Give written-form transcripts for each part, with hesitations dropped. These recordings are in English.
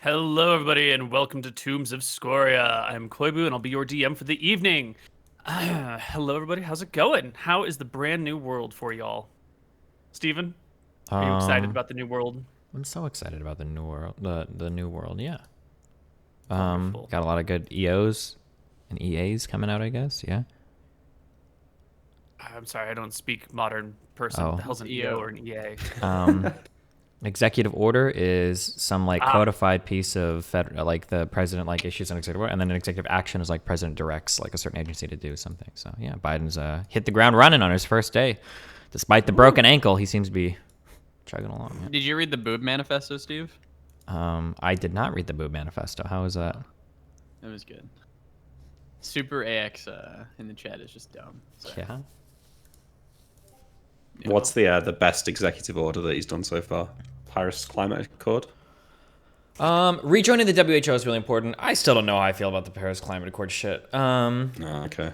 Hello, everybody, and welcome to Tombs of Scoria. I'm Koibu, and I'll be your DM for the evening. Hello, everybody. How's it going? How is the brand new world for y'all? Steven, are you excited Um, about the new world? I'm so excited about the new world. The new world, yeah. Wonderful. Got a lot of good EOs and EAs coming out, I guess. Yeah. I'm sorry, I don't speak modern person. What the Oh. hell's an EO or an EA? Um, executive order is some like Ah, codified piece of like the president like issues an executive order, and then an executive action is like president directs like a certain agency to do something. So yeah, Biden's hit the ground running on his first day, despite the broken ankle. He seems to be chugging along. Yeah. Did you read the Boob Manifesto, Steve? I did not read the Boob Manifesto. How was that? It was good. Super AX in the chat is just dumb. So, Yeah. you What's know. the best executive order that he's done so far? Paris Climate Accord? Rejoining the WHO is really important. I still don't know how I feel about the Paris Climate Accord shit. Oh, okay.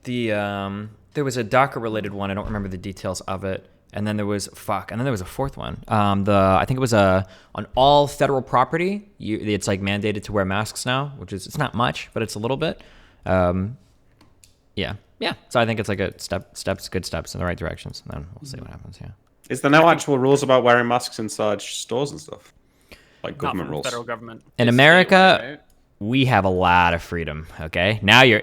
There was a DACA related one. I don't remember the details of it. And then there was a fourth one. I think it was on all federal property. It's like mandated to wear masks now, which is it's not much, but it's a little bit. Yeah. So I think it's like a good steps in the right directions. And then we'll see what happens. Yeah. Is there no actual rules about wearing masks inside stores and stuff? Like not government from the rules? federal government. In It's America, statewide, right? we have a lot of freedom. Okay, now you're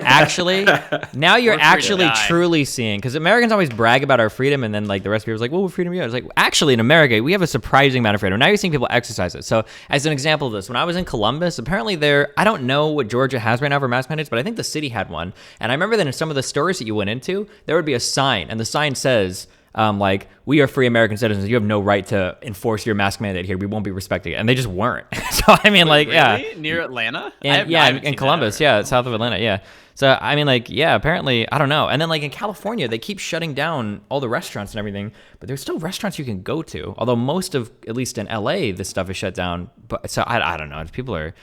actually We're free to die. truly seeing, because Americans always brag about our freedom, and then like the rest of people's like, well, what freedom you have? It's like actually in America we have a surprising amount of freedom. Now you're seeing people exercise it. So as an example of this, when I was in Columbus, apparently I don't know what Georgia has right now for mask mandates, but I think the city had one. And I remember that in some of the stores that you went into, there would be a sign, and the sign says, like, we are free American citizens. You have no right to enforce your mask mandate here. We won't be respecting it. And they just weren't. So, I mean, like, yeah. Really? Near Atlanta? And, in Columbus, yeah, south of Atlanta, yeah. So, I mean, like, yeah, apparently, I don't know. And then, like, in California, they keep shutting down all the restaurants and everything, but there's still restaurants you can go to. Although most of, at least in LA, this stuff is shut down. But, so, I don't know. People are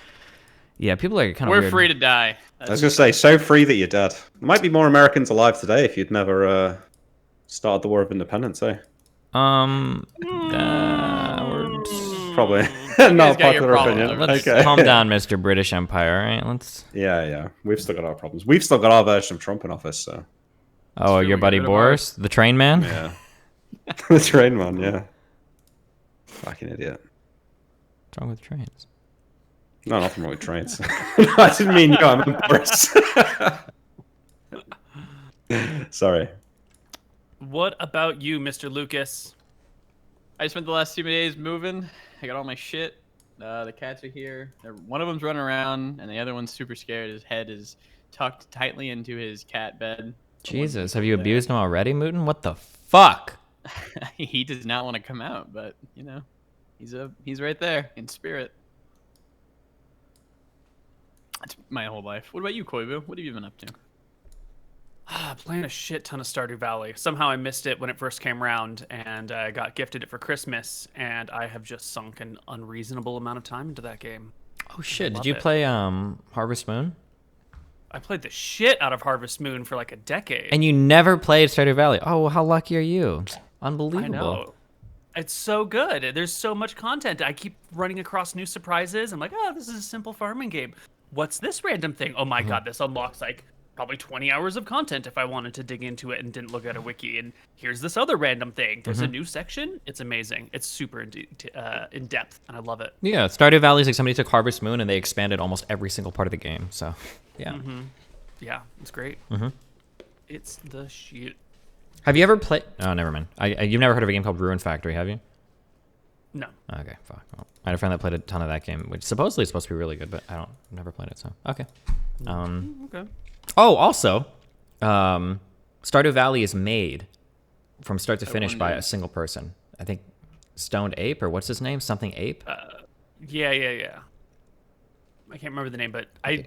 kind of We're weird. free to die. I was going to say, so free that you're dead. There might be more Americans alive today if you'd never started the War of Independence, eh? Probably not a guys got your popular problems. opinion. Let's Okay. calm down, Mr. British Empire, all right? Let's... Yeah. We've still got our problems. We've still got our version of Trump in office, so. Oh, true, your we buddy got rid of Boris, the train man? Yeah. The train man, yeah. Fucking idiot. What's wrong with trains? No, nothing wrong with trains. No, I didn't mean you. I meant Boris. Sorry. What about you, Mr. Lucas? I spent the last 2 days moving. I got all my shit. The cats are here. One of them's running around, and the other one's super scared. His head is tucked tightly into his cat bed. Jesus, have you abused him already, Mooten? What the fuck? He does not want to come out, but you know, he's right there in spirit. That's my whole life. What about you, Koibu? What have you been up to? Playing a shit ton of Stardew Valley. Somehow I missed it when it first came around, and I got gifted it for Christmas, and I have just sunk an unreasonable amount of time into that game. Oh shit, did love you it. play Harvest Moon? I played the shit out of Harvest Moon for like a decade. And you never played Stardew Valley. Oh, well, how lucky are you? Unbelievable. I know. It's so good. There's so much content. I keep running across new surprises. I'm like, oh, this is a simple farming game. What's this random thing? Oh my god, this unlocks like probably 20 hours of content if I wanted to dig into it and didn't look at a wiki. And here's this other random thing. There's a new section. It's amazing. It's super in depth, and I love it. Yeah, Stardew Valley is like somebody took Harvest Moon and they expanded almost every single part of the game. So, yeah. Yeah, it's great. It's the shit. Have you ever played? Oh, never mind. You've never heard of a game called Ruin Factory, have you? No. Okay, fuck. Well, I had a friend that played a ton of that game, which supposedly is supposed to be really good, but I've never played it. So, okay. Okay. Oh, also, Stardew Valley is made from start to finish by a single person. I think Stoned Ape, or what's his name? Something Ape? Yeah. I can't remember the name, but I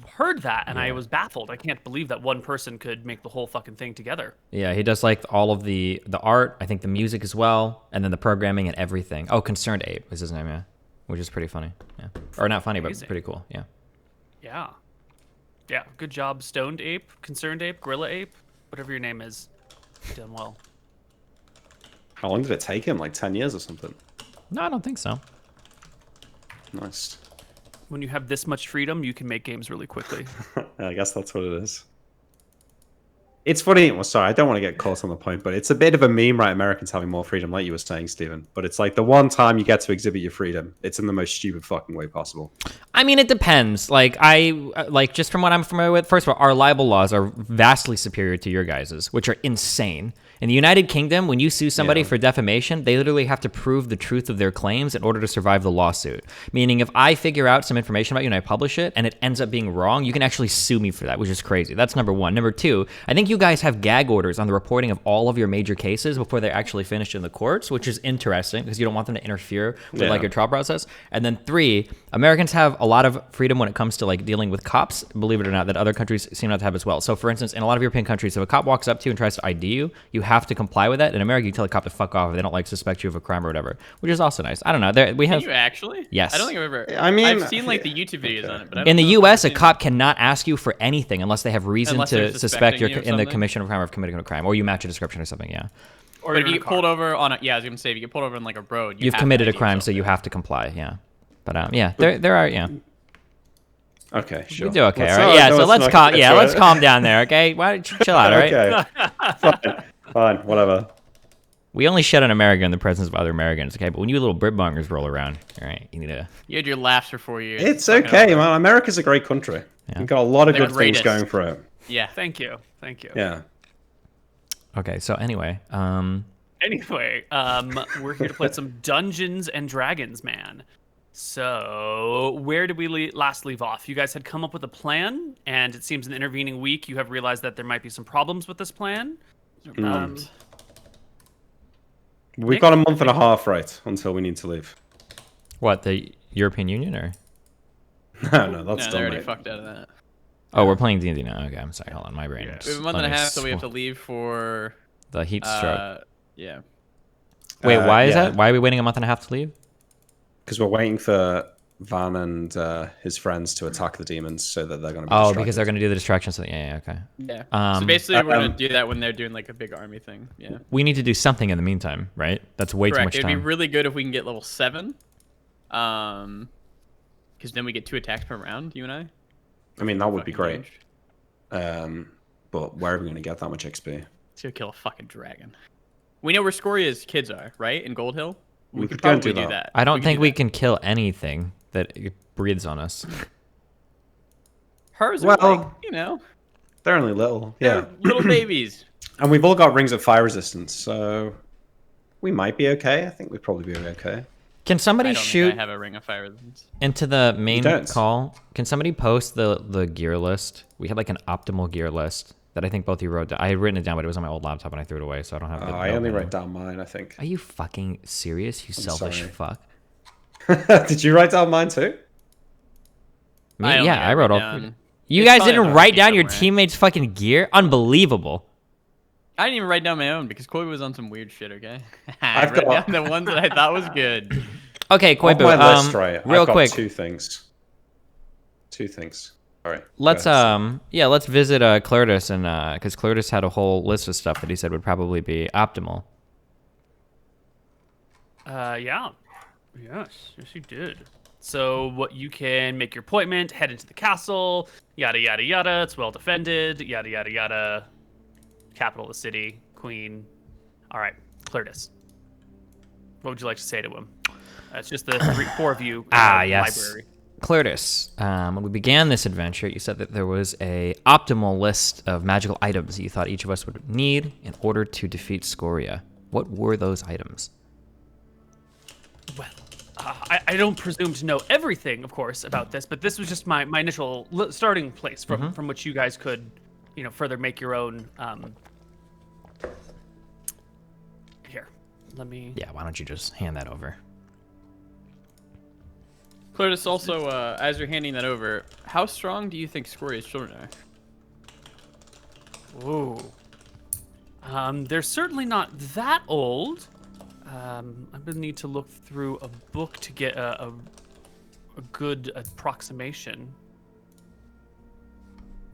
heard that and I was baffled. I can't believe that one person could make the whole fucking thing together. Yeah, he does like all of the art, I think the music as well, and then the programming and everything. Oh, Concerned Ape is his name, yeah. Which is pretty funny. Yeah. Or not funny, Amazing. but pretty cool. Yeah. Yeah, good job, Stoned Ape, Concerned Ape, Gorilla Ape, whatever your name is. You've done well. How long did it take him? Like 10 years or something? No, I don't think so. Nice. When you have this much freedom, you can make games really quickly. I guess that's what it is. It's funny. Well, sorry, I don't want to get caught on the point, but it's a bit of a meme, right? Americans having more freedom, like you were saying, Stephen. But it's like the one time you get to exhibit your freedom, it's in the most stupid fucking way possible. I mean, it depends. Like just from what I'm familiar with, first of all, our libel laws are vastly superior to your guys's, which are insane. In the United Kingdom, when you sue somebody for defamation, they literally have to prove the truth of their claims in order to survive the lawsuit. Meaning, if I figure out some information about you and I publish it, and it ends up being wrong, you can actually sue me for that, which is crazy. That's number one. Number two, I think you guys have gag orders on the reporting of all of your major cases before they're actually finished in the courts, which is interesting because you don't want them to interfere with like your trial process. And then three, Americans have a lot of freedom when it comes to like dealing with cops, believe it or not, that other countries seem not to have as well. So for instance, in a lot of European countries, if a cop walks up to you and tries to ID you, you have to comply with that. In America, you tell a cop to fuck off if they don't like suspect you of a crime or whatever, which is also nice. I don't know. We have. Can you actually? Yes. I don't think I've ever. I mean, I've seen like the YouTube videos on it, but I don't In the know if U.S., I've a seen cop cannot ask you for anything unless they have reason Unless to they're suspect suspecting you're you of in the something? commission of a crime or committing a crime, or you match a description or something. Yeah, Or But you're if in you a get pulled car. over on a, yeah, I was gonna say if you get pulled over on like a road, you've have committed to a ID crime, yourself so you there. have to comply. Yeah, but yeah, there are yeah. Okay, sure. We do okay, Let's all right. not- Yeah, no, so let's not calm. get Yeah, to let's it. calm down there. Okay, why don't you chill out? All right. Okay, fine, whatever. We only shit on America in the presence of other Americans. Okay, but when you little Britbongers roll around, all right, you need to. You had your laughs for 4 years. It's Fucking okay, over. man. America's a great country. We've got a lot of They're good the things greatest. going for it. Yeah. Thank you. Thank you. Yeah. Okay, so anyway, Anyway, we're here to play some Dungeons and Dragons, man. So, where did we last leave off? You guys had come up with a plan, and it seems in the intervening week you have realized that there might be some problems with this plan. We've Nick? got a month and a half, right, until we need to leave. what, the European Union or? No, that's No, they done, already mate. fucked out of that. Oh, we're playing D&D now. Okay, I'm sorry. Hold on, my brain. Yeah. We have a month and a half, so we have to leave for The heat stroke. yeah. Wait, why is yeah. that? Why are we waiting a month and a half to leave? Because we're waiting for Van and his friends to attack the demons so that they're going to be Oh, distracted. because they're going to do the distraction. So yeah, okay. Yeah. Um, so basically, we're gonna do that when they're doing like a big army thing. Yeah. We need to do something in the meantime, right? That's way too Correct. much It'd be time. really good if we can get level 7. Because then we get 2 attacks per round. You and I. I mean, that would be Fucking great. damaged. But where are we going to get that much XP? Let's go kill a fucking dragon. We know where Scoria's kids are, right? In Gold Hill. We could could go and probably do do that. that. I don't could think do we that. can kill anything that breathes on us. Hers are Well- like, you know, They're only little. they're Yeah. little babies. And we've all got rings of fire resistance, so we might be okay. I think we'd probably be okay. Can somebody I don't shoot think I have a ring of fire resistance. into the main don't. call? Can somebody post the gear list? We had like an optimal gear list that I think both of you wrote down. I had written it down, but it was on my old laptop and I threw it away, so I don't have. I only wrote down mine, I think. Are you fucking serious? You selfish sorry. fuck. Did you write down mine too? Me? only Yeah, got I wrote all. down- You It's guys probably didn't on write RP down your somewhere. teammates' fucking gear? Unbelievable. I didn't even write down my own because Koibu was on some weird shit. Okay. I I've wrote got- down the ones that I thought was good. Okay, Off Koibu, my list, right? real I've got quick. two things. All right. Let's go ahead. let's visit Clerdus and because Clerdus had a whole list of stuff that he said would probably be optimal. Yeah. Yes, you did. So what you can make your appointment, head into the castle, yada yada yada. It's well defended, yada yada yada. Capital of the city, queen. All right, Clerdus. What would you like to say to him? It's just the four of you. In the Yes. Library. Clerdus, when we began this adventure, you said that there was a optimal list of magical items that you thought each of us would need in order to defeat Scoria. What were those items? Well, I don't presume to know everything, of course, about this, but this was just my initial starting place from which you guys could, further make your own. Here, let me. Yeah, why don't you just hand that over? Clodus, also, as you're handing that over, how strong do you think Scoria's children are? Ooh. They're certainly not that old. I'm gonna need to look through a book to get a good approximation.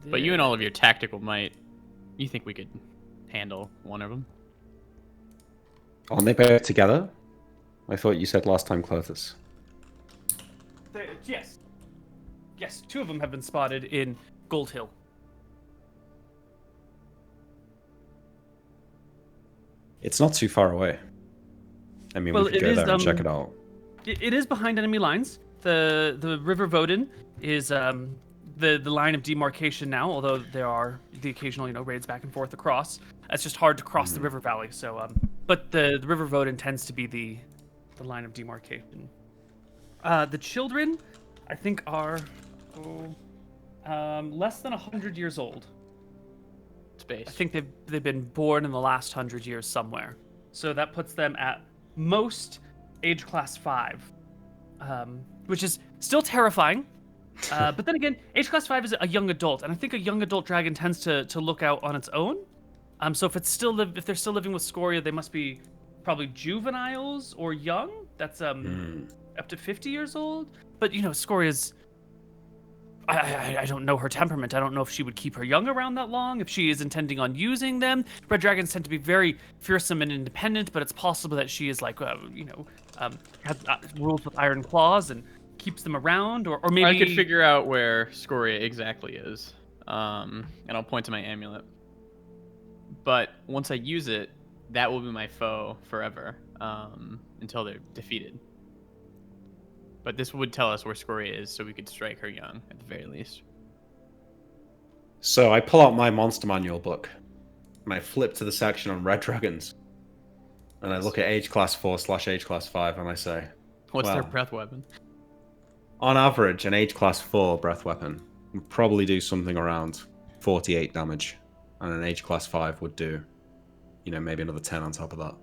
But you and all of your tactical might, you think we could handle one of them? Aren't they both together? I thought you said last time, Clovis. Yes. Yes, 2 of them have been spotted in Gold Hill. It's not too far away. I mean, Well, we could it go is, there and check it out. It is behind enemy lines. The River Voden is the line of demarcation now, although there are the occasional raids back and forth across. It's just hard to cross the river valley. So but the River Voden tends to be the line of demarcation. The children, I think, are less than 100 years old. Space. I think they've been born in the last 100 years somewhere. So that puts them at most age class 5, which is still terrifying. But then again, age class 5 is a young adult, and I think a young adult dragon tends to look out on its own. So if they're still living with Scoria, they must be probably juveniles or young. That's up to 50 years old. But Scoria's. I don't know her temperament. I don't know if she would keep her young around that long, if she is intending on using them. Red dragons tend to be very fearsome and independent, but it's possible that she is like, has rules with iron claws and keeps them around, or maybe... I could figure out where Scoria exactly is, and I'll point to my amulet. But once I use it, that will be my foe forever, until they're defeated. But this would tell us where Scoria is, so we could strike her young, at the very least. So I pull out my monster manual book, and I flip to the section on red dragons, and I look at age class 4/age class 5, and I say, What's their well, breath weapon? on average, an age class 4 breath weapon would probably do something around 48 damage, and an age class 5 would do, maybe another 10 on top of that.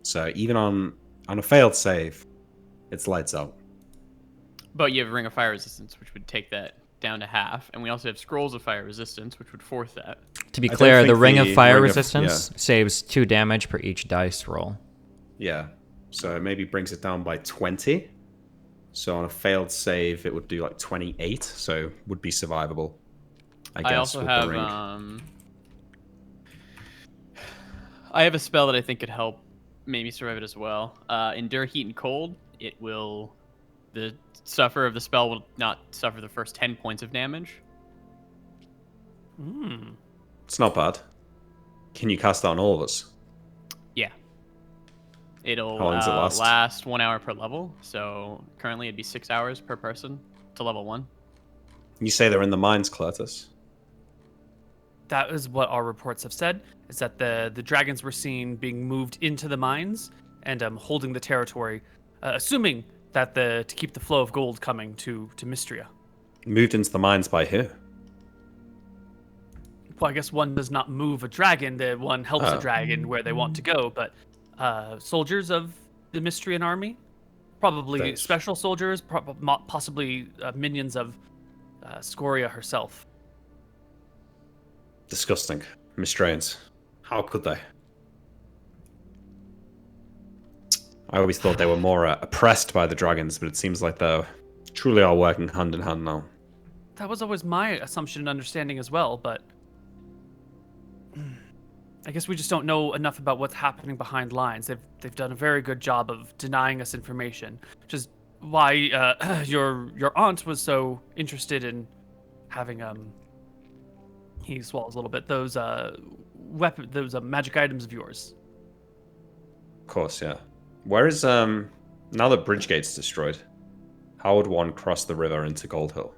So even on a failed save, it's lights out. But you have Ring of Fire Resistance, which would take that down to half, and we also have Scrolls of Fire Resistance, which would fourth that. To be I clear, don't the think Ring of the Fire Ring of- Resistance saves 2 damage per each dice roll. Yeah, so it maybe brings it down by 20. So on a failed save, it would do like 28, so would be survivable, I guess, also with have the ring. I have a spell that I think could help maybe survive it as well. Endure Heat and Cold. The sufferer of the spell will not suffer the first 10 points of damage. It's not bad. Can you cast that on all of us? Yeah. It'll How long does it last? last 1 hour per level. So currently it'd be 6 hours per person to level 1. You say they're in the mines, Cletus. That is what our reports have said, is that the dragons were seen being moved into the mines and holding the territory, assuming that to keep the flow of gold coming to Mystria. Moved into the mines by who? Well, I guess one does not move a dragon, the one helps a Oh. dragon where they want to go, but soldiers of the Mystrian army, probably Thanks. special soldiers, possibly minions of Scoria herself. Disgusting. Mistrains. How could they? I always thought they were more oppressed by the dragons, but it seems like they truly are working hand in hand now. That was always my assumption and understanding as well, but I guess we just don't know enough about what's happening behind lines. They've done a very good job of denying us information, which is why your aunt was so interested in having he swallows a little bit, those magic items of yours. Of course, yeah. Where is now that Bridgegate's destroyed? How would one cross the river into Gold Hill?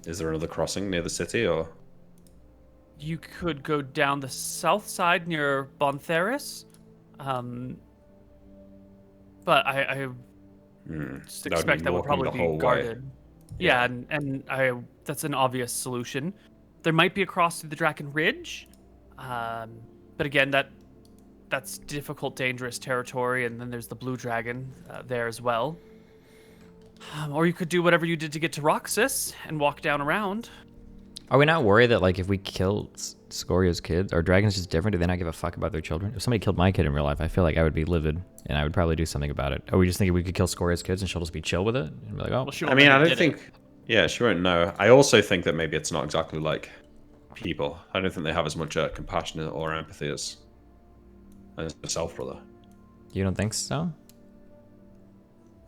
Is there another crossing near the city, or? You could go down the south side near Bontheris, but I just That would expect mean that would walking probably the be whole way. guarded. Yeah, and that's an obvious solution. There might be a cross through the Draken Ridge, but again, that's difficult, dangerous territory, and then there's the Blue Dragon there as well. Or you could do whatever you did to get to Roxas and walk down around. Are we not worried that, like, if we kill Scoria's kids, are dragons just different? Do they not give a fuck about their children? If somebody killed my kid in real life, I feel like I would be livid, and I would probably do something about it. Are we just thinking we could kill Scoria's kids and she'll just be chill with it? And be like, oh, Well, she I won't mean, know I who don't did it. think. Yeah, she won't know. I also think that maybe it's not exactly like people. I don't think they have as much compassion or empathy as as herself, brother. You don't think so?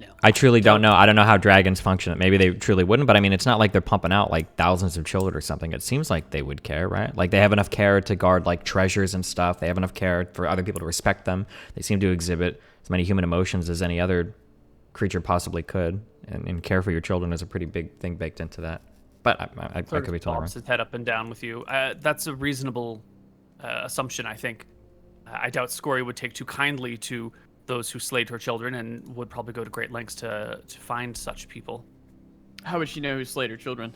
No. I truly don't know. I don't know how dragons function. Maybe they truly wouldn't, but I mean, it's not like they're pumping out like thousands of children or something. It seems like they would care, right? Like they have enough care to guard like treasures and stuff. They have enough care for other people to respect them. They seem to exhibit as many human emotions as any other creature possibly could. And care for your children is a pretty big thing baked into that. But I could be totally wrong. Bobs his head up and down with you. That's a reasonable assumption, I think. I doubt Scoria would take too kindly to those who slayed her children and would probably go to great lengths to find such people. How would she know who slayed her children?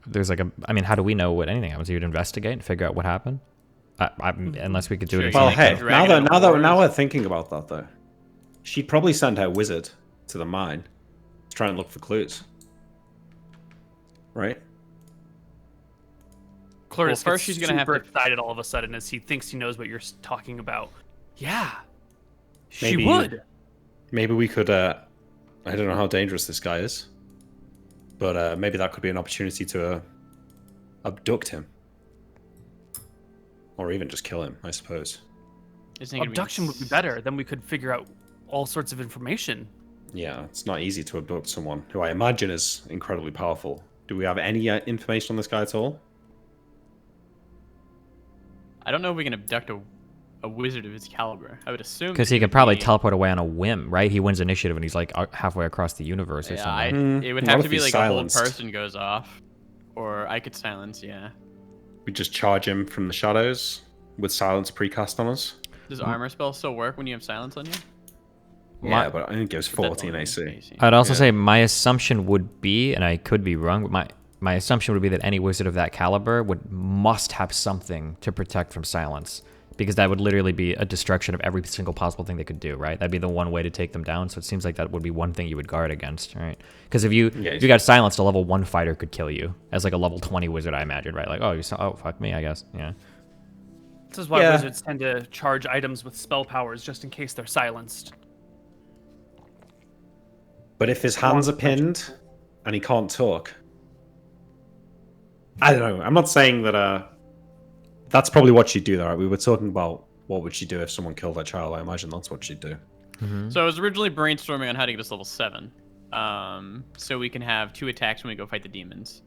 There's like I mean, how do we know what anything happens? You'd investigate and figure out what happened? Unless we could do it Sure, Well, again. you hey, can drag it over now wars. we're thinking about that though. She'd probably send her wizard to the mine to try and look for clues. Right? Clarus first gets she's gonna have super to- excited all of a sudden as he thinks he knows what you're talking about. Yeah, she Maybe- would. Maybe we could. I don't know how dangerous this guy is, but maybe that could be an opportunity to abduct him, or even just kill him. I suppose. Isn't it gonna be Abduction would be better. Then we could figure out all sorts of information. Yeah, it's not easy to abduct someone who I imagine is incredibly powerful. Do we have any information on this guy at all? I don't know if we can abduct a wizard of his caliber. I would assume Because that he could would probably be- teleport away on a whim, right? He wins initiative and he's like halfway across the universe or Yeah, something. it would Not have if to be he's like silenced. a whole person goes off, or I could silence. Yeah. We just charge him from the shadows with silence precast on us. Does armor spell still work when you have silence on you? Yeah, but I think it gives But that's 14 only AC. I'd also Yeah. say my assumption would be, and I could be wrong, but my assumption would be that any wizard of that caliber must have something to protect from silence. Because that would literally be a destruction of every single possible thing they could do, right? That'd be the one way to take them down. So it seems like that would be one thing you would guard against, right? Because if you got silenced, a level 1 fighter could kill you as like a level 20 wizard, I imagine, right? Like, oh fuck me, I guess. Yeah. This is why Yeah. wizards tend to charge items with spell powers just in case they're silenced. But if his hands are pinned and he can't talk, I don't know. I'm not saying that. That's probably what she'd do, though. Right? We were talking about what would she do if someone killed her child. I imagine that's what she'd do. So I was originally brainstorming on how to get us level 7, so we can have 2 attacks when we go fight the demons.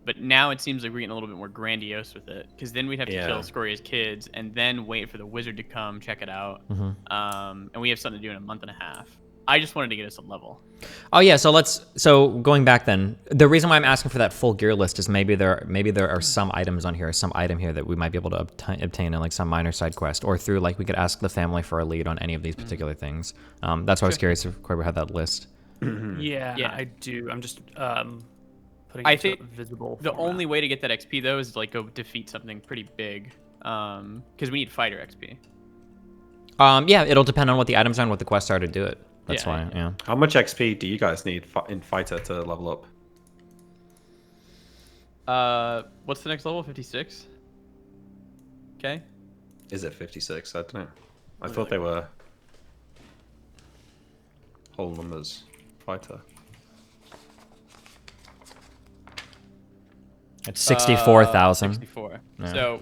But now it seems like we're getting a little bit more grandiose with it, because then we'd have to Yeah. kill Scoria's kids and then wait for the wizard to come check it out. And we have something to do in a month and a half. I just wanted to get us a level. Oh yeah, so going back then, the reason why I'm asking for that full gear list is maybe there are some items on here, some item here that we might be able to obtain in like some minor side quest, or through like we could ask the family for a lead on any of these particular things. That's why I was curious if Koibu had that list. Yeah, Yeah. I do. I'm just putting I it think to visible. The format. only way to get that XP though is to like go defeat something pretty big, because we need fighter XP. Yeah, it'll depend on what the items are and what the quests are to do it. That's Yeah, why, yeah. How much XP do you guys need in fighter to level up? What's the next level? 56. Okay. Is it 56? I don't know. I thought they were whole numbers. Fighter. It's 64,000. 64. Yeah. So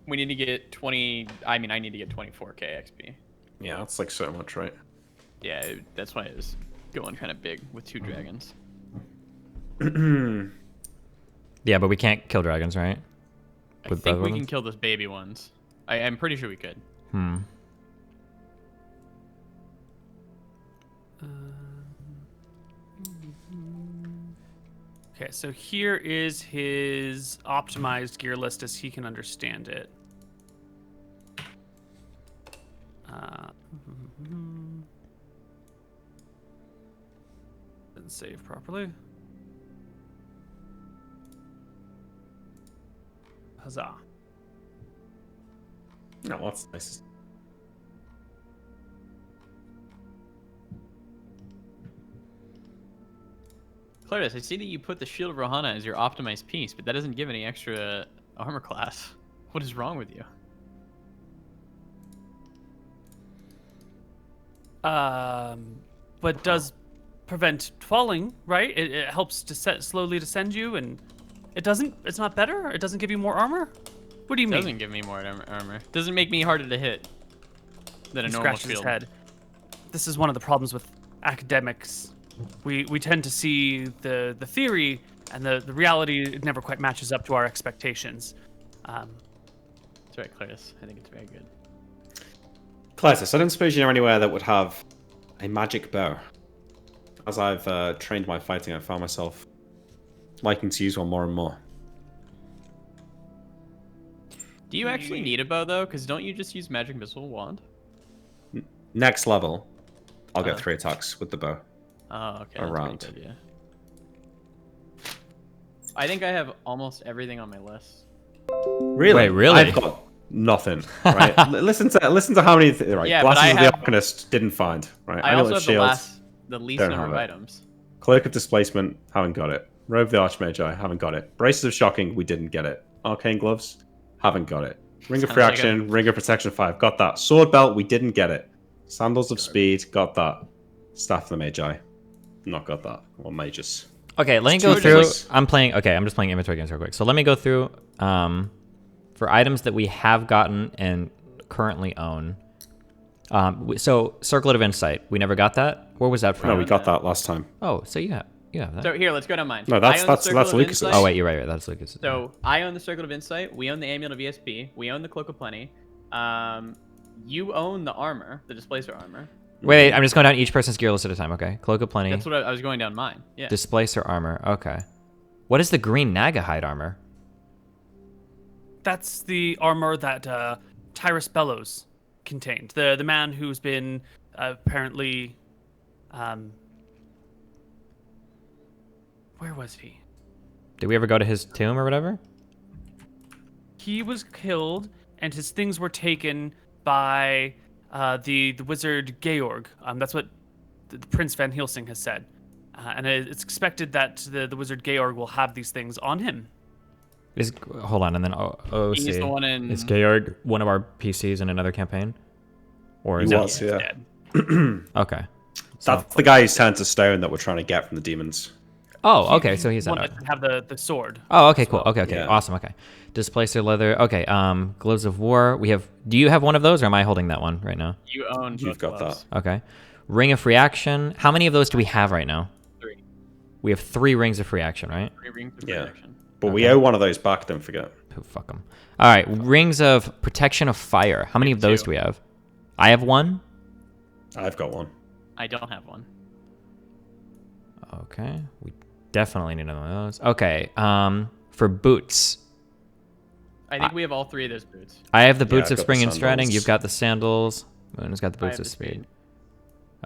we need to get 20. I mean, I need to get 24k XP. Yeah, that's like so much, right? Yeah, that's why it was going kind of big with 2 dragons. Yeah, but we can't kill dragons, right? I With think both we of can them? kill those baby ones. I'm pretty sure we could. Okay, so here is his optimized gear list as he can understand it. Didn't save properly. Huzzah. No, that's nice. Clarice, I see that you put the Shield of Rohana as your optimized piece, but that doesn't give any extra armor class. What is wrong with you? But does prevent falling, right? It helps to slowly descend you, and it doesn't. It's not better. It doesn't give you more armor. What do you It mean? doesn't give me more armor. Doesn't make me harder to hit. than a He normal scratches his shield. head. This is one of the problems with academics. We tend to see the theory, and the reality never quite matches up to our expectations. That's right, Clarice. I think it's very good. Clytus, I don't suppose you know anywhere that would have a magic bow. As I've trained my fighting, I found myself liking to use one more and more. Do you actually need a bow though? Because don't you just use magic missile wand? Next level, I'll get Uh. 3 attacks with the bow. Oh, okay. A That's round. pretty good, yeah. I think I have almost everything on my list. Really? Wait, really? I've got nothing. Right? listen to how many. Right. Yeah, but Glasses I of the have- Arcanist didn't find. Right. I also Amulet have Shield, the least don't number of have it. items. Cloak of Displacement, haven't got it. Robe of the Archmagi, haven't got it. Braces of Shocking, we didn't get it. Arcane Gloves, haven't got it. Ring of Sounds like Reaction, Ring of Protection 5, got that. Sword Belt, we didn't get it. Sandals of Speed, got that. Staff of the Magi, not got that. Or Magus. Okay, let me It's go too through. much. I'm just playing inventory games real quick. So let me go through for items that we have gotten and currently own. So Circlet of Insight, we never got that. Where was that from? No, we got that last time. Oh, so you have that. So here, let's go to mine. No, I that's own the Circle of Lucas's. Insight. Oh wait, you're right. That's Lucas. So I own the Circle of Insight. We own the Amulet of ESP. We own the Cloak of Plenty. You own the armor, the Displacer armor. Wait, I'm just going down each person's gear list at a time. Okay, Cloak of Plenty, That's what I was going down mine. Yeah. Displacer armor. Okay, what is the green Naga hide armor? That's the armor that Tyrus Bellows contained. The man who's been apparently, where was he? Did we ever go to his tomb or whatever? He was killed, and his things were taken by the wizard Georg. That's what the Prince Van Helsing has said, and it's expected that the wizard Georg will have these things on him. Hold on, and then OC. He's the one in. Is Georg one of our PCs in another campaign? Or is He it? was, yeah. Dead. Okay. So, That's the guy who's turned to stone that we're trying to get from the demons. oh, okay. So he's one that. that have the sword. Oh, okay, cool. Okay, Yeah. awesome. Okay, Displacer leather. Okay, gloves of war. We have. Do you have one of those, or am I holding that one right now? You own. You've both got gloves. Okay, ring of free action. How many of those do we have right now? 3. We have 3 rings of free action, right? 3 rings of Yeah. protection. But we owe one of those back, don't forget. Oh, fuck them. All right, rings of protection of fire. How many of those 2. do we have? I have 1. I've got one. I don't have one. Okay, we definitely need one of those. Okay, for boots. I think we have all 3 of those boots. I have the Yeah, boots I've of got spring the and striding. sandals. You've got the sandals. Moon's got the I boots have of the speed.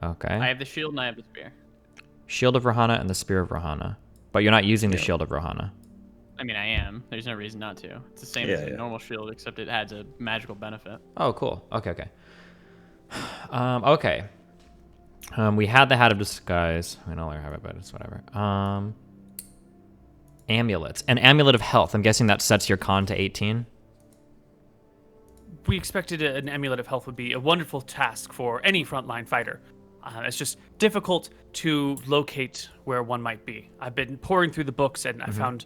Okay. I have the shield and I have the spear. Shield of Rohana and the Spear of Rohana. But you're not using the Yeah. Shield of Rohana. I mean, I am. There's no reason not to. It's the same Yeah, as a yeah. normal shield, except it adds a magical benefit. Oh, cool. Okay. Okay. We had the Hat of Disguise. I no longer have it, but it's whatever. Amulets. An Amulet of Health. I'm guessing that sets your con to 18. We expected an amulet of health would be a wonderful task for any frontline fighter. It's just difficult to locate where one might be. I've been pouring through the books and I found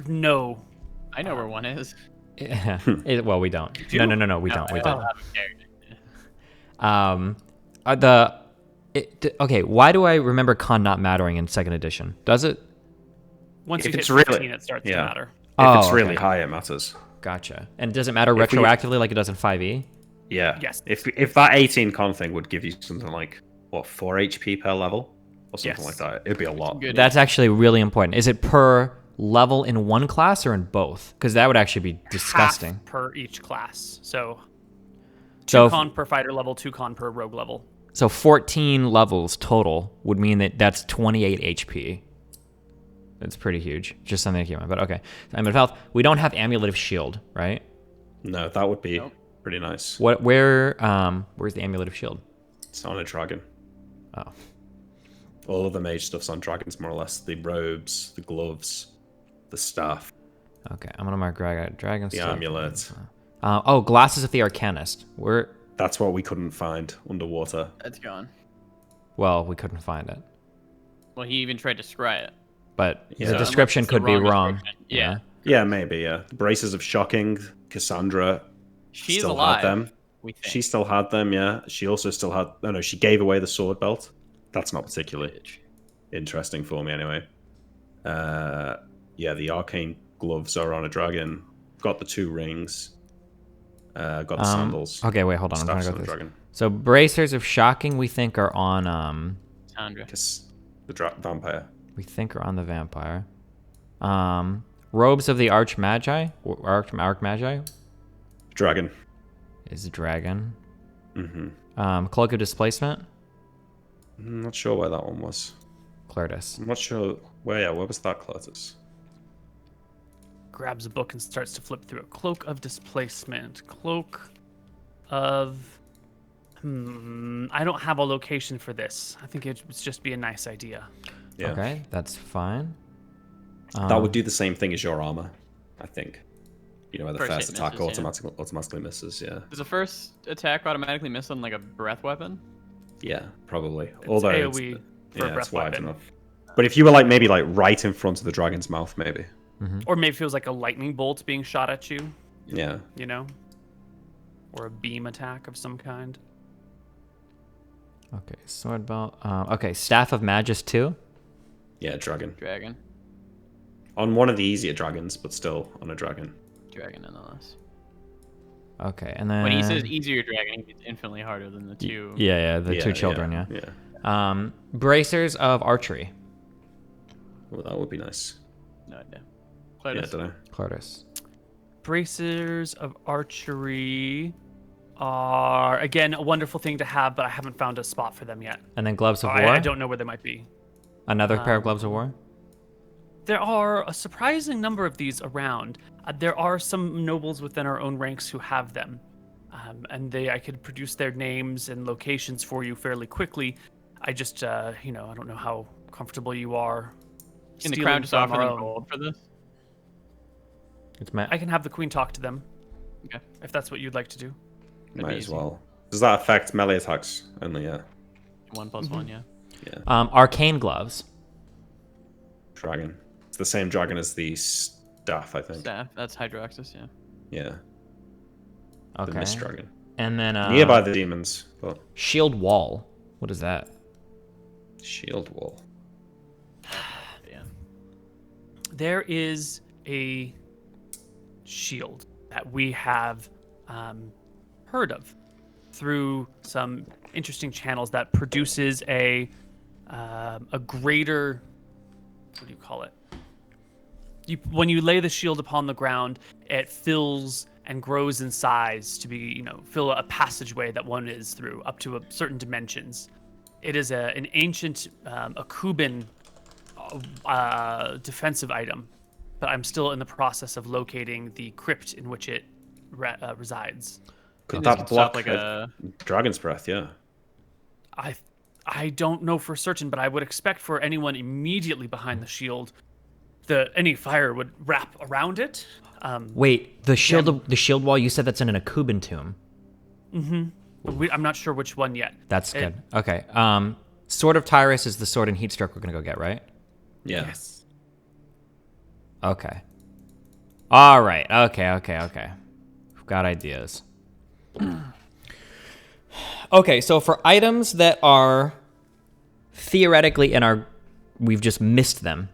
no. I know where one is. Yeah. Well, we don't. No. We don't. We I don't. don't have a character. Okay. Why do I remember con not mattering in 2nd edition? Does it? Once If you it's hit really- 15, it starts to yeah. matter. If it's Oh, really okay. high, it matters. Gotcha. And does it matter If we- retroactively like it does in 5e? Yeah. Yes. If that 18 con thing would give you something like, what, 4 HP per level? Or something Yes. like that. It'd be a lot. Good. That's actually really important. Is it per level in one class or in both? Because that would actually be disgusting. Half per each class. So 2 So, con per fighter level, 2 con per rogue level. so 14 levels total would mean that that's 28 HP. That's pretty huge. Just something to keep in mind. But okay. Amulet of Health. We don't have Amulet of Shield, right? No, that would be Nope. pretty nice. Where's the Amulet of Shield? It's on a dragon. Oh. All of the mage stuff's on dragons, more or less. The robes, the gloves, the staff, Okay. I'm gonna mark dragon. the stuff. amulet. Glasses of the Arcanist. That's what we couldn't find underwater. That's gone. Well, we couldn't find it. Well, he even tried to scry it. But Yeah. the description Unless it's could the be wrong. description. Yeah. Yeah, maybe, yeah. The braces of shocking, Cassandra She's still alive. had them. We think. She still had them, yeah. She also still had... No, she gave away the sword belt. That's not particularly interesting for me, anyway. Yeah, the arcane gloves are on a dragon. Got the 2 rings. Got the sandals. Okay, wait, hold on. I'm trying Staffs to go on a through this. dragon. So bracers of shocking we think are on Sandra. The vampire. we think are on the vampire. Robes of the arch magi Dragon. is a dragon. Mm-hmm. Cloak of displacement, I'm not sure where that one was. Clertus. I'm not sure where was that, Clotus? Grabs a book and starts to flip through it. Cloak of displacement. Cloak of... I don't have a location for this. I think it would just be a nice idea. Yeah. Okay, that's fine. That would do the same thing as your armor, I think. You know, where the First first hit attack misses, automatically misses, yeah. Does the first attack automatically miss on like a breath weapon? Yeah, probably. It's Although AoE for a breath it's wide weapon. enough. But if you were like maybe like right in front of the dragon's mouth, maybe. Or maybe it feels like a lightning bolt being shot at you, Yeah. you know? Or a beam attack of some kind. Okay, sword belt. Okay, staff of magus 2. Yeah, dragon. Dragon. On one of the easier dragons, but still on a dragon. Dragon nonetheless. Okay, and then When he says easier dragon, it's infinitely harder than the 2. yeah, the 2 children, yeah. Yeah. Bracers of archery. Well, that would be nice. No idea. Yeah, I Cletus. don't know. Clertus. Bracers of archery are, again, a wonderful thing to have, but I haven't found a spot for them yet. And then gloves of war. I don't know where they might be. Another pair of gloves of war. There are a surprising number of these around. There are some nobles within our own ranks who have them. And I could produce their names and locations for you fairly quickly. I just, I don't know how comfortable you are. Can the stealing crown just from offer our them own. gold for this? It's Matt. I can have the queen talk to them, Okay. if that's what you'd like to do. That'd Might be as easy. well. Does that affect melee attacks only? Yeah. 1+1, yeah. Arcane gloves. Dragon. It's the same dragon as the staff, I think. Staff. That's Hydroxus, yeah. Yeah. The Okay. mist dragon. And then Nearby the demons, but shield wall. What is that? shield wall. Yeah. There is a shield that we have heard of through some interesting channels that produces a greater, what do you call it? When you lay the shield upon the ground, it fills and grows in size to be, fill a passageway that one is through up to certain dimensions. It is an ancient Akuban defensive item, but I'm still in the process of locating the crypt in which it resides. Could This that could block stop, like a dragon's breath? Yeah. I don't know for certain, but I would expect for anyone immediately behind the shield, any fire would wrap around it. Wait, the shield wall. You said that's in an Akuban tomb. I'm not sure which one yet. That's good. Okay. Sword of Tyrus is the sword and heatstroke we're gonna go get, right? Yeah. Yes. Okay. All right. Okay. We've got ideas. Okay, so for items that are theoretically we've just missed them.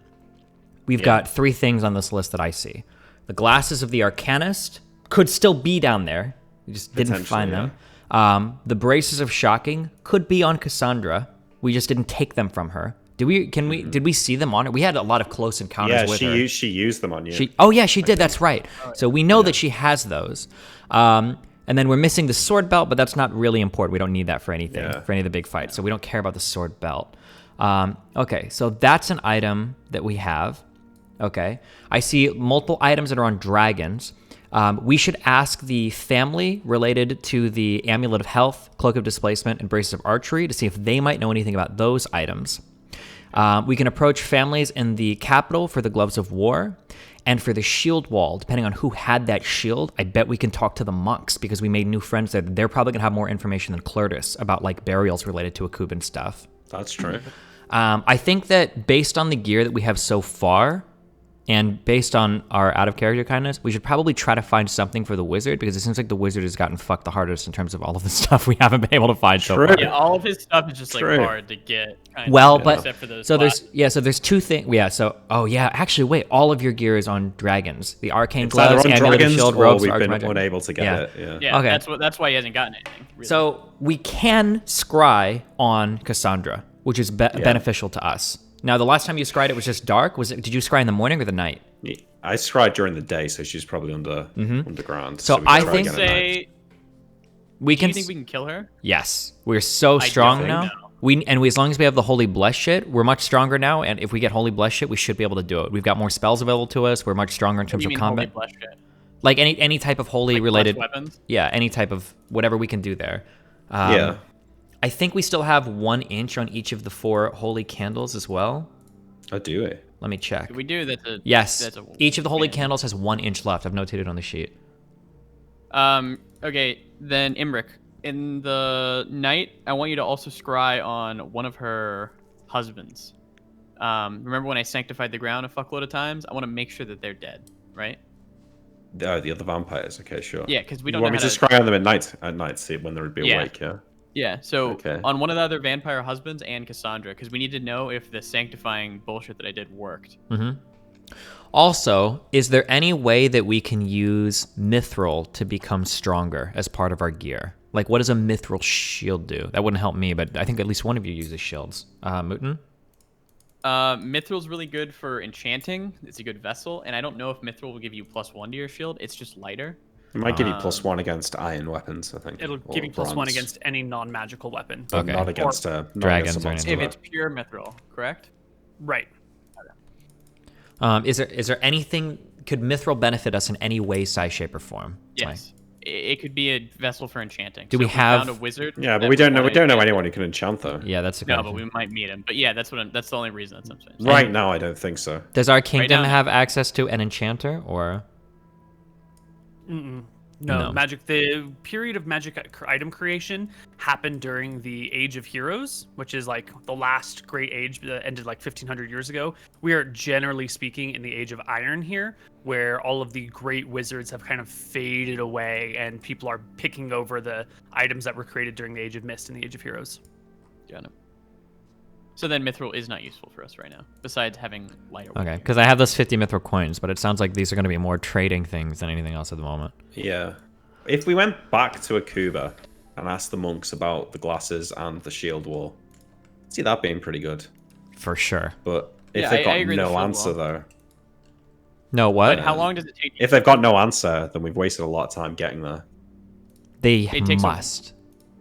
We've got 3 things on this list that I see. The glasses of the Arcanist could still be down there. We just didn't find them. The braces of shocking could be on Cassandra. We just didn't take them from her. Did we see them on her? We had a lot of close encounters with her. She used them on you. She did. That's right. So we know that she has those. And then we're missing the sword belt, but that's not really important. We don't need that for anything, for any of the big fights. So we don't care about the sword belt. Okay, so that's an item that we have. Okay. I see multiple items that are on dragons. We should ask the family related to the Amulet of Health, Cloak of Displacement, and Braces of Archery to see if they might know anything about those items. We can approach families in the capital for the Gloves of War. And for the shield wall, depending on who had that shield, I bet we can talk to the monks because we made new friends there. They're probably going to have more information than Clertus about like burials related to Akuban stuff. That's true. I think that based on the gear that we have so far, And based on our out of character kindness, we should probably try to find something for the wizard, because it seems like the wizard has gotten fucked the hardest in terms of all of the stuff we haven't been able to find so True. far. Yeah, all of his stuff is just like True. hard to get. Well, but except for those so there's two things. Yeah. So actually, wait. All of your gear is on dragons. The arcane It's either gloves, on amulet of dragons shield, or robes, we've been archmagic. unable to get Yeah. it. Yeah. Yeah, Okay. that's why he hasn't gotten anything. Really. So we can scry on Cassandra, which is beneficial to us. Now, the last time you scried, it was just dark. Did you scry in the morning or the night? I scried during the day, so she's probably underground. So we I can try think- again at night. say, We do can. you think we can kill her? Yes, we're so strong don't now. know. As long as we have the holy bless shit, we're much stronger now. And if we get holy bless shit, we should be able to do it. We've got more spells available to us. We're much stronger in What terms do of you mean combat. holy bless shit? Like any type of holy Like related blessed weapons? Yeah, any type of whatever we can do there. Yeah. I think we still have 1 inch on each of the 4 holy candles as well. I do it. Let me check. If we do, that's a Yes, That's a each of the holy man. candles has 1 inch left. I've notated on the sheet. Okay, then Imric. In the night, I want you to also scry on one of her husbands. Remember when I sanctified the ground a fuckload of times? I want to make sure that they're dead, right? Oh, the other vampires. Okay, sure. Yeah, because we You don't want know me how to to. scry on them at night, see when they would be Yeah. awake, yeah? Yeah, so Okay. on one of the other vampire husbands and Cassandra, because we need to know if the sanctifying bullshit that I did worked. Also, is there any way that we can use mithril to become stronger as part of our gear? Like, what does a mithril shield do? That wouldn't help me, but I think at least one of you uses shields. Muton? Mithril's really good for enchanting. It's a good vessel, and I don't know if Mithril will give you +1 to your shield. It's just lighter. It might give you +1 against iron weapons, I think. It'll or give you +1 bronze, against any non-magical weapon. but Okay. not against dragons or a monster. anything. If it's pure Mithril, correct? Right. Is there anything? Could mithril benefit us in any way, size, shape, or form? That's my- Yes. It could be a vessel for enchanting. Do we if have- found a wizard? Yeah, but that we don't know. We wanted don't know to- anyone who can enchant though. Yeah, that's a No, question. but we might meet him. But yeah, that's the only reason that's what I'm saying. Right now, I don't think so. Does our kingdom now- have access to an enchanter, or? No, No. magic. The period of magic item creation happened during the Age of Heroes, which is like the last great age that ended like 1500 years ago. We are generally speaking in the Age of Iron here, where all of the great wizards have kind of faded away, and people are picking over the items that were created during the Age of Mist and the Age of Heroes. Got it. So then Mithril is not useful for us right now, besides having lighter. Okay, weapon. because I have those 50 mithril coins, but it sounds like these are going to be more trading things than anything else at the moment. Yeah. If we went back to Akuba and asked the monks about the glasses and the shield wall, see that being pretty good. For sure. But if Yeah, they've I got agree the no shield answer wall. though, No, what? But how long does it take? if they've got no answer, then we've wasted a lot of time getting there. They It takes a- must.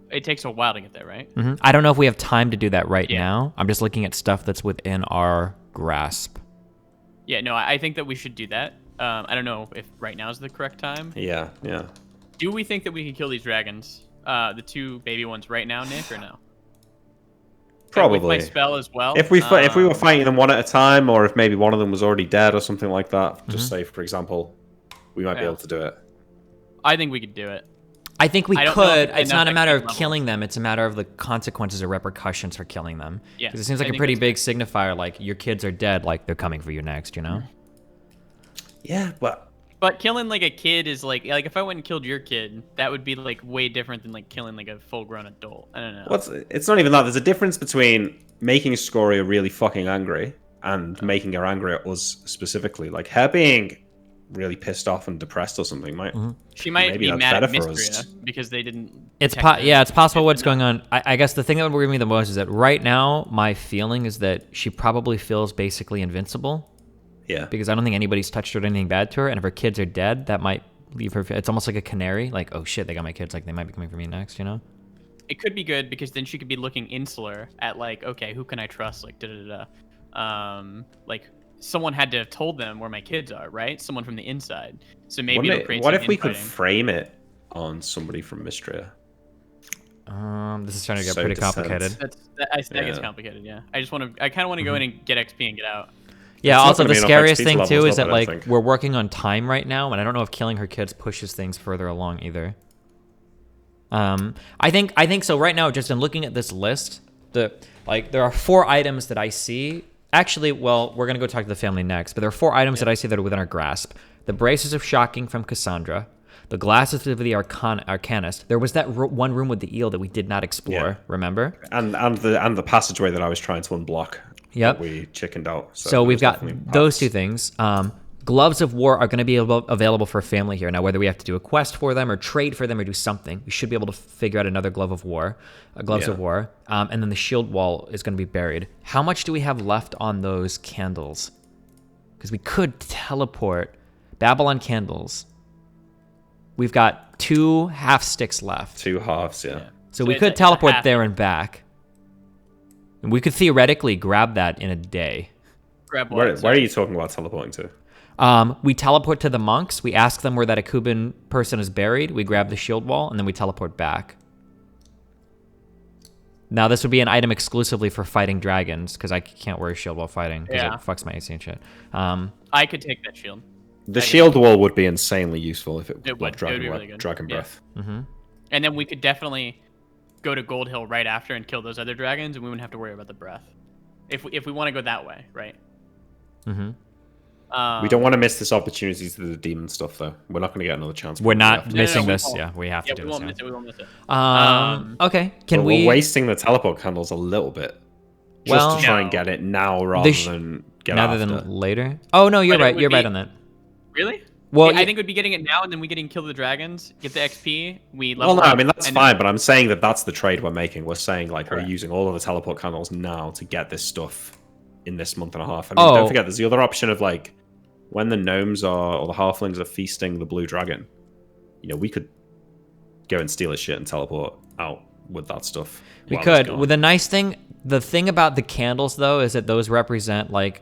It takes a while to get there, right? I don't know if we have time to do that right Yeah. now. I'm just looking at stuff that's within our grasp. Yeah, no, I think that we should do that. I don't know if right now is the correct time. Yeah, yeah. Do we think that we can kill these dragons, the 2 baby ones, right now, Nick, or no? Probably. With my spell as well. If we were fighting them one at a time, or if maybe one of them was already dead or something like that, just say for example, we might be Yeah. able to do it. I think we could do it. I think we I don't know could. if It's enough not a matter of extreme killing them. It's a matter of the consequences or repercussions for killing them. Yeah, Because it seems like I a think pretty that's big signifier, like your kids are dead, like they're coming for you next, you know? Yeah, but But killing like a kid is like if I went and killed your kid, that would be like way different than like killing like a full-grown adult. I don't know. it's not even that. There's a difference between making Scoria really fucking angry and making her angry at us specifically. Like her being really pissed off and depressed or something might She might maybe be that's mad at better for us. Mistria because they didn't. It's protect her. yeah, it's possible what's going on. I guess the thing that would worry me the most is that right now my feeling is that she probably feels basically invincible Yeah. because I don't think anybody's touched her or anything bad to her, and if her kids are dead, that might leave her. It's almost like a canary, like oh shit, they got my kids, like they might be coming for me next, you know? It could be good because then she could be looking insular at like, okay, who can I trust? Like, like someone had to have told them where my kids are, right? Someone from the inside. So maybe it'll create What some if we could infighting. frame it on somebody from Mistria? This is starting to get So pretty dissent. complicated. That gets Yeah. complicated. Yeah, I kind of want to go in and get XP and get out. Yeah, It's not also gonna the be enough scariest XP thing levels, too though, is that I don't like think. we're working on time right now, and I don't know if killing her kids pushes things further along either. I think so. Right now, just in looking at this list, there are 4 items that I see Actually, well, we're going to go talk to the family next, but there are 4 items that I see that are within our grasp. The Braces of Shocking from Cassandra, the Glasses of the Arcanist. There was that one room with the eel that we did not explore, remember? And the passageway that I was trying to unblock. Yep. That we chickened out. So we've got those 2 things. Gloves of War are going to be available for family here. Now, whether we have to do a quest for them or trade for them or do something, we should be able to figure out another Glove of War, Gloves of War. And then the Shield Wall is going to be buried. How much do we have left on those candles? Because we could teleport Babylon candles. We've got 2 half sticks left. 2 halves, yeah. So we could teleport there and back. And we could theoretically grab that in a day. Grab what? Where are you talking about teleporting to? We teleport to the monks. We ask them where that Akuban person is buried. We grab the shield wall, and then we teleport back. Now, this would be an item exclusively for fighting dragons, because I can't wear a shield while fighting, because it fucks my AC and shit. I could take that shield. The shield wall would be insanely useful if it blocked dragon, really good. dragon breath. Mm-hmm. And then we could definitely go to Gold Hill right after and kill those other dragons, and we wouldn't have to worry about the breath. If we want to go that way, right? Mm-hmm. We don't want to miss this opportunity to do the demon stuff, though. We're not going to get another chance. We're not missing we this. won't. Yeah, we have to do we this. won't miss it. We won't miss it. Okay, can we... We're wasting the teleport candles a little bit. Just to try and get it now rather than get after. Than later? Oh, no, you're right. You're right on that. Really? Well, I think we'd be getting it now, and then we getting kill the dragons, get the XP. We well, no, I mean that's fine, but I'm saying that's the trade we're making. We're saying like we're using all of the teleport candles now to get this stuff in this month and a half. I mean, don't forget, there's the other option of like when the gnomes or the halflings are feasting the blue dragon. You know, we could go and steal his shit and teleport out with that stuff. We could. With the nice thing, the thing about the candles though is that those represent like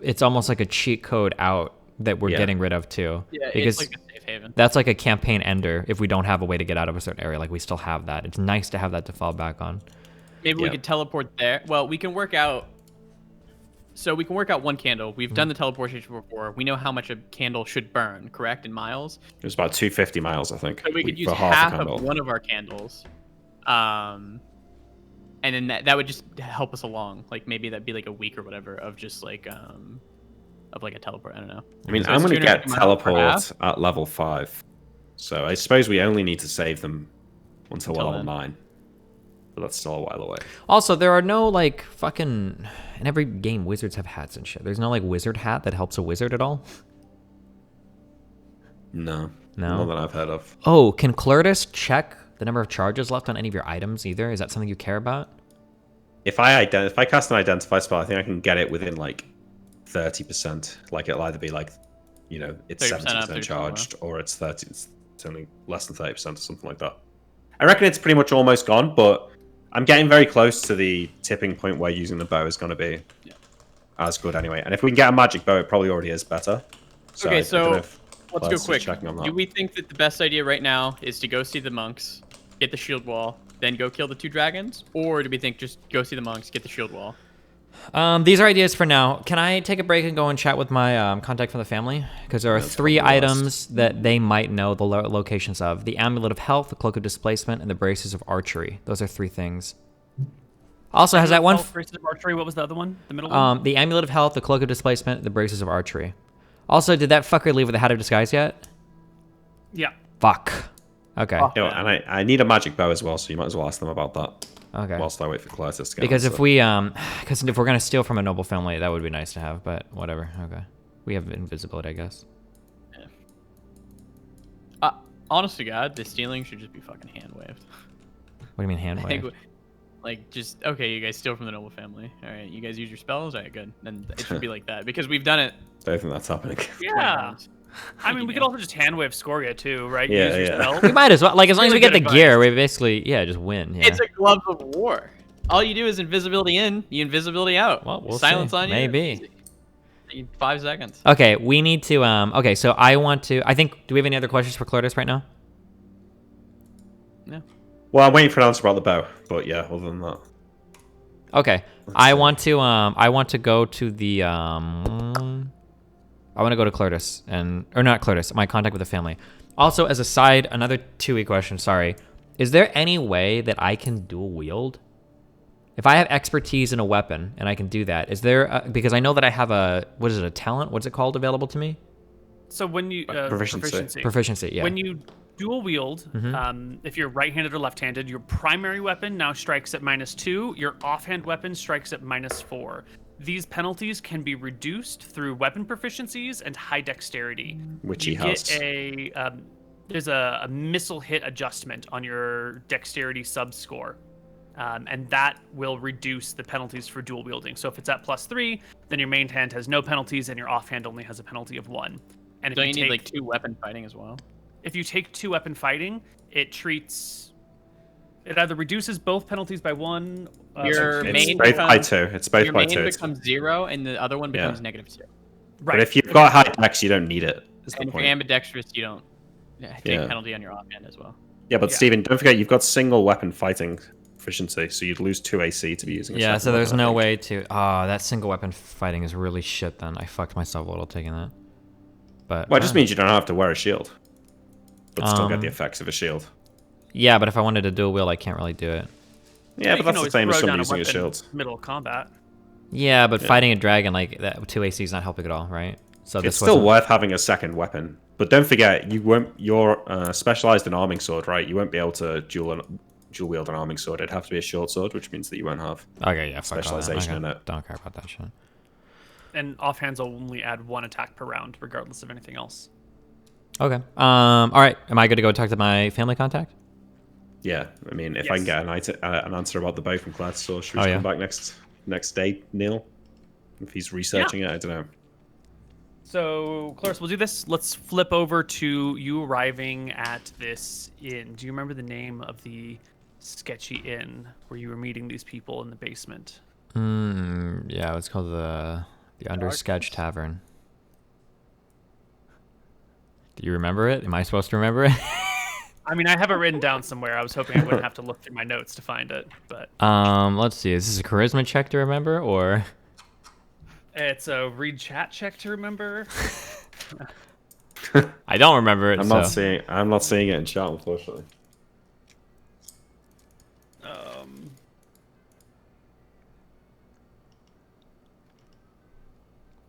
it's almost like a cheat code out that we're getting rid of too. Yeah, because it's like a safe haven. That's like a campaign ender if we don't have a way to get out of a certain area. Like we still have that. It's nice to have that to fall back on. Maybe we could teleport there. Well, we can work out. So we can work out one candle. We've done the teleportation before. We know how much a candle should burn, correct, in miles? It was about 250 miles, I think. So we could use half of one of our candles. And then that would just help us along. Like maybe that'd be like a week or whatever of just like of like a teleport. I don't know. I mean, so I'm going to get teleport at level 5. So I suppose we only need to save them until level 9. But that's still a while away. Also, there are no like fucking... In every game, wizards have hats and shit. There's no like wizard hat that helps a wizard at all? No. Not that I've heard of. Oh, can Clurtus check the number of charges left on any of your items either? Is that something you care about? If I cast an identify spell, I think I can get it within like 30%. Like it'll either be like, you know, it's 70% charged or it's 30. It's only less than 30% or something like that. I reckon it's pretty much almost gone, but I'm getting very close to the tipping point where using the bow is going to be as good anyway. And if we can get a magic bow, it probably already is better. So okay, so let's go quick. Do we think that the best idea right now is to go see the monks, get the shield wall, then go kill the 2 dragons? Or do we think just go see the monks, get the shield wall? These are ideas for now. Can I take a break and go and chat with my contact from the family? Because there are 3 items that they might know the locations of. The Amulet of Health, the Cloak of Displacement, and the Braces of Archery. Those are 3 things. Also, has that one... Braces of Archery, what was the other one? The middle one? The Amulet of Health, the Cloak of Displacement, the Braces of Archery. Also, did that fucker leave with the Hat of Disguise yet? Yeah. Fuck. Okay. You know, and I need a magic bow as well, so you might as well ask them about that. Okay. Whilst I wait for Clytus to get because if we're gonna steal from a noble family, that would be nice to have. But whatever. Okay. We have invisibility, I guess. Yeah. Honest to God, the stealing should just be fucking hand waved. What do you mean hand waved? Like just okay, you guys steal from the noble family. All right, you guys use your spells. All right, good. Then it should be like that because we've done it. I don't think that's happening. Yeah. I mean, we could also just hand wave Scoria too, right? Yeah, Use your spell. We might as well. Like, as long as we get the advice. gear, we basically, just win. Yeah. It's a glove of war. All you do is invisibility in, you invisibility out. Well, we'll silence see. on you. Maybe. 5 seconds. Okay, we need to. Okay, so I think. Do we have any other questions for Clurtus right now? No. Well, I'm waiting for an answer about the bow, but yeah, other than that. Okay, I want to go to the. I want to go to Clurtus or not Clurtus, my contact with the family. Also, as a side, another 2E question, sorry. Is there any way that I can dual wield If I have expertise in a weapon and I can do that, is there because I know that I have what is it, a talent? What's it called available to me? So when you Proficiency. Proficiency, yeah. When you dual wield, if you're right-handed or left-handed, your primary weapon now strikes at -2. Your offhand weapon strikes at -4. These penalties can be reduced through weapon proficiencies and high dexterity. Which you he has. get there's a missile hit adjustment on your dexterity sub score. And that will reduce the penalties for dual wielding. So if it's at +3, then your main hand has no penalties and your offhand only has a penalty of 1. And if Don't you you take, need like 2 weapon fighting as well? if you take 2 weapon fighting, it either reduces both penalties by 1. Your It's main both by becomes, 2. It's both your by main 2. becomes 0, and the other one becomes Yeah. -2. Right. But if you've got high dex, you don't need it. Is the And if you're point. ambidextrous, you don't take Yeah. penalty on your offhand as well. Yeah, but Yeah. Steven, don't forget you've got single weapon fighting proficiency, so you'd lose 2 AC to be using. A Yeah, second so there's weapon, I no think. way to. Oh, that single weapon fighting is really shit. Then I fucked myself a little taking that. But Well, it just means you don't have to wear a shield, but still get the Um, effects of a shield. yeah, but if I wanted to dual wield, I can't really do it. Yeah, You but can that's the always same as throw somebody down using a weapon shield. Middle of combat. Yeah, but fighting a dragon like that 2 AC is not helping at all, right? So It's this still wasn't- worth having a second weapon, but don't forget you're specialized in arming sword, right? You won't be able to dual wield an arming sword. It'd have to be a short sword, which means that you won't have. Okay, yeah, fuck all that. specialization Okay, in it. Don't care about that shit. And offhands only add 1 attack per round, regardless of anything else. Okay. All right. Am I good to go talk to my family contact? Yeah, I mean, if I can Yes. get an answer about the bow from Claire's source, should we Oh, just yeah. come back next day, Neil? If he's researching it, I don't know. So, Clarissa, we'll do this. Let's flip over to you arriving at this inn. Do you remember the name of the sketchy inn where you were meeting these people in the basement? Yeah, it's called the Under Sketch Tavern. Do you remember it? Am I supposed to remember it? I mean, I have it written down somewhere. I was hoping I wouldn't have to look through my notes to find it, but Let's see. Is this a charisma check to remember, or? it's a read chat check to remember. I don't remember it. I'm not seeing it in chat, unfortunately.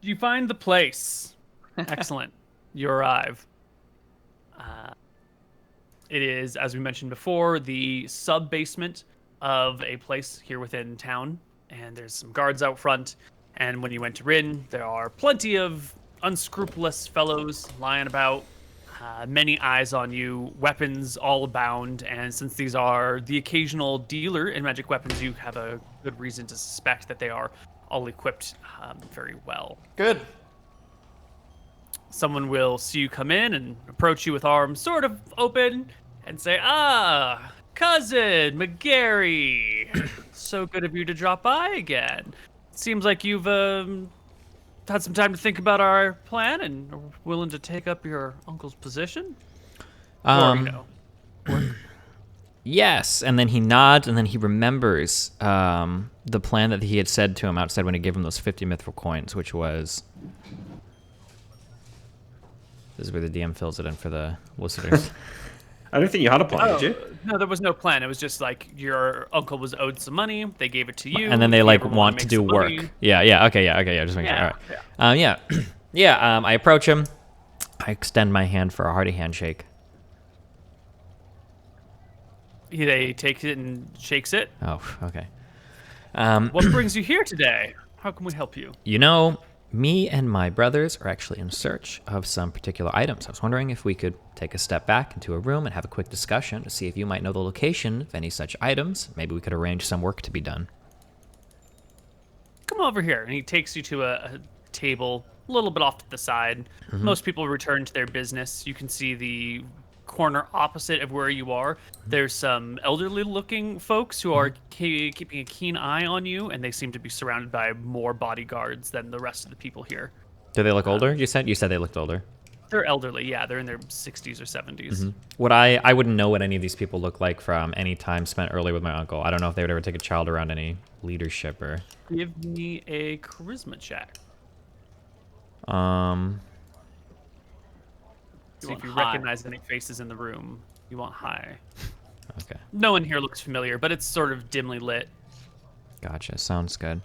You find the place. Excellent. You arrive. It is, as we mentioned before, the sub-basement of a place here within town. And there's some guards out front. And when you enter in, there are plenty of unscrupulous fellows lying about. Many eyes on you, weapons all abound. And since these are the occasional dealer in magic weapons, you have a good reason to suspect that they are all equipped very well. Good. Someone will see you come in and approach you with arms sort of open and say, "Ah, cousin McGarry, so good of you to drop by again. Seems like you've had some time to think about our plan and are willing to take up your uncle's position." Or, you know, Yes, and then he nods, and then he remembers the plan that he had said to him outside when he gave him those 50 mithril coins, which was... This is where the DM fills it in for the listeners. I don't think you had a plan, did you? no, there was no plan. It was just like your uncle was owed some money. They gave it to you. And then they if you like ever wanna want to make do some work. money- Yeah, okay, just make sure. All right. Yeah. I approach him. I extend my hand for a hearty handshake. He takes it and shakes it. Oh, okay. What brings you here today? How can we help you? You know, me and my brothers are actually in search of some particular items. I was wondering if we could take a step back into a room and have a quick discussion to see if you might know the location of any such items. Maybe we could arrange some work to be done. Come over here. And he takes you to a table a little bit off to the side. Most people return to their business. You can see the corner opposite of where you are. There's some elderly looking folks who are keeping a keen eye on you, and they seem to be surrounded by more bodyguards than the rest of the people here. Do they look older? You said they looked older. They're elderly, yeah. They're in their 60s or 70s. I wouldn't know what any of these people look like from any time spent early with my uncle. I don't know if they would ever take a child around any leadership or Give me a charisma check. See if you recognize any faces in the room. You want high. Okay. No one here looks familiar, but it's sort of dimly lit. Gotcha. Sounds good.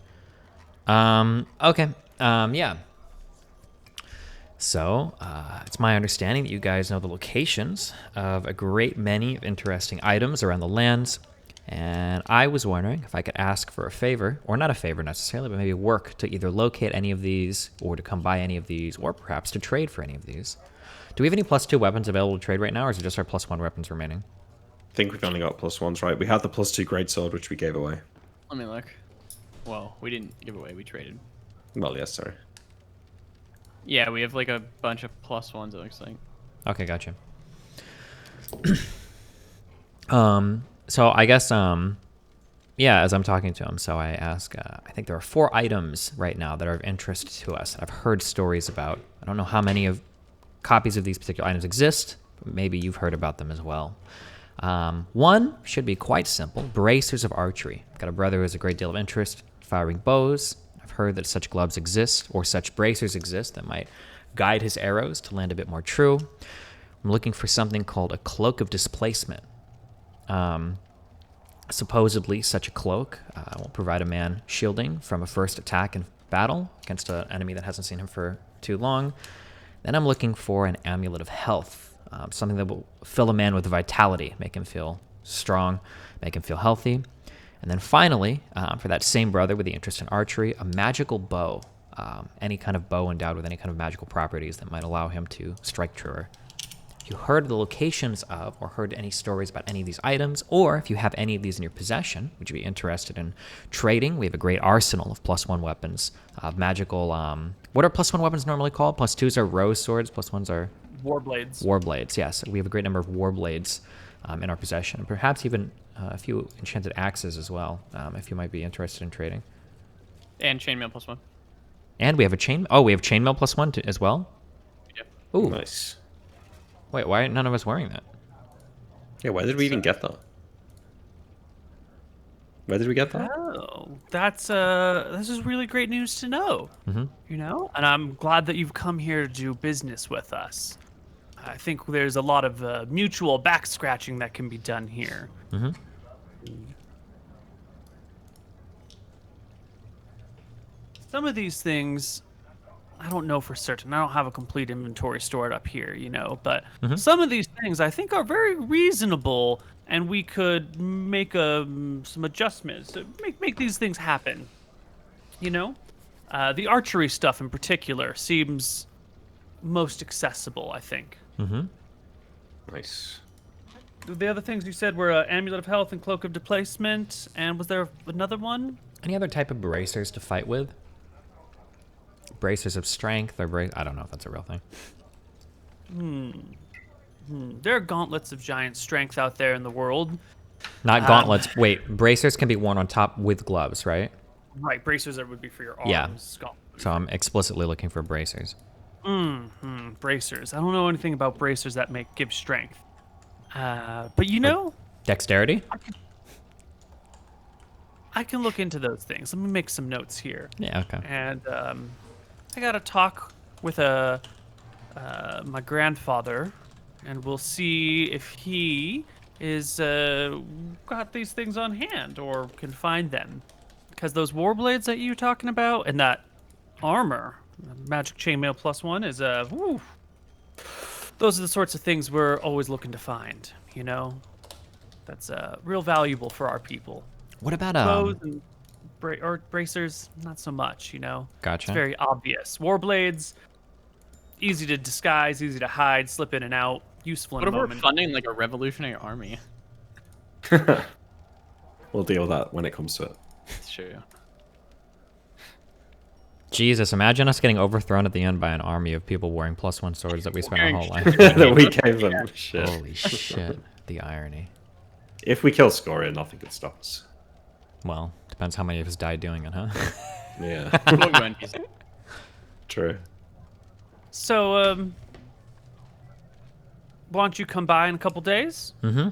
Okay. Yeah. So, it's my understanding that you guys know the locations of a great many of interesting items around the lands, and I was wondering if I could ask for a favor, or not a favor necessarily, but maybe work to either locate any of these, or to come by any of these, or perhaps to trade for any of these. Do we have any +2 weapons available to trade right now, or is it just our +1 weapons remaining? I think we've only got +1s, right? We had the +2 greatsword, which we gave away. Let me look. Well, we didn't give away. We traded. Well, yes, sorry. Yeah, we have like a bunch of +1s. It looks like. Okay, gotcha. So I guess, yeah, as I'm talking to him, so I ask, I think there are 4 items right now that are of interest to us that I've heard stories about. I don't know how many of copies of these particular items exist, but maybe you've heard about them as well. One should be quite simple, bracers of archery. I've got a brother who has a great deal of interest firing bows. I've heard that such gloves exist, or such bracers exist, that might guide his arrows to land a bit more true. I'm looking for something called a cloak of displacement. Supposedly, such a cloak will provide a man shielding from a first attack in battle against an enemy that hasn't seen him for too long. Then I'm looking for an amulet of health, something that will fill a man with vitality, make him feel strong, make him feel healthy. And then finally, for that same brother with the interest in archery, a magical bow, any kind of bow endowed with any kind of magical properties that might allow him to strike truer. If you heard the locations of, or heard any stories about any of these items, or if you have any of these in your possession, would you be interested in trading? We have a great arsenal of +1 weapons, magical, what are +1 weapons normally called? +2s are rose swords, +1s are... Warblades. Warblades, yes. We have a great number of warblades in our possession, and perhaps even a few enchanted axes as well, if you might be interested in trading. And chainmail +1. And we have a chain... Oh, we have chainmail +1 as well? Yep. Ooh. Nice. Wait, why aren't none of us wearing that? Yeah, where did we even get that? Where did we get that? Oh, that's this is really great news to know. Mm-hmm. You know, and I'm glad that you've come here to do business with us. I think there's a lot of mutual back scratching that can be done here. Mm-hmm. Some of these things, I don't know for certain. I don't have a complete inventory stored up here, you know, but some of these things I think are very reasonable, and we could make some adjustments to make these things happen. You know, the archery stuff in particular seems most accessible, I think. Mm-hmm. Nice. The other things you said were amulet of health and cloak of displacement, and was there another one? Any other type of bracers to fight with? Bracers of strength, or I don't know if that's a real thing. There are gauntlets of giant strength out there in the world. Not gauntlets. Wait, bracers can be worn on top with gloves, right? Right, bracers that would be for your arms. Yeah. Gauntlets. So I'm explicitly looking for bracers. Bracers. I don't know anything about bracers that give strength. But you know, Dexterity? I can look into those things. Let me make some notes here. Yeah, okay. And I got to talk with my grandfather, and we'll see if he is got these things on hand or can find them. Because those warblades that you're talking about and that armor, magic chainmail +1, is woo. Those are the sorts of things we're always looking to find. You know, that's real valuable for our people. What about Bows and bracers, not so much, you know. Gotcha. It's very obvious. Warblades, easy to disguise, easy to hide, slip in and out, useful What in if a we're moment. funding like a revolutionary army? We'll deal with that when it comes to it. It's true. Jesus, imagine us getting overthrown at the end by an army of people wearing +1 swords that we spent our whole life. That we gave them. Shit. Holy shit. The irony. If we kill Scoria, nothing could stop us. Well, depends how many of us died doing it, huh? Yeah. We'll go NPC. True. So, why don't you come by in a couple days? Mm-hmm.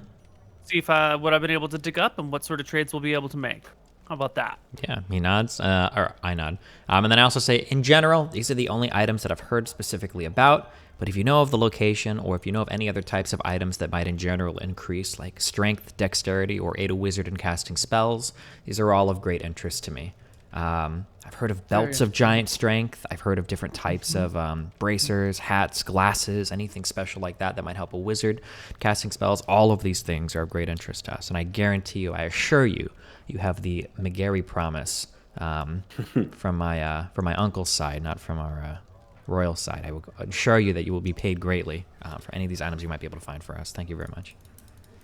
See if what I've been able to dig up and what sort of trades we'll be able to make. How about that? Yeah, he nods, or I nod. And then I also say, in general, these are the only items that I've heard specifically about. But if you know of the location, or if you know of any other types of items that might in general increase, like strength, dexterity, or aid a wizard in casting spells, these are all of great interest to me. I've heard of belts of giant strength. I've heard of different types of bracers, hats, glasses, anything special like that that might help a wizard casting spells. All of these things are of great interest to us. And I guarantee you, I assure you, you have the McGarry promise from my uncle's side, not from our royal side. I will assure you that you will be paid greatly for any of these items you might be able to find for us. Thank you very much.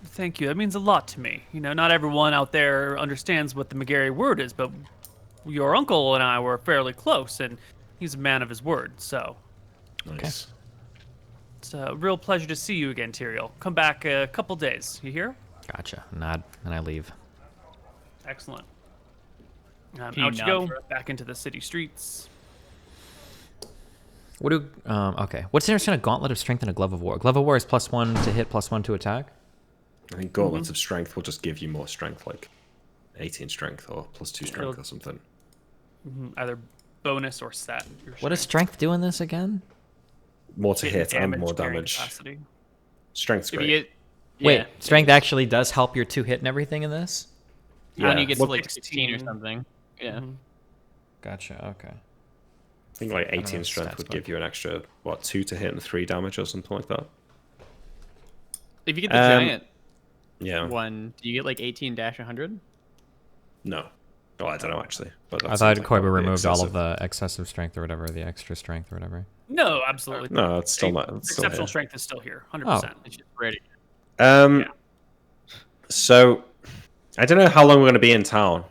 Thank you. That means a lot to me. You know, not everyone out there understands what the McGarry word is, but your uncle and I were fairly close, and he's a man of his word. So Nice. it's a real pleasure to see you again, Tyrael. Come back a couple days. You hear? Gotcha. Nod, and I leave. Excellent. Can you Out you nod go, for us? back into the city streets. What do? Okay. What's the difference between a gauntlet of strength and a glove of war? Glove of war is +1 to hit, +1 to attack. I think gauntlets of strength will just give you more strength, like 18 strength or +2 strength or something. Either bonus or set. Your What does strength do in this again? More to hit and more carrying damage. capacity. Strength's If great. you get, Wait, yeah, strength actually does help your 2 hit and everything in this? when Yeah. you get Well, to like 16 or 16. something. Yeah. Gotcha. Okay. I think like 18 the strength stats would book. give you an extra, 2 to hit and 3 damage or something like that. If you get the Um, giant Yeah. one, do you get like 18-100? No. Oh, I don't know actually. But that I seems thought like Koibu that would be removed all excessive. of the excessive strength or whatever, the extra strength or whatever. No, absolutely. No, it's still not. It's still Exceptional here. strength is still here, 100%. It's just ready. Um. Yeah. So, I don't know how long we're going to be in town,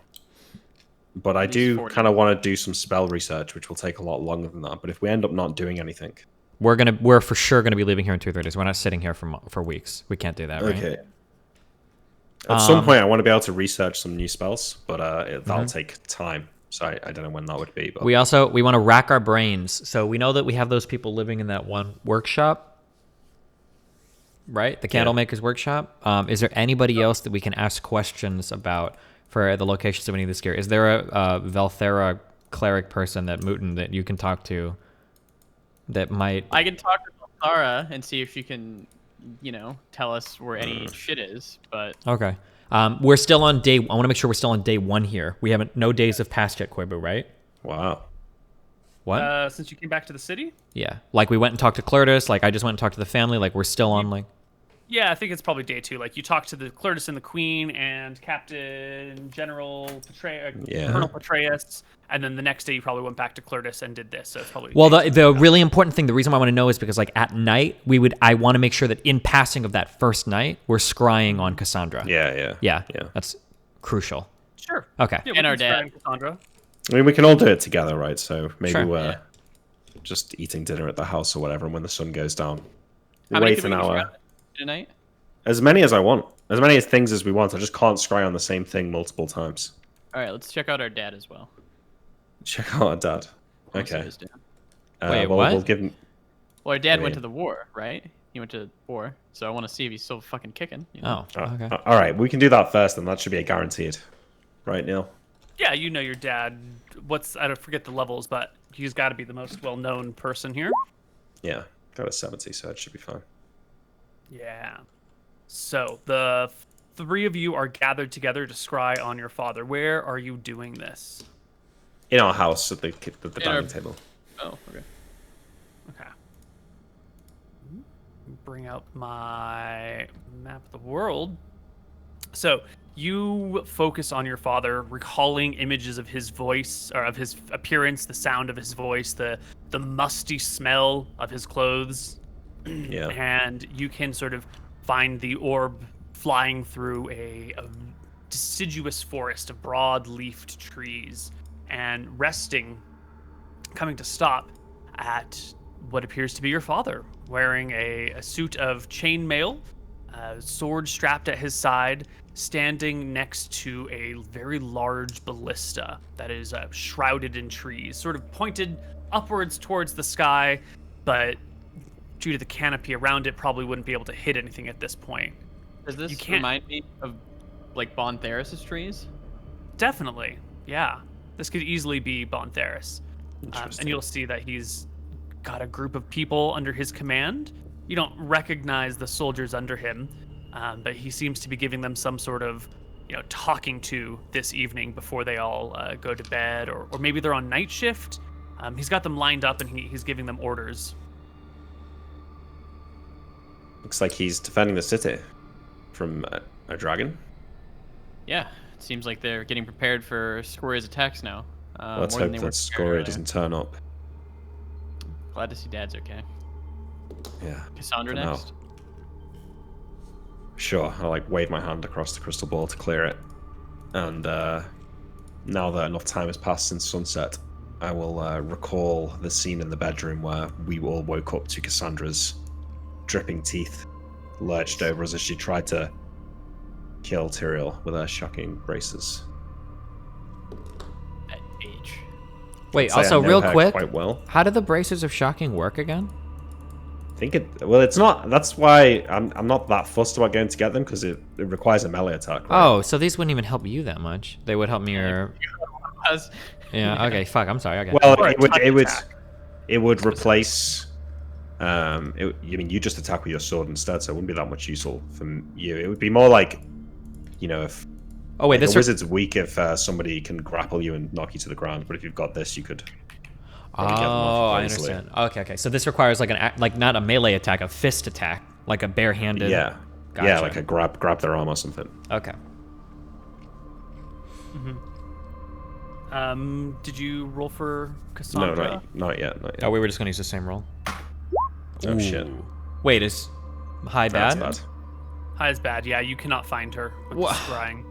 but I At least do 40. kind of want to do some spell research, which will take a lot longer than that. But if we end up not doing anything, We're for sure gonna be leaving here in 2 days. We're not sitting here for weeks. We can't do that, right? okay. At some point, I want to be able to research some new spells, but that'll take time. So I don't know when that would be. But We want to rack our brains. So we know that we have those people living in that one workshop, right? The candle maker's workshop. Is there anybody else that we can ask questions about for the locations of any of this gear? Is there a Valthera cleric person that Muton that you can talk to that might? I can talk to Sarah and see if she can, tell us where any shit is. But Okay. We're still on day. I want to make sure we're still on day 1 here. We haven't. No days have passed yet, Koibu, right? wow. What? Since you came back to the city? Yeah. Like we went and talked to Clertus. Like I just went and talked to the family. Like we're still on like. Yeah, I think it's probably day 2. Like, you talked to the Clertus and the Queen and Captain General Colonel Petraeus, and then the next day you probably went back to Clertus and did this. So it's probably Well, day the really important thing, the reason why I want to know is because like at night I want to make sure that in passing of that first night we're scrying on Cassandra. Yeah. Yeah. That's crucial. 2. Sure. Okay. Yeah, And we our can try dad. Cassandra. I mean, we can all do it together, right? So maybe Sure. we're Yeah. just eating dinner at the house or whatever, and when the sun goes down, how many wait can an we hour. grab tonight? As many as I want. As many things as we want. I just can't scry on the same thing multiple times. All right, let's check out our dad as well. Check out our dad. Also Okay. his dad. Wait, well, what? We'll give him. Well, our dad I went mean- to the war, right? He went to war, so I want to see if he's still fucking kicking. You know? Oh. Okay. All right, we can do that first, and that should be a guaranteed. Right, Neil? Yeah, you know your dad. I don't forget the levels, but he's got to be the most well-known person here. Yeah. Got a 70, so it should be fine. Yeah. So the 3 of you are gathered together to scry on your father. Where are you doing this? In our house at the In our- dining table. Oh, okay. Okay. Bring out my map of the world. So you focus on your father, recalling images of his voice, or of his appearance, the sound of his voice, the musty smell of his clothes. Yeah. And you can sort of find the orb flying through a deciduous forest of broad-leafed trees and resting, coming to stop at what appears to be your father, wearing a suit of chainmail, a sword strapped at his side, standing next to a very large ballista that is shrouded in trees, sort of pointed upwards towards the sky, but due to the canopy around it, probably wouldn't be able to hit anything at this point. Does You this can't- remind me of like Bontheris' trees? Definitely. Yeah. This could easily be Bontheris. And Interesting. you'll see that he's got a group of people under his command. You don't recognize the soldiers under him, but he seems to be giving them some sort of, talking to this evening before they all go to bed, or maybe they're on night shift. He's got them lined up and he's giving them orders. Looks like he's defending the city from a dragon. Yeah, it seems like they're getting prepared for Scoria's attacks now. Let's more than hope they that were prepared Scoria earlier. doesn't turn up. Glad to see Dad's okay. Yeah. Cassandra for now. next. Sure, I'll like wave my hand across the crystal ball to clear it. And now that enough time has passed since sunset, I will recall the scene in the bedroom where we all woke up to Cassandra's dripping teeth lurched over us as she tried to kill Tyrael with her shocking braces. At age. Wait, I'd say I also know real her quick, quite well. how do the braces of shocking work again? I think it. Well, it's not. That's why I'm not that fussed about going to get them because it requires a melee attack. Right? Oh, so these wouldn't even help you that much. They would help me or... Yeah, okay, fuck, I'm sorry. Okay. Well, Or a touch attack. it would replace. You just attack with your sword instead, so it wouldn't be that much useful from you. It would be more like, if. Oh, wait, the this... wizard's weak if somebody can grapple you and knock you to the ground, but if you've got this, you could. probably get them off Oh, I easily. understand. Okay. So this requires like not a melee attack, a fist attack, like a barehanded. Yeah. Gotcha. Yeah, like a grab their arm or something. Okay. Did you roll for No, Cassandra? not yet. Not yet. Oh, we were just gonna use the same roll. Oh shit. Ooh. Wait, is high That's bad? bad. High is bad. Yeah, you cannot find her with Wha- the scrying.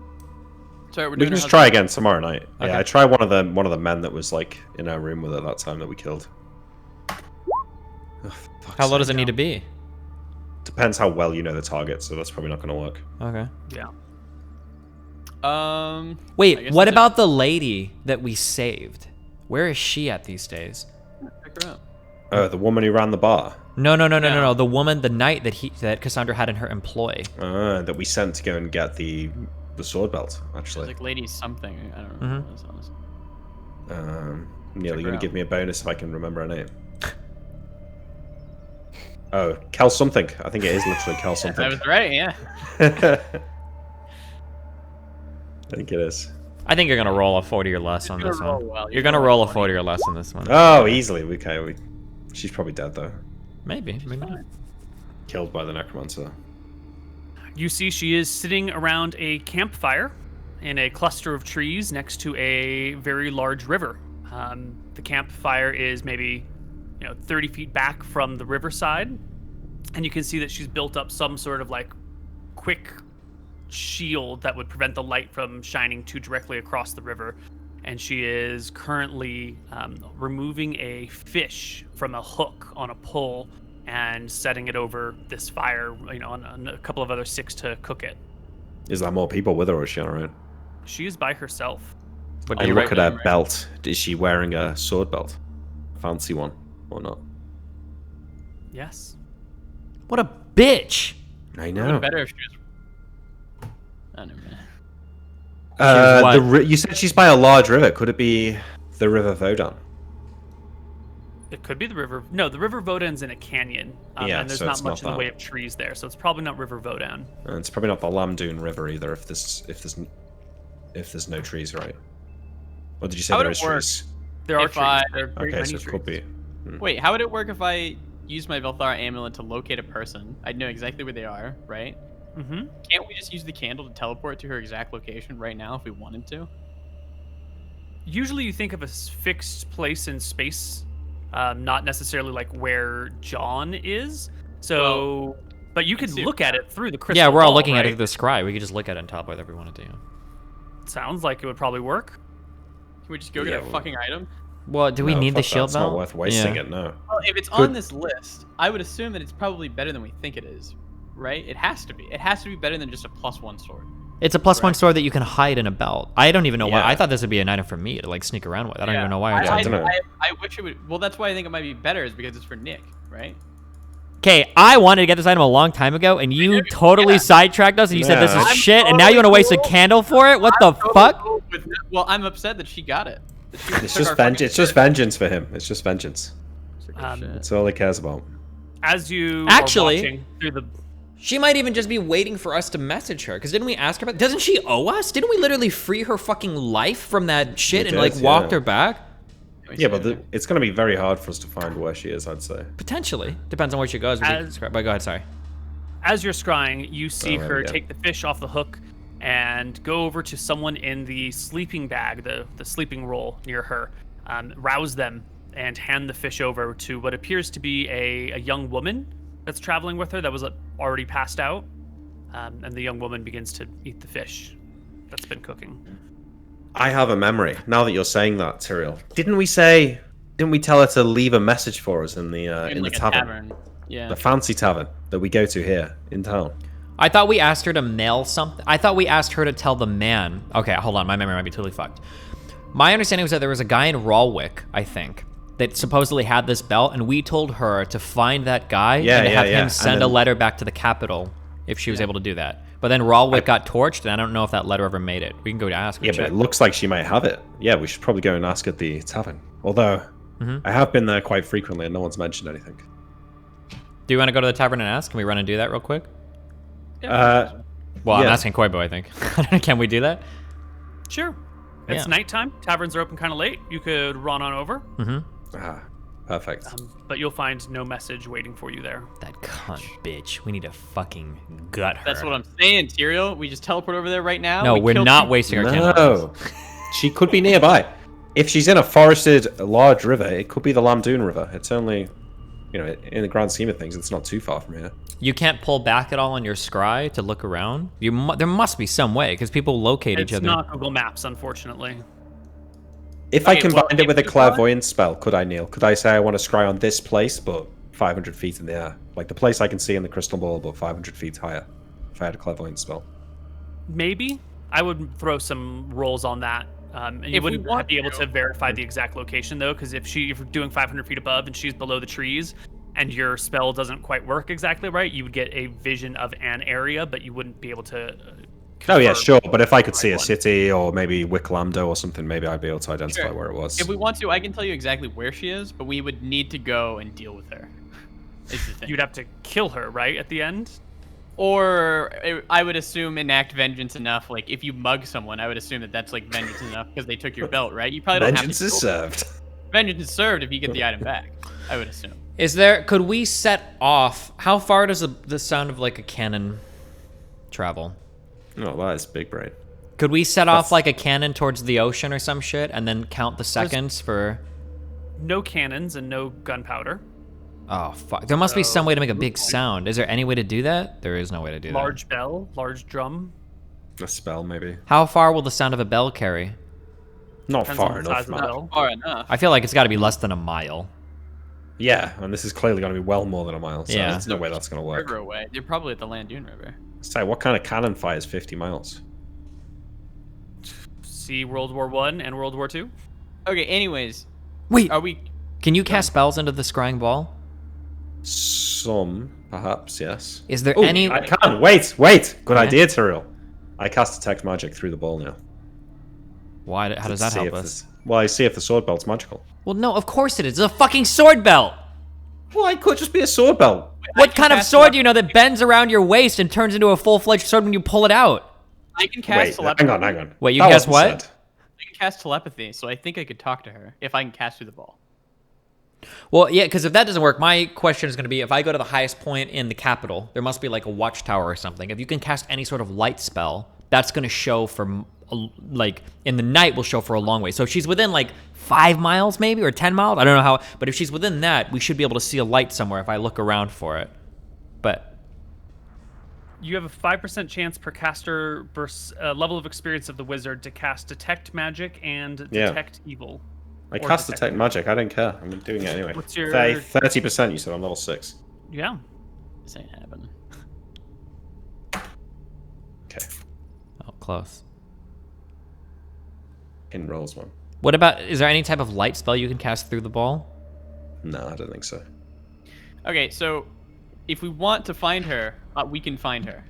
Sorry, we're We doing can just another- try again tomorrow night. Okay. Yeah, I tried one of the men that was like in our room with her that time that we killed. Oh, fuck's How low sake. does it need to be? Depends how well you know the target, so that's probably not going to work. Okay. Yeah. I Wait, guess what that's it. about the lady that we saved? Where is she at these days? Check her out. Oh, the woman who ran the bar No. The woman, the knight that Cassandra had in her employ. that we sent to go and get the sword belt, She's actually. like lady something. I don't know. What it was, honestly. Neil, her you're going out. to give me a bonus if I can remember her name. Oh, Cal something. I think it is literally Cal something. I was right. Yeah. I think it is. I think you're gonna roll a 40 or less on gonna this roll one. well. You're You're gonna gonna roll roll a 40 or less on this one. Oh, easily. Okay, she's probably dead though. Maybe not. Killed by the necromancer. You see she is sitting around a campfire in a cluster of trees next to a very large river. The campfire is maybe 30 feet back from the riverside, and you can see that she's built up some sort of like quick shield that would prevent the light from shining too directly across the river. And she is currently removing a fish from a hook on a pole and setting it over this fire, on a couple of other sticks to cook it. Is there more people with her, or is she on her own? She is by herself. But And you're look right at with her him, right? belt. Is she wearing a sword belt? Fancy one, or not? Yes. what a bitch! I It would know. be better if she was. I don't know. She was what? You said she's by a large river. Could it be the River Vodan? It could be the river. No, the River Vodan's in a canyon. Yeah, and there's so not it's much not in the way that. of trees there, so it's probably not River Vodan. And it's probably not the Lamdoon River either. If there's no trees, right? Or did you say How would there it is work? There trees? are If trees. I- There are great Okay, many so it trees. could be. Wait, how would it work if I use my Velthara amulet to locate a person? I'd know exactly where they are, right? Mm-hmm. Can't we just use the candle to teleport to her exact location right now if we wanted to? Usually you think of a fixed place in space, not necessarily like where John is. So, but you could see look it. at it through the crystal Yeah, we're all ball, looking at it right? through the scry. We could just look at it and teleport whatever we want to do. Sounds like it would probably work. Can we just go Yeah, get a well- fucking item? Well, do we No, need the fuck that, shield it's belt? not worth wasting Yeah. it. No. Well, if it's Could- on this list, I would assume that it's probably better than we think it is, right? It has to be. It has to be better than just a +1 sword. It's a +1 Correct. sword that you can hide in a belt. I don't even know why. Yeah. I thought this would be an item for me to like sneak around with. I don't even know why I I, did. I don't know. I wish it would. Well, that's why I think it might be better, is because it's for Nick, right? Okay, I wanted to get this item a long time ago, and you totally Yeah. sidetracked us, and you said this is Yeah. shit, and now you want to waste a candle for it? What the Totally fuck? cool with not Well, I'm upset that she got it. That she It's took just our fucking vengeance. It's just shit. vengeance for him. It's just vengeance. Took our Um, shit. That's all he cares about. As you Actually- are watching through the She might even just be waiting for us to message her. Because didn't we ask her about... Doesn't she owe us? Didn't we literally free her fucking life from that shit We and, like, did, walked yeah. her back? Let me Yeah, see but it. it's going to be very hard for us to find where she is, I'd say. Potentially. Depends on where she goes. But go ahead, sorry. as you're scrying, you see Oh, there her we go. take the fish off the hook and go over to someone in the sleeping bag, the sleeping roll near her, rouse them, and hand the fish over to what appears to be a young woman that's traveling with her that was already passed out. And the young woman begins to eat the fish that's been cooking. I have a memory. Now that you're saying that, Tyrael. Didn't we tell her to leave a message for us in the In like the a tavern? Yeah. The fancy tavern that we go to here in town. I thought we asked her to mail something. I thought we asked her to tell the man. Okay, hold on. My memory might be totally fucked. My understanding was that there was a guy in Ralwick, I think, that supposedly had this belt, and we told her to find that guy Yeah, and yeah, have yeah. him And send a then- letter back to the capital if she was able to do that. But then Ralwick got torched, and I don't know if that letter ever made it. We can go to ask her. Yeah, but check. it looks like she might have it. Yeah, we should probably go and ask at the tavern. Although, Mm-hmm. I have been there quite frequently and no one's mentioned anything. Do you want to go to the tavern and ask? Can we run and do that real quick? Uh, Well, I'm Yeah. asking Koibu, I think. Can we do that? Sure. It's Yeah. nighttime. Taverns are open kind of late. You could run on over, perfect. but you'll find no message waiting for you there. That cunt bitch. We need to fucking gut her. That's what I'm saying, Tyrael. We just teleport over there right now. No, we we're kill not two- wasting our time. No. She could be nearby. If she's in a forested, large river, it could be the Lamdoon River. It's only, in the grand scheme of things, it's not too far from here. You can't pull back at all on your scry to look around? There must be some way, because people locate each It's other. not Google Maps, unfortunately. If I Okay, well, combined it with a if you want- clairvoyance spell, could I, Neil? Could I say I want to scry on this place, but 500 feet in the air? Like the place I can see in the crystal ball, but 500 feet higher, if I had a clairvoyance spell. Maybe. I would throw some rolls on that. And you If we wouldn't want be able to. to verify the exact location, though, because if you're doing 500 feet above and she's below the trees, and your spell doesn't quite work exactly right, you would get a vision of an area, but you wouldn't be able to. Oh yeah, confirm sure. But if I could the see right a one. city or maybe Wicklamdo or something, maybe I'd be able to identify Sure. where it was. If we want to, I can tell you exactly where she is, but we would need to go and deal with her. Is the thing. You'd have to kill her, right, at the end? Or I would assume enact vengeance enough. Like if you mug someone, I would assume that that's like vengeance enough because they took your belt, right? You probably don't Vengeance have is to. served. Vengeance is served if you get the item back. I would assume. Could we set off, how far does the sound of like a cannon travel? Oh, that is big brain. Could we set off That's- like a cannon towards the ocean or some shit and then count the seconds for... No cannons and no gunpowder. Oh, fuck. There must be some way to make a big sound. Is there any way to do that? There is no way to do that. Large bell, large drum. A spell, maybe. How far will the sound of a bell carry? Not Depends on far the size enough, of the man. bell. Far enough. I feel like it's got to be less than a mile. Yeah, and this is clearly going to be well more than a mile, so Yeah. there's no way that's going to work. River away. They're probably at the Landoon River. Say, what kind of cannon fires 50 miles? See World War One and World War Two. Okay. Anyways, Wait, are we? can you cast spells into the scrying ball? Some, perhaps, yes. Is there Ooh, any... I can. Wait. Good Okay. idea, Tyrell. I cast Detect Magic through the ball now. Why? How does To that see help if us? this- Well, I see if the sword belt's magical. Well, no, of course it is. It's a fucking sword belt. Well, it could just be a sword belt. What kind of cast sword do you know that bends around your waist and turns into a full-fledged sword when you pull it out? I can cast Wait, telepathy. hang on. Wait, you That guessed wasn't what? said. I can cast telepathy, so I think I could talk to her if I can cast through the ball. Well, yeah, because if that doesn't work, my question is going to be, if I go to the highest point in the capital, there must be like a watchtower or something. If you can cast any sort of light spell, that's going to show for, like, in the night will show for a long way. So if she's within like 5 miles maybe, or 10 miles, I don't know how, but if she's within that, we should be able to see a light somewhere if I look around for it. But You have a 5% chance per caster versus level of experience of the wizard to cast Detect Magic and Yeah. Detect Evil. I Or cast detect- Detect Magic. I don't care. I'm doing it anyway. What's your- 30%? You said I'm level 6. Yeah. This ain't happening. Okay. oh, close. Hidden rolls one. What about, is there any type of light spell you can cast through the ball? No, I don't think so. Okay, so if we want to find her, we can find her.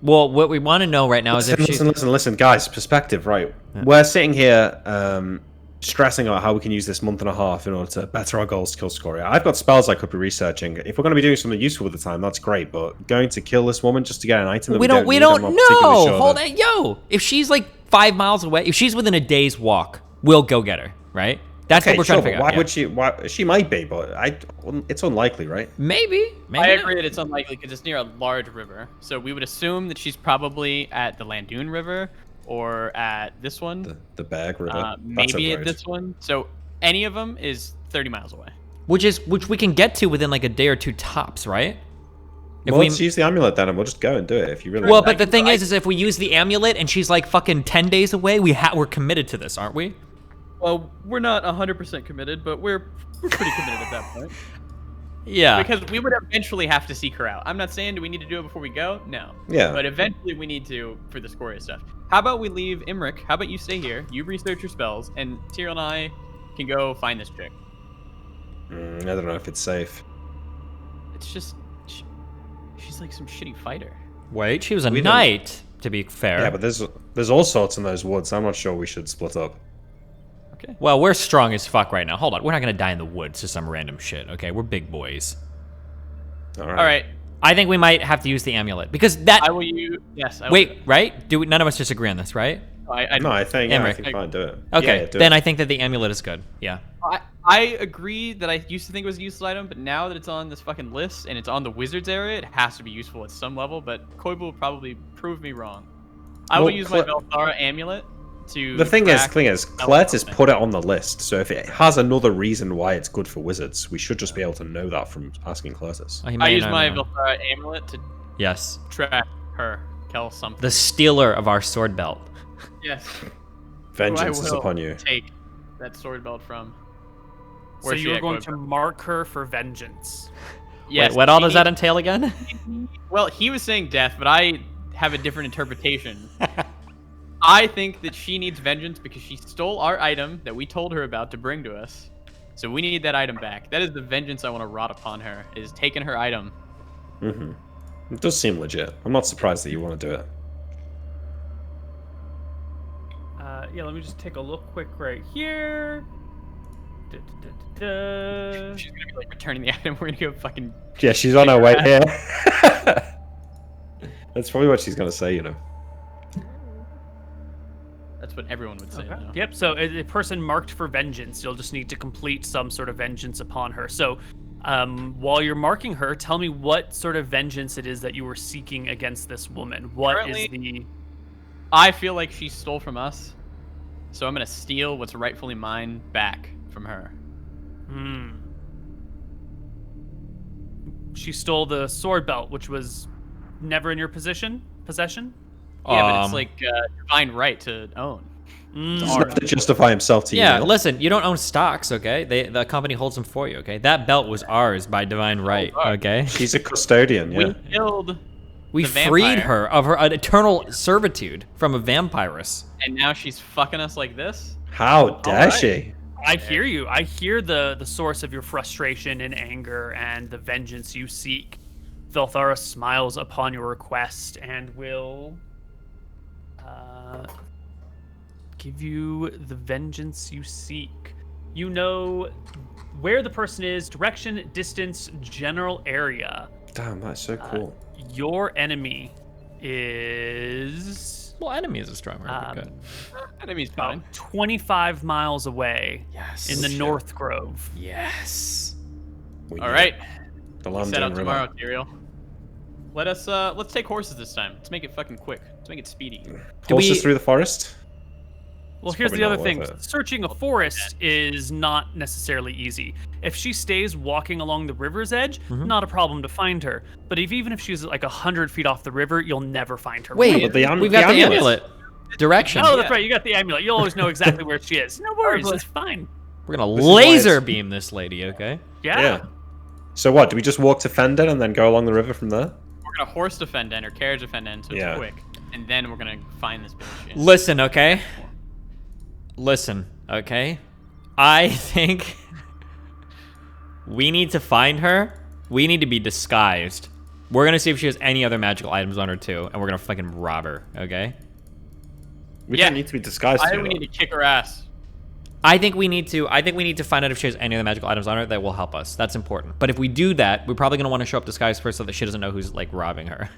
Well, what we want to know right now is if she's... Listen, guys, perspective, right? Yeah. We're sitting here stressing about how we can use this month and a half in order to better our goals to kill Scoria. I've got spells I could be researching. If we're going to be doing something useful with the time, that's great, but going to kill this woman just to get an item that we don't know. Sure hold on, yo! If she's like 5 miles away, if she's within a day's walk, we'll go get her, right? That's what we're trying to figure out. Why would she? Why she might be, but it's unlikely, right? Maybe. I agree that it's unlikely because it's near a large river. So we would assume that she's probably at the Landoon River or at this one. The Bag River. Maybe at this one. So any of them is 30 miles away. Which we can get to within like a day or two tops, right? If let's use the amulet then, and we'll just go and do it if you really. Well, but the thing is if we use the amulet and she's like fucking 10 days away, we're committed to this, aren't we? Well, we're not 100% committed, but we're pretty committed at that point. Yeah. Because we would eventually have to seek her out. I'm not saying do we need to do it before we go? No. Yeah. But eventually we need to for the Scoria stuff. How about we leave Imric? How about you stay here? You research your spells, and Tyrion and I can go find this chick. I don't know if it's safe. It's just she's like some shitty fighter. Wait, she was a knight, to be fair. Yeah, but there's all sorts in those woods. I'm not sure we should split up. Okay. Well, we're strong as fuck right now. Hold on. We're not going to die in the woods to some random shit, okay? We're big boys. All right. All right. I think we might have to use the amulet because that... I will use... Yes. Wait, right? None of us disagree on this, right? I think fine, do it. Okay, then I think that the amulet is good. Yeah. I agree that I used to think it was a useful item, but now that it's on this fucking list and it's on the wizards area, it has to be useful at some level, but Koibu will probably prove me wrong. I will use my Velthara amulet to... The thing is, Klett has put it on the list, so if it has another reason why it's good for wizards, we should just be able to know that from asking Cletus. I use my Velthara amulet to track her, kill something. The stealer of our sword belt. Yes. Vengeance is upon you. Take that sword belt from. So you're going to mark her for vengeance. Yes. Wait, what all does that entail again? Well, he was saying death, but I have a different interpretation. I think that she needs vengeance because she stole our item that we told her about to bring to us. So we need that item back. That is the vengeance I want to wrought upon her, is taking her item. Mm-hmm. It does seem legit. I'm not surprised that you want to do it. Yeah, let me just take a look quick right here. She's gonna be like returning the item. We're gonna go fucking... Yeah, she's on her way here. That's probably what she's gonna say, you know. That's what everyone would say. Okay. Yep, so a person marked for vengeance, you'll just need to complete some sort of vengeance upon her. So while you're marking her, tell me what sort of vengeance it is that you were seeking against this woman. What is the... I feel like she stole from us, so I'm going to steal what's rightfully mine back from her. She stole the sword belt, which was never in your possession? Yeah, but it's like divine right to own. It's not to justify himself to you. Yeah, listen, you don't own stocks, okay? The company holds them for you, okay? That belt was ours by divine right, okay? She's a custodian, yeah. We freed her of her eternal servitude from a vampiress. And now she's fucking us like this? How dare she? I hear you. I hear the source of your frustration and anger and the vengeance you seek. Velthara smiles upon your request and will give you the vengeance you seek. You know where the person is, direction, distance, general area. Damn, that's so cool. Your enemy is... Well, enemy is a strong word. Good. Enemy's fine. 25 miles away. Yes. In the North Grove. Yes. All right. The set out tomorrow, Tyrion. Let's take horses this time. Let's make it fucking quick. Let's make it speedy. Horses through the forest? Well, here's the other thing. Searching a forest is not necessarily easy. If she stays walking along the river's edge, not a problem to find her. But even if she's like 100 feet off the river, you'll never find her. Wait, we've got the amulet. Direction. Oh, that's right. You got the amulet. You'll always know exactly where she is. No worries. It's fine. We're going to laser beam this lady, okay? Yeah. So what? Do we just walk to Fenden and then go along the river from there? We're going to horse to Fenden or carriage to Fenden, so it's quick. And then we're going to find this bitch. Listen, okay? Listen, okay? I think we need to find her. We need to be disguised. We're gonna see if she has any other magical items on her too, and we're gonna fucking rob her. Okay. We Yeah. don't need to be disguised. I to think we do need to kick her ass. I think we need to find out if she has any other magical items on her that will help us. That's important. But if we do that, we're probably gonna want to show up disguised first so that she doesn't know who's like robbing her.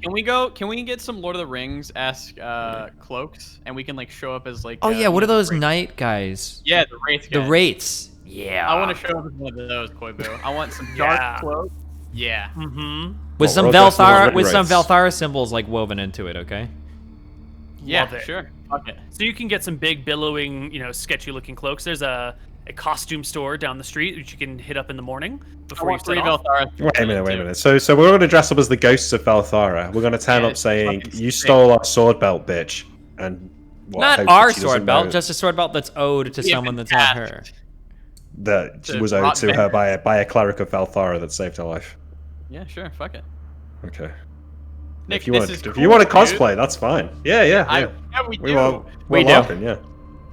Can we get some Lord of the Rings-esque cloaks, and we can like show up as like? Oh yeah, what are those Wraith- knight guys? Yeah, the wraith. The guys. wraiths. Yeah. I want to show up as one of those, Koibu. I want some Yeah. dark cloaks. Yeah. Mm-hmm. with Well, some we're all dressed as Velthara red with some wraiths. Velthara symbols like woven into it. Okay. Yeah. Love it. Sure. Fuck it. So you can get some big billowing, sketchy-looking cloaks. There's a costume store down the street which you can hit up in the morning I before you want set 3 off. Velthara. Wait a minute. So we're going to dress up as the ghosts of Valthara. We're going to turn Yeah, up saying, fucking "You sick. stole our sword belt, bitch," and Not hope our that she doesn't sword belt, know just a sword belt that's owed to Yeah, someone that's not her. fantastic. that To was owed rot to her bear. by a cleric of Valthara that saved her life. Yeah. Sure. Fuck it. Okay. Nick, If you this want, is if cool, you want to dude. cosplay, that's fine. Yeah. Yeah, we do. We do. Laughing, yeah.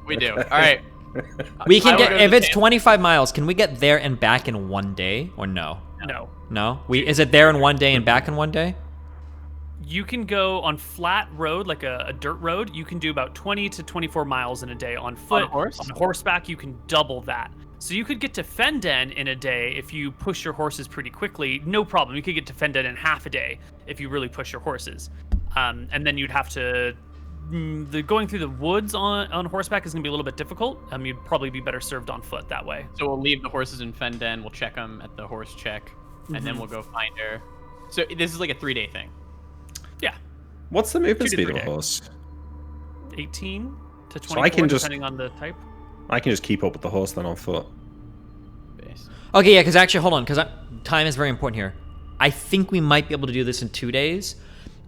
We do. All right. We can I will get go to if the it's camp. 25 miles. Can we get there and back in one day or no? No. No. Is it there in one day and back in one day? You can go on flat road, like a dirt road. You can do about 20 to 24 miles in a day on foot. On a horse? On horseback, you can double that. So you could get to Fenden in a day if you push your horses pretty quickly. No problem. You could get to Fenden in half a day if you really push your horses. And then you'd have to... going through the woods on horseback is going to be a little bit difficult. You'd probably be better served on foot that way. So we'll leave the horses in Fenden. We'll check them at the horse check, and then we'll go find her. So this is like a 3-day thing. Yeah. What's the movement 2 to speed 3 of a days. horse? 18 to 24, So I can just- depending on the type. I can just keep up with the horse then on foot. Base. Okay, yeah, because actually, hold on, because time is very important here. I think we might be able to do this in 2 days.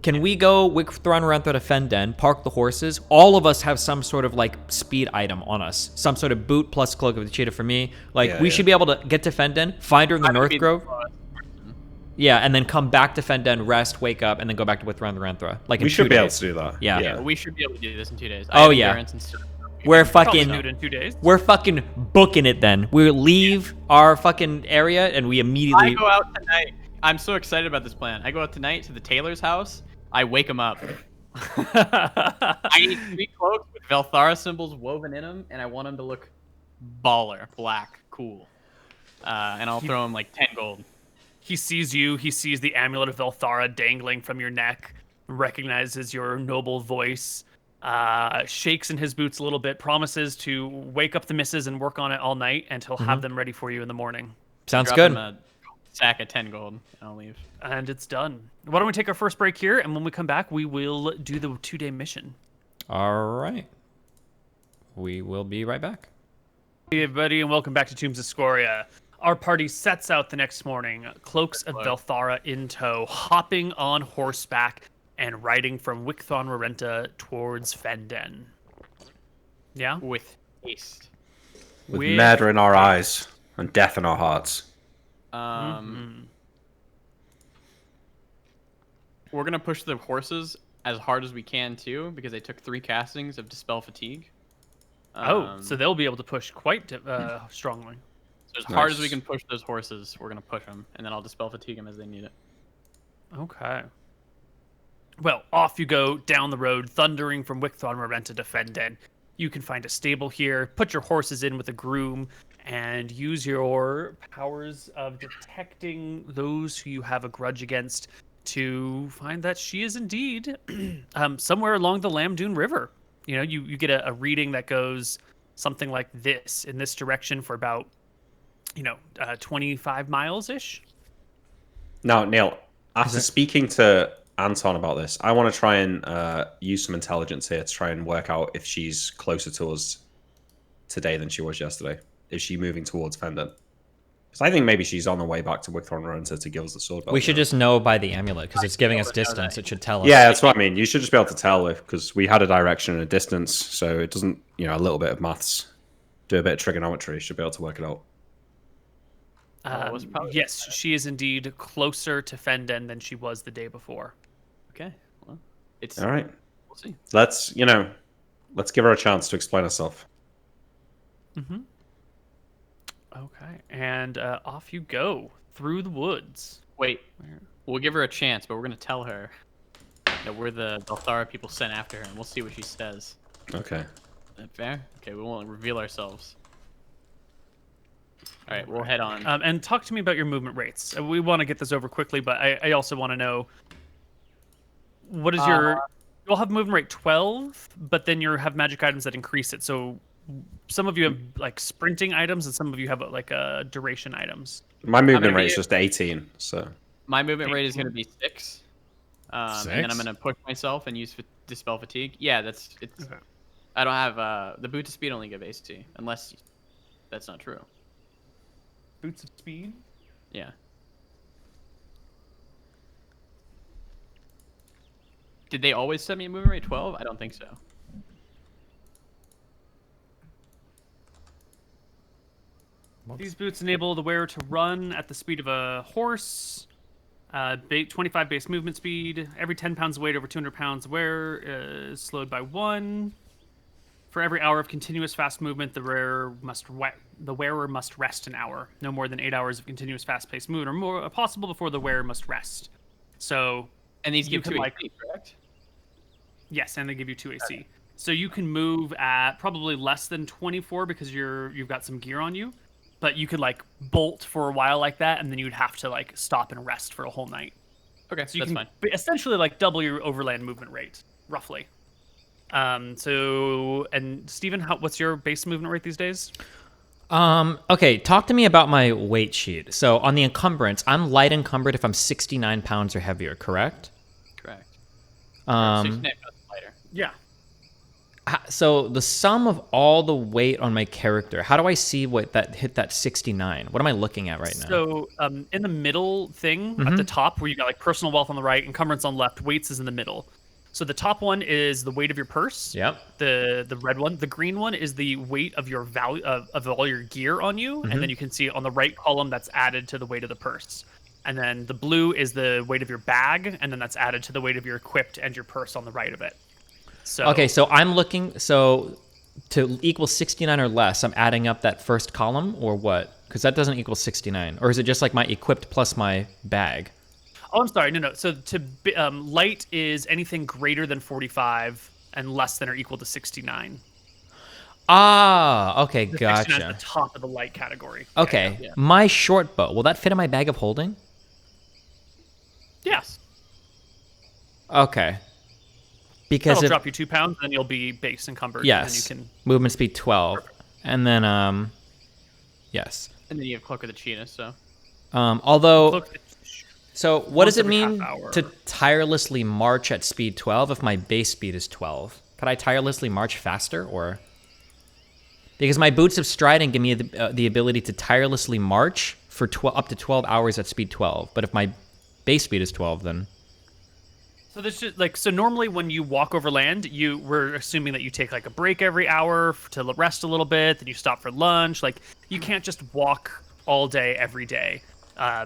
Can we go Wicthron Rentha to Fenden, park the horses? All of us have some sort of like speed item on us. Some sort of boot plus cloak of the cheetah for me. Like Yeah, we yeah. should be able to get to Fenden, find her in the I would North be the Grove. slowest. Yeah, and then come back to Fenden, rest, wake up, and then go back to Withron Rentha. Like in We 2 should be able days. to do that. Yeah. Yeah, we should be able to do this in 2 days. Oh, I have yeah. endurance and stuff. We're Probably fucking do it in 2 days. we're fucking booking it then. We leave our fucking area and we I immediately go out tonight. I'm so excited about this plan. I go out tonight to the tailor's house. I wake him up. I need 3 cloaks with Velthara symbols woven in them, and I want them to look baller, black, cool. And I'll throw him like 10 gold. He sees you. He sees the amulet of Velthara dangling from your neck, recognizes your noble voice, shakes in his boots a little bit, promises to wake up the missus and work on it all night, and he'll have them ready for you in the morning. sounds Drop good. him a sack of 10 gold, and I'll leave. And it's done. Why don't we take our first break here, and when we come back, we will do the 2-day mission. All right. We will be right back. Hey everybody, and welcome back to Tombs of Scoria. Our party sets out the next morning, cloaks of Velthara in tow, hopping on horseback and riding from Wicthon Rarenta towards Fenden. Yeah? With haste. With With- murder in our eyes and death in our hearts. We're going to push the horses as hard as we can, too, because they took 3 castings of Dispel Fatigue. So they'll be able to push quite strongly. So as hard as we Nice. can push those horses, we're going to push them, and then I'll Dispel Fatigue them as they need it. Okay. Well, off you go down the road, thundering from Wicthon Rarenta to Fenden. You can find a stable here, put your horses in with a groom, and use your powers of detecting those who you have a grudge against to find that she is indeed somewhere along the Lamdoon River. You know, you get a reading that goes something like this, in this direction for about, 25 miles-ish. Now, Neil, after speaking to Anton about this, I want to try and use some intelligence here to try and work out if she's closer to us today than she was yesterday. Is she moving towards Fenden? Because I think maybe she's on the way back to Wicthorn Rarenta to give us the sword belt. We should just know by the amulet because it's giving us distance. It should tell us. Yeah, that's what I mean. You should just be able to tell if, because we had a direction and a distance, so it doesn't, a little bit of maths, do a bit of trigonometry, should be able to work it out. was probably Yes, she is indeed closer to Fenden than she was the day before. Okay. Well, it's... All right. We'll see. Let's give her a chance to explain herself. Okay, and off you go through the woods. Wait. We'll give her a chance, but we're gonna tell her that we're the Balthara people sent after her, and we'll see what she says. Okay. Is that fair? Okay, we won't reveal ourselves. All right, we'll head on. And talk to me about your movement rates. We want to get this over quickly, but I also want to know what is your. You'll have movement rate 12, but then you have magic items that increase it. So some of you have like sprinting items, and some of you have like duration items. My movement rate is just 18, so. My movement rate is going to be 6. And then I'm 6? going to push myself and use Dispel Fatigue. Yeah, it's. Okay. I don't have the Boots of Speed only give AC, unless that's not true. Boots of Speed? Yeah. Did they always set me a movement rate 12? I don't think so. These boots enable the wearer to run at the speed of a horse. 25 base movement speed. Every 10 pounds of weight over 200 pounds, the wearer is slowed by 1. For every hour of continuous fast movement, the wearer must rest an hour. No more than 8 hours of continuous fast-paced movement or more possible before the wearer must rest. So, And these give can, 2 like- AC, correct? yes, and they give you 2 AC. So you can move at probably less than 24 because you've got some gear on you. But you could like bolt for a while like that, and then you'd have to like stop and rest for a whole night. Okay, So you that's can fine. essentially like double your overland movement rate, roughly. So, and Steven, what's your base movement rate these days? Okay, talk to me about my weight sheet. So on the encumbrance, I'm light encumbered if I'm 69 pounds or heavier, correct? Correct. Um, 69 pounds lighter. Yeah. so the sum of all the weight on my character, how do I see what that hit that 69? What am I looking at right now? So, in the middle thing at the top, where you got like personal wealth on the right, encumbrance on the left, weights is in the middle. So the top one is the weight of your purse. Yep. The red one, the green one is the weight of your value of all your gear on you, and then you can see on the right column that's added to the weight of the purse. And then the blue is the weight of your bag, and then that's added to the weight of your equipped and your purse on the right of it. So Okay, so I'm looking, so to equal 69 or less, I'm adding up that first column or what? Because that doesn't equal 69. Or is it just like my equipped plus my bag? Oh, I'm sorry. No. So light is anything greater than 45 and less than or equal to 69. Ah, okay, The 69 is gotcha. the top of the light category. Okay, yeah. my short bow, will that fit in my bag of holding? Yes. Okay. Because That'll if, drop you 2 pounds, then you'll be base encumbered. yes, And then you movement speed 12. And then, yes. And then you have Cloak of the Cheetah, so. Although, can so what once does it every half mean hour. to tirelessly march at speed 12 if my base speed is 12? Could I tirelessly march faster, or? Because my boots of striding give me the ability to tirelessly march for up to 12 hours at speed 12. But if my base speed is 12, then... So this just so normally when you walk over land, we're assuming that you take like a break every hour to rest a little bit, then you stop for lunch. Like you can't just walk all day every day. Well,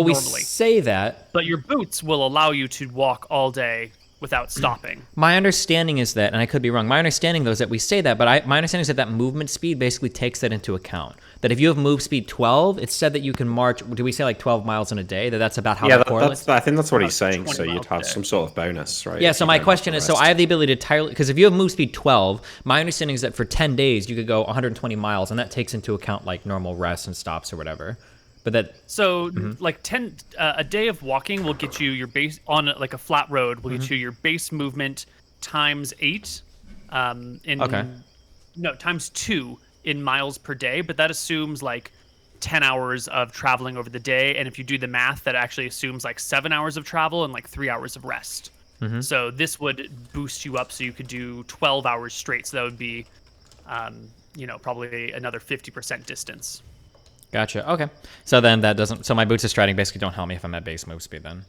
we normally. say that. But your boots will allow you to walk all day without stopping. My understanding is that, and I could be wrong, my understanding though is that we say that, but my understanding is that movement speed basically takes that into account. That if you have move speed 12, it's said that you can march, do we say like 12 miles in a day? That's about how that correlates? I think that's what he's About saying. 20 So you'd miles have a day. some sort of bonus, right? Yeah, if so you my don't question have is, to so I rest. have the ability to tirelessly, because if you have move speed 12, my understanding is that for 10 days, you could go 120 miles, and that takes into account like normal rests and stops or whatever. But that, So like a day of walking will get you your base on like a flat road will get you your base movement times 8 Okay. times 2 in miles per day, but that assumes like 10 hours of traveling over the day, and if you do the math, that actually assumes like 7 hours of travel and like 3 hours of rest. So this would boost you up so you could do 12 hours straight, so that would be probably another 50% distance. gotcha, okay. So then that doesn't, so my boots of striding basically don't help me if I'm at base move speed then.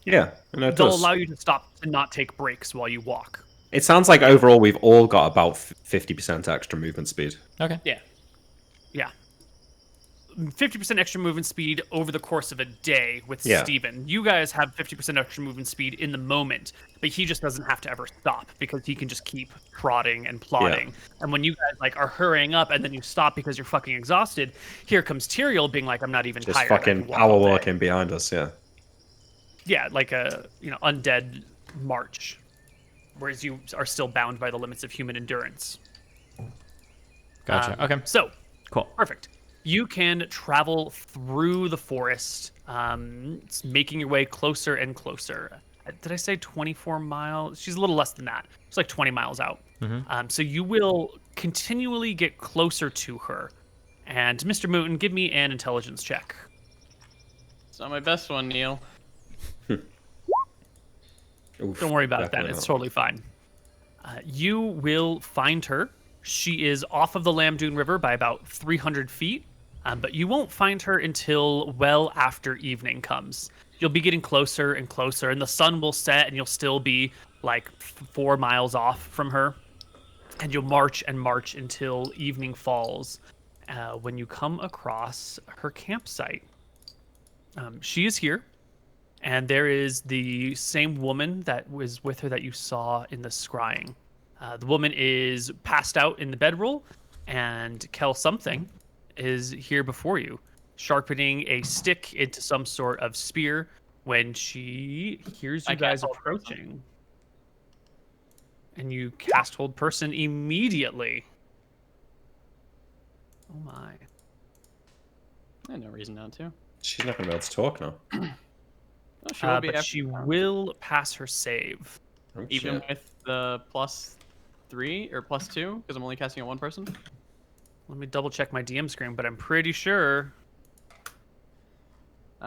Yeah, no, it They'll does. allow you to stop and not take breaks while you walk. It sounds like overall we've all got about 50% extra movement speed. Okay. Yeah. 50% extra movement speed over the course of a day with Yeah. Steven. You guys have 50% extra movement speed in the moment, but he just doesn't have to ever stop because he can just keep trotting and plodding. And when you guys like are hurrying up and then you stop because you're fucking exhausted, here comes Tyrael being like, I'm not even Just tired. I can fucking walk power all day." walking behind us, yeah. Yeah, like a undead march, whereas you are still bound by the limits of human endurance. Gotcha. Okay. So, Cool. perfect. You can travel through the forest, making your way closer and closer. Did I say 24 miles? She's a little less than that. It's like 20 miles out. So you will continually get closer to her. And Mr. Mooten, give me an intelligence check. It's not my best one, Neil. Oof, Don't worry about that. definitely It's not. totally fine. You will find her. She is off of the Lamdoon River by about 300 feet, but you won't find her until well after evening comes. You'll be getting closer and closer, and the sun will set, and you'll still be like 4 miles off from her. And you'll march and march until evening falls, when you come across her campsite. She is here. And there is the same woman that was with her that you saw in the scrying. The woman is passed out in the bedroll, and Kel something is here before you, sharpening a stick into some sort of spear when she hears you I guys cast Hold Person. approaching. And you cast Hold Person immediately. Oh my. I had no reason not to. She's not going to be able to talk now. Oh, she will be But after she tomorrow. will pass her save. Oh, Even shit. with the +3 or +2, because I'm only casting on one person. Let me double check my DM screen, but I'm pretty sure.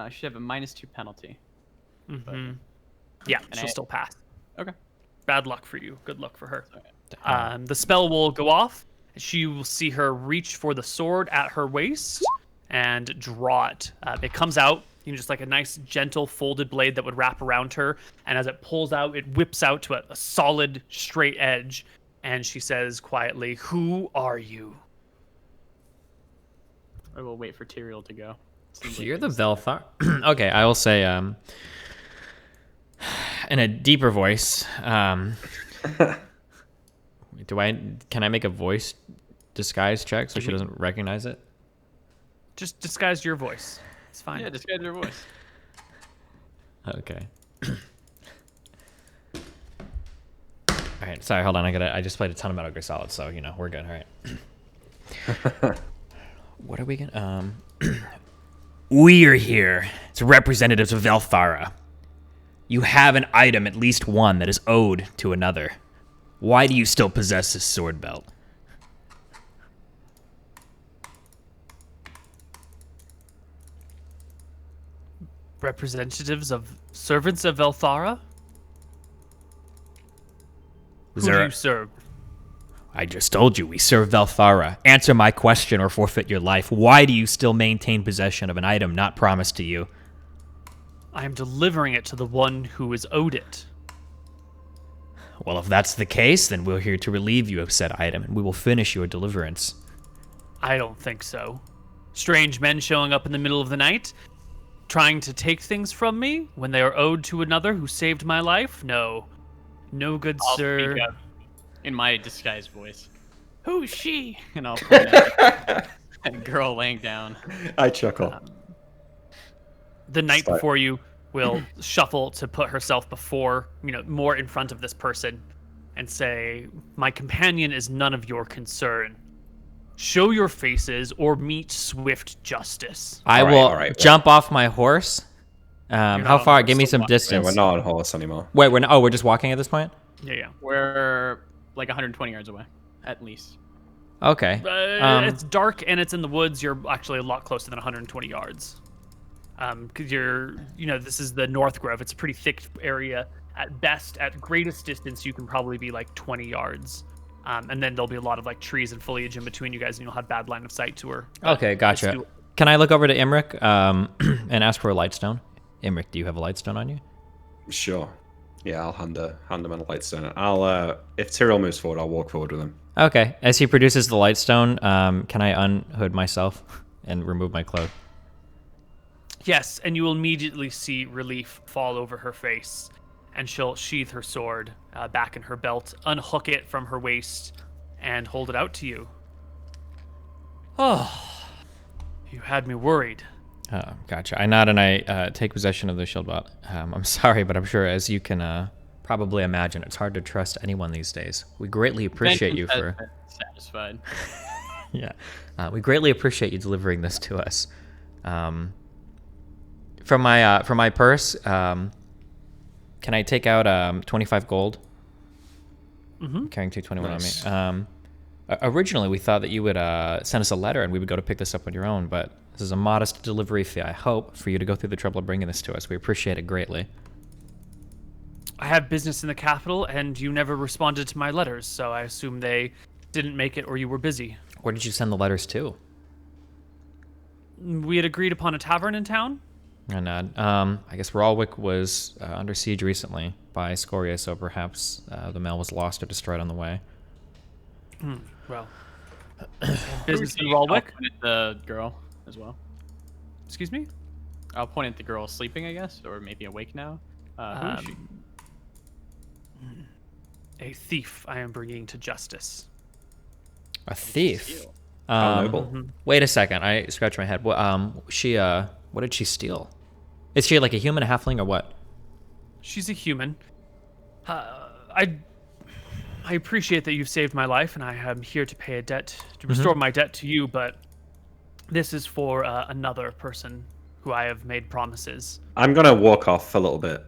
She should have a -2 penalty. Yeah, And she'll I- still pass. Okay. Bad luck for you. Good luck for her. Sorry. The spell will go off. She will see her reach for the sword at her waist and draw it. It comes out, just like a nice, gentle, folded blade that would wrap around her. And as it pulls out, it whips out to a solid, straight edge. And she says quietly, "Who are you?" I will wait for Tyrael to go. Seems like You're the he's- Velthar. Okay, I will say, in a deeper voice, can I make a voice disguise check so she doesn't recognize it? Just disguise your voice. It's fine. Yeah, disguise your voice. Okay. All right, sorry, hold on. I just played a ton of Metal Gear Solid, so we're good. All right. What are we gonna? We are here as representatives of Velthara. You have an item, at least one, that is owed to another. Why do you still possess this sword belt? Representatives of servants of Velthara? Who Is do there- you serve? I just told you, we serve Velthara. Answer my question or forfeit your life. Why do you still maintain possession of an item not promised to you? I am delivering it to the one who is owed it. Well, if that's the case, then we're here to relieve you of said item, and we will finish your deliverance. I don't think so. Strange men showing up in the middle of the night, trying to take things from me when they are owed to another who saved my life? No. No good, I'll sir. speak up in my disguised voice. Who's she? And I'll point at a girl laying down. I chuckle. The knight Start. before you will shuffle to put herself before, more in front of this person and say, "My companion is none of your concern. Show your faces or meet swift justice." I All right, will all right, jump off my horse. not How on far? horse, Give me still some walking. Yeah, distance. we're not on horse anymore. Wait, we're just walking at this point? Yeah. We're like 120 yards away, at least. Okay. It's dark and it's in the woods. You're actually a lot closer than 120 yards. Because this is the North Grove. It's a pretty thick area. At best, at greatest distance, you can probably be like 20 yards. And then there'll be a lot of like trees and foliage in between you guys, and you'll have bad line of sight to her. But Okay, it's gotcha. doable. Can I look over to Imric and ask for a lightstone? Imric, do you have a lightstone on you? Sure. Yeah, I'll hand him a lightstone. I'll if Tyrael moves forward, I'll walk forward with him. Okay. As he produces the lightstone, can I unhood myself and remove my cloak? Yes, and you will immediately see relief fall over her face, and she'll sheathe her sword back in her belt, unhook it from her waist, and hold it out to you. Oh, you had me worried. Oh, gotcha. I nod and I take possession of the shield belt. I'm sorry, but I'm sure, as you can probably imagine, it's hard to trust anyone these days. We greatly appreciate you for... satisfied. Yeah. We greatly appreciate you delivering this to us. From my purse, can I take out 25 gold? Mm-hmm. Carrying 221 Nice. on me. Originally, we thought that you would send us a letter and we would go to pick this up on your own, but this is a modest delivery fee, I hope, for you to go through the trouble of bringing this to us. We appreciate it greatly. I have business in the capital, and you never responded to my letters, so I assume they didn't make it or you were busy. Where did you send the letters to? We had agreed upon a tavern in town. I nod. I guess Ralwick was under siege recently by Scoria, so perhaps the mail was lost or destroyed on the way. Well, business in I'll Ralwick. point at the girl as well. Excuse me? I'll point at the girl sleeping, I guess, or maybe awake now. Who is she? A thief I am bringing to justice. A thief? Steal. How noble. Wait a second. I scratched my head. What did she steal? Is she like a human, a halfling, or what? She's a human. I appreciate that you've saved my life, and I am here to pay a debt, to restore my debt to you, but this is for another person who I have made promises. I'm gonna walk off a little bit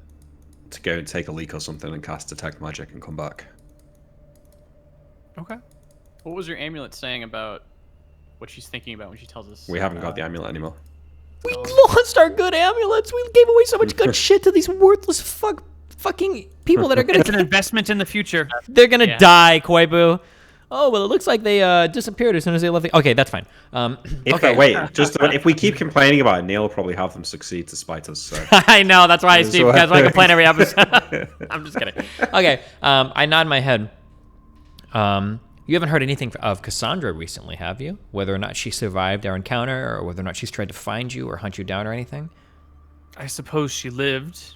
to go and take a leak or something and cast detect magic and come back. Okay. What was your amulet saying about what she's thinking about when she tells us? We haven't got the amulet anymore. We lost our good amulets. We gave away so much good shit to these worthless fucking people that are It's an gonna investment in the future. they're gonna Yeah. die, Koibu. Oh well, it looks like they disappeared as soon as they left. Okay, that's fine. Okay. Wait, just if we keep complaining about it, Neil will probably have them succeed to spite us. So. I know, that's why That's Steve what guys like I to plan every episode. I'm just kidding. Okay, I nod my head. You haven't heard anything of Cassandra recently, have you? Whether or not she survived our encounter, or whether or not she's tried to find you or hunt you down or anything? I suppose she lived.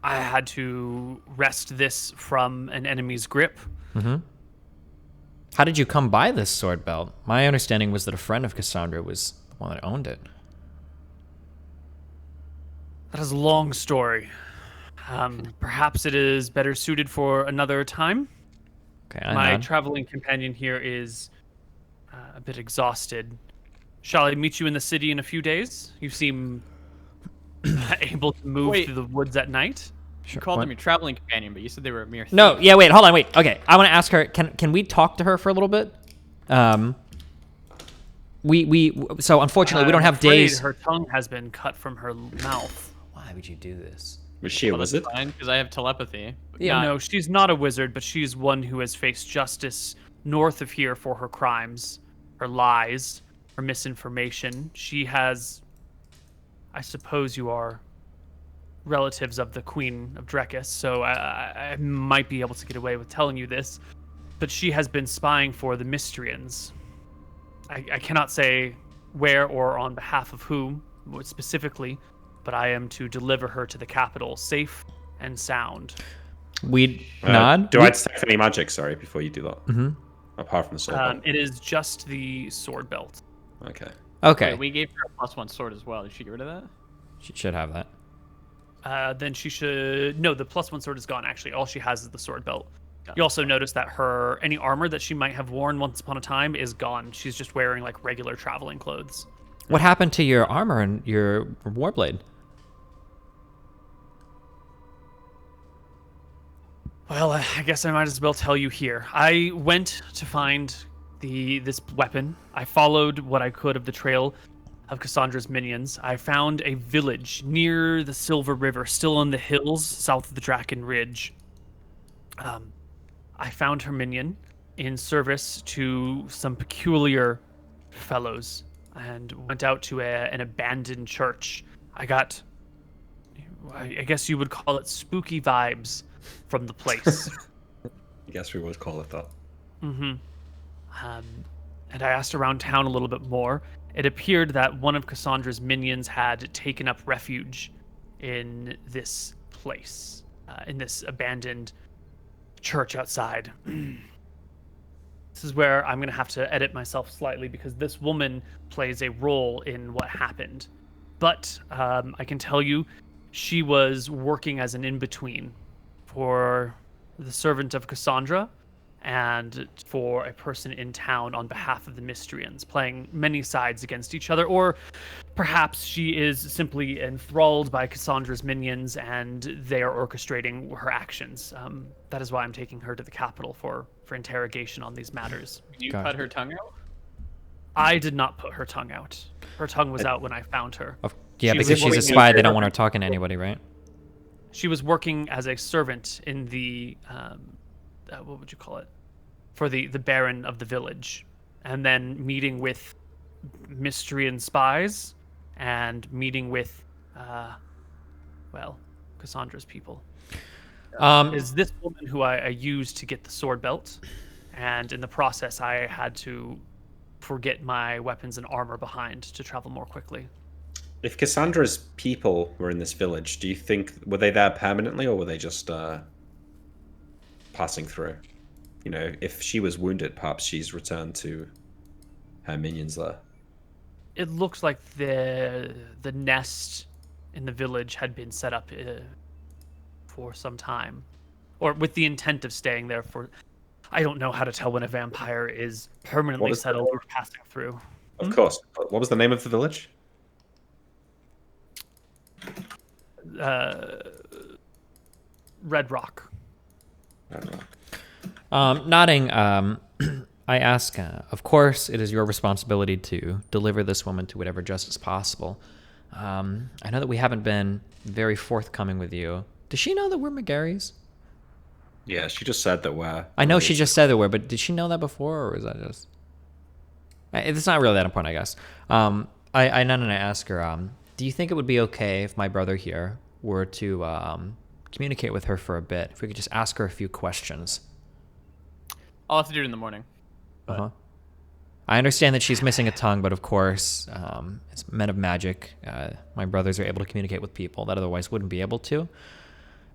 I had to wrest this from an enemy's grip. How did you come by this sword belt? My understanding was that a friend of Cassandra was the one that owned it. That is a long story. Perhaps it is better suited for another time. Okay, I My nod. traveling companion here is a bit exhausted. Shall I meet you in the city in a few days? You seem able to move Wait. through the woods at night. Sure. You called What? them your traveling companion, but you said they were a mere thief. No, yeah, wait, hold on, wait. Okay, I want to ask her. Can we talk to her for a little bit? So unfortunately we don't I'm have afraid days. Her tongue has been cut from her mouth. Why would you do this? Was she a Well, that's wizard? fine, because I have telepathy. but Yeah, not- No, she's not a wizard, but she's one who has faced justice north of here for her crimes, her lies, her misinformation. She has, I suppose you are relatives of the Queen of Drekis, so I might be able to get away with telling you this, but she has been spying for the Mystrians. I cannot say where or on behalf of whom specifically, but I am to deliver her to the capital safe and sound. We nod. Do I detect any magic? Sorry, before you do that. Mm-hmm. Apart from the sword belt. It is just the sword belt. Okay. Okay, Wait, we gave her a +1 sword as well. Did she get rid of that? she should have that. Then she should... No, the +1 sword is gone, actually. All she has is the sword belt. You also notice that any armor that she might have worn once upon a time is gone. She's just wearing, like, regular traveling clothes. What happened to your armor and your warblade? Well, I guess I might as well tell you here. I went to find this weapon. I followed what I could of the trail of Cassandra's minions. I found a village near the Silver River, still in the hills south of the Draken Ridge. I found her minion in service to some peculiar fellows and went out to an abandoned church. I guess you would call it spooky vibes from the place. I guess we would call it that. And I asked around town a little bit more. It appeared that one of Cassandra's minions had taken up refuge in this place, in this abandoned church outside. This is where I'm going to have to edit myself slightly because this woman plays a role in what happened. But I can tell you, she was working as an in-between for the servant of Cassandra and for a person in town on behalf of the Mystrians, playing many sides against each other. Or perhaps she is simply enthralled by Cassandra's minions and they are orchestrating her actions. That is why I'm taking her to the capital for interrogation on these matters. You cut her tongue out? I did not put her tongue out. Her tongue was out when I found her. Yeah, She because was she's a working spy. as They don't want her talking to anybody, right? She was working as a servant in the, what would you call it? For the Baron of the village. And then meeting with Mystrian spies and meeting with, well, Cassandra's people. Is this woman who I used to get the sword belt. And in the process, I had to forget my weapons and armor behind to travel more quickly. If Cassandra's people were in this village, do you think were they there permanently or were they just passing through? You know, if she was wounded, perhaps she's returned to her minions there. It looks like the nest in the village had been set up for some time, or with the intent of staying there for. I don't know how to tell when a vampire is permanently settled or passing through. Of course. What was the name of the village? Red Rock. Red Rock. Nodding, I ask, of course, it is your responsibility to deliver this woman to whatever justice possible. I know that we haven't been very forthcoming with you. Does she know that we're McGarry's? Yeah, she just said that we're... I know she just said that we're, but did she know that before, or was that just... It's not really that important, I guess. I ask her, do you think it would be okay if my brother here were to communicate with her for a bit? If we could just ask her a few questions. I'll have to do it in the morning. Uh-huh. I understand that she's missing a tongue, but of course, as men of magic, my brothers are able to communicate with people that otherwise wouldn't be able to.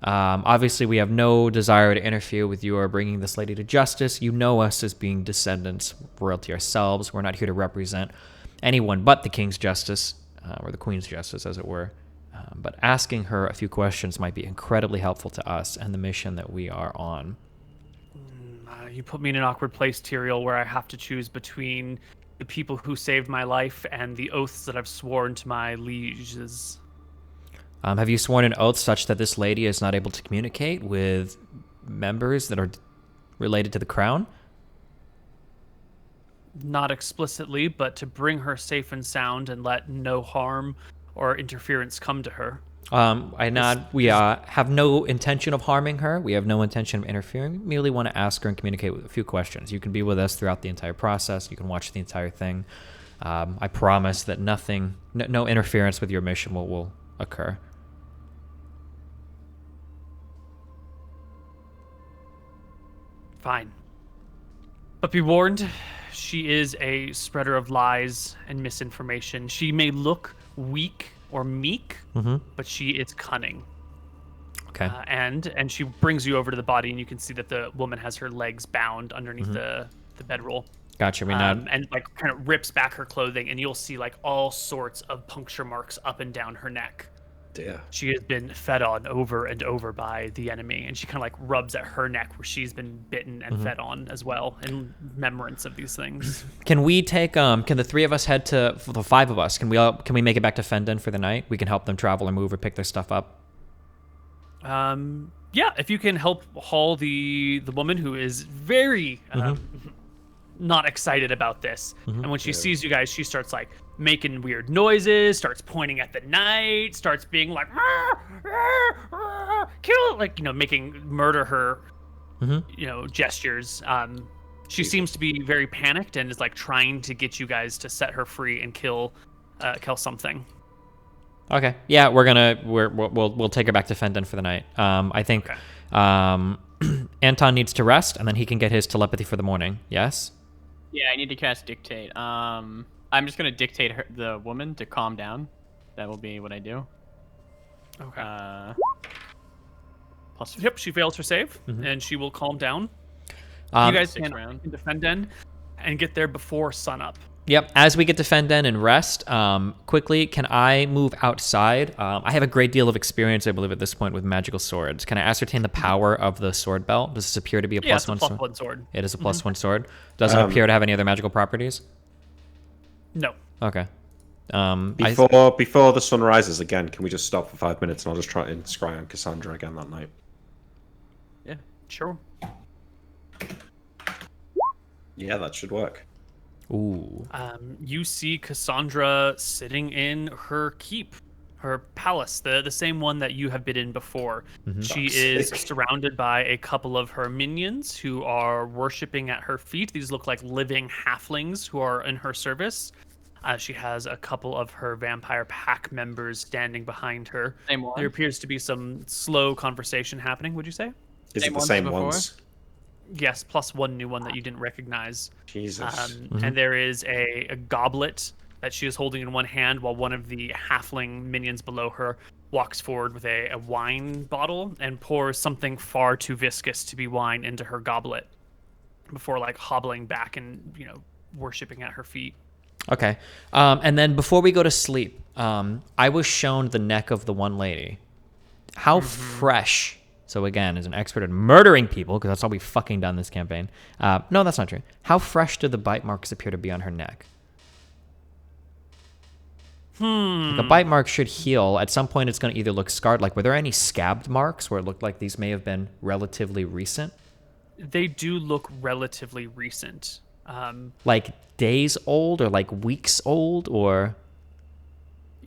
Obviously, we have no desire to interfere with your bringing this lady to justice. You know us as being descendants, royalty ourselves. We're not here to represent anyone but the king's justice, or the queen's justice, as it were. But asking her a few questions might be incredibly helpful to us and the mission that we are on. You put me in an awkward place, Tyrael, where I have to choose between the people who saved my life and the oaths that I've sworn to my lieges. Have you sworn an oath such that this lady is not able to communicate with members that are related to the crown? Not explicitly, but to bring her safe and sound and let no harm or interference come to her. I nod. We have no intention of harming her. We have no intention of interfering. We merely want to ask her and communicate with a few questions. You can be with us throughout the entire process. You can watch the entire thing. I promise that nothing, no interference with your mission will occur. Fine. But be warned, she is a spreader of lies and misinformation. She may look weak or meek, but she is cunning. Okay. And she brings you over to the body, and you can see that the woman has her legs bound underneath the bedroll. Gotcha. We nod. And like kind of rips back her clothing, and you'll see like all sorts of puncture marks up and down her neck. Dear. She has been fed on over and over by the enemy, and she kind of like rubs at her neck where she's been bitten and fed on as well in remembrance of these things. Can we take? Can the three of us head to? For the five of us, can we make it back to Fendon for the night? We can help them travel or move or pick their stuff up. Yeah, if you can help haul the woman who is very not excited about this, and when she sees you guys, she starts like making weird noises, starts pointing at the night, starts being like kill, like, you know, making murder her you know, gestures. She seems to be very panicked and is like trying to get you guys to set her free and kill something. Okay. Yeah, we'll take her back to Fendon for the night. I think Anton needs to rest, and then he can get his telepathy for the morning. Yes. Yeah, I need to cast Dictate. I'm just gonna dictate the woman to calm down. That will be what I do. Okay. Plus. Yep, she fails her save, and she will calm down. You guys Sixth can round. defend end and get there before sunup. Yep. As we get to Fenden and rest, quickly, can I move outside? I have a great deal of experience, I believe, at this point with magical swords. Can I ascertain the power of the sword belt? Does this appear to be a Yeah, plus it's a one plus sword? one sword. It is a plus one sword. Does it appear to have any other magical properties? No. Okay. Before the sun rises again, can we just stop for 5 minutes and I'll just try and scry on Cassandra again that night? Yeah. Sure. Yeah, that should work. Ooh. You see Cassandra sitting in her keep, her palace, the same one that you have been in before. She is surrounded by a couple of her minions who are worshiping at her feet. These look like living halflings who are in her service. She has a couple of her vampire pack members standing behind her. Same one? There appears to be some slow conversation happening, would you say? Is Same it the ones same before? ones? Yes, plus one new one that you didn't recognize. Jesus. And there is a goblet that she is holding in one hand while one of the halfling minions below her walks forward with a wine bottle and pours something far too viscous to be wine into her goblet before like hobbling back and, worshiping at her feet. Okay. And then before we go to sleep, I was shown the neck of the one lady. How fresh. So again, as an expert at murdering people, because that's all we've fucking done this campaign. No, that's not true. How fresh do the bite marks appear to be on her neck? The bite mark should heal. At some point, it's going to either look scarred. Like, were there any scabbed marks where it looked like these may have been relatively recent? They do look relatively recent. Like days old or like weeks old or...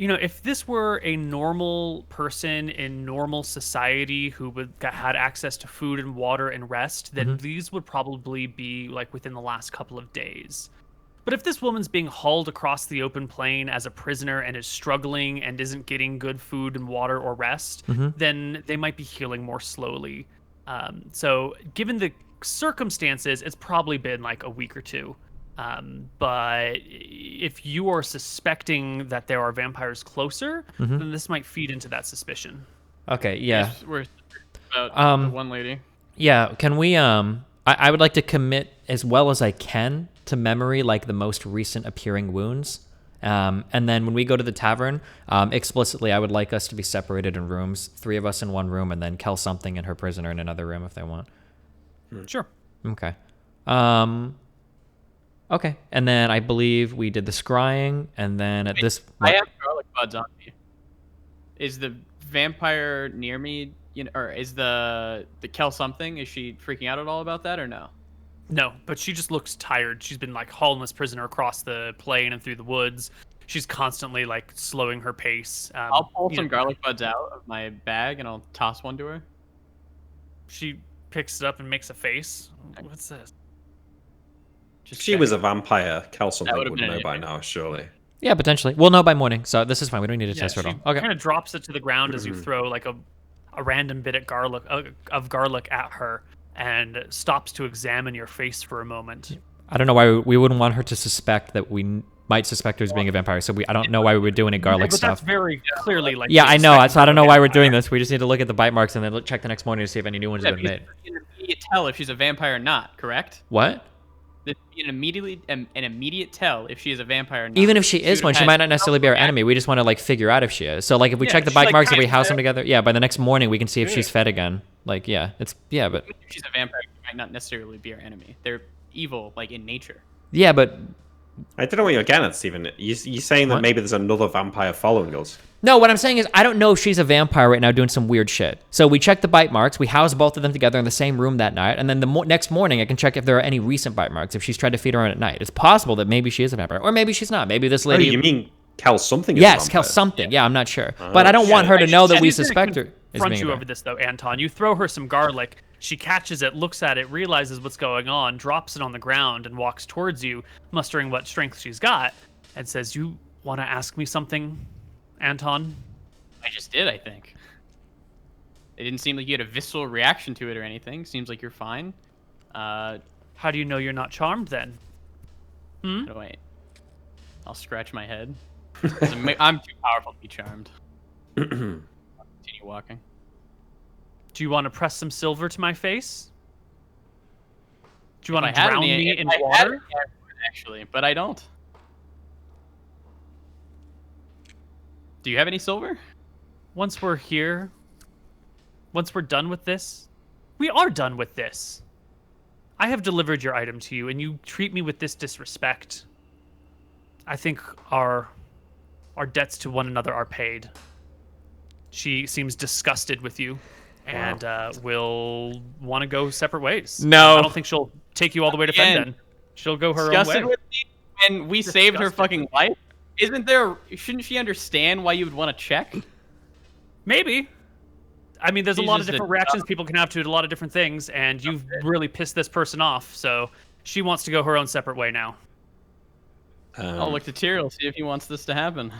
If this were a normal person in normal society who had access to food and water and rest, then these would probably be like within the last couple of days. But if this woman's being hauled across the open plain as a prisoner and is struggling and isn't getting good food and water or rest, then they might be healing more slowly. So given the circumstances, it's probably been like a week or two. But if you are suspecting that there are vampires closer, then this might feed into that suspicion. Okay, yeah. Yes, we're about the one lady. Yeah, can we, I would like to commit as well as I can to memory, like the most recent appearing wounds. And then when we go to the tavern, explicitly, I would like us to be separated in rooms, 3 of us in one room, and then Kel something and her prisoner in another room if they want. Sure. Okay. Okay, and then I believe we did the scrying, and then at this... I have garlic buds on me. Is the vampire near me, or is the Kel something? Is she freaking out at all about that, or no? No, but she just looks tired. She's been like hauling this prisoner across the plain and through the woods. She's constantly like slowing her pace. I'll pull some garlic buds out of my bag and I'll toss one to her. She picks it up and makes a face. What's this? If she was a vampire, Kel something would know by now, surely. Yeah, potentially. We'll know by morning, so this is fine. We don't need to test her at all. Okay. Kind of drops it to the ground as you throw like a random bit of garlic at her and stops to examine your face for a moment. I don't know why we wouldn't want her to suspect that we might suspect her as being a vampire, so I don't know why we would do any garlic but stuff. That's very clearly like... Yeah, I know. So I don't know why we're doing this. We just need to look at the bite marks and then check the next morning to see if any new ones have been made. You can tell if she's a vampire or not, correct? What? An immediate tell if she is a vampire or not. Even if she is one, she might not necessarily be our enemy. We just want to like figure out if she is. So like if we check the bite marks, if we house them together, by the next morning we can see if she's fed again. Like but if she's a vampire, she might not necessarily be our enemy. They're evil, like in nature. Yeah, but I don't know what you're getting at, Stephen. You're saying that maybe there's another vampire following us. No, what I'm saying is I don't know if she's a vampire right now doing some weird shit. So we check the bite marks. We house both of them together in the same room that night. And then the next morning, I can check if there are any recent bite marks, if she's tried to feed her on at night. It's possible that maybe she is a vampire. Or maybe she's not. Maybe this lady... Oh, you mean Kel something is a Yes, vampire? Kel something. Yeah, I'm not sure. But I don't want her to know that we suspect her. Front you over this, though, Anton. You throw her some garlic. She catches it, looks at it, realizes what's going on, drops it on the ground, and walks towards you, mustering what strength she's got, and says, "You want to ask me something, Anton?" I just did, I think. It didn't seem like you had a visceral reaction to it or anything. Seems like you're fine. How do you know you're not charmed, then? Oh, wait. I'll scratch my head. I'm too powerful to be charmed. I'll continue walking. Do you want to press some silver to my face? Do you want If to I had drown any- me if in I had water? any, I would, actually, but I don't. Do you have any silver? Once we're here, once we're done with this, we are done with this. I have delivered your item to you, and you treat me with this disrespect. I think our debts to one another are paid. She seems disgusted with you, and will want to go separate ways. No. I don't think she'll take you all the way to Again, Fenden. She'll go her own Disgusted way. with me when we saved her Disgusted fucking with life? Isn't there? Shouldn't she understand why you would want to check? Maybe. I mean, there's a She's lot of just a different reactions people can have to a lot of different things, and you've really pissed this person off, so she wants to go her own separate way now. I'll look to Tyrell, see if he wants this to happen.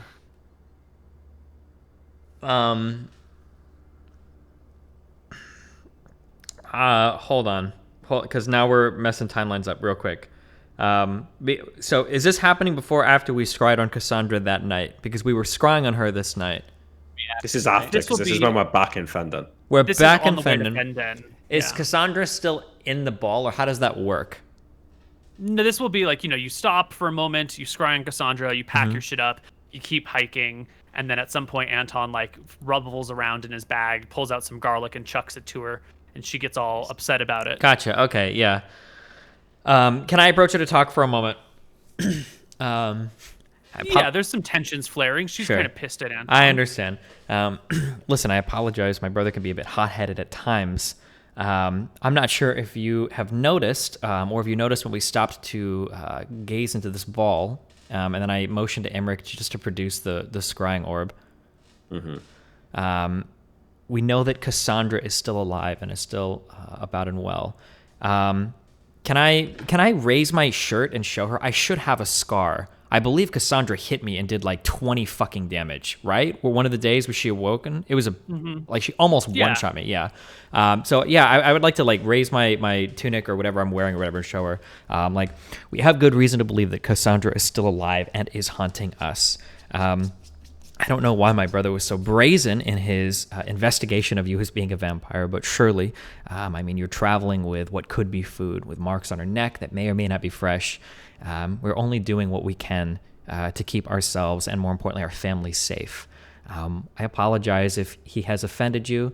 Hold on, because now we're messing timelines up real quick. So is this happening before or after we scryed on Cassandra that night? Because we were scrying on her this night. This is after, This will because this is be- when we're back in Fendon. We're This back is on in the way to Fendon. Fenden. Is Yeah. Cassandra still in the ball, or how does that work? No, this will be like, you stop for a moment, you scry on Cassandra, you pack your shit up, you keep hiking, and then at some point Anton like rubbles around in his bag, pulls out some garlic and chucks it to her, and she gets all upset about it. Gotcha. Okay, yeah. Can I approach her to talk for a moment? Yeah, there's some tensions flaring. She's Sure. kind of pissed at Anton. I understand. Listen, I apologize. My brother can be a bit hot-headed at times. I'm not sure if you have noticed, or if you noticed when we stopped to gaze into this ball, and then I motioned to Emmerich just to produce the scrying orb. We know that Cassandra is still alive and is still about and well. Can I raise my shirt and show her? I should have a scar. I believe Cassandra hit me and did like 20 fucking damage, right? Or one of the days was she awoken? It was like she almost one-shot me, yeah. So yeah, I would like to like raise my tunic or whatever I'm wearing or whatever and show her. Like, we have good reason to believe that Cassandra is still alive and is hunting us. I don't know why my brother was so brazen in his investigation of you as being a vampire, but surely, I mean, you're traveling with what could be food, with marks on her neck that may or may not be fresh. We're only doing what we can to keep ourselves and, more importantly, our families safe. I apologize if he has offended you.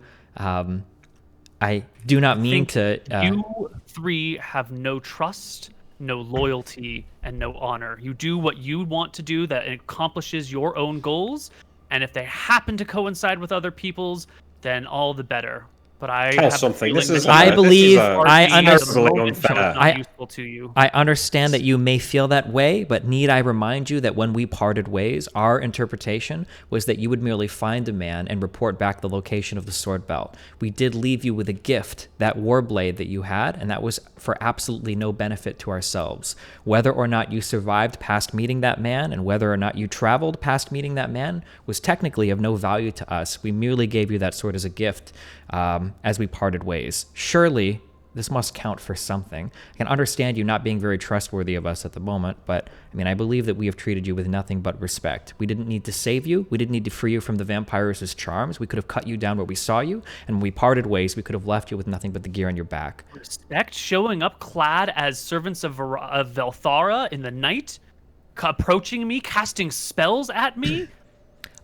I do not mean to... you three have no trust, no loyalty, and no honor. You do what you want to do that accomplishes your own goals, and if they happen to coincide with other people's, then all the better. But I Tell have us a something. feeling This is that I this is believe- a I RP under- at the moment unfair. was not I- useful to you. I understand that you may feel that way, but need I remind you that when we parted ways, our interpretation was that you would merely find a man and report back the location of the sword belt. We did leave you with a gift, that war blade that you had, and that was for absolutely no benefit to ourselves. Whether or not you survived past meeting that man, and whether or not you traveled past meeting that man, was technically of no value to us. We merely gave you that sword as a gift as we parted ways. Surely, this must count for something. I can understand you not being very trustworthy of us at the moment, but I mean, I believe that we have treated you with nothing but respect. We didn't need to save you. We didn't need to free you from the vampires' charms. We could have cut you down where we saw you, and when we parted ways, we could have left you with nothing but the gear on your back. Respect showing up clad as servants of Velthara in the night, approaching me, casting spells at me.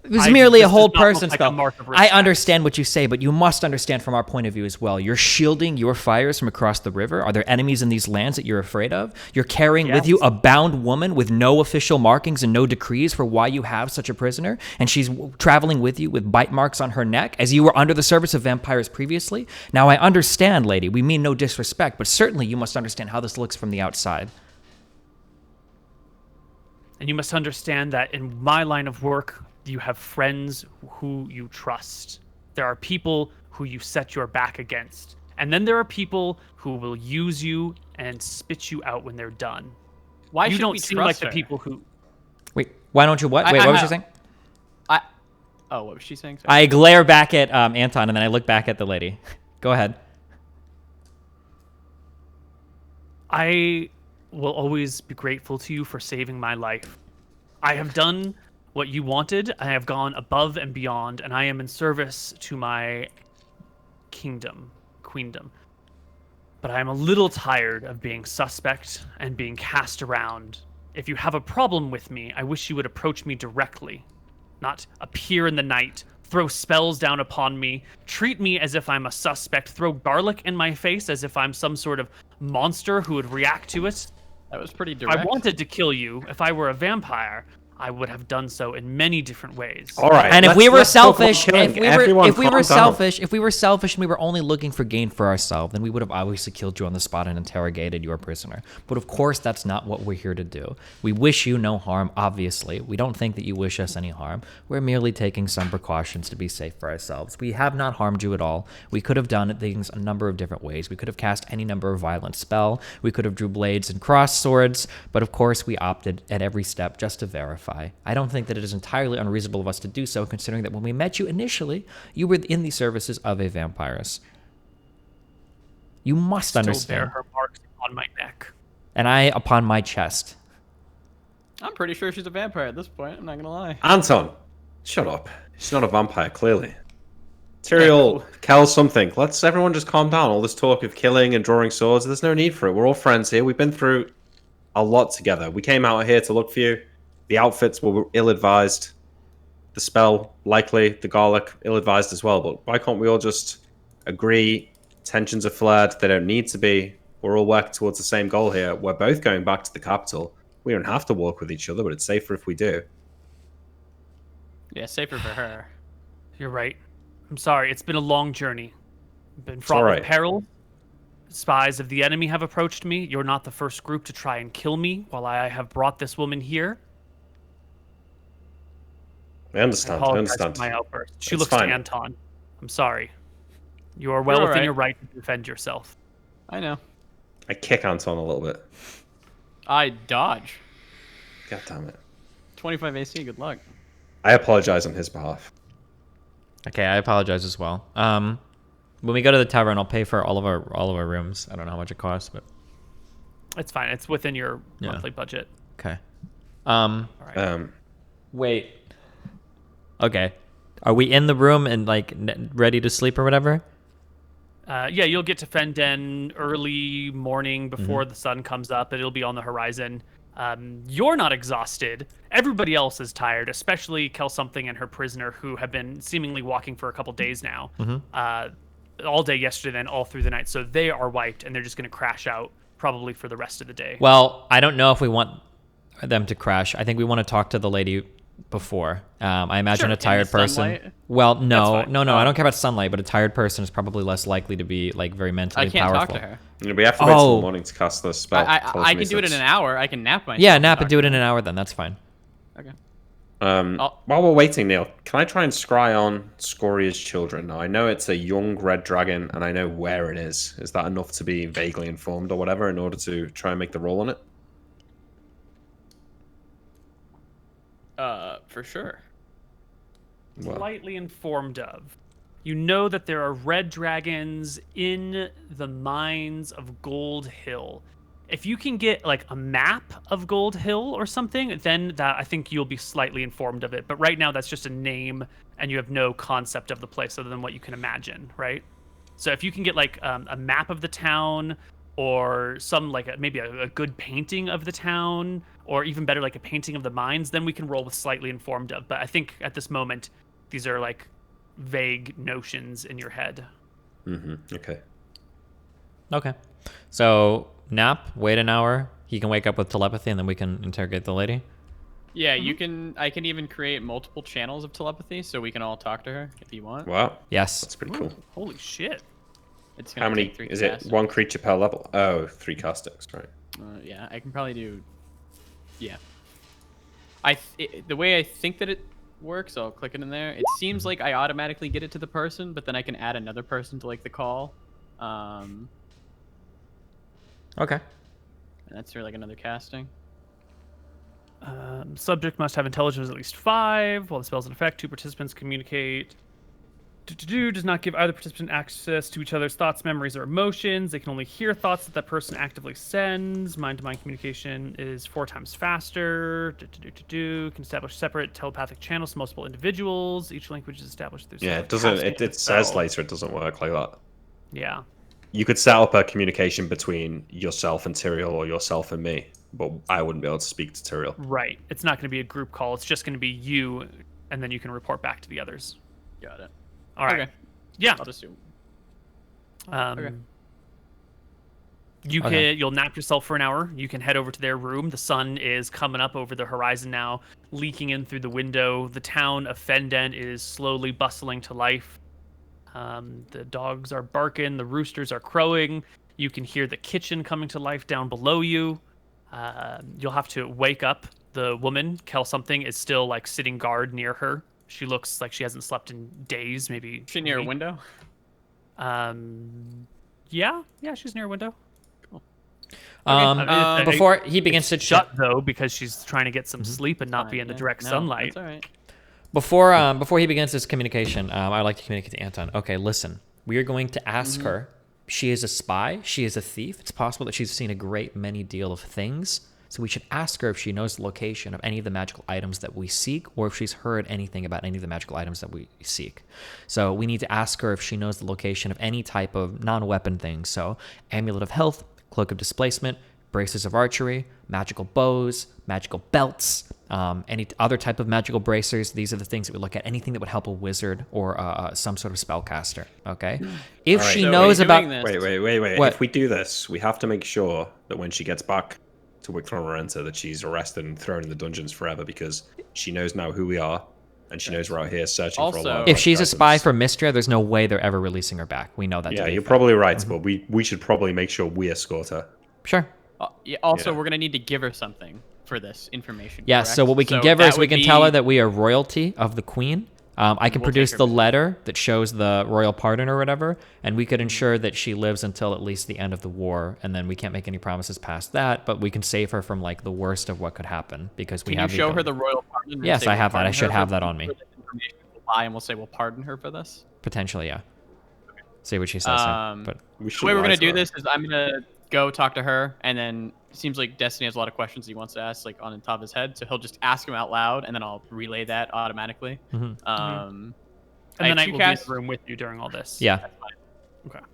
It was merely a this hold does not look person like a spell. mark of I respect. understand what you say, but you must understand from our point of view as well. You're shielding your fires from across the river. Are there enemies in these lands that you're afraid of? You're carrying with you a bound woman with no official markings and no decrees for why you have such a prisoner, and she's traveling with you with bite marks on her neck as you were under the service of vampires previously. Now, I understand, lady. We mean no disrespect, but certainly you must understand how this looks from the outside. And you must understand that in my line of work, you have friends who you trust. There are people who you set your back against. And then there are people who will use you and spit you out when they're done. Why You should don't we seem like trust the her? people who... Wait, why don't you what? Wait, what was she saying? Oh, what was she saying? Sorry. I glare back at Anton, and then I look back at the lady. Go ahead. I will always be grateful to you for saving my life. I have done what you wanted. I have gone above and beyond, and I am in service to my queendom. but I am a little tired of being suspect and being cast around. If you have a problem with me, I wish you would approach me directly, not appear in the night, throw spells down upon me, treat me as if I'm a suspect, throw garlic in my face as if I'm some sort of monster who would react to it. That was pretty If direct. I wanted to kill you, if I were a vampire, I would have done so in many different ways. All right. And if we were selfish, if if we were selfish and we were only looking for gain for ourselves, then we would have obviously killed you on the spot and interrogated your prisoner. But of course, that's not what we're here to do. We wish you no harm, obviously. We don't think that you wish us any harm. We're merely taking some precautions to be safe for ourselves. We have not harmed you at all. We could have done things a number of different ways. We could have cast any number of violent spell. We could have drew blades and crossed swords. But of course, we opted at every step just to verify. I don't think that it is entirely unreasonable of us to do so, considering that when we met you initially, you were in the services of a vampiress. You must Still understand. bear her marks on my neck. And I upon my chest. I'm pretty sure she's a vampire at this point. I'm not gonna lie. Anton, shut up. She's not a vampire, clearly. Tyrael, Kel, something. Let's everyone just calm down. All this talk of killing and drawing swords, there's no need for it. We're all friends here. We've been through a lot together. We came out here to look for you. The outfits were ill-advised. The spell, likely. The garlic, ill-advised as well. But why can't we all just agree? Tensions are flared. They don't need to be. We're all working towards the same goal here. We're both going back to the capital. We don't have to walk with each other, but it's safer if we do. Yeah, safer for her. You're right. I'm sorry. It's been a long journey. Been fraught with peril. Spies of the enemy have approached me. You're not the first group to try and kill me while I have brought this woman here. I understand. I understand. For my outburst. She It's looks fine. to Anton. I'm sorry. You are well You're within right. your right to defend yourself. I know. I kick Anton a little bit. I dodge. God damn it. 25 AC. Good luck. I apologize on his behalf. Okay, I apologize as well. When we go to the tavern, I'll pay for all of our rooms. I don't know how much it costs, but It's fine. It's within your Yeah. monthly budget. okay. All right. Wait. Okay. Are we in the room and like ready to sleep or whatever? Yeah, you'll get to Fenden early morning before the sun comes up, and it'll be on the horizon. You're not exhausted. Everybody else is tired, especially Kel Something and her prisoner, who have been seemingly walking for a couple days now. All day yesterday and all through the night. So they are wiped, and they're just going to crash out probably for the rest of the day. Well, I don't know if we want them to crash. I think we want to talk to the lady before. I imagine Sure. a tired In the person. sunlight? Well, no, fine. no. I don't care about sunlight, but a tired person is probably less likely to be like very mentally I can't powerful. talk to her. We have to wait till Oh. the morning to cast the spell. I can do it in an hour. I can nap myself. Yeah, and nap talk and do it to in her. an hour then. That's fine. Okay. While we're waiting, Neil, can I try and scry on Scoria's children? Now, I know it's a young red dragon, and I know where it is. Is that enough to be vaguely informed or whatever in order to try and make the roll on it? For sure. Well, Slightly informed of. You know that there are red dragons in the mines of Gold Hill. If you can get like a map of Gold Hill or something, then that I think you'll be slightly informed of it. But right now, that's just a name, and you have no concept of the place other than what you can imagine, right? So if you can get like a map of the town, or some like maybe a good painting of the town, or even better, like a painting of the mines, then we can roll with slightly informed of. But I think at this moment, these are like vague notions in your head. okay. Okay. So nap, wait an hour. He can wake up with telepathy, and then we can interrogate the lady. Yeah, you can. I can even create multiple channels of telepathy, so we can all talk to her if you want. Wow, Yes. that's pretty cool. Holy shit. It's gonna How many? take 3 Is casts. it one creature per level? Oh, 3 castings, right. Yeah, I can probably do. Yeah. The way I think that it works, I'll click it in there. It seems like I automatically get it to the person, but then I can add another person to like the call. Okay. And that's for like another casting. Subject must have intelligence at least 5. While the spell's in effect, 2 participants communicate. Does not give either participant access to each other's thoughts, memories, or emotions. They can only hear thoughts that that person actively sends. Mind-to-mind communication is 4 times faster. Can establish separate telepathic channels to multiple individuals. Each language is established through. Yeah, separate it doesn't. casting It of the says spell. later it doesn't work like that. Yeah. you could set up a communication between yourself and Tyrael or yourself and me, but I wouldn't be able to speak to Tyrael. Right. It's not going to be a group call. It's just going to be you, and then you can report back to the others. Got it. All right. Okay. Yeah. I'll just do. Okay. You'll nap yourself for an hour. You can head over to their room. The sun is coming up over the horizon now, leaking in through the window. The town of Fenden is slowly bustling to life. The dogs are barking. The roosters are crowing. You can hear the kitchen coming to life down below you. You'll have to wake up. The woman, Kel something, is still like sitting guard near her. She looks like she hasn't slept in days, maybe. Is she near a window? Yeah, she's near a window. Before he begins to shut though, because she's trying to get some sleep and not be in the direct sunlight. That's all right. Before he begins this communication, I'd like to communicate to Anton. Okay, listen. We are going to ask her. She is a spy. She is a thief. It's possible that she's seen a great many deal of things. So we should ask her if she knows the location of any of the magical items that we seek, or if she's heard anything about any of the magical items that we seek. So we need to ask her if she knows the location of any type of non-weapon things. So Amulet of Health, Cloak of Displacement, Braces of Archery, magical bows, magical belts, any other type of magical bracers. These are the things that we look at. Anything that would help a wizard or some sort of spellcaster. Okay. If All right. she So knows are you about doing this? Wait. What? If we do this, we have to make sure that when she gets back to Wicklorenta that she's arrested and thrown in the dungeons forever, because she knows now who we are, and she knows we're out here searching for a Also, lot of if she's a items. spy for Mistria, there's no way they're ever releasing her back. We know that. to Yeah, be a you're fact. probably right, but we should probably make sure we escort her. Sure. Also, Yeah. we're gonna need to give her something for this information. Yeah, correct? so what we can So give her that is we would can be- tell her that we are royalty of the queen. I can We'll produce take her the back. letter that shows the royal pardon or whatever, and we could ensure that she lives until at least the end of the war, and then we can't make any promises past that, but we can save her from like the worst of what could happen because we Can have you the show her ability. the royal pardon? and Yes, say I we'll have that. I pardon should her have for- that on me. for this information? We'll lie and we'll say we'll pardon her for this. Potentially, yeah. See what she says. But We The way we're lie gonna to do her. this is I'm gonna go talk to her, and then it seems like Destiny has a lot of questions he wants to ask, like on the top of his head. So he'll just ask him out loud, and then I'll relay that automatically. Mhm. And I the have knight two will be in casts. the room with you during all this. yeah,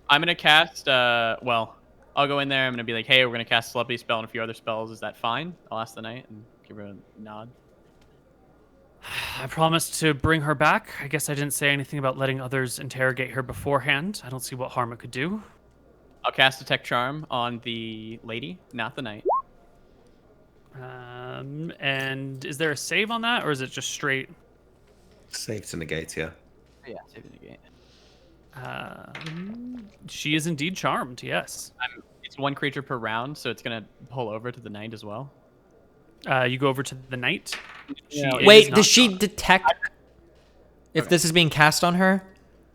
I'm gonna cast. Well, I'll go in there. I'm gonna be like, hey, we're gonna cast Celebrity Spell and a few other spells. Is that fine? I'll ask the knight and give her a nod. I promised to bring her back. I guess I didn't say anything about letting others interrogate her beforehand. I don't see what harm it could do. I'll cast Detect Charm on the lady, not the knight. And is there a save on that, or is it just straight? Safe to negate, yeah. Yeah, save the gate. She is indeed charmed. Yes. It's one creature per round, so it's gonna pull over to the knight as well. You go over to the knight. She is wait, not does she charmed. detect if this is being cast on her?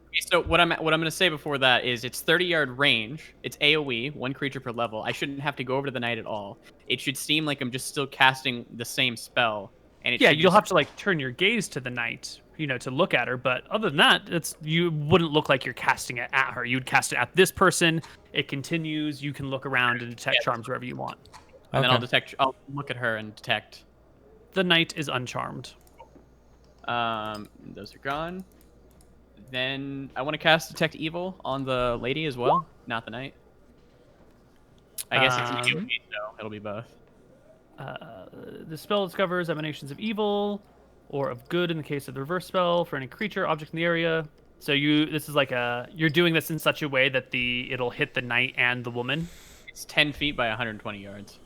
Okay, so what I'm gonna say before that is it's 30-yard range. It's AOE, one creature per level. I shouldn't have to go over to the knight at all. It should seem like I'm just still casting the same spell. And it Yeah, should you'll just- have to like turn your gaze to the knight, to look at her. But other than that, you wouldn't look like you're casting it at her. You'd cast it at this person. It continues. You can look around and detect charms wherever you want. And then Okay. I'll look at her and detect. The knight is uncharmed. Those are gone. Then I want to cast Detect Evil on the lady as well, not the knight. I guess it's an AOE, so it'll be both. The spell discovers emanations of evil or of good in the case of the reverse spell for any creature, object in the area. So this is like you're doing this in such a way that it'll hit the knight and the woman. It's 10 feet by 120 yards.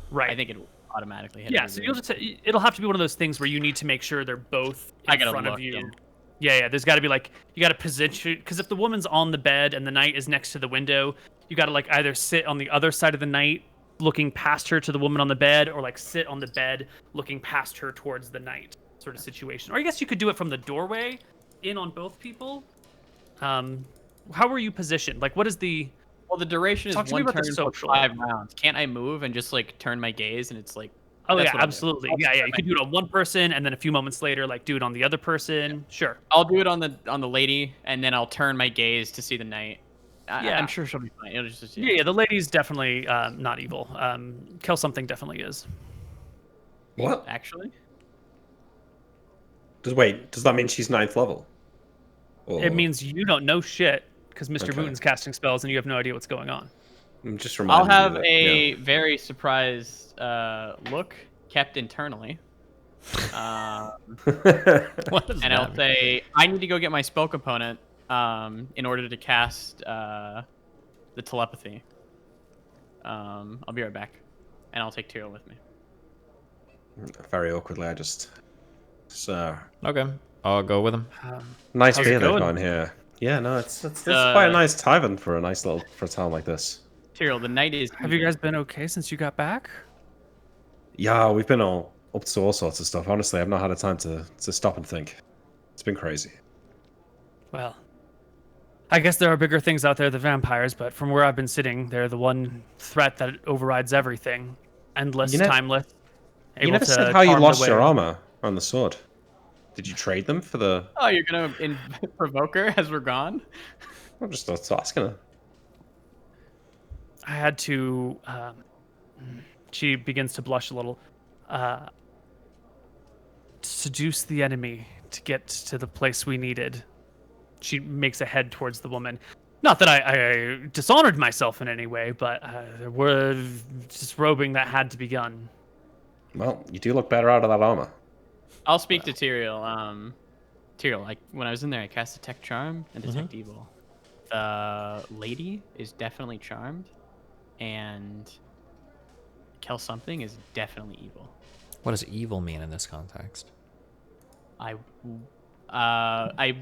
Right. I think it will automatically hit. Yeah, so it'll have to be one of those things where you need to make sure they're both I in gotta front of look, you. yeah. Yeah. There's got to be like you got to position because if the woman's on the bed and the knight is next to the window, you got to like either sit on the other side of the knight, looking past her to the woman on the bed, or like sit on the bed looking past her towards the knight, sort of situation. Or I guess you could do it from the doorway, in on both people. How were you positioned? Like, what is the? Well, the duration Talk is to me one about the turn for social. 5 rounds. Can't I move and just like turn my gaze and it's like? Oh that's yeah, what I'm doing. absolutely. Yeah. You could do it on one person, and then a few moments later, like do it on the other person. Sure. I'll do it on the lady, and then I'll turn my gaze to see the knight. Yeah. I'm sure she'll be fine. It'll just Yeah, the lady's definitely not evil. Kill something definitely is. What? Actually, Does that mean she's 9th level? Or... It means you don't know shit because Mr. Okay. Mooton's casting spells and you have no idea what's going on. I'm just I'll reminding have you that, a yeah. very surprised look kept internally. What does And that I'll mean? say, I need to go get my spell component in order to cast the telepathy. I'll be right back. And I'll take Tyrell with me. Very awkwardly, I just... So, Okay, I'll go with him. nice How's beer it they've going? got in here. Yeah, no, it's quite a nice tavern for a town like this. Tyrell, the night is... Have you guys been okay since you got back? Yeah, we've been up to all sorts of stuff. Honestly, I've not had a time to stop and think. It's been crazy. Well, I guess there are bigger things out there than vampires, but from where I've been sitting, they're the one threat that overrides everything. Endless, You ne- timeless. You able never to said how you charm the lost your way. armor on the sword. Did you trade them for the... Oh, you're going to provoke her as we're gone? I'm just asking her. I had to. She begins to blush a little. Seduce the enemy to get to the place we needed. She makes a head towards the woman. Not that I dishonored myself in any way, but there were disrobing that had to be done. Well, you do look better out of that armor. I'll speak to Tyrael. Tyrael, like when I was in there, I cast Detect Charm and Detect Evil. The lady is definitely charmed, and Kel something is definitely evil. What does evil mean in this context? I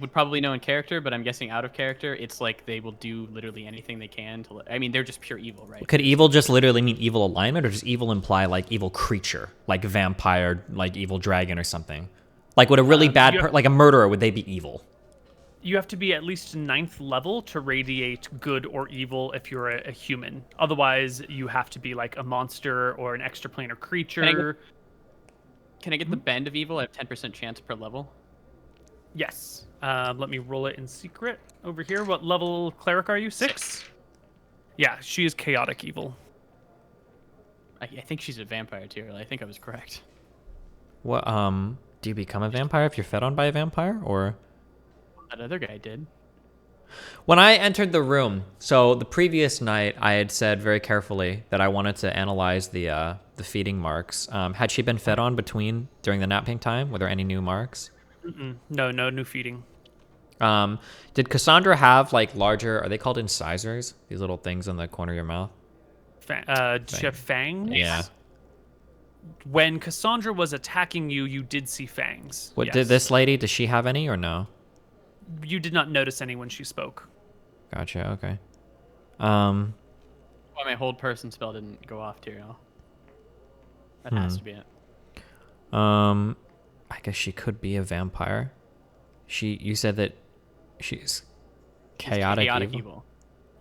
would probably know in character, but I'm guessing out of character, it's like they will do literally anything they can to. I mean, they're just pure evil, right? Could evil just literally mean evil alignment, or does evil imply like evil creature, like vampire, like evil dragon or something? Like would a really bad, like a murderer, would they be evil? You have to be at least 9th level to radiate good or evil if you're a human. Otherwise, you have to be like a monster or an extraplanar creature. Can I get the bend of evil? I have 10% chance per level. Yes. Let me roll it in secret over here. What level cleric are you? 6? Yeah, she is chaotic evil. I think she's a vampire too. I think I was correct. What do you become a vampire if you're fed on by a vampire, or? That other guy did. When I entered the room, so the previous night I had said very carefully that I wanted to analyze the feeding marks. Had she been fed on during the napping time? Were there any new marks? No new feeding. Did Cassandra have like larger? Are they called incisors? These little things on the corner of your mouth. Did she have fangs? Yeah. When Cassandra was attacking you, you did see fangs. What yes. did this lady? Does she have any or no? You did not notice any when she spoke. Gotcha. Okay. Why my hold person spell didn't go off, Tyrael. That has to be it. I guess she could be a vampire. You said that she's chaotic evil.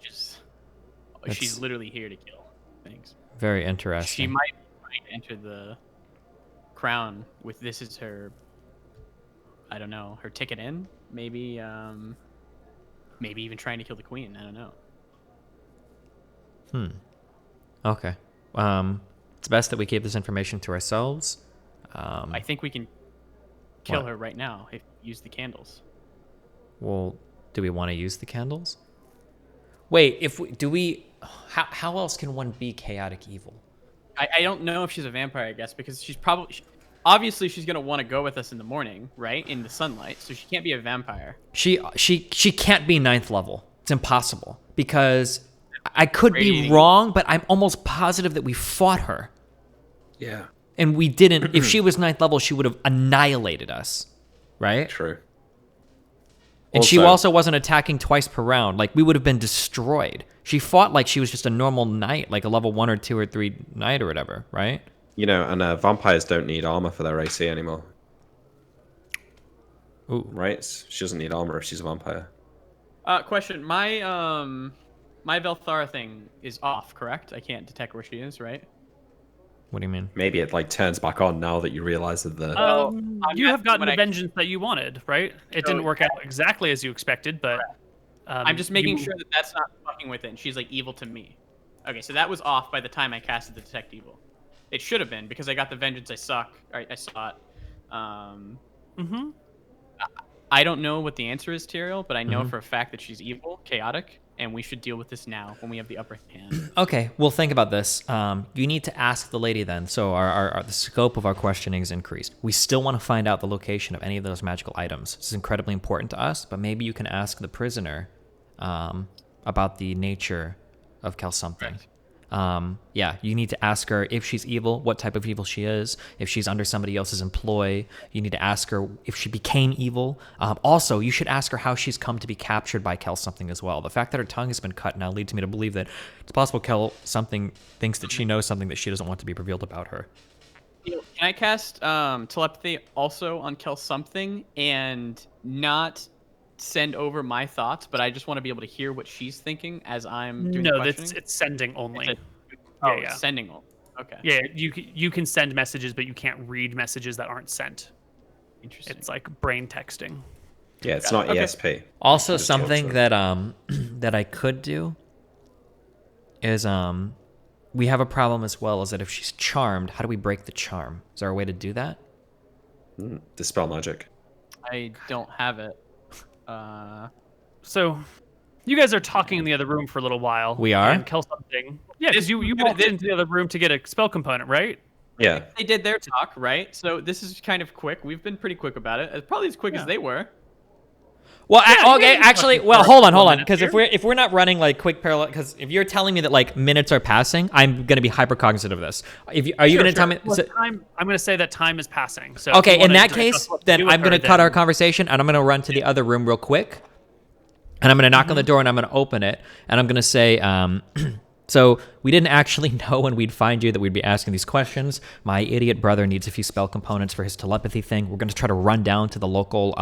She's literally here to kill things. Very interesting. She might enter the crown with this as her, I don't know, her ticket in. Maybe even trying to kill the queen. I don't know. Okay. It's best that we keep this information to ourselves. I think we can kill What? her right now if we use the candles. Well, do we want to use the candles? Wait, how else can one be chaotic evil? I don't know if she's a vampire, I guess, because obviously she's gonna want to go with us in the morning, right, in the sunlight. So she can't be a vampire. She can't be 9th level. It's impossible because I could be wrong, but I'm almost positive that we fought her. Yeah. And we didn't. If she was 9th level, she would have annihilated us, right? True. And she also wasn't attacking twice per round. Like, we would have been destroyed. She fought like she was just a normal knight, like a level 1 or 2 or 3 knight or whatever, right? You know, and vampires don't need armor for their AC anymore. Ooh. Right? She doesn't need armor if she's a vampire. Question. My Velthara thing is off, correct? I can't detect where she is, right? What do you mean? Maybe it like turns back on now that you realize that the... You have gotten the vengeance that you wanted, right? It didn't work out exactly as you expected, but... I'm just making sure that that's not fucking with it. And she's like evil to me. Okay, so that was off by the time I casted the Detect Evil. It should have been because I got the vengeance. I suck. I saw it. I don't know what the answer is, Tyrael, but I know Mhm. for a fact that she's evil, chaotic, and we should deal with this now when we have the upper hand. Okay, well, think about this. You need to ask the lady then. So the scope of our questioning is increased. We still want to find out the location of any of those magical items. This is incredibly important to us, but maybe you can ask the prisoner about the nature of Kel something. Correct. Yeah, you need to ask her if she's evil, what type of evil she is, if she's under somebody else's employ. You need to ask her if she became evil. Also, you should ask her how she's come to be captured by Kel something as well. The fact that her tongue has been cut now leads me to believe that it's possible Kel something thinks that she knows something that she doesn't want to be revealed about her. Can I cast telepathy also on Kel something and not send over my thoughts, but I just want to be able to hear what she's thinking as I'm doing the No, questioning? it's sending only. Oh, yeah. it's sending only. Okay. Yeah, you can send messages, but you can't read messages that aren't sent. Interesting. It's like brain texting. Yeah, it's Got not it. Okay. ESP. Also, Just something torture. that that I could do is we have a problem as well. Is that if she's charmed, how do we break the charm? Is there a way to do that? Dispel magic. I don't have it. So, you guys are talking in the other room for a little while. We are? And kill something. Yeah, because you walked into the other room to get a spell component, right? Yeah. They did their talk, right? So this is kind of quick. We've been pretty quick about it. Probably as quick as they were. Well, Yeah, okay, yeah, actually, fucking well, for a hold on, couple because if minutes we're not running like quick parallel, because if you're telling me that like minutes are passing, I'm gonna be hyper cognizant of this. Are you gonna tell me? Well, So, I'm gonna say that time is passing. So if okay, you in wanna that direct case, us what to then do with I'm gonna her, cut our then- conversation and I'm gonna run to the other room real quick, and I'm gonna knock on the door and I'm gonna open it and I'm gonna say, so we didn't actually know when we'd find you that we'd be asking these questions. My idiot brother needs a few spell components for his telepathy thing. We're gonna try to run down to the local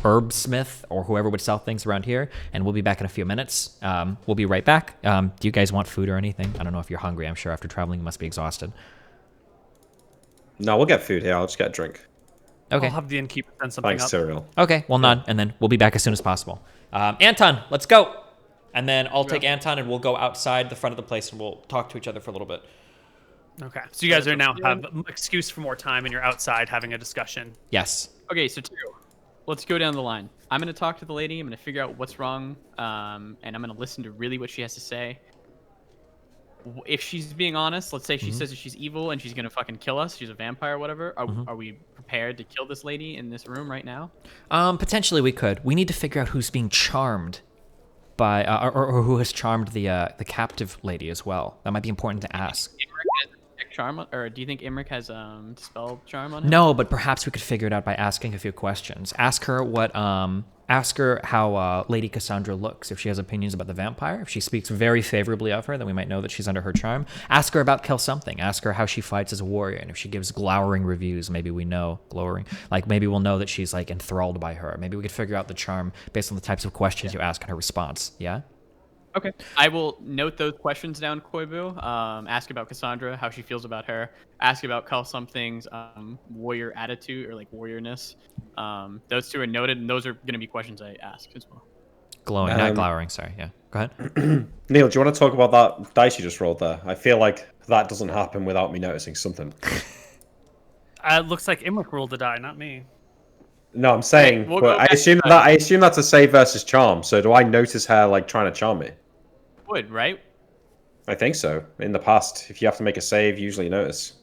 herb smith or whoever would sell things around here, and we'll be back in a few minutes. We'll be right back. Do you guys want food or anything? I don't know if you're hungry. I'm sure after traveling you must be exhausted. No, we'll get food here. I'll just get a drink. Okay. I'll have the innkeeper send something Thanks, up. cereal. Okay, well, none, and then we'll be back as soon as possible. Anton, let's go. And then I'll take Anton and we'll go outside the front of the place and we'll talk to each other for a little bit. Okay, so you guys are now have an excuse for more time, and you're outside having a discussion. Yes. Okay, so let's go down the line. I'm gonna talk to the lady. I'm gonna figure out what's wrong, and I'm gonna listen to really what she has to say. If she's being honest, let's say she says that she's evil and she's gonna fucking kill us. She's a vampire or whatever. Are we prepared to kill this lady in this room right now? Potentially we could. We need to figure out who's being charmed by, or who has charmed the captive lady as well. That might be important to ask. Imric has charm, or do you think Imric has dispel charm on him? No, but perhaps we could figure it out by asking a few questions. Ask her ask her how Lady Cassandra looks. If she has opinions about the vampire, if she speaks very favorably of her, then we might know that she's under her charm. Ask her about Kel something. Ask her how she fights as a warrior, and if she gives glowering reviews, maybe we know maybe we'll know that she's like enthralled by her. Maybe we could figure out the charm based on the types of questions you ask and her response. Yeah. Okay. I will note those questions down, Koibu. Ask about Cassandra, how she feels about her. Ask about Kel something's warrior attitude or like warriorness. Those two are noted, and those are going to be questions I ask as well. Glowing, not glowering. Sorry. Yeah. Go ahead. Neil, do you want to talk about that dice you just rolled there? I feel like that doesn't happen without me noticing something. It looks like Imric rolled the die, not me. No, I'm saying, we'll but go I back assume to that I assume that's a save versus charm. So do I notice her like trying to charm me? Would, right? I think so. In the past, if you have to make a save, you usually notice.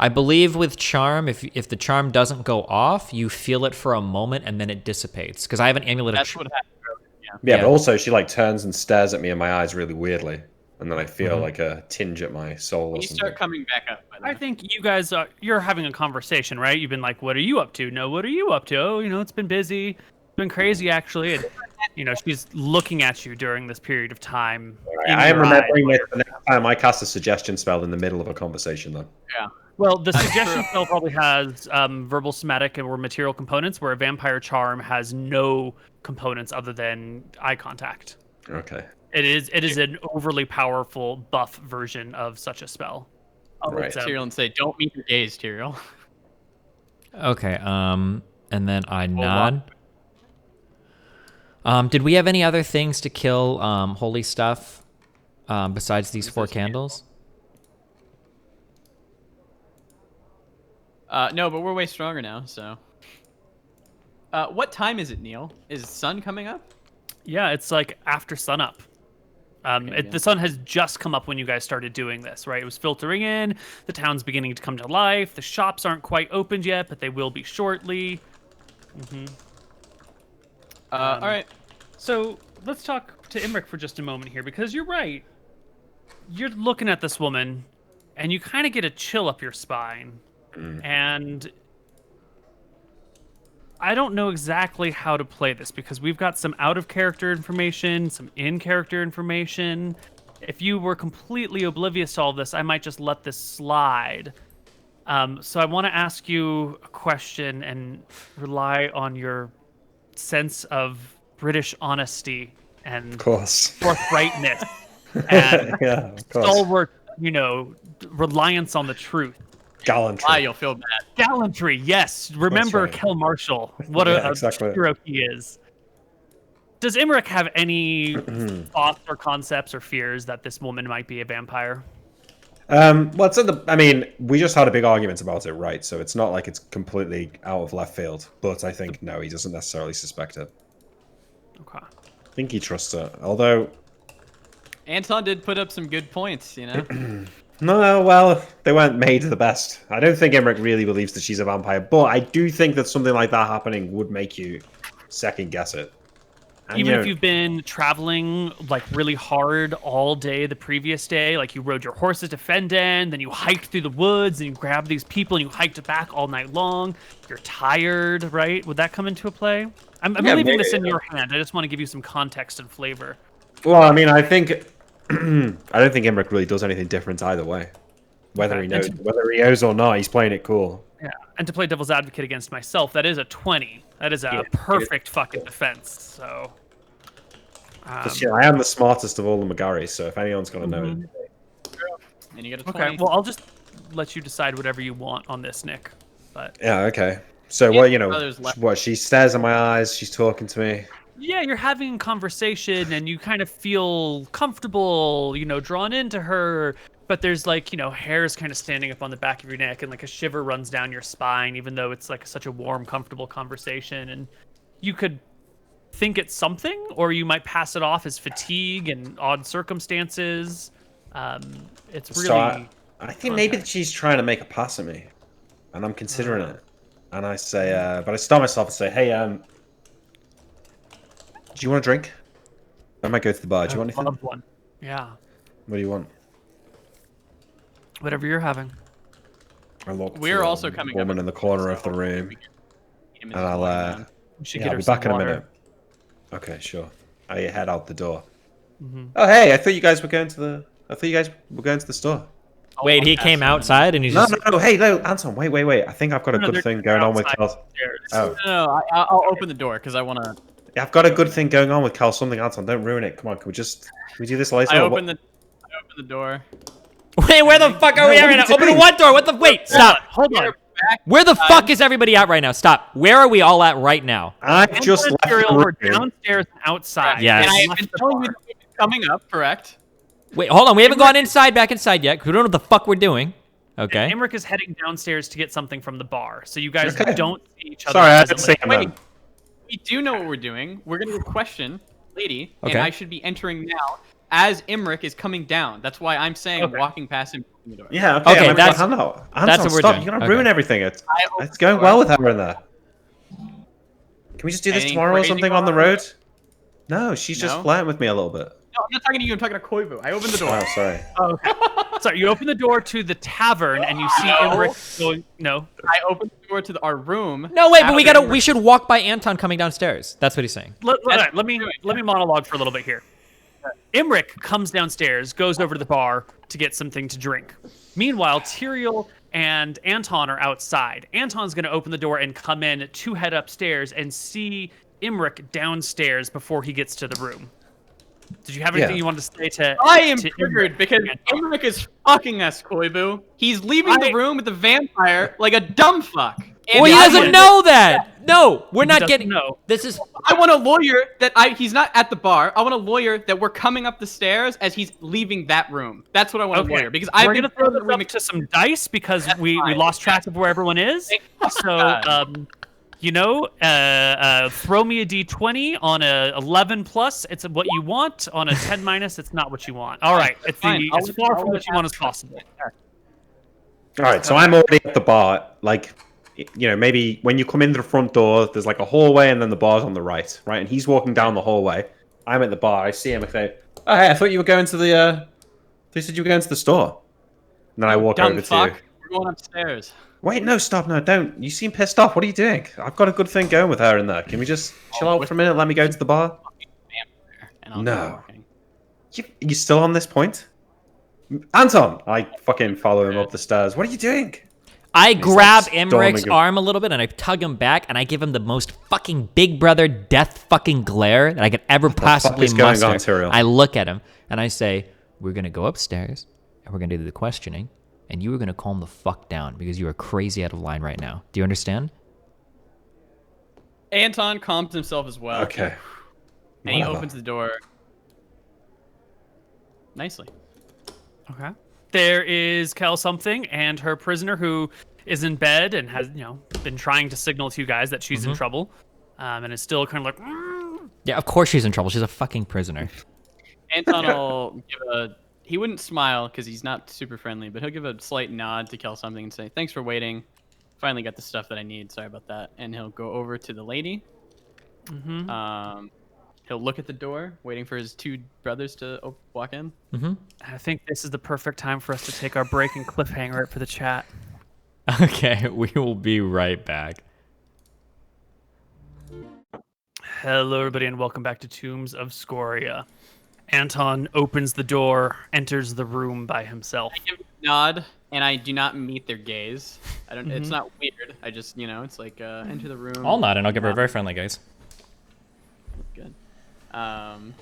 I believe with charm, if the charm doesn't go off, you feel it for a moment and then it dissipates. Because I have an amulet of That's what happened earlier, yeah. Yeah, Yeah. but also she like turns and stares at me in my eyes really weirdly, and then I feel like a tinge at my soul or You something. start coming back up. By the I way. think you guys you're having a conversation, right? You've been like, "What are you up to?" No, what are you up to? Oh, it's been busy, it's been crazy actually. And she's looking at you during this period of time. in I am your remembering eyes. it the next time I cast a suggestion spell in the middle of a conversation, though. Yeah. Well, the suggestion spell probably has verbal, somatic, or material components, where a vampire charm has no components other than eye contact. Okay. It is an overly powerful buff version of such a spell. Right. It's, Tyrion say, "Don't meet your gaze, Tyrion." Okay. And then I nod. Did we have any other things to kill holy stuff besides these 4 candles? No, but we're way stronger now, so. What time is it, Neil? Is sun coming up? Yeah, it's like after sunup. Okay, The sun has just come up when you guys started doing this, right? It was filtering in. The town's beginning to come to life. The shops aren't quite opened yet, but they will be shortly. All right. So let's talk to Imric for just a moment here, because you're right. You're looking at this woman, and you kind of get a chill up your spine. And I don't know exactly how to play this, because we've got some out-of-character information, some in-character information. If you were completely oblivious to all this, I might just let this slide. So I want to ask you a question and rely on your sense of British honesty and Of course. forthrightness and Yeah, of course. stalwart, reliance on the truth. Gallantry. Why you'll feel bad. Gallantry, yes. Remember right. Kel Marshall. What Yeah, a exactly. hero he is. Does Imric have any thoughts or concepts or fears that this woman might be a vampire? Well, it's we just had a big argument about it, right? So it's not like it's completely out of left field. But I think, no, he doesn't necessarily suspect it. Okay. I think he trusts her. Although, Anton did put up some good points, you know. no, well, they weren't made the best. I don't think Emmerich really believes that she's a vampire, but I do think that something like that happening would make you second guess it. And, Even if you've been traveling like really hard all day the previous day, like you rode your horses to Fenden, then you hiked through the woods and you grabbed these people and you hiked back all night long. You're tired, right? Would that come into a play? I'm leaving this in your hand. I just want to give you some context and flavor. Well, I mean, I think I don't think Emmerich really does anything different either way. Whether he knows or not, he's playing it cool. Yeah, and to play devil's advocate against myself, that is a 20. That is a perfect fucking defense. So, I am the smartest of all the Magaris, so if anyone's gonna know it. And you get a 20. okay, well, I'll just let you decide whatever you want on this, Nick. But Yeah, okay. So, what, she stares in my eyes, she's talking to me. yeah, you're having a conversation and you kind of feel comfortable, drawn into her. But there's hairs kind of standing up on the back of your neck and like a shiver runs down your spine, even though it's like such a warm, comfortable conversation. And you could think it's something, or you might pass it off as fatigue and odd circumstances. It's really. So I think maybe that she's trying to make a pass at me, and I'm considering it. And I say, but I stop myself and say, "Hey, do you want a drink? I might go to the bar. Do you want anything? Love one. Yeah. What do you want?" Whatever you're having. I look. We're to also the coming woman up in the corner of the room, and I'll. You should Yeah, get I'll her be some back in a water. minute. Okay, sure. I head out the door. Oh, hey! I thought you guys were going to the store. Wait, he came outside and he's No, just. no, hey, no, Anton, wait. I think I've got a No, good they're thing going on with outside Cal. upstairs. Oh, No, I'll open the door because I want to. yeah, I've got a good thing going on with Cal. Something, Anton. Don't ruin it. Come on, can we do this later? I or open what? the door. Wait, where the fuck are we at right now? Open one door. What the? Wait, stop. Hold on. Where the fuck is everybody at right now? Stop. Where are we all at right now? I've just left Material, the we're room. downstairs and outside. Yes. And I have Left been the telling you bar. that it's coming up, correct? Wait, hold on. We haven't gone back inside yet. 'Cause we don't know what the fuck we're doing. Okay. Emmerich is heading downstairs to get something from the bar, so you guys Okay. don't see each other. Sorry, I didn't presently. see him Wait, then. we do know what we're doing. We're going to question Lady, Okay. and I should be entering now as Imric is coming down. That's why I'm saying Okay. walking past him. Opening the door. Yeah, Okay, okay. that's- Anton, that's what we're stop. doing. You're gonna Okay. ruin everything. It's open it's going the well door. with her in there. Can we just do this Anything tomorrow or crazy something going on the on? road? No, she's just No? flirting with me a little bit. No, I'm not talking to you. I'm talking to Koibu. I opened the door. Oh, sorry. Sorry, you open the door to the tavern and you see Emmerich going. No. I opened the door to our room. No, wait, but after we should walk by Anton coming downstairs. That's what he's saying. Let me monologue for a little bit here. Emmerich comes downstairs, goes over to the bar to get something to drink. Meanwhile, Tyrael and Anton are outside. Anton's going to open the door and come in to head upstairs and see Emmerich downstairs before he gets to the room. Did you have anything Yeah. you wanted to say to? I am to triggered Emmerich? because Imric is fucking us, Koibu. He's leaving the room with the vampire like a dumb fuck. And Well, he I doesn't want- know that. No, we're not doesn't getting. know. This is. I want a lawyer he's not at the bar. I want a lawyer that we're coming up the stairs as he's leaving that room. That's what I want a lawyer because I've We're been gonna throw the this up to some dice because we fine. lost track of where everyone is. So you know, throw me a d20 on a 11 plus. It's what you want. On a 10 minus, it's not what you want. All right, it's Fine. as far from what you want as possible. All right, so I'm already at the bar. Like, you know, maybe when you come in the front door, there's like a hallway, and then the bar's on the right, right? And he's walking down the hallway. I'm at the bar. I see him. I say, "Oh, hey, I thought you were going to the. They said you were going to the store." And then I walk Dumb over to fuck. you. We're going upstairs. Wait, no, stop, no, don't. You seem pissed off. What are you doing? I've got a good thing going with her in there. Can we just chill out for a minute? Let me go to the bar. And I'll No. keep walking. You still on this point? Anton! I fucking follow him up the stairs. What are you doing? I grab storming Emmerich him. arm a little bit and I tug him back and I give him the most fucking Big Brother death fucking glare that I could ever possibly is going on, muster. Tyrael? I look at him and I say, "We're gonna go upstairs and we're gonna do the questioning, and you are gonna calm the fuck down because you are crazy out of line right now. Do you understand?" Anton calms himself as well. Okay. And he Whatever. opens the door nicely. Okay. There is Kel something and her prisoner who is in bed and has, been trying to signal to you guys that she's in trouble, and is still kind of like. Yeah, of course she's in trouble. She's a fucking prisoner. Anton will give a. He wouldn't smile because he's not super friendly, but he'll give a slight nod to Kel something and say, "Thanks for waiting. Finally got the stuff that I need. Sorry about that." And he'll go over to the lady. He'll look at the door, waiting for his two brothers to walk in. I think this is the perfect time for us to take our break and cliffhanger it for the chat. Okay, we will be right back. Hello, everybody, and welcome back to Tombs of Scoria. Anton opens the door, enters the room by himself. I give a nod, and I do not meet their gaze. I don't. It's not weird. I just, it's like enter the room. I'll nod and I'll give her a very friendly gaze. Good. And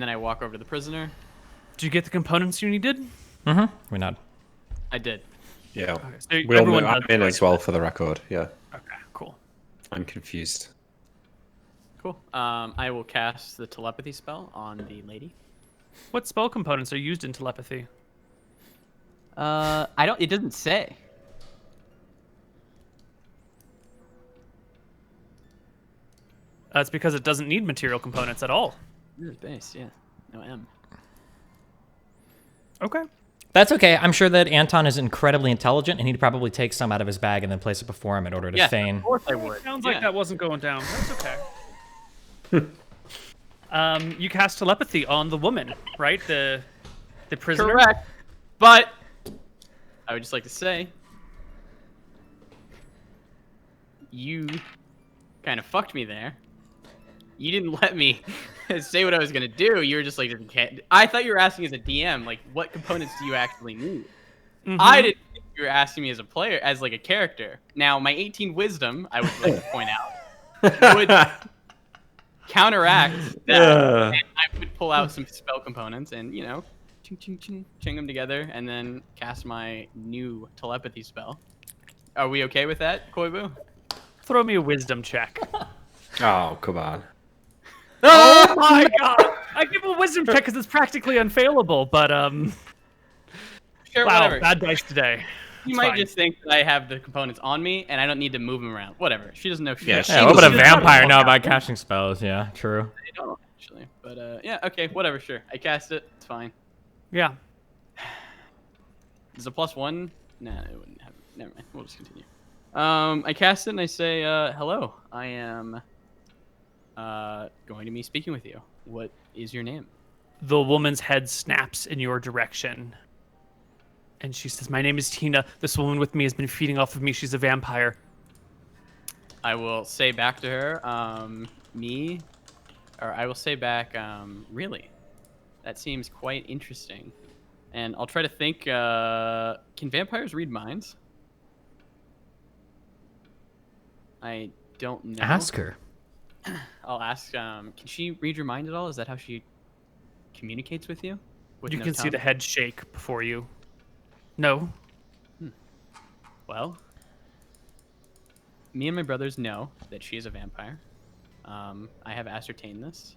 then I walk over to the prisoner. Did you get the components you needed? We nod. I did. Yeah. Okay, so We'll everyone I'm does in right. as well for the record. Yeah. Okay, cool. I'm confused. Cool. I will cast the telepathy spell on the lady. What spell components are used in telepathy? I don't. It doesn't say. That's because it doesn't need material components at all. This base, yeah. No M. Okay. That's okay. I'm sure that Anton is incredibly intelligent and he'd probably take some out of his bag and then place it before him in order to Yeah, feign. of course I would. Sounds Yeah. like that wasn't going down. That's okay. You cast telepathy on the woman, right? The prisoner. Correct. But I would just like to say, you kind of fucked me there. You didn't let me say what I was gonna do. You were just like, I thought you were asking as a DM, like, what components do you actually need? I didn't think you were asking me as a player, as like a character. Now, my 18 wisdom, I would like to point out, would counteract that. And I would pull out some spell components and, ching them together, and then cast my new telepathy spell. Are we okay with that, Koibu? Throw me a wisdom check. Oh, come on. Oh my god! I give a wisdom check because it's practically unfailable, but Sure, wow, whatever. bad dice today. You It's might fine. just think that I have the components on me, and I don't need to move them around. Whatever. She doesn't know shit. Yeah, Yeah, what would a She was- vampire know about casting spells? Yeah, true. I don't, actually. But, yeah, okay, whatever, sure. I cast it. It's fine. Yeah. Is a +1? Nah, it wouldn't have. Never mind. We'll just continue. I cast it, and I say, hello. I am going to be speaking with you. What is your name? The woman's head snaps in your direction. And she says, "My name is Tina. This woman with me has been feeding off of me. She's a vampire." I will say back to her, I will say back, really? That seems quite interesting. And I'll try to think, can vampires read minds? I don't know. Ask her. I'll ask, can she read your mind at all? Is that how she communicates with you? With You no can see tongue? the head shake before you. No. Well, me and my brothers know that she is a vampire. I have ascertained this.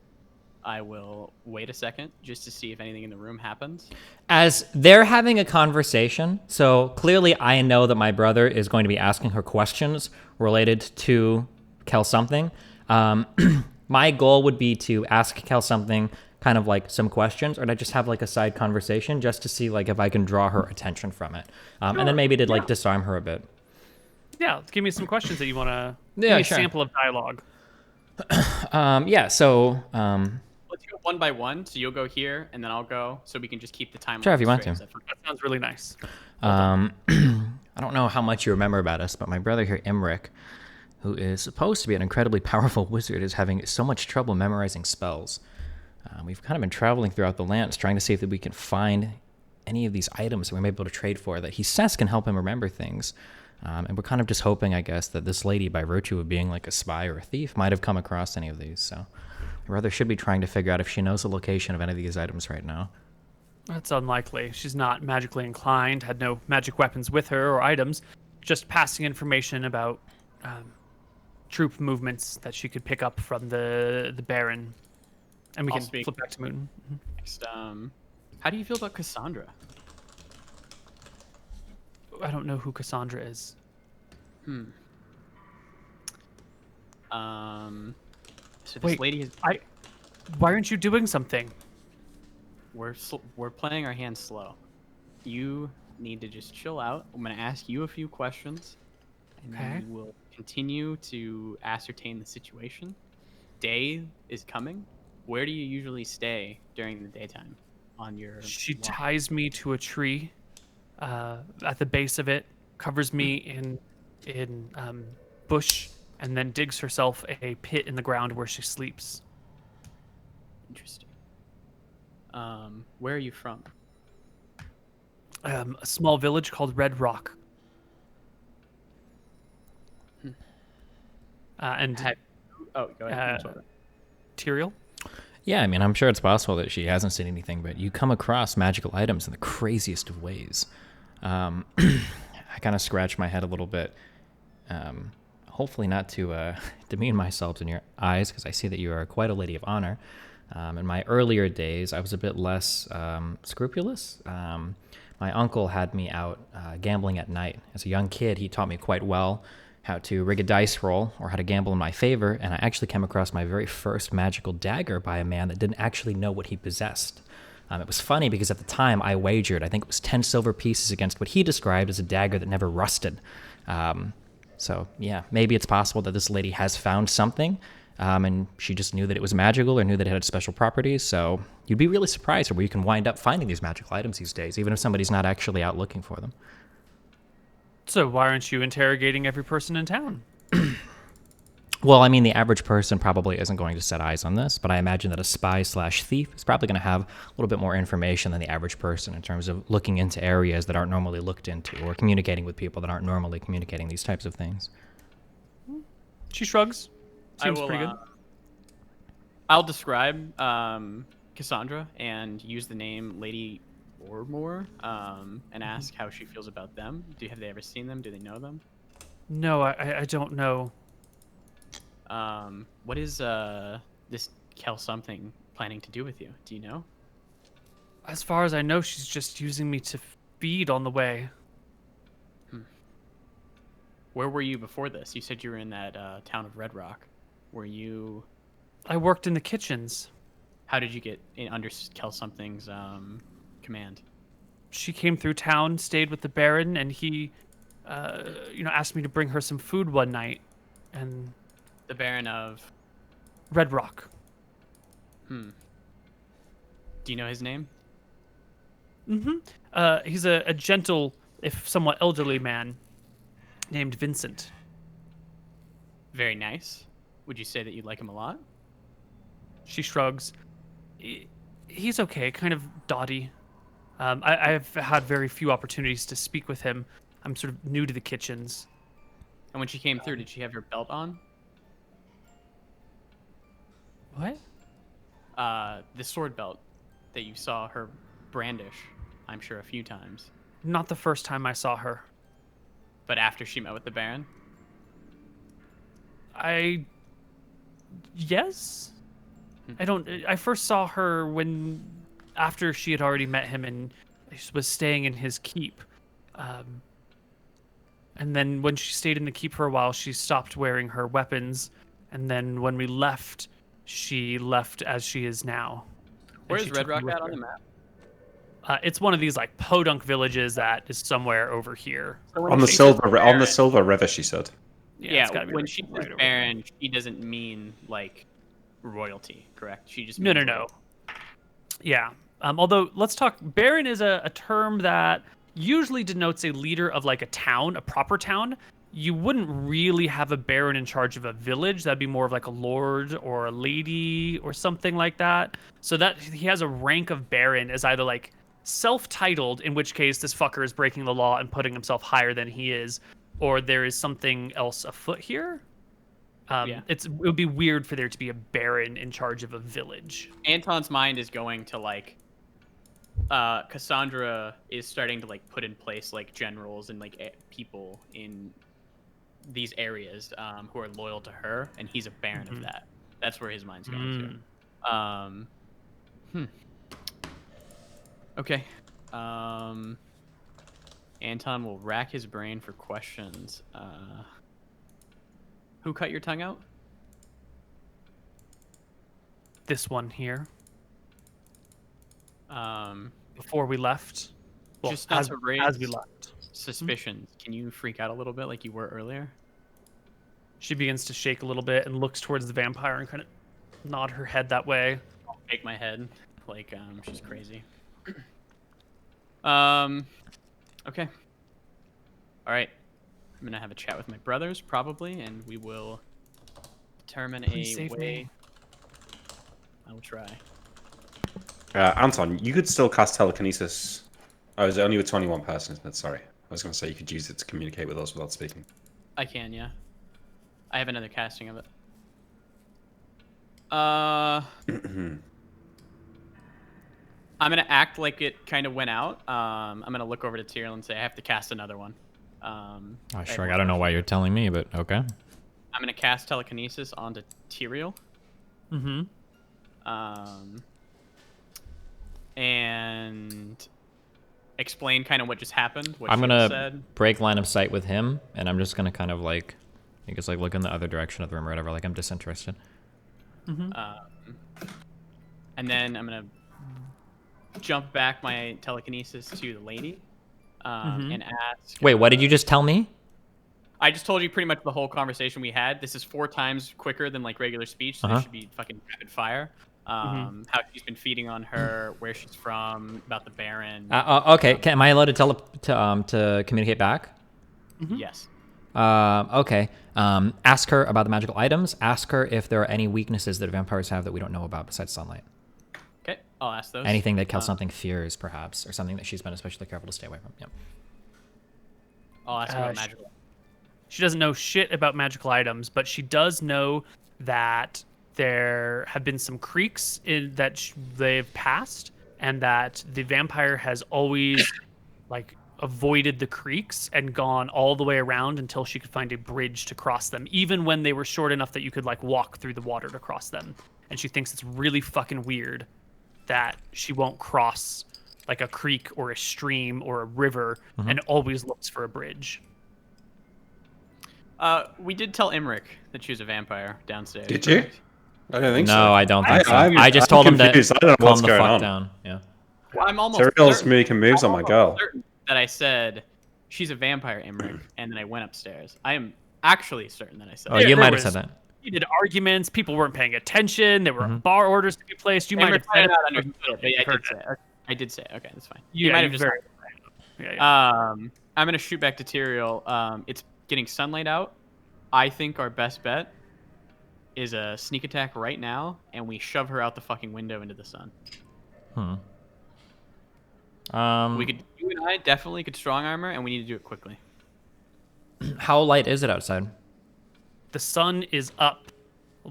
I will wait a second just to see if anything in the room happens. As they're having a conversation, so clearly I know that my brother is going to be asking her questions related to Kel something. My goal would be to ask Kel something, kind of like some questions, or to just have like a side conversation just to see like if I can draw her attention from it. And then maybe to like disarm her a bit. Yeah, give me some questions that you want to. Yeah, give me sure. a sample of dialogue. Let's go one by one. So you'll go here, and then I'll go, so we can just keep the timeline. Sure, if you want straight, to. as I forgot. That sounds really nice. I don't know how much you remember about us, but my brother here, Imric, who is supposed to be an incredibly powerful wizard, is having so much trouble memorizing spells. We've kind of been traveling throughout the lands trying to see if we can find any of these items that we may be able to trade for that he says can help him remember things. And we're kind of just hoping, I guess, that this lady, by virtue of being like a spy or a thief, might have come across any of these. So my brother should be trying to figure out if she knows the location of any of these items right now. That's unlikely. She's not magically inclined, had no magic weapons with her or items, just passing information about troop movements that she could pick up from the Baron. And we I'll can speak. flip back to Mooton. Next, how do you feel about Cassandra? I don't know who Cassandra is. So this Wait, lady is. Why aren't you doing something? We're playing our hands slow. You need to just chill out. I'm gonna ask you a few questions, and then we will continue to ascertain the situation. Day is coming. Where do you usually stay during the daytime? On your. She walk? ties me to a tree at the base of it, covers me in bush, and then digs herself a pit in the ground where she sleeps. Interesting. Where are you from? A small village called Red Rock. And Oh, go ahead. Tyrael? Yeah, I mean, I'm sure it's possible that she hasn't seen anything, but you come across magical items in the craziest of ways. I kind of scratch my head a little bit. Hopefully not to demean myself in your eyes, because I see that you are quite a lady of honor. In my earlier days, I was a bit less scrupulous. My uncle had me out gambling at night. As a young kid, he taught me quite well how to rig a dice roll or how to gamble in my favor, and I actually came across my very first magical dagger by a man that didn't actually know what he possessed. It was funny because at the time I wagered, I think it was 10 silver pieces against what he described as a dagger that never rusted. So yeah, maybe it's possible that this lady has found something, and she just knew that it was magical or knew that it had special properties. So you'd be really surprised where you can wind up finding these magical items these days, even if somebody's not actually out looking for them. So why aren't you interrogating every person in town? Well, I mean, the average person probably isn't going to set eyes on this, but I imagine that a spy/thief is probably going to have a little bit more information than the average person in terms of looking into areas that aren't normally looked into or communicating with people that aren't normally communicating these types of things. She shrugs. Seems pretty good. I'll describe Cassandra and use the name Lady Ormore and ask how she feels about them. Have they ever seen them? Do they know them? No, I don't know. What is this Kel something planning to do with you? Do you know? As far as I know, she's just using me to feed on the way. Where were you before this? You said you were in that town of Red Rock. Were you? I worked in the kitchens. How did you get under Kel something's command? She came through town, stayed with the Baron, and he, asked me to bring her some food one night. And The Baron of Red Rock. Do you know his name? He's a gentle, if somewhat elderly man named Vincent. Very nice. Would you say that you like him a lot? She shrugs. He's okay, kind of dotty. I've had very few opportunities to speak with him. I'm sort of new to the kitchens. And when she came through, did she have her belt on? What? The sword belt that you saw her brandish, I'm sure, a few times. Not the first time I saw her. But after she met with the Baron? Yes? I first saw her after she had already met him and was staying in his keep. And then when she stayed in the keep for a while, she stopped wearing her weapons. And then when we left, she left as she is now. Where's Red Rock at on the map? It's one of these like podunk villages that is somewhere over here. So On the Silver River, she said. Yeah, it's gotta be when she right says over Baron, she doesn't mean like royalty, correct? She just No, means no, no. Yeah. Although let's talk. Baron is a term that usually denotes a leader of like a town, a proper town. You wouldn't really have a baron in charge of a village. That'd be more of like a lord or a lady or something like that. So that he has a rank of baron as either like self-titled, in which case this fucker is breaking the law and putting himself higher than he is, or there is something else afoot here. It would be weird for there to be a baron in charge of a village. Anton's mind is going to like Cassandra is starting to like put in place like generals and like people in these areas who are loyal to her, and he's a baron of that. That's where his mind's going to. Okay. Anton will rack his brain for questions. Who cut your tongue out? This one here. Um, Before we left. Well, just not as, to raise as we left. suspicions. Can you freak out a little bit like you were earlier? She begins to shake a little bit and looks towards the vampire and kind of nod her head that way. I'll shake my head like she's crazy. Okay. All right. I'm gonna have a chat with my brothers probably, and we will determine Please a save way. me. I will try. Anton, you could still cast telekinesis. Oh, is it only with 21 persons? Sorry. I was going to say you could use it to communicate with us without speaking. I can, yeah. I have another casting of it. I'm gonna act like it kind of went out. I'm gonna look over to Tyrion and say I have to cast another one. Oh, sure. I don't know why you're telling me, but okay. I'm gonna cast telekinesis onto Tyrion. And explain kind of what just happened. What I'm she gonna said. break line of sight with him, and I'm just gonna kind of like, I guess like look in the other direction of the room or whatever. Like I'm disinterested. And then I'm gonna jump back my telekinesis to the lady, and ask. Wait, what did you just tell me? I just told you pretty much the whole conversation we had. This is 4 times quicker than like regular speech, so this should be fucking rapid fire. How she's been feeding on her, where she's from, about the Baron. Okay, am I allowed to communicate back? Yes. Okay. Ask her about the magical items. Ask her if there are any weaknesses that vampires have that we don't know about besides sunlight. Okay, I'll ask those. Anything that something fears, perhaps, or something that she's been especially careful to stay away from. Yep. I'll ask about magical. She doesn't know shit about magical items, but she does know that there have been some creeks that they've passed, and that the vampire has always like avoided the creeks and gone all the way around until she could find a bridge to cross them, even when they were short enough that you could like walk through the water to cross them. And she thinks it's really fucking weird that she won't cross like a creek or a stream or a river and always looks for a bridge. We did tell Imric that she was a vampire downstairs. Did you? I don't think so. No, I don't think so. I'm I just told him to confused. I don't know calm what's the going fuck on. down. Yeah. Well, I'm almost Tyriel's certain- making moves on my girl. certain that I said she's a vampire, Imric, and then I went upstairs. I am actually certain that I said. Oh, that. you there might have was- said that. You did arguments. People weren't paying attention. There were bar orders to be placed. You might have Imric might said have not understood it, but you I heard did say it. I did say it. Okay, that's fine. Yeah, You might you have just. very- Yeah. I'm gonna shoot back to Tyriel. It's getting sunlight out. I think our best bet is a sneak attack right now, and we shove her out the fucking window into the sun. We could. You and I definitely could strong armor, and we need to do it quickly. How light is it outside? The sun is up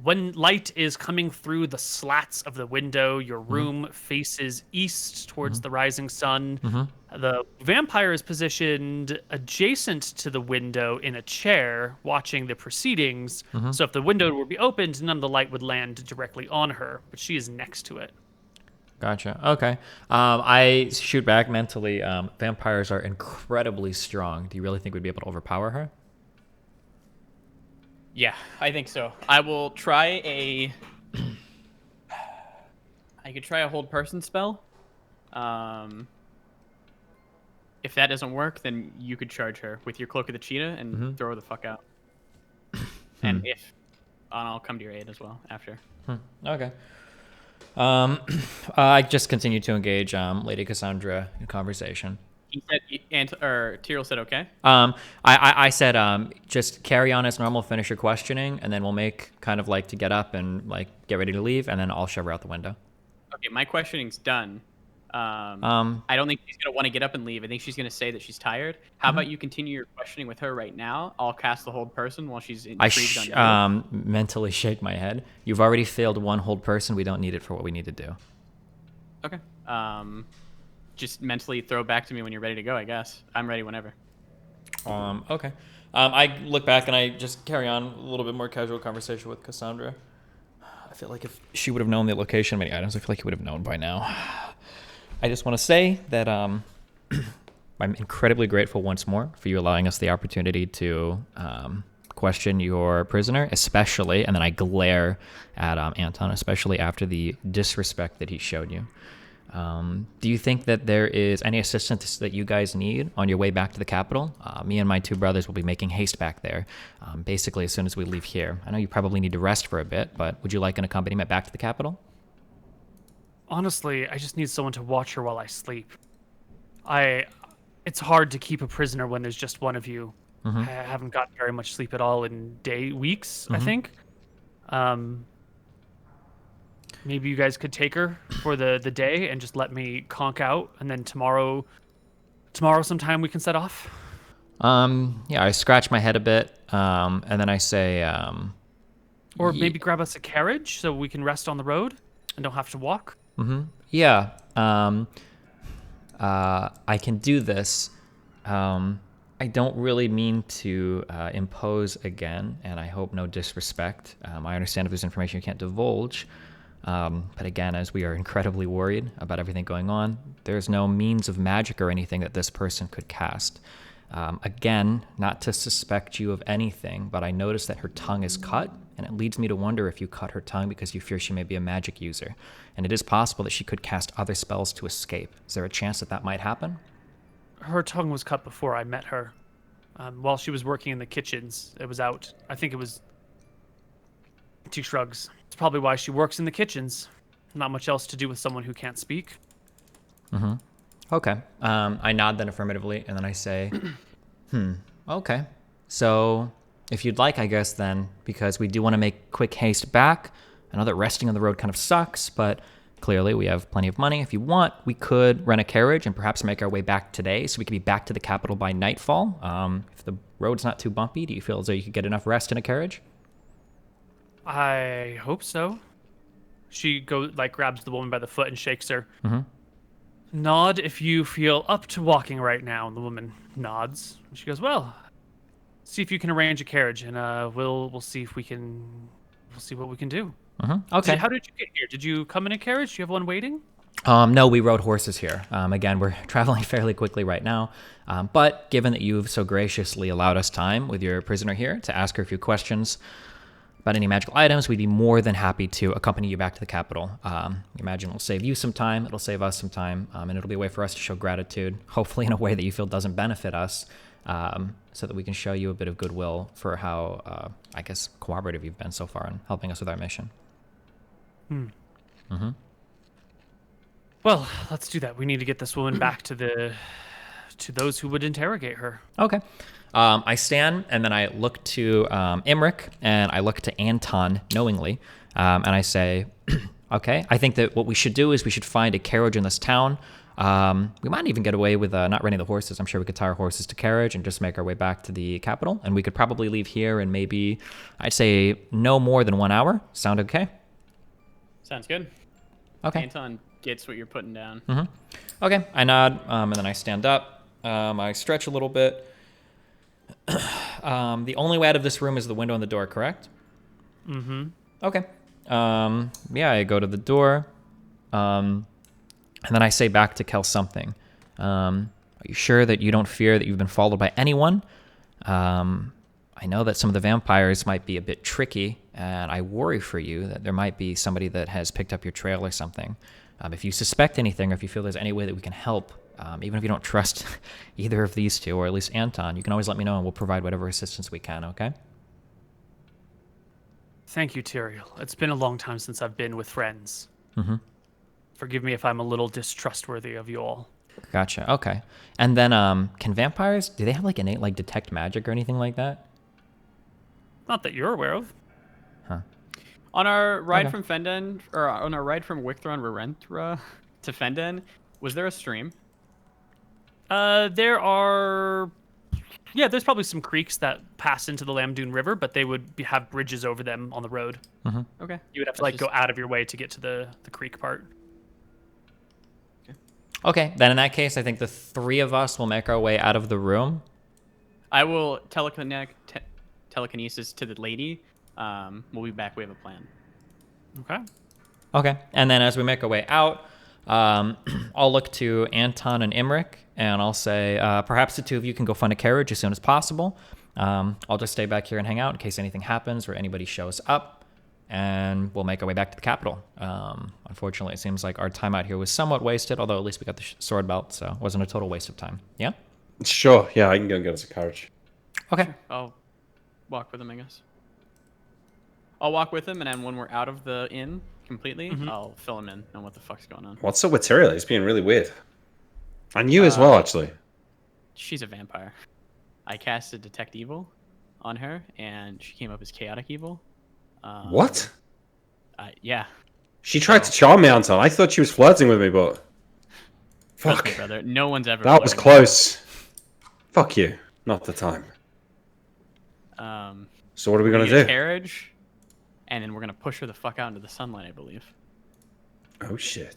When light is coming through the slats of the window, your room faces east towards the rising sun. The vampire is positioned adjacent to the window in a chair, watching the proceedings. So if the window were to be opened, none of the light would land directly on her, but she is next to it. Gotcha. Okay. I shoot back mentally. Vampires are incredibly strong. Do you really think we'd be able to overpower her? Yeah, I think so. I will try I could try a hold person spell. If that doesn't work, then you could charge her with your Cloak of the Cheetah and throw her the fuck out. And I'll come to your aid as well after. Okay. I just continue to engage Lady Cassandra in conversation. He said, Tyrell said, okay. I said, just carry on as normal, finish your questioning, and then we'll make kind of like to get up and like get ready to leave, and then I'll shove her out the window. Okay, my questioning's done. I don't think she's gonna want to get up and leave. I think she's gonna say that she's tired. How about you continue your questioning with her right now? I'll cast the hold person while she's intrigued on you. Mentally shake my head. You've already failed one hold person. We don't need it for what we need to do. Okay. Just mentally throw back to me when you're ready to go, I guess. I'm ready whenever. Okay. I look back and I just carry on a little bit more casual conversation with Cassandra. I feel like if she would have known the location of many items, I feel like you would have known by now. I just want to say that I'm incredibly grateful once more for you allowing us the opportunity to question your prisoner, especially, and then I glare at Anton, especially after the disrespect that he showed you. Do you think that there is any assistance that you guys need on your way back to the capital? Me and my two brothers will be making haste back there, basically as soon as we leave here. I know you probably need to rest for a bit, but would you like an accompaniment back to the capital? Honestly, I just need someone to watch her while I sleep. It's hard to keep a prisoner when there's just one of you. I haven't gotten very much sleep at all in weeks, I think. Maybe you guys could take her for the day and just let me conk out, and then tomorrow sometime we can set off. Yeah, I scratch my head a bit, and then I say, or maybe grab us a carriage so we can rest on the road and don't have to walk. Yeah, I can do this. I don't really mean to impose again, and I hope no disrespect. I understand if there's information you can't divulge. But again, as we are incredibly worried about everything going on, there's no means of magic or anything that this person could cast. Again, not to suspect you of anything, but I noticed that her tongue is cut, and it leads me to wonder if you cut her tongue because you fear she may be a magic user. And it is possible that she could cast other spells to escape. Is there a chance that that might happen? Her tongue was cut before I met her. While she was working in the kitchens, it was out. I think it was... She shrugs. It's probably why she works in the kitchens. Not much else to do with someone who can't speak. Okay. I nod then affirmatively, and then I say, okay. So, if you'd like, I guess then, because we do want to make quick haste back. I know that resting on the road kind of sucks, but clearly we have plenty of money. If you want, we could rent a carriage and perhaps make our way back today, so we could be back to the capital by nightfall. If the road's not too bumpy, do you feel as though you could get enough rest in a carriage? I hope so. She grabs the woman by the foot and shakes her. Nod if you feel up to walking right now. And the woman nods. And she goes, well, see if you can arrange a carriage, and we'll see if we'll see what we can do. Okay. How did you get here? Did you come in a carriage? Do you have one waiting? No, we rode horses here. Again, we're traveling fairly quickly right now. But given that you've so graciously allowed us time with your prisoner here to ask her a few questions about any magical items, we'd be more than happy to accompany you back to the capital. Imagine it'll save you some time, it'll save us some time, and it'll be a way for us to show gratitude, hopefully in a way that you feel doesn't benefit us, so that we can show you a bit of goodwill for how, I guess, cooperative you've been so far in helping us with our mission. Well, let's do that. We need to get this woman back to those who would interrogate her. Okay. I stand, and then I look to Imric, and I look to Anton knowingly, and I say, okay, I think that what we should do is we should find a carriage in this town. We might even get away with not renting the horses. I'm sure we could tie our horses to carriage and just make our way back to the capital. And we could probably leave here in maybe, I'd say, no more than 1 hour. Sound okay? Sounds good. Okay. Anton gets what you're putting down. Okay, I nod, and then I stand up. I stretch a little bit. The only way out of this room is the window and the door, correct? Mm-hmm. Okay. Yeah, I go to the door, and then I say back to Kel something. Are you sure that you don't fear that you've been followed by anyone? I know that some of the vampires might be a bit tricky, and I worry for you that there might be somebody that has picked up your trail or something. If you suspect anything, or if you feel there's any way that we can help, even if you don't trust either of these two, or at least Anton, you can always let me know, and we'll provide whatever assistance we can, okay? Thank you, Tyrael. It's been a long time since I've been with friends. Mm-hmm. Forgive me if I'm a little distrustworthy of you all. Gotcha, okay. And then, can vampires, do they have, like, innate, like, detect magic or anything like that? Not that you're aware of. Huh. On our ride Okay. from Fenden, or on our ride from Wicthron Rerentra to Fenden, was there a stream? There are... Yeah, there's probably some creeks that pass into the Lamdoon River, but they would have bridges over them on the road. Okay. You would have to, That's like, go just- out of your way to get to the creek part. Okay, then in that case, I think the three of us will make our way out of the room. I will telekinesis to the lady. We'll be back. We have a plan. Okay. Okay, and then as we make our way out, I'll look to Anton and Imric, and I'll say, perhaps the two of you can go find a carriage as soon as possible. I'll just stay back here and hang out in case anything happens or anybody shows up, and we'll make our way back to the capital. Unfortunately, it seems like our time out here was somewhat wasted, although at least we got the sword belt, so it wasn't a total waste of time. Yeah? Sure. Yeah, I can go and get us a carriage. Okay. I'll walk with him, I guess. I'll walk with him, and then when we're out of the inn completely, I'll fill him in on what the fuck's going on. What's up with Tyrael? He's being really weird. And you as well, actually. She's a vampire. I casted Detect Evil on her, and she came up as Chaotic Evil. What? Yeah. She tried to charm me, Anton. I thought she was flirting with me, but... Trust Fuck. me, brother. No one's ever. That was flirted with close. Fuck you. Not the time. her. So what are we We're going gonna to get a do? carriage, and then we're gonna push her the fuck out into the sunlight, I believe. Oh, shit.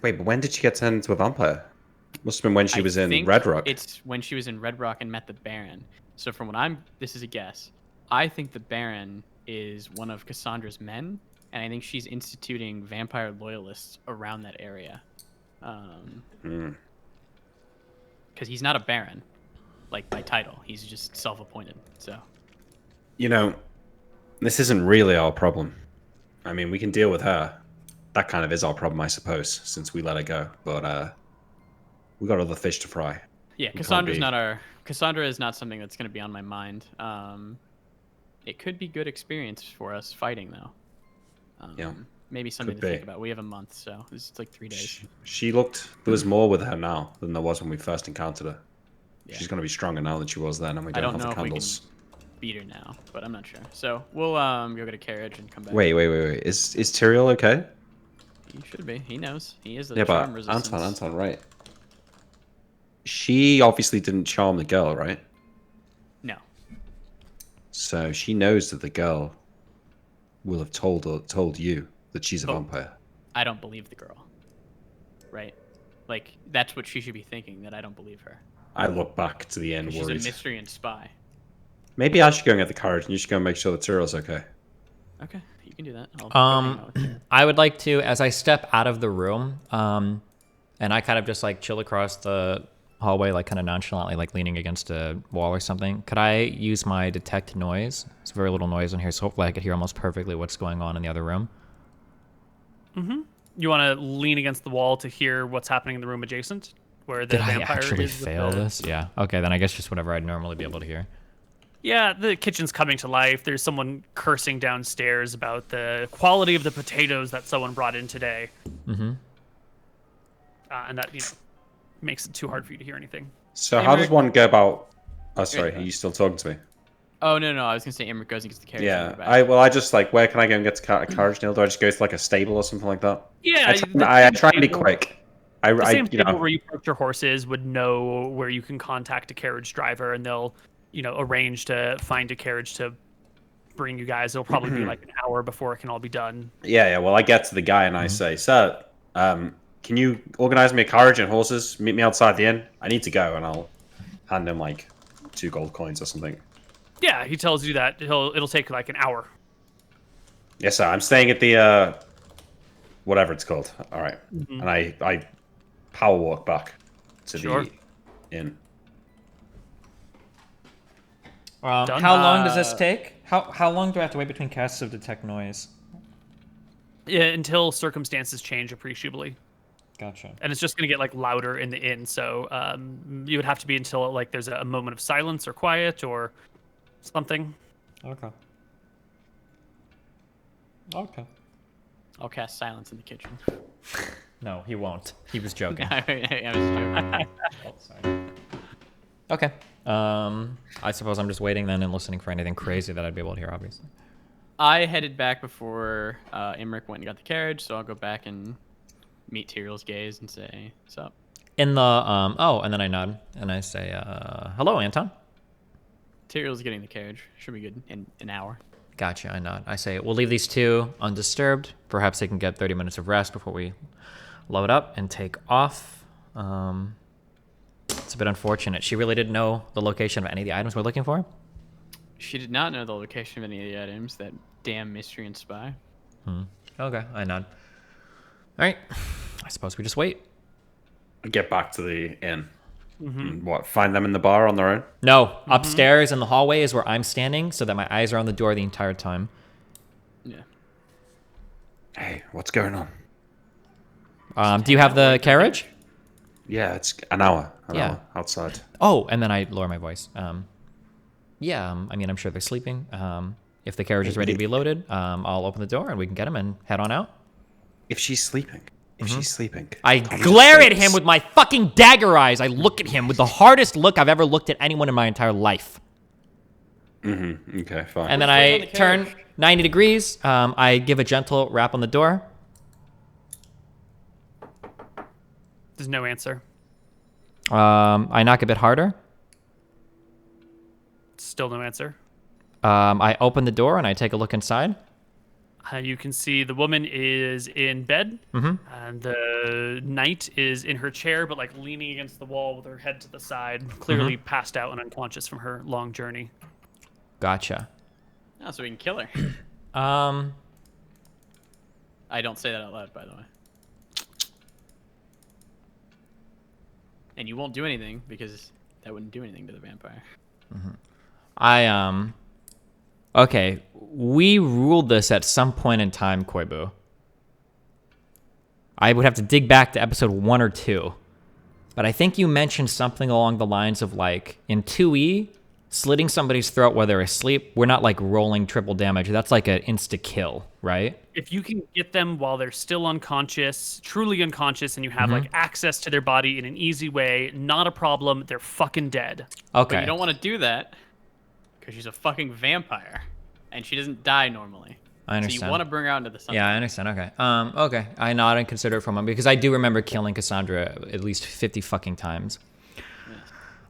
Wait, but when did she get turned into a vampire? Must have been when she I was in think Red Rock. It's when she was in Red Rock and met the Baron. So from what this is a guess. I think the Baron is one of Cassandra's men, and I think she's instituting vampire loyalists around that area. Because he's not a Baron, like by title. He's just self-appointed. So. You know, this isn't really our problem. I mean, we can deal with her. That kind of is our problem, I suppose, since we let her go. But we got other fish to fry. Yeah, can't Cassandra's be- not our. Cassandra is not something that's going to be on my mind. It could be good experience for us fighting though. Yeah, Maybe something could to think be. about. We have a month, so it's like 3 days. She looked... There was more with her now than there was when we first encountered her. Yeah. She's going to be stronger now than she was then, and we I don't, don't know have the if we candles. can beat her now, but I'm not sure. So we'll go get a carriage and come back. Wait. Is Tyrael okay? He should be. He knows. He is the Yeah, charm but resistance. Anton, right? She obviously didn't charm the girl, right? No. So she knows that the girl will have told you that she's a Oh. vampire. I don't believe the girl. Right? Like that's what she should be thinking. That I don't believe her. I look back to the end 'Cause she's worried. a mystery and spy. Maybe I should go and get the carriage, and you should go and make sure that Tyrael's okay. Okay, you can do that. I'll go hang out with you. I would like to, as I step out of the room, and I kind of just like chill across the hallway, like kind of nonchalantly, like leaning against a wall or something. Could I use my detect noise? It's very little noise in here, so hopefully I could hear almost perfectly what's going on in the other room. You want to lean against the wall to hear what's happening in the room adjacent, where the Did I vampire actually is with fail the- this? Yeah. Okay, then I guess just whatever I'd normally be able to hear. Yeah, the kitchen's coming to life. There's someone cursing downstairs about the quality of the potatoes that someone brought in today. Mm-hmm. And that makes it too hard for you to hear anything. So Hey, how does Rick. one go about... Oh, sorry, Yeah. are you still talking to me? Oh no, I was gonna say Emmerich goes and gets the carriage. and Yeah, we're back. I just like, where can I go and get a carriage, Neil? Do I just go to like a stable or something like that? Yeah, I try and be quick. The same you table know, where you parked your horses would know where you can contact a carriage driver, and they'll, arrange to find a carriage to bring you guys. It'll probably be like an hour before it can all be done. yeah. Well, I get to the guy and I say, "Sir, can you organize me a carriage and horses? Meet me outside the inn. I need to go." And I'll hand him like 2 gold coins or something. Yeah, he tells you that it'll take like an hour. Yes, sir. I'm staying at the whatever it's called. All right. Mm-hmm. And I power walk back to Sure. the inn. Done. How long does this take? How long do I have to wait between casts of detect noise? Yeah, until circumstances change appreciably. Gotcha. And it's just going to get like louder in the inn, so you would have to be until like there's a moment of silence or quiet or something. Okay. Okay. I'll cast silence in the kitchen. No, he won't. He was joking. I was joking. Oh, sorry. Okay. I suppose I'm just waiting then and listening for anything crazy that I'd be able to hear, obviously. I headed back before Imric went and got the carriage, so I'll go back and meet Tyrell's gaze and say, "What's up?" In the and then I nod and I say, "Hello, Anton." Tyrell's getting the carriage. Should be good in an hour. Gotcha. I nod. I say, "We'll leave these two undisturbed. Perhaps they can get 30 minutes of rest before we load up and take off." It's a bit unfortunate. She really didn't know the location of any of the items we're looking for. She did not know the location of any of the items. That damn mystery and spy. Okay. I nod. All right. I suppose we just wait. Get back to the inn. And what? Find them in the bar on their own? No, upstairs in the hallway is where I'm standing, so that my eyes are on the door the entire time. Yeah. Hey, what's going on? Do you have the carriage? Yeah, it's an hour. An Yeah. hour outside. Oh, and then I lower my voice. Yeah, I mean, I'm sure they're sleeping. If the carriage is ready to be loaded, I'll open the door and we can get them and head on out. If she's sleeping. If she's sleeping. I Thomas glare at thinks- him with my fucking dagger eyes. I look at him with the hardest look I've ever looked at anyone in my entire life. Okay, fine. And then What's going on I the turn carriage? 90 degrees. I give a gentle rap on the door. There's no answer. I knock a bit harder. Still no answer. I open the door and I take a look inside. You can see the woman is in bed, and the knight is in her chair, but like leaning against the wall with her head to the side, clearly passed out and unconscious from her long journey. Gotcha. Oh, so we can kill her. Um, I don't say that out loud, by the way. And you won't do anything because that wouldn't do anything to the vampire. Okay, we ruled this at some point in time, Koibu. I would have to dig back to episode 1 or 2. But I think you mentioned something along the lines of, like, in 2E, slitting somebody's throat while they're asleep, we're not, like, rolling triple damage. That's like an insta-kill, right? If you can get them while they're still unconscious, truly unconscious, and you have like access to their body in an easy way, not a problem. They're fucking dead. Okay. But you don't want to do that because she's a fucking vampire and she doesn't die normally. I understand. So you want to bring her out into the sunlight. Yeah, I understand. Okay. Okay. I nod and consider it for a moment because I do remember killing Cassandra at least 50 fucking times.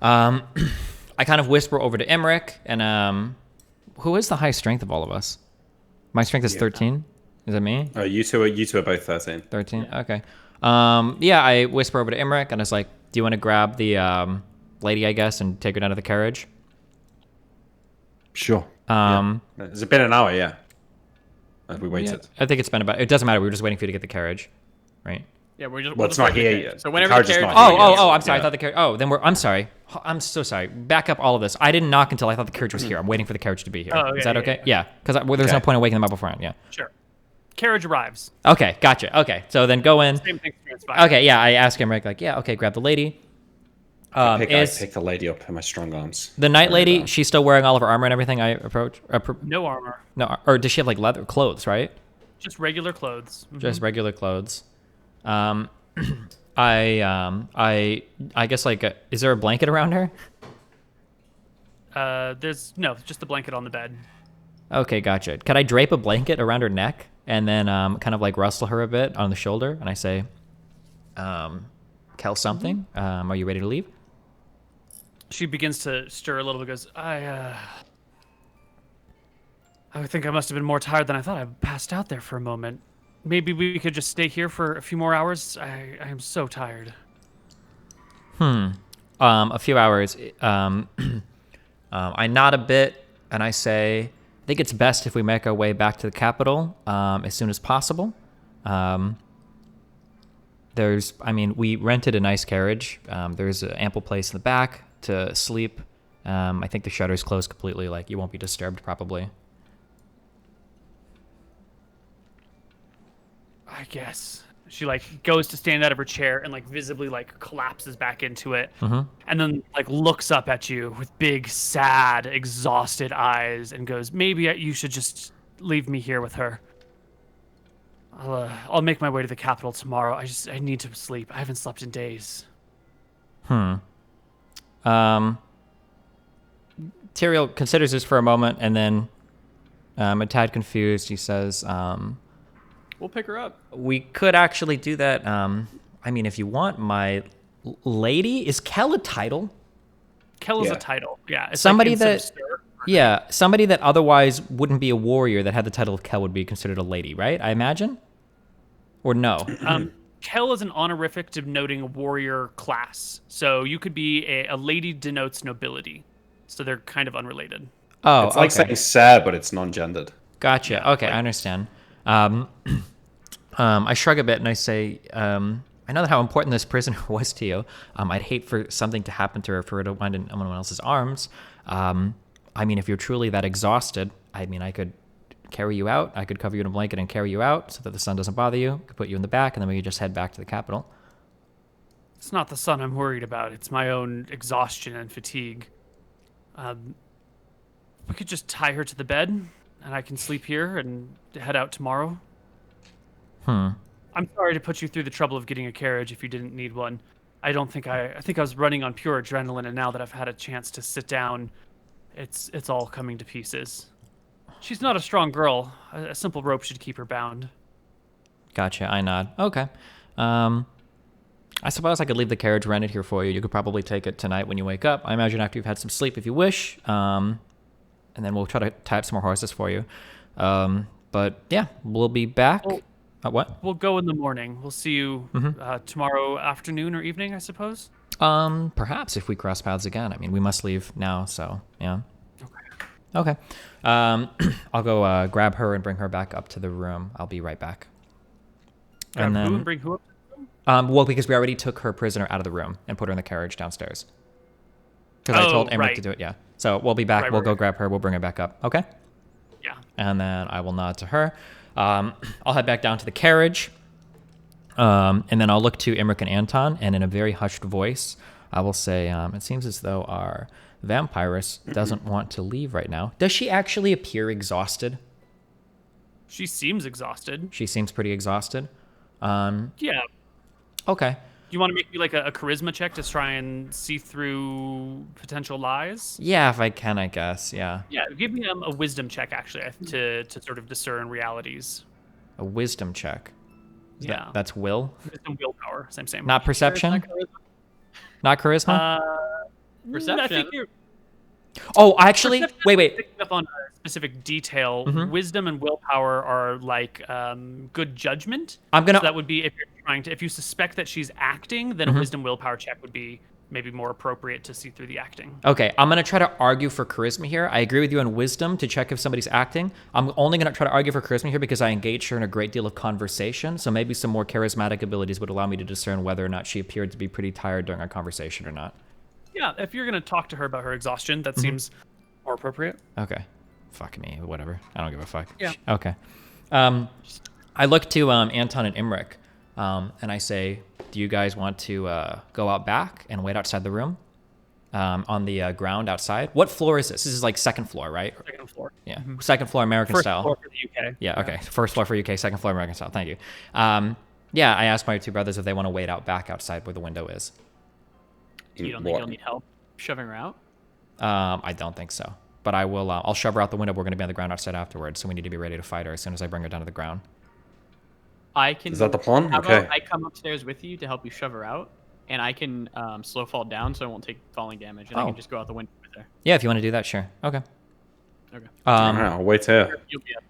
I kind of whisper over to Emmerich and who is the high strength of all of us? My strength is 13. Is it me? You two are both 13. 13. Yeah. Okay. I whisper over to Emmerich and I was like, "Do you want to grab the lady, I guess, and take her down to the carriage?" Sure. Has it been an hour? Yeah. Have we waited? I think it's been about. It doesn't matter. We were just waiting for you to get the carriage, right? Yeah, we're just. Well, it's not here waiting. yet. So The whenever the carriage is carriage. not here yet. Oh, I'm sorry. Yeah. I thought the carriage. Oh, then I'm sorry. I'm so sorry. Back up all of this. I didn't knock until I thought the carriage was here. I'm waiting for the carriage to be here. Oh, okay, Is that yeah, okay? Yeah. Because there's no Okay. point in waking them up beforehand. Yeah. Sure. Carriage arrives. Okay. Gotcha. Okay. So then go in. Same thing transpires. Okay. Yeah. I ask him like, yeah. Okay. Grab the lady. I Is pick the lady up in my strong arms. the night lady? She's still wearing all of her armor and everything. I approach. No armor. No. Or does she have like leather clothes? Right. Just regular clothes. Just regular clothes. I guess like, is there a blanket around her? There's just the blanket on the bed. Okay, gotcha. Could I drape a blanket around her neck and then kind of like rustle her a bit on the shoulder? And I say, Kel something. Are you ready to leave? She begins to stir a little bit. Goes, I think I must have been more tired than I thought. I passed out there for a moment. Maybe we could just stay here for a few more hours. I am so tired. A few hours. I nod a bit and I say, I think it's best if we make our way back to the capital as soon as possible. We rented a nice carriage. There's an ample place in the back to sleep. I think the shutter's closed completely. Like, you won't be disturbed probably. I guess. She like goes to stand out of her chair and like visibly like collapses back into it, and then like looks up at you with big, sad, exhausted eyes and goes, "Maybe you should just leave me here with her. I'll make my way to the capital tomorrow. I need to sleep. I haven't slept in days." Tyrael considers this for a moment and then, a tad confused, he says, We'll pick her up. we could actually do that. If you want, my lady, is Kel a title? Kel is Yeah. a title. Yeah. It's Somebody like instead of that- sir. Yeah, somebody that otherwise wouldn't be a warrior that had the title of Kel would be considered a lady, right? I imagine? Or no? Kel is an honorific denoting a warrior class. So you could be a lady denotes nobility. So they're kind of unrelated. Oh, It's like okay. saying sir, but it's non-gendered. Gotcha. Yeah, Okay, I understand. I shrug a bit and I say, I know how important this prisoner was to you. I'd hate for something to happen to her, for her to wind in someone else's arms. If you're truly that exhausted, I could carry you out. I could cover you in a blanket and carry you out so that the sun doesn't bother you. I could put you in the back, and then we could just head back to the capital. It's not the sun I'm worried about. It's my own exhaustion and fatigue. We could just tie her to the bed, and I can sleep here and head out tomorrow. I'm sorry to put you through the trouble of getting a carriage if you didn't need one. I think I was running on pure adrenaline, and now that I've had a chance to sit down, it's all coming to pieces. She's not a strong girl. A simple rope should keep her bound. Gotcha. I nod. Okay. I suppose I could leave the carriage rented here for you. You could probably take it tonight when you wake up. I imagine after you've had some sleep, if you wish. And then we'll try to tie up some more horses for you. But yeah, we'll be back. What? We'll go in the morning. We'll see you tomorrow afternoon or evening, I suppose. Perhaps if we cross paths again. We must leave now, so yeah. Okay. I'll go grab her and bring her back up to the room. I'll be right back. Grab who and bring who up? Because we already took her prisoner out of the room and put her in the carriage downstairs. Because I told Emmerich right. to do it, yeah. So we'll be back. We'll go grab her. We'll bring her back up. Okay? Yeah. And then I will nod to her. I'll head back down to the carriage. And then I'll look to Emmerich and Anton, and in a very hushed voice, I will say, it seems as though our vampiress doesn't want to leave right now. Does she actually appear exhausted? She seems exhausted. She seems pretty exhausted. Yeah. Okay. You want to make me like a charisma check to try and see through potential lies? Yeah, if I can, I guess. Yeah. Yeah, give me a wisdom check actually to sort of discern realities. A wisdom check. Yeah. That's will? Wisdom, willpower, same. Not perception? Not charisma? Perception. I think you're Oh, actually, perception wait. picking up on a specific detail. Mhm. Wisdom and willpower are like good judgment. I'm gonna. So that would be if you suspect that she's acting, then Mhm. a wisdom willpower check would be maybe more appropriate to see through the acting. Okay, I'm gonna try to argue for charisma here. I agree with you on wisdom to check if somebody's acting. I'm only gonna try to argue for charisma here because I engaged her in a great deal of conversation. So maybe some more charismatic abilities would allow me to discern whether or not she appeared to be pretty tired during our conversation or not. Yeah, if you're gonna talk to her about her exhaustion, that seems more appropriate. Okay. Fuck me, whatever. I don't give a fuck. Yeah. Okay. I look to Anton and Emmerich, and I say, do you guys want to go out back and wait outside the room? On the ground outside? What floor is this? This is like second floor, right? Second floor. Yeah. Second floor American First style. floor for the UK. Yeah, okay. First floor for UK, second floor American style. Thank you. Yeah, I asked my two brothers if they want to wait out back outside where the window is. You don't think you'll need help? Shoving her out? I don't think so. But I will. I'll shove her out the window. We're going to be on the ground outside afterwards, so we need to be ready to fight her as soon as I bring her down to the ground. I can. Is that the plan? How Okay. about I come upstairs with you to help you shove her out? and I can slow fall down, so I won't take falling damage, and I can just go out the window right there. Yeah, if you want to do that, sure. Okay. Okay. I'll wait here.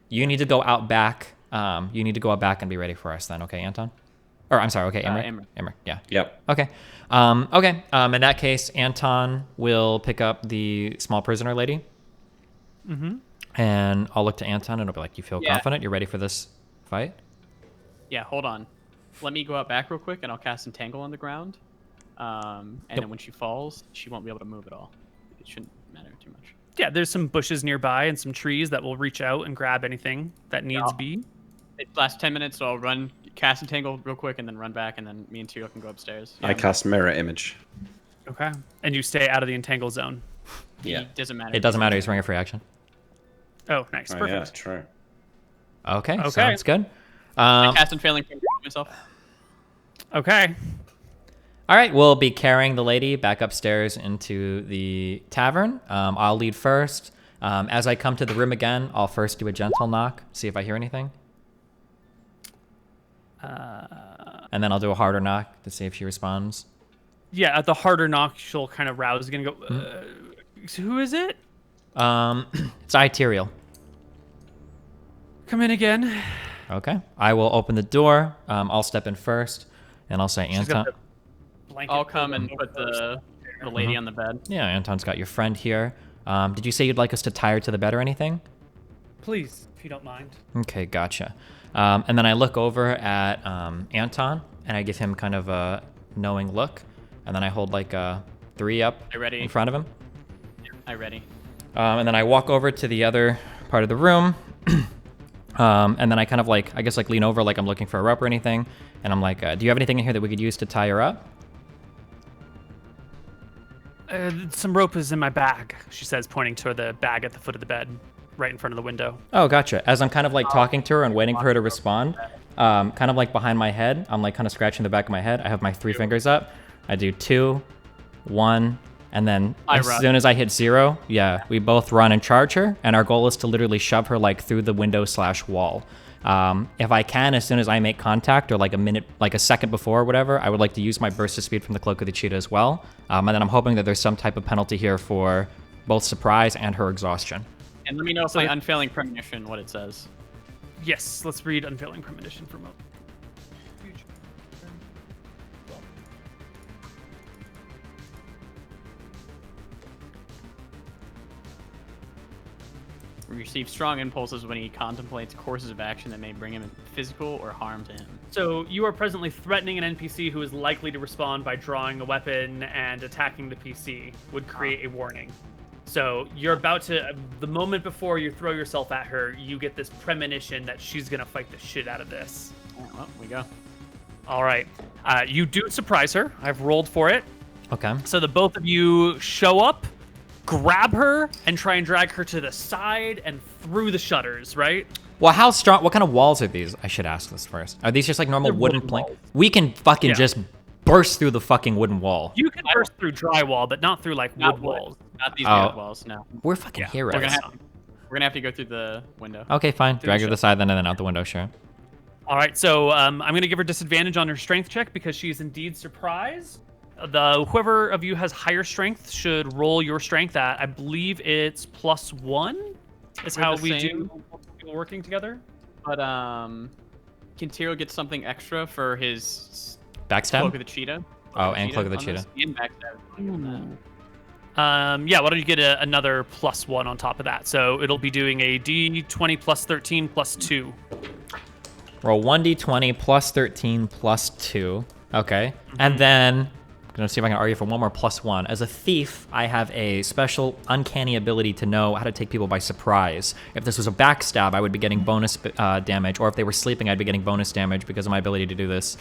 You need to go out back. You need to go out back and be ready for us then, okay, Anton? Or I'm sorry, okay, Emmer. Yeah. Yep. Okay. Okay. In that case, Anton will pick up the small prisoner lady. Mm-hmm. And I'll look to Anton and I'll be like, "You feel confident? You're ready for this fight?" Yeah, hold on. Let me go out back real quick, and I'll cast Entangle on the ground. And then when she falls, she won't be able to move at all. It shouldn't matter too much. Yeah, there's some bushes nearby and some trees that will reach out and grab anything that needs be. It lasts 10 minutes, so I'll run, cast Entangle real quick, and then run back, and then me and Tio can go upstairs. I cast Mirror Image. Okay. And you stay out of the entangle zone. Yeah. Doesn't matter. It doesn't matter. He's running a free action. Oh, nice. Oh, Perfect. yeah, true. Okay. Sounds good. I cast Unfailing Premonition myself. Okay. All right, we'll be carrying the lady back upstairs into the tavern. I'll lead first. As I come to the room again, I'll first do a gentle knock, see if I hear anything. And then I'll do a harder knock to see if she responds. Yeah, at the harder knock, she'll kind of rouse again and go, who is it? It's Iterial. Come in again. Okay. I will open the door. I'll step in first, and I'll say, She's got Anton. the blanket I'll come and over put the first. lady on the bed. Yeah, Anton's got your friend here. Did you say you'd like us to tie her to the bed or anything? Please, if you don't mind. Okay, gotcha. And then I look over at Anton, and I give him kind of a knowing look, and then I hold like a 3 up in front of him. I ready. And then I walk over to the other part of the room, and then I kind of like, I guess like lean over like I'm looking for a rope or anything, and I'm like, do you have anything in here that we could use to tie her up? Some rope is in my bag, she says, pointing to the bag at the foot of the bed, right in front of the window. Oh, gotcha. As I'm kind of like talking to her and waiting for her to respond, kind of like behind my head, I'm like kind of scratching the back of my head. I have my 3 fingers up. I do 2, 1, and then as soon as I hit 0, yeah, we both run and charge her, and our goal is to literally shove her like through the window/wall. If I can, as soon as I make contact, or like a second before or whatever, I would like to use my burst of speed from the Cloak of the Cheetah as well. And then I'm hoping that there's some type of penalty here for both surprise and her exhaustion. And let me know if my Unfailing Premonition, what it says. Yes, let's read Unfailing Premonition for a moment. Receive strong impulses when he contemplates courses of action that may bring him physical or harm to him. So you are presently threatening an NPC who is likely to respond by drawing a weapon and attacking the PC would create a warning. So you're about to, the moment before you throw yourself at her, you get this premonition that she's going to fight the shit out of this. Well, we go. All right. You do surprise her. I've rolled for it. Okay. So the both of you show up, grab her, and try and drag her to the side and through the shutters, right? Well, how strong? What kind of walls are these? I should ask this first. Are these just like normal wooden plank? We can fucking just burst through the fucking wooden wall. You can burst through drywall, but not through like wood walls. Not these wood walls, no. We're fucking heroes. We're gonna have to go through the window. Okay, fine. Drag her to the side then, and then out the window, sure. All right, so I'm going to give her disadvantage on her strength check because she is indeed surprised. Whoever of you has higher strength should roll your strength at, I believe it's +1 is how we do people working together. But can Tiro get something extra for his Backstab? Cloak of the Cheetah? Oh, and Cloak of the Cheetah. And backstab. Yeah, why don't you get another +1 on top of that? So it'll be doing a D20 plus 13 plus 2. Roll 1d20 plus 13 plus 2. Okay. And then I'm going to see if I can argue for one more +1. As a thief, I have a special uncanny ability to know how to take people by surprise. If this was a backstab, I would be getting bonus damage, or if they were sleeping, I'd be getting bonus damage because of my ability to do this.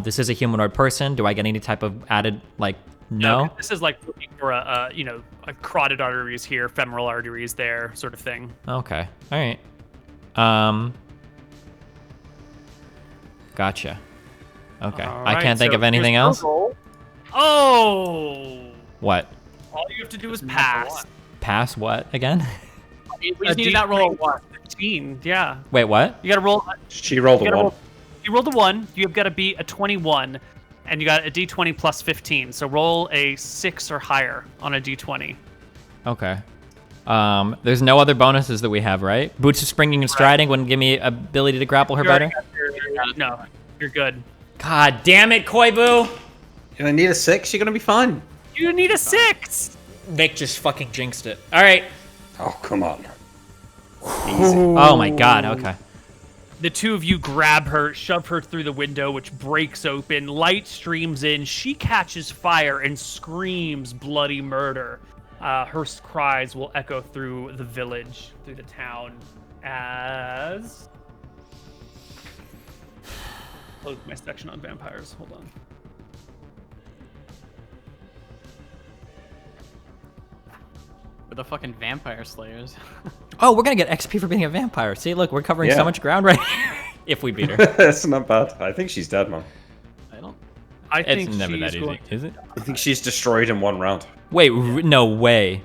This is a humanoid person. Do I get any type of added, like, no? This is like looking for a carotid arteries here, femoral arteries there, sort of thing. Okay. All right. Gotcha. Okay. All I can't think so of anything here's else. your roll. Oh! What? All you have to do is pass. Pass what again? We just need to not roll a 1. 15, yeah. Wait, what? You gotta roll. She rolled a 1. You rolled a 1. You've got to beat a 21. and you got a d20 plus 15. So roll a 6 or higher on a d20. Okay. There's no other bonuses that we have, right? Boots of springing and striding wouldn't give me ability to grapple her better? No, you're good. God damn it, Koibu! You're gonna need a 6. You're gonna be fine. You need a 6. Vic just fucking jinxed it. All right. Oh, come on. Oh my god, okay. The two of you grab her, shove her through the window, which breaks open. Light streams in. She catches fire and screams bloody murder. Her cries will echo through the village, through the town, as... Close my section on vampires. Hold on. We're the fucking vampire slayers. Oh, we're gonna get XP for being a vampire. See, look, we're covering so much ground right here. If we beat her. That's not bad. I think she's dead, man. I think It's never that she's easy, is it? I think she's destroyed in 1 round. Wait, no way.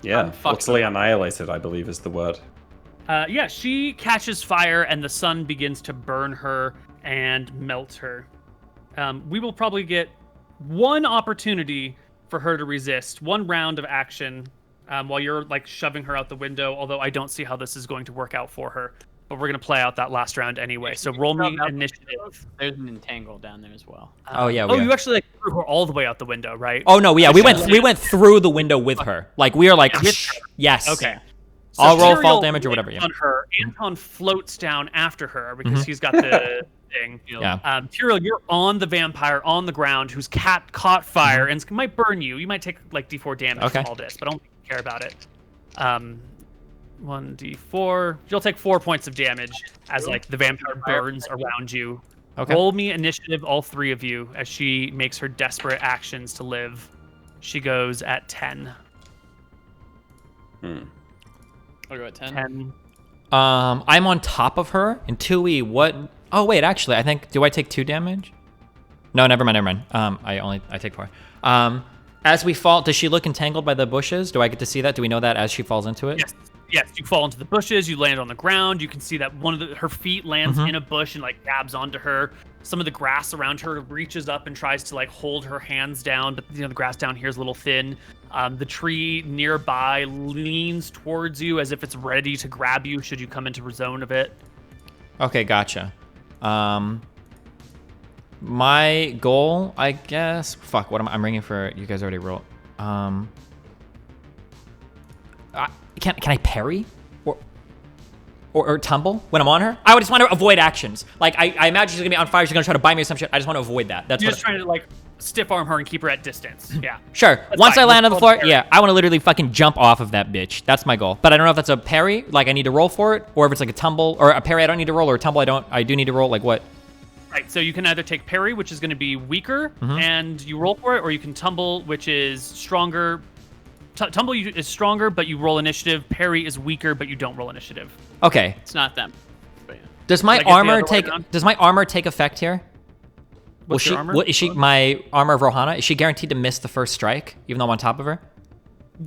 Yeah, utterly annihilated, I believe is the word. Yeah, she catches fire and the sun begins to burn her and melt her. We will probably get 1 opportunity for her to resist, 1 round of action while you're like shoving her out the window, although I don't see how this is going to work out for her. But we're going to play out that last round anyway. So roll me initiative. There's an entangle down there as well. Oh yeah. You actually like threw her all the way out the window, right? Oh no, yeah, we went through the window with her. Like we are like, yes. Okay. I'll roll Tyrael fall damage or whatever. Yeah. On her, Anton floats down after her because he's got the thing. Yeah. Tyrael, you're on the vampire on the ground who's caught fire and might burn you. You might take like d4 damage from all this, but I don't care about it. 1d4. You'll take 4 points of damage as like the vampire burns around you. Okay. Roll me initiative, all 3 of you, as she makes her desperate actions to live. She goes at 10. I'll go at 10. 10. I'm on top of her. And Tui, what? Oh wait, actually, I think. Do I take 2 damage? No, never mind. I take 4. As we fall, does she look entangled by the bushes? Do I get to see that? Do we know that as she falls into it? Yes, you fall into the bushes, you land on the ground, you can see that one of her feet lands in a bush and like grabs onto her. Some of the grass around her reaches up and tries to like hold her hands down, but the grass down here is a little thin. The tree nearby leans towards you as if it's ready to grab you should you come into a zone of it. Okay, gotcha. My goal, I guess. Fuck, what am I'm ringing for? You guys already rolled. Can I parry or tumble when I'm on her? I would just want to avoid actions. Like I imagine she's gonna be on fire. She's gonna try to buy me or some shit. I just want to avoid that. That's You're just trying to like stiff arm her and keep her at distance. Yeah. Sure. That's Once fine. I land on the Let's floor, parry. yeah, I want to literally fucking jump off of that bitch. That's my goal. But I don't know if that's a parry, like I need to roll for it, or if it's like a tumble, or a parry I don't need to roll, or a tumble I do need to roll. Like what? Right, so you can either take parry, which is going to be weaker, and you roll for it, or you can tumble, which is stronger. Tumble is stronger, but you roll initiative. Parry is weaker, but you don't roll initiative. Okay. It's not them. But yeah. Does my Like, it's the armor other way take? around? Does my armor take effect here? What's Will your she? armor? Is she my armor of Rohana? Is she guaranteed to miss the first strike, even though I'm on top of her?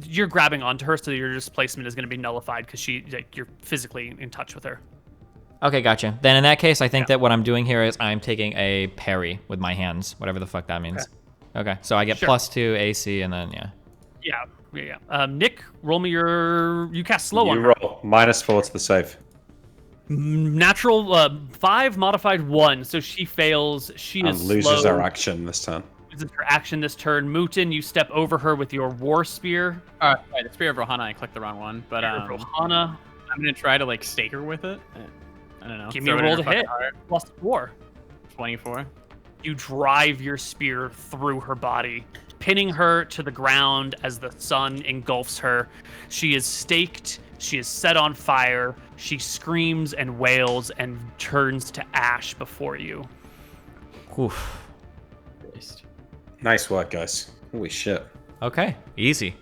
You're grabbing onto her, so your displacement is going to be nullified because you're physically in touch with her. Okay, gotcha. Then in that case, I think that what I'm doing here is I'm taking a parry with my hands, whatever the fuck that means. Okay, so I get Sure. +2 AC, and then yeah. Yeah. Nick, roll me you cast slow on You her. roll -4 to the save. Natural 5 modified 1, so she fails. She And is loses slow. her action this turn. Loses her action this turn. Mootin, you step over her with your war spear. Right, the Spear of Rohana, I clicked the wrong one. But Rohana, I'm going to try to like stake her with it. I don't know. give me a Throw it in roll her to hit. fucking heart. +4. 24. You drive your spear through her body, pinning her to the ground as the sun engulfs her. She is staked. She is set on fire. She screams and wails and turns to ash before you. Oof. Nice work, guys. Holy shit. Okay, easy.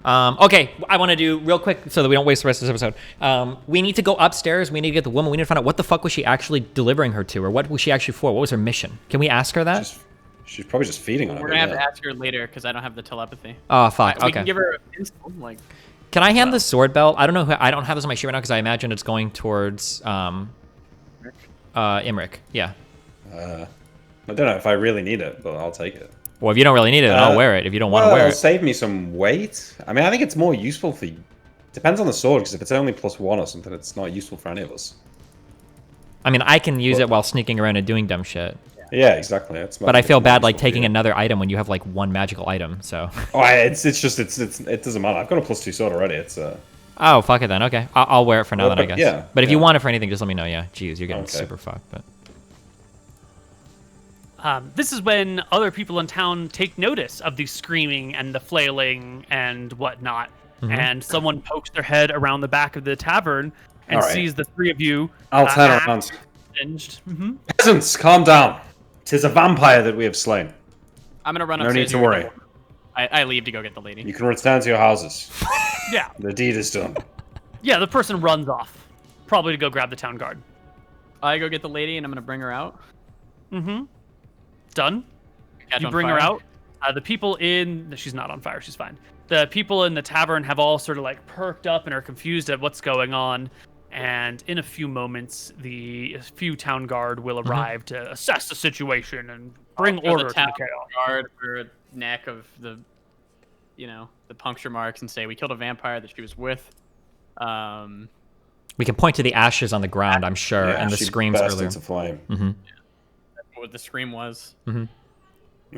Okay, I want to do real quick so that we don't waste the rest of this episode. We need to go upstairs. We need to get the woman. We need to find out what the fuck was she actually delivering her to, or what was she actually for? What was her mission? Can we ask her that? She's probably just feeding on it. We're going to have to ask her later because I don't have the telepathy. Oh fuck. We Okay. can give her a pencil. Like, Can I hand the sword belt? I don't know. I don't have this on my sheet right now because I imagine it's going towards Imric. Yeah. I don't know if I really need it, but I'll take it. Well, if you don't really need it, then I'll wear it. If you don't want to wear it'll it. save me some weight. I mean, I think it's more useful for you. Depends on the sword, because if it's only +1 or something, it's not useful for any of us. I mean, I can use it while sneaking around and doing dumb shit. Yeah, exactly. But I feel bad like taking another item when you have like one magical item. So. Oh, it doesn't matter. I've got a +2 sword already. It's Oh, fuck it then. Okay, I'll wear it for now then, I guess. Yeah. But if you want it for anything, just let me know. Yeah. Jeez, you're getting super fucked. But. This is when other people in town take notice of the screaming and the flailing and whatnot. And someone pokes their head around the back of the tavern and sees the three of you. I'll turn around. Singed. Peasants, calm down. 'Tis a vampire that we have slain. I'm gonna run No upstairs. need to worry. I leave to go get the lady. You can return to your houses. Yeah. The deed is done. Yeah, the person runs off. Probably to go grab the town guard. I go get the lady and I'm gonna bring her out. Done. Catch You on bring fire. her out. The people in... She's not on fire. She's fine. The people in the tavern have all sort of like perked up and are confused at what's going on. And in a few moments, a few town guard will arrive to assess the situation and bring order to the chaos. Guard her neck of the puncture marks and say we killed a vampire that she was with. We can point to the ashes on the ground, I'm sure, Yeah, and the she screams burst earlier. into flame. That's what the scream was. I'm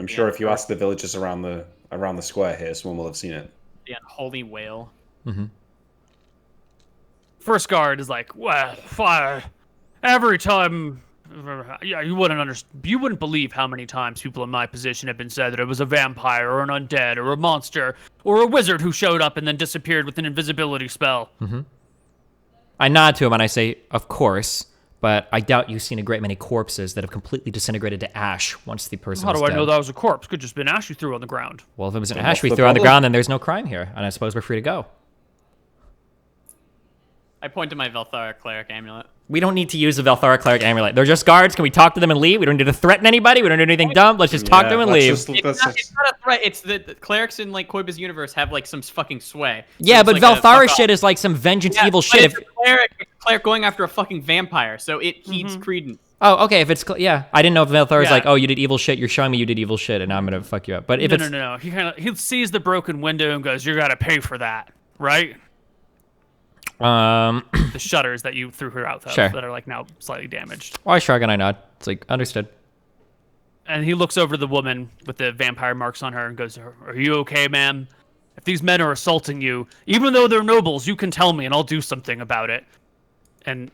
sure if you ask the villagers around the square here, someone will have seen it. The unholy wail. First guard is like, well, fire. Every time, yeah, you wouldn't believe how many times people in my position have been said that it was a vampire or an undead or a monster or a wizard who showed up and then disappeared with an invisibility spell. I nod to him and I say, of course, but I doubt you've seen a great many corpses that have completely disintegrated to ash once the person How is do I dead. know that was a corpse? Could just been ash you threw on the ground. Well, if it was an Then ash what's we the threw on the problem? ground, then there's no crime here, and I suppose we're free to go. I point to my Velthara cleric amulet. We don't need to use the Velthara Cleric Amulet. They're just guards. Can we talk to them and leave? We don't need to threaten anybody. We don't do anything dumb. Let's just talk to them and leave. It's not a threat. It's the clerics in like Koibu's universe have like some fucking sway. So Yeah, it's but like a Velthara fuck shit off. is like some vengeance Yeah, evil but shit. It's a cleric going after a fucking vampire, so it heeds credence. Oh, okay. If it's yeah, I didn't know if Velthara's Yeah. like, oh, you did evil shit. You're showing me you did evil shit, and now I'm gonna fuck you up. But if it's No. He sees the broken window and goes, "You gotta pay for that, right?" The shutters that you threw her out of Sure. that are like now slightly damaged. I shrug and I nod. It's like understood. And he looks over the woman with the vampire marks on her and goes, "Are you okay, ma'am? If these men are assaulting you, even though they're nobles, you can tell me and I'll do something about it." And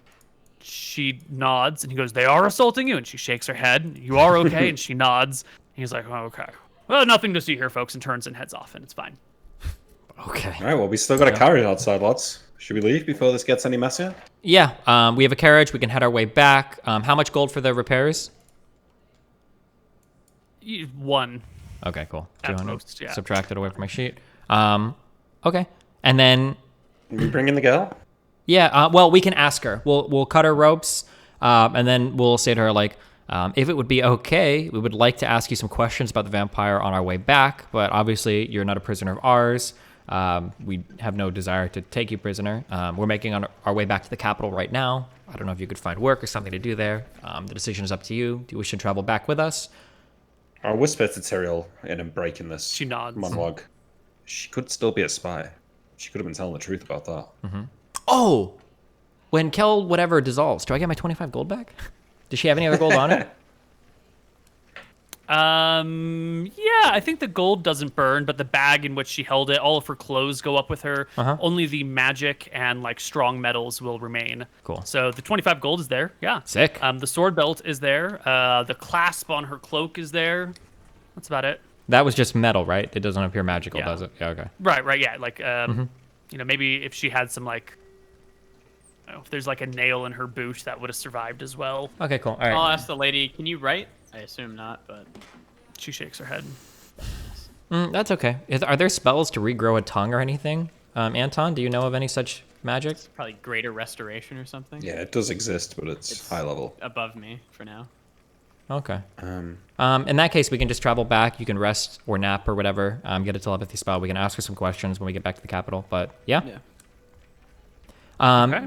she nods and he goes, "They are assaulting you?" And she shakes her head. "You are okay?" And she nods. And he's like, "Oh, okay. Well, nothing to see here, folks," and turns and heads off, and it's fine. Okay. All right, well, we still got a carriage outside, lads. Should we leave before this gets any messier? Yeah. We have a carriage. We can head our way back. How much gold for the repairs? One. Okay, cool. At 200. most, yeah. Subtract it away from my sheet. Okay. And then Are we bring in the girl? yeah, well, we can ask her. We'll cut her ropes, and then we'll say to her like, if it would be okay, we would like to ask you some questions about the vampire on our way back. But obviously, you're not a prisoner of ours. We have no desire to take you prisoner. We're making our way back to the capital right now. I don't know if you could find work or something to do there. The decision is up to you. Do you wish to travel back with us? I'll whisper to Tyrael in and breaking this She nods. monologue. She could still be a spy. She could have been telling the truth about that. Oh, when Kel whatever dissolves, do I get my 25 gold back? Does she have any other gold on it? Yeah, I think the gold doesn't burn, but the bag in which she held it, all of her clothes go up with her. Only the magic and like strong metals will remain. Cool. So the 25 gold is there. Yeah. Sick. The sword belt is there. The clasp on her cloak is there. That's about it. That was just metal, right? It doesn't appear magical, Yeah. does it? Yeah, okay. Right. Yeah. Like, you know, maybe if she had some like, I don't know, if there's like a nail in her boot, that would have survived as well. Okay, cool. All right. I'll ask the lady, can you write? I assume not, but She shakes her head. That's okay. Are there spells to regrow a tongue or anything? Anton, do you know of any such magic? probably greater restoration or something. Yeah, it does exist, but it's high level. Above me for now. Okay. In that case, we can just travel back. You can rest or nap or whatever. Get a telepathy spell. We can ask her some questions when we get back to the capital. But yeah. Yeah.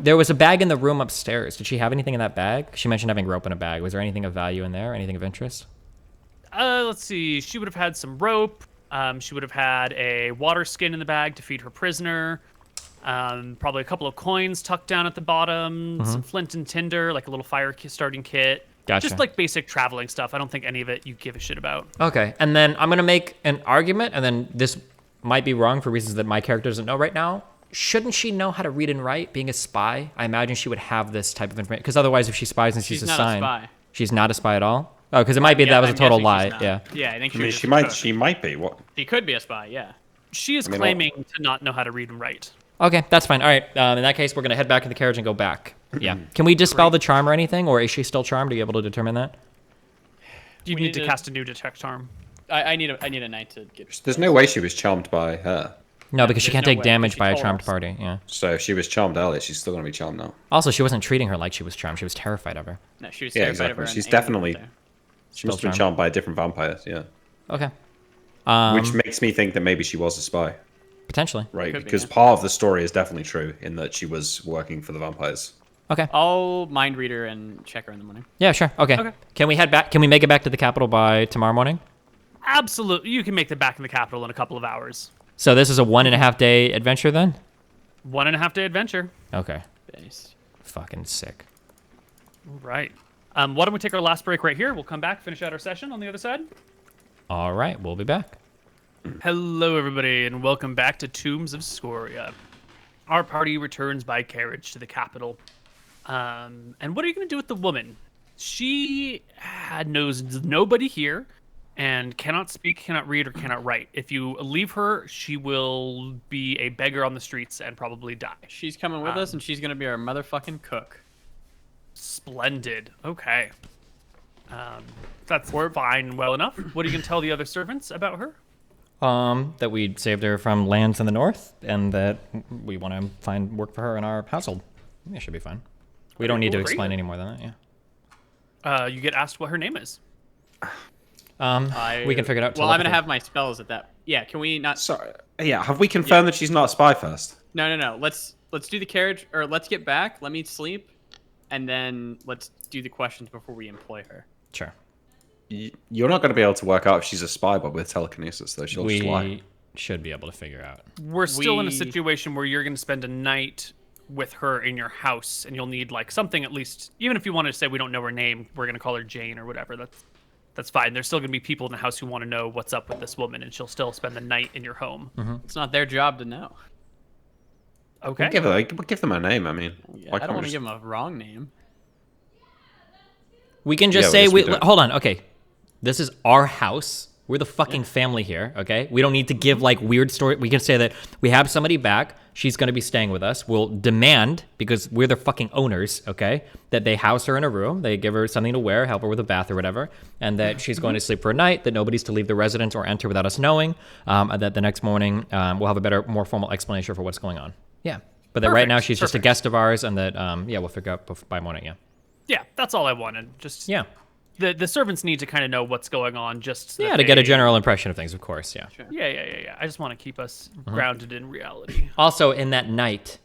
There was a bag in the room upstairs. Did she have anything in that bag? She mentioned having rope in a bag. Was there anything of value in there? Anything of interest? Let's see. She would have had some rope. She would have had a water skin in the bag to feed her prisoner. Probably a couple of coins tucked down at the bottom. Some flint and tinder, like a little fire starting kit. Gotcha. Just like basic traveling stuff. I don't think any of it you give a shit about. Okay, and then I'm gonna make an argument, and then this might be wrong for reasons that my character doesn't know right now. Shouldn't she know how to read and write, being a spy? I imagine she would have this type of information, because otherwise if she spies and she's She's not a assigned... spy. She's not a spy at all? Oh, because it might be that was a I'm total guessing lie, she's not. yeah. Yeah, I think I mean, was she just a cook. might be. What? She could be a spy, yeah. She is mean, claiming to not know how to read and write. Okay, that's fine. All right, in that case, we're gonna head back in the carriage and go back. Yeah. Can we dispel the charm or anything, or is she still charmed? Are you able to determine that? You We need need to to- cast a new detect charm. I need a knight to get. There's no way she was charmed by her. No, because she there's can't no take way, damage because she by a told charmed us. party, yeah. So if she was charmed earlier, she's still gonna be charmed now. Also, she wasn't treating her like she was charmed. She was terrified of her. No, she was Yeah, terrified of her. exactly. and She's angry definitely- with her. She must have been charmed. charmed by a different vampire. Yeah. Okay. Which makes me think that maybe she was a spy, Potentially. right? Could be, Because yeah. part of the story is definitely true in that she was working for the vampires. Okay. I'll mind read her and check her in the morning. Yeah, sure. Okay. Okay. Can we head back? Can we make it back to the capital by tomorrow morning? Absolutely. You can make it back in the capital in a couple of hours. So this is a 1.5 day adventure then? 1.5 day adventure. Okay. Based. Fucking sick. Right. Why don't we take our last break right here? We'll come back, finish out our session on the other side. All right, we'll be back. Hello, everybody, and welcome back to Tombs of Scoria. Our party returns by carriage to the capital. And what are you going to do with the woman? She knows nobody here and cannot speak, cannot read, or cannot write. If you leave her, she will be a beggar on the streets and probably die. She's coming with us, and she's gonna be our motherfucking cook. Splendid. Okay. That's fine, well enough. What are you going to tell the other servants about her? That we saved her from lands in the north, and that we want to find work for her in our household. Yeah, should be fine. We don't need to cool, great. explain any more than that, yeah. You get asked what her name is. We can figure it out. Well, I'm gonna telepathy. have my spells at that. Yeah, can we not? Sorry. Yeah. Have we confirmed that she's not a spy first? No. Let's do the carriage, or let's get back. Let me sleep, and then let's do the questions before we employ her. Sure. You're not going to be able to work out if she's a spy, but with telekinesis, though she'll just lie. We should be able to figure out. We're still in a We- situation where you're going to spend a night with her in your house, and you'll need like something at least. Even if you wanted to say we don't know her name, we're going to call her Jane or whatever. That's fine. There's still going to be people in the house who want to know what's up with this woman, and she'll still spend the night in your home. It's not their job to know. Okay. Give them a name. I mean, Yeah, why I can't don't want we to give them a wrong name. We can just Yeah, say yes, we do. hold on. Okay, this is our house. We're the fucking family here. Okay, we don't need to give like weird story. We can say that we have somebody back. She's gonna be staying with us. We'll demand, because we're the fucking owners. Okay, that they house her in a room. They give her something to wear, help her with a bath or whatever, and that she's going to sleep for a night. That nobody's to leave the residence or enter without us knowing. And that the next morning we'll have a better, more formal explanation for what's going on. Yeah, but that right Perfect, now she's just a perfect. guest of ours, and that yeah, we'll figure out by morning. Yeah. Yeah, that's all I wanted. Just Yeah. The servants need to kind of know what's going on, just so Yeah, that to get a they- general impression of things, of course. Yeah. Yeah. I just want to keep us Mm-hmm. grounded in reality. Also, in that night,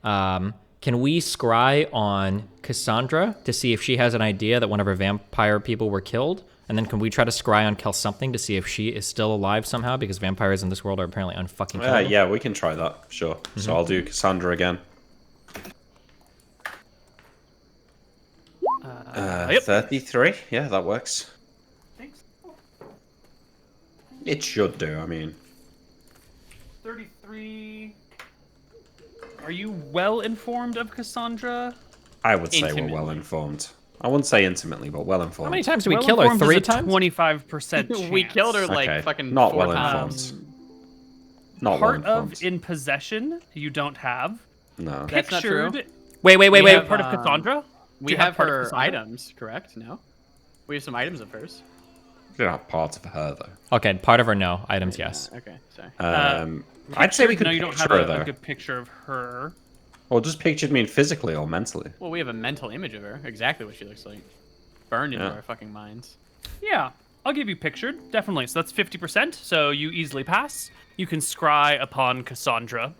can we scry on Cassandra to see if she has an idea that one of her vampire people were killed? And then can we try to scry on Kel something to see if she is still alive somehow? Because vampires in this world are apparently unfucking killable. Yeah, we can try that. Sure. So I'll do Cassandra again. Yep. 33. Yeah, that works. Thanks. It should do. I mean, 33. Are you well informed of Cassandra? I would say Intimately. we're well informed. I wouldn't say intimately, but well informed. How many times do we Well kill her? informed is 3 a times? 25% chance. We killed her like Okay, fucking not 4 well times. informed. Not Part well of informed. in possession you don't have. No. That's not true. Pictured- Wait. We have, Part of Cassandra? Do We you have part of her Cassandra? items, correct? No? We have some items of hers. We don't have parts of her though. Okay, part of her no. Items, yes. Okay, sorry. I'd say we could No, you don't picture have her though. a good picture of her. Or just pictured mean physically or mentally. Well, we have a mental image of her. Exactly what she looks like. Burned into Yeah. our fucking minds. Yeah, I'll give you pictured, definitely. So that's 50%, so you easily pass. You can scry upon Cassandra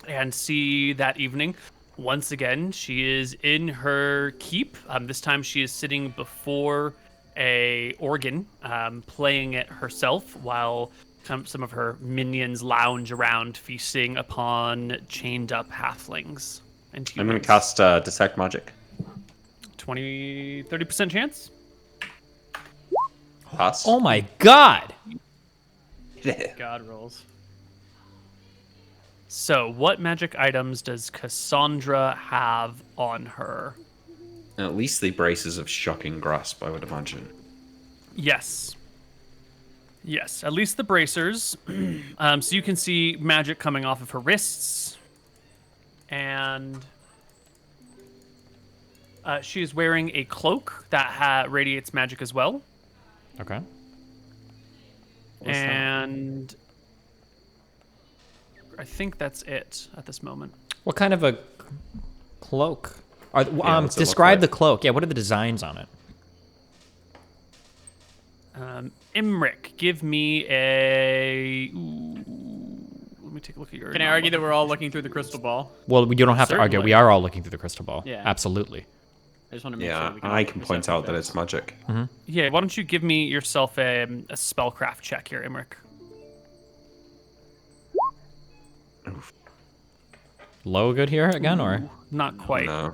and see that evening. Once again, she is in her keep. This time she is sitting before a organ, playing it herself while some of her minions lounge around, feasting upon chained up halflings and humans. I'm going to cast Detect Magic. 30% chance. Pass. Oh my god! God rolls. So, what magic items does Cassandra have on her? At least the braces of Shocking Grasp, I would imagine. Yes. Yes, at least the bracers. So you can see magic coming off of her wrists. And she is wearing a cloak that radiates magic as well. Okay. What's that? And I think that's it at this moment. What kind of a cloak? what's it look Describe like? the cloak. Yeah, what are the designs on it? Imric, give me a... let me take a look at your... Can I argue that we're all looking through the crystal ball? Well, you don't have to argue. Certainly. We are all looking through the crystal ball. Yeah. Absolutely. I just want to make sure Yeah, we can I all can be point out that perceptive it's magic. Yeah, why don't you give me yourself a spellcraft check here, Imric? Low good here again, or Not quite. No.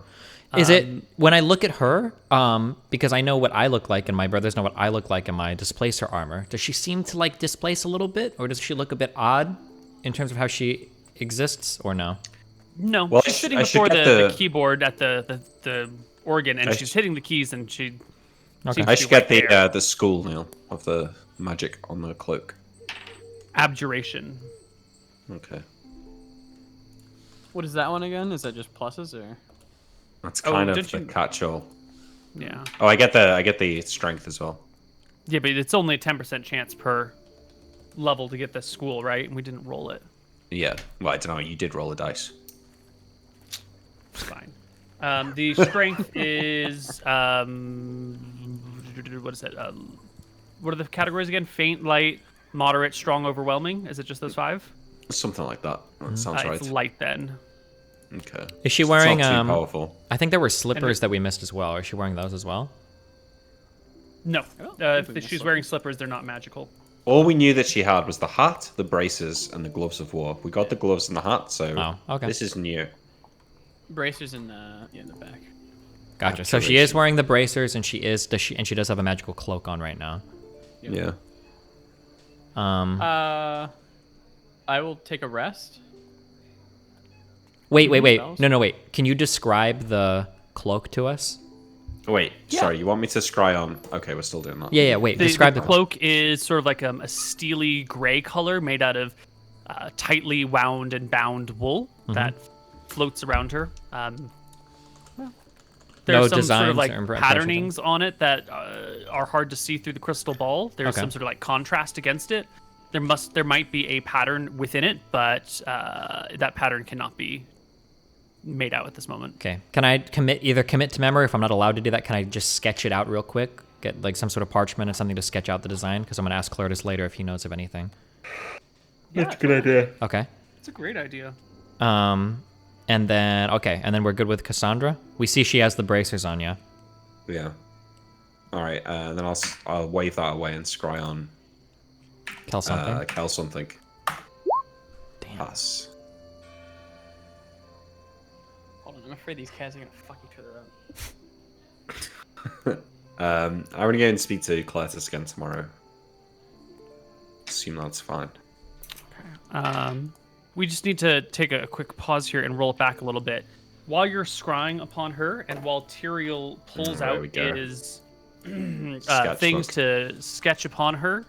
is it when I look at her? Because I know what I look like, and my brothers know what I look like in my displacer armor. Does she seem to like displace a little bit, or does she look a bit odd in terms of how she exists, or no? No, Well, she's I sitting should before get the the- keyboard at the organ, and I she's sh- hitting the keys, and she Okay. seems I to should be right get there. the school now of the magic on the cloak. Abjuration. Okay. What is that one again? Is that just pluses or? That's Oh, kind of did the you- catch-all. Yeah. Oh, I get the strength as well. Yeah, but it's only a 10% chance per level to get this school, right? And we didn't roll it. Yeah. Well, I don't know. You did roll a dice. It's fine. The strength is what is it? What are the categories again? Faint, light, moderate, strong, overwhelming. Is it just those 5? Something like that. That sounds right. It's light then. Okay. Is she So wearing It's not too powerful. I think there were slippers that we missed as well. Is she wearing those as well? No, don't think we if she's missed wearing slippers, they're not magical. All we knew that she had was the hat, the braces, and the gloves of war. We got the gloves and the hat, so Oh, okay. this is new. Bracers in the back. Gotcha. So she is wearing the bracers, and she does have a magical cloak on right now. Yeah. I will take a rest. Wait. spells? No, wait. Can you describe the cloak to us? Oh, wait, sorry. You want me to scry on? Okay, we're still doing that. Yeah. Wait. Describe the cloak is sort of like a steely gray color made out of tightly wound and bound wool that floats around her. There's No some sort of designs like or impressions. patternings on it that are hard to see through the crystal ball. There's Okay. some sort of like contrast against it. There might be a pattern within it, but that pattern cannot be made out at this moment. Okay. Can I commit to memory? If I'm not allowed to do that, can I just sketch it out real quick? Get like some sort of parchment or something to sketch out the design? Because I'm gonna ask Clortis later if he knows of anything. That's a good idea. Okay. It's a great idea. And then we're good with Cassandra. We see she has the bracers on, yeah. Yeah. All right, then I'll wave that away and scry on Kill something. Kel something. Damn. Pass. Hold on, I'm afraid these cats are gonna fuck each other up. I'm gonna go and speak to Cletus again tomorrow. Assume that's fine. We just need to take a quick pause here and roll it back a little bit. While you're scrying upon her, and while Tyrael pulls There out we go. his Sketch things book. to sketch upon her,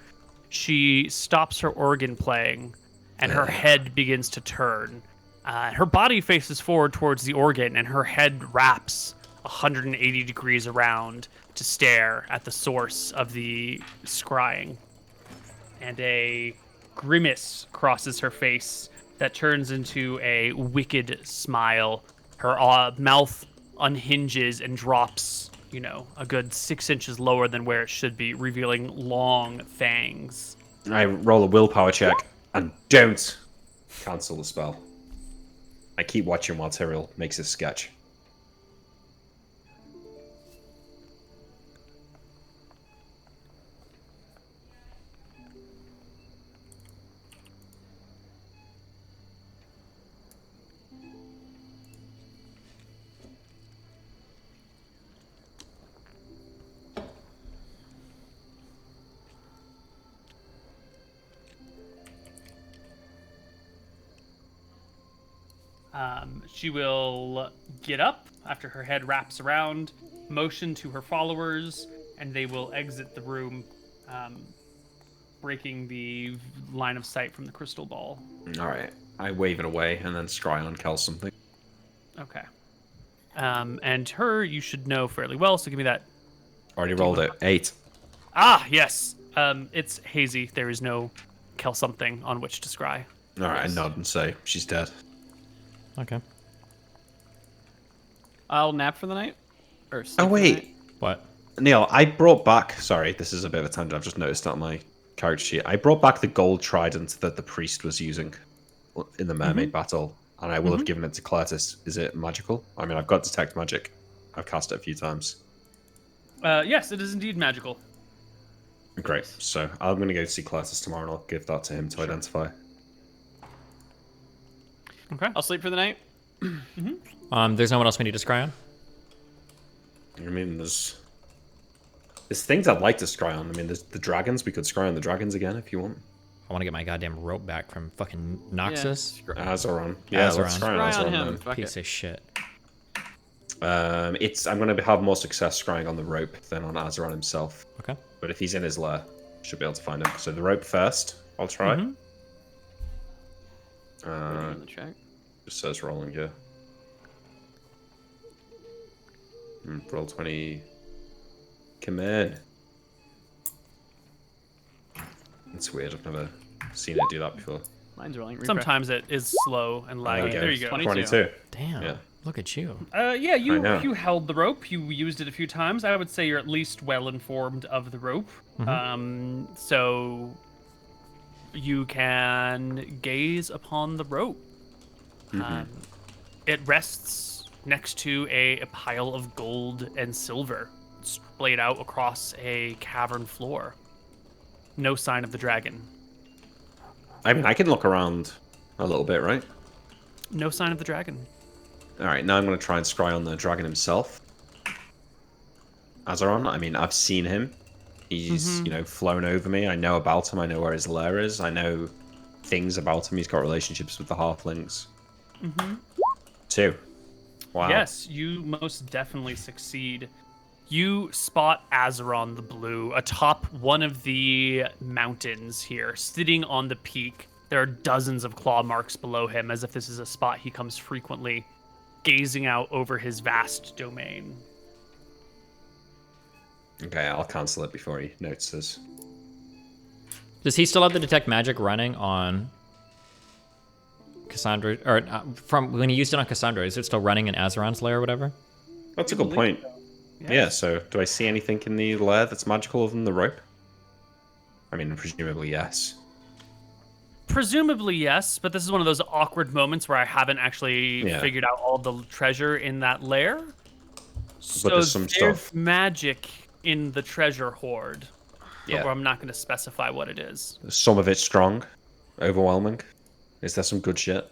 she stops her organ playing, and her head begins to turn. Her body faces forward towards the organ, and her head wraps 180 degrees around to stare at the source of the scrying. And a grimace crosses her face that turns into a wicked smile. Her mouth unhinges and drops, a good 6 inches lower than where it should be, revealing long fangs. I roll a willpower check and don't cancel the spell. I keep watching while Tyrael makes his sketch. She will get up after her head wraps around, motion to her followers, and they will exit the room, breaking the line of sight from the crystal ball. All right. I wave it away and then Scryon kills something. Okay. And her, you should know fairly well, so give me that. Already rolled it. 8. Ah, yes. It's hazy. There is no kill something on which to scry. All right, I nod and say she's dead. Okay. I'll nap for the night. Or sleep Oh for the wait, night. What? Neil, I brought back. Sorry, this is a bit of a tangent. I've just noticed on my character sheet. I brought back the gold trident that the priest was using in the mermaid battle, and I will have given it to Cletus. Is it magical? I mean, I've got detect magic. I've cast it a few times. Yes, it is indeed magical. Great. So I'm going to go see Cletus tomorrow, and I'll give that to him to identify. Okay. I'll sleep for the night. There's no one else we need to scry on? I mean, there's things I'd like to scry on. I mean, there's the dragons. We could scry on the dragons again if you want. I want to get my goddamn rope back from fucking Noxus. Azeron. Yeah, let's scry on Scry on Azeron him. then. Fuck Piece it. of shit. I'm going to have more success scrying on the rope than on Azeron himself. Okay. But if he's in his lair, should be able to find him. So the rope first. I'll try. On the track. Just says rolling here. Roll 20. Come in. It's weird. I've never seen it do that before. Mine's rolling. Refresh. Sometimes it is slow and laggy. Okay. There you go. 22. Damn. Yeah. Look at you. Yeah, you know. held the rope. You used it a few times. I would say you're at least well informed of the rope. So you can gaze upon the rope. It rests next to a pile of gold and silver splayed out across a cavern floor. No sign of the dragon. I mean, I can look around a little bit, right? No sign of the dragon. All right, now I'm going to try and scry on the dragon himself. Azeron, I mean, I've seen him. He's, flown over me. I know about him. I know where his lair is. I know things about him. He's got relationships with the halflings. 2. Wow. Yes, you most definitely succeed. You spot Azeron the Blue atop one of the mountains here, sitting on the peak. There are dozens of claw marks below him, as if this is a spot he comes frequently, gazing out over his vast domain. Okay, I'll cancel it before he notices. Does he still have the detect magic running on Cassandra, or from when he used it on Cassandra? Is it still running in Azeron's lair or whatever? That's a good point. Yeah, so do I see anything in the lair that's magical other than the rope? I mean, presumably yes. Presumably yes, but this is one of those awkward moments where I haven't actually figured out all the treasure in that lair. So there's some stuff. Magic in the treasure hoard. Yeah. But I'm not going to specify what it is. Some of it's strong, overwhelming. Is there some good shit?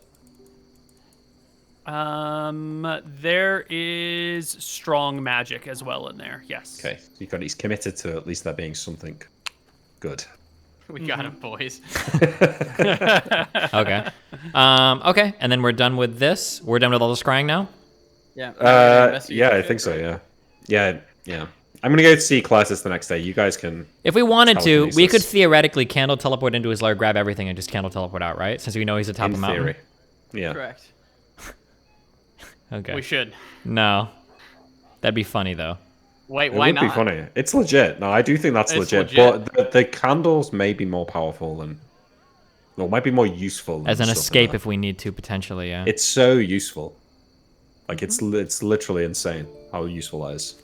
There is strong magic as well in there. Yes. Okay, he's committed to at least there being something good. We got him, boys. Okay. Okay, and then we're done with this. We're done with all the scrying now? Yeah. Yeah, I think so. Yeah. I'm gonna go see Classis the next day. You guys can. If we wanted to, we Telekinesis. could theoretically candle teleport into his lair, grab everything, and just candle teleport out, right? Since we know he's atop In a mountain. theory. Yeah. Correct. Okay. We should. No. That'd be funny, though. Wait, It why would not? be funny. It's legit. No, I do think that's It's legit. legit. But the candles may be more powerful than. Well, might be more useful. Than As an stuff like escape that. if we need to, potentially, yeah. It's so useful. Like it's literally insane how useful that is.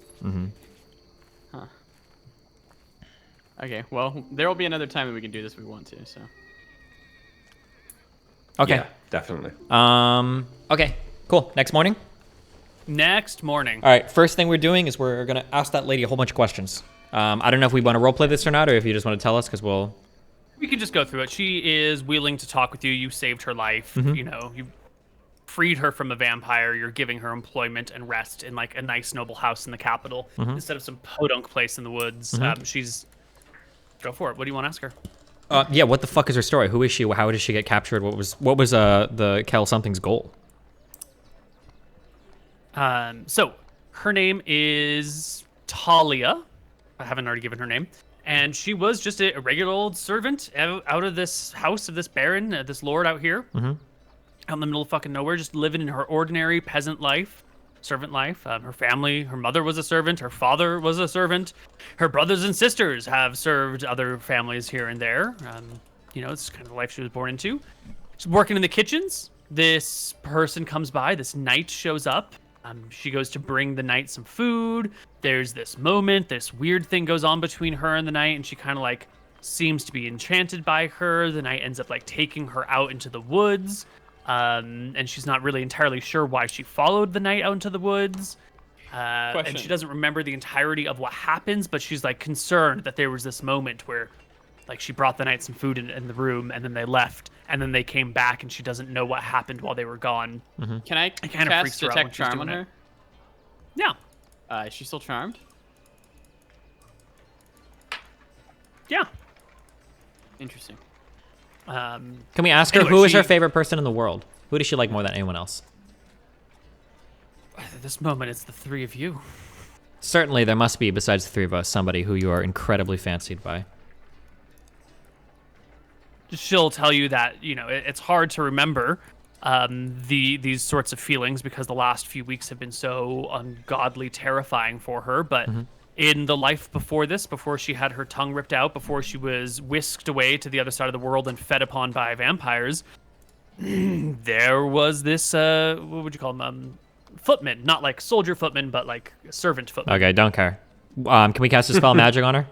Okay, well, there will be another time that we can do this if we want to, so. Okay. Yeah, definitely. Okay, cool. Next morning? Next morning. All right, first thing we're doing is we're going to ask that lady a whole bunch of questions. I don't know if we want to roleplay this or not, or if you just want to tell us, because we'll... We can just go through it. She is willing to talk with you. You saved her life. You freed her from a vampire. You're giving her employment and rest in like a nice noble house in the capital instead of some podunk place in the woods. She's go for it. What do you want to ask her? Yeah, what the fuck is her story? Who is she? How did she get captured? What was the Kel something's goal? So her name is Talia. I haven't already given her name. And she was just a regular old servant out of this house of this baron, this lord out here. Out in the middle of fucking nowhere, just living in her ordinary peasant life, servant life. Her family, her mother was a servant, her father was a servant. Her brothers and sisters have served other families here and there. It's kind of the life she was born into. She's working in the kitchens. This person comes by, this knight shows up. She goes to bring the knight some food. There's this moment, this weird thing goes on between her and the knight, and she kind of like seems to be enchanted by her. The knight ends up like taking her out into the woods, and she's not really entirely sure why she followed the knight out into the woods. And she doesn't remember the entirety of what happens, but she's like concerned that there was this moment where like she brought the knight some food in the room, and then they left, and then they came back, and she doesn't know what happened while they were gone. Can I cast Detect Charm on her? Yeah. Is she still charmed? Yeah. Interesting. Can we ask her Anyway, who is her favorite person in the world? Who does she like more than anyone else? At this moment, it's the three of you. Certainly, there must be, besides the three of us, somebody who you are incredibly fancied by. She'll tell you that it's hard to remember these sorts of feelings because the last few weeks have been so ungodly terrifying for her. But in the life before this, before she had her tongue ripped out, before she was whisked away to the other side of the world and fed upon by vampires, there was this what would you call them? Footman, not like soldier footman, but like servant footman. Okay, don't care. Can we cast a spell magic on her?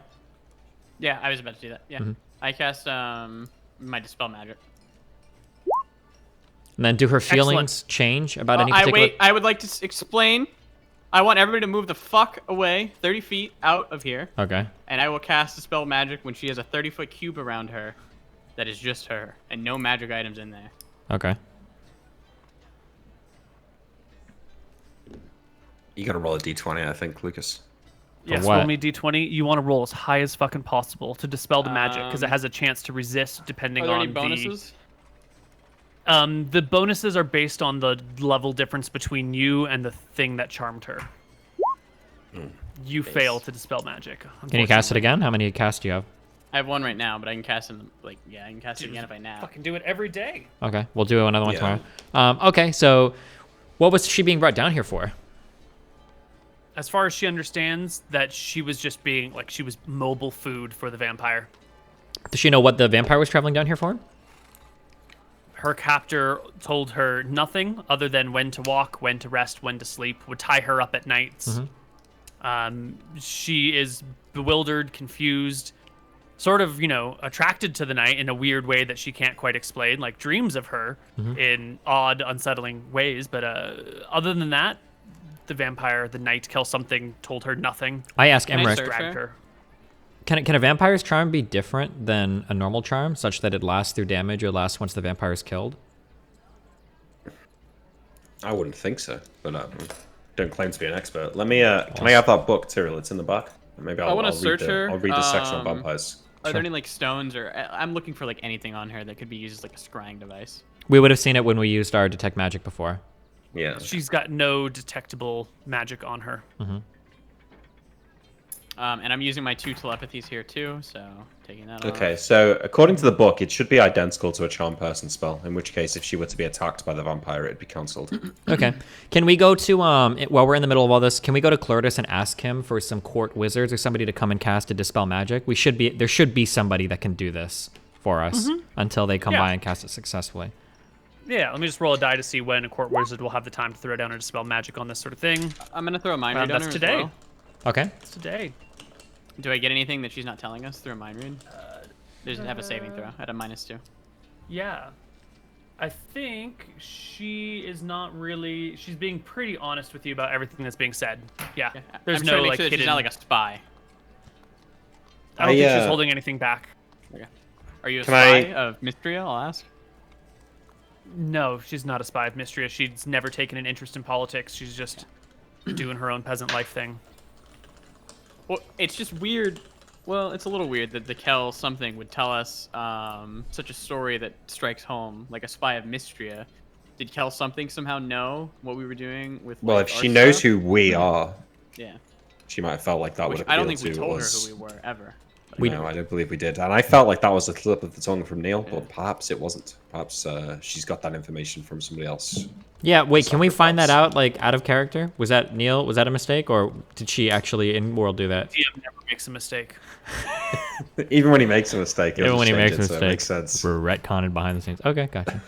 Yeah, I was about to do that. Yeah, I cast my Dispel Magic. And then do her feelings change about any particular... I would like to explain. I want everybody to move the fuck away 30 feet out of here. Okay. And I will cast Dispel Magic when she has a 30-foot cube around her that is just her and no magic items in there. Okay. You gotta roll a d20, I think, Lucas. Yes, what? roll me d20. You want to roll as high as fucking possible to dispel the magic because it has a chance to resist depending Are there on any bonuses? The bonuses are based on the level difference between you and the thing that charmed her. You fail to dispel magic. Can you cast it again? How many cast do you have? I have one right now, but I can cast him. I can cast it again if I nap. Fucking do it every day. Okay, we'll do another one tomorrow. Okay, so what was she being brought down here for? As far as she understands, that she was just being like she was mobile food for the vampire. Does she know what the vampire was traveling down here for? Her captor told her nothing other than when to walk, when to rest, when to sleep, would tie her up at nights. She is bewildered, confused, sort of, attracted to the night in a weird way that she can't quite explain, like dreams of her in odd, unsettling ways. But other than that, the vampire, the night, kill something, told her nothing. I ask Can I Emmerich, search Dragged her? her. can a vampire's charm be different than a normal charm, such that it lasts through damage or lasts once the vampire is killed? I wouldn't think so, but don't claim to be an expert. Let me. Can I have that book, Tyrell? It's in the back. Maybe I'll want to read search her. I'll read the section on vampires. Are there any like stones or I'm looking for like anything on her that could be used as like a scrying device? We would have seen it when we used our detect magic before. Yeah. She's got no detectable magic on her. And I'm using my 2 telepathies here too, so taking that off. Okay, so according to the book, it should be identical to a charm person spell. In which case, if she were to be attacked by the vampire, it'd be cancelled. Okay. Can we go to, while we're in the middle of all this, can we go to Clortis and ask him for some court wizards or somebody to come and cast a Dispel Magic? There should be somebody that can do this for us until they come by and cast it successfully. Yeah, let me just roll a die to see when a court wizard will have the time to throw down or dispel magic on this sort of thing. I'm gonna throw a mind read on That's her today. as well. Okay. It's today. Do I get anything that she's not telling us through a mind read? Does it have a saving throw at a -2? Yeah. I think she is not really. She's being pretty honest with you about everything that's being said. Yeah. There's I'm no trying to make like sure that hidden. she's not like a spy. I don't think she's I, holding anything back. Okay. Are you a Can spy I- of Mystria? I'll ask. No, she's not a spy of Mystria. She's never taken an interest in politics. She's just doing her own peasant life thing. Well, it's just weird. Well, it's a little weird that the Kel something would tell us such a story that strikes home, like a spy of Mystria, Did Kel something somehow know what we were doing with? Well, like, if our she knows stuff? who we are, Yeah. she might have felt like that would Which have I don't appealed think we to told her us. who we were ever. No, I don't believe we did. And I felt like that was a slip of the tongue from Neil, but perhaps it wasn't. Perhaps she's got that information from somebody else. Yeah, wait, can we find that Sacrifice. out, like, out of character? Was that Neil? Was that a mistake, or did she actually in world do that? DM never makes a mistake. Even when he makes a mistake, he'll Even when just he change makes a it, so mistake, it makes sense. we're retconning behind the scenes. Okay, gotcha.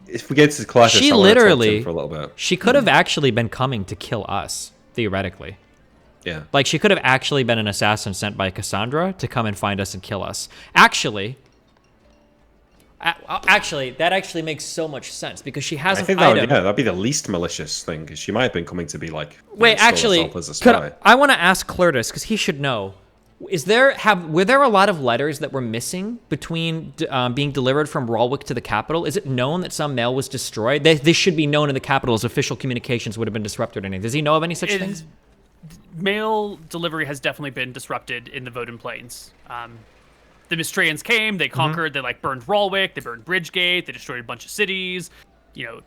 If we get to Cletus, She I want to talk to literally, him for a little bit. she could have actually been coming to kill us, theoretically. Yeah. Like, she could have actually been an assassin sent by Cassandra to come and find us and kill us. Actually, that actually makes so much sense, because she has I an think that would, item. yeah, that'd be the least malicious thing, because she might have been coming to be like. Wait, install actually, herself as a spy. I want to ask Clertus, because he should know. Were there a lot of letters that were missing between being delivered from Ralwick to the capital? Is it known that some mail was destroyed? This should be known in the capital, as official communications would have been disrupted or anything. Does he know of any such things? Mail delivery has definitely been disrupted in the Voden Plains. The Mistraians came, they conquered, they like burned Ralwick, they burned Bridgegate, they destroyed a bunch of cities. You know,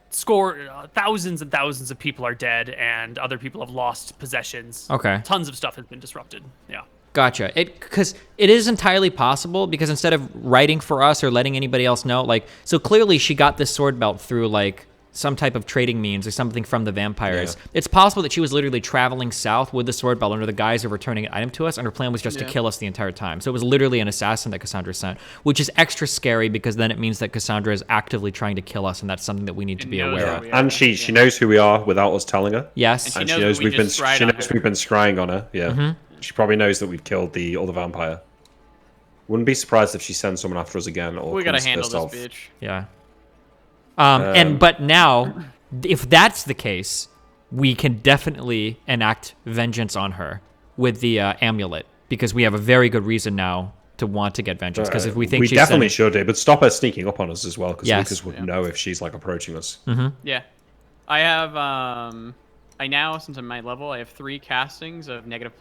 thousands and thousands of people are dead, and other people have lost possessions. Okay. Tons of stuff has been disrupted. Yeah. Gotcha. Because it is entirely possible, because instead of writing for us or letting anybody else know, like, so clearly she got this sword belt through, like, some type of trading means or something from the vampires. Yeah. It's possible that she was literally traveling south with the sword belt under the guise of returning an item to us, and her plan was just to kill us the entire time. So it was literally an assassin that Cassandra sent, which is extra scary, because then it means that Cassandra is actively trying to kill us, and that's something that we need to be knows aware who of. we And she knows who we are without us telling her. Yes. And And she she knows knows that we we've been just scryed she on knows her. we've been scrying on her. Yeah. She probably knows that we've killed the other vampire. Wouldn't be surprised if she sends someone after us again, or We gotta comes handle pissed this off. bitch. Yeah. But now, if that's the case, we can definitely enact vengeance on her with the amulet, because we have a very good reason now to want to get vengeance. Because if we think we she's definitely sending- should do, but stop her sneaking up on us as well, because Yes. Lucas would know if she's like approaching us. Yeah. I have I now, since I'm my level, I have 3 castings of negative.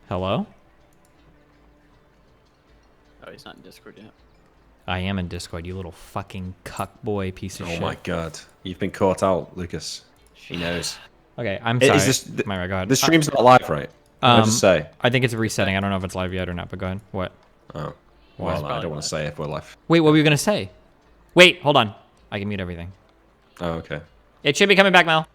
Hello? Oh, he's not in Discord yet. I am in Discord, you little fucking cuck boy piece of Oh shit. my god, you've been caught out, Lucas. He knows. Okay, I'm sorry. Is this My God. the stream's not live, right? Can I just say? I think it's resetting. I don't know if it's live yet or not, but go ahead. What? Oh, well, I probably don't want to say if we're live. Wait, what were you going to say? Wait, hold on. I can mute everything. Oh, okay. It should be coming back, Mel.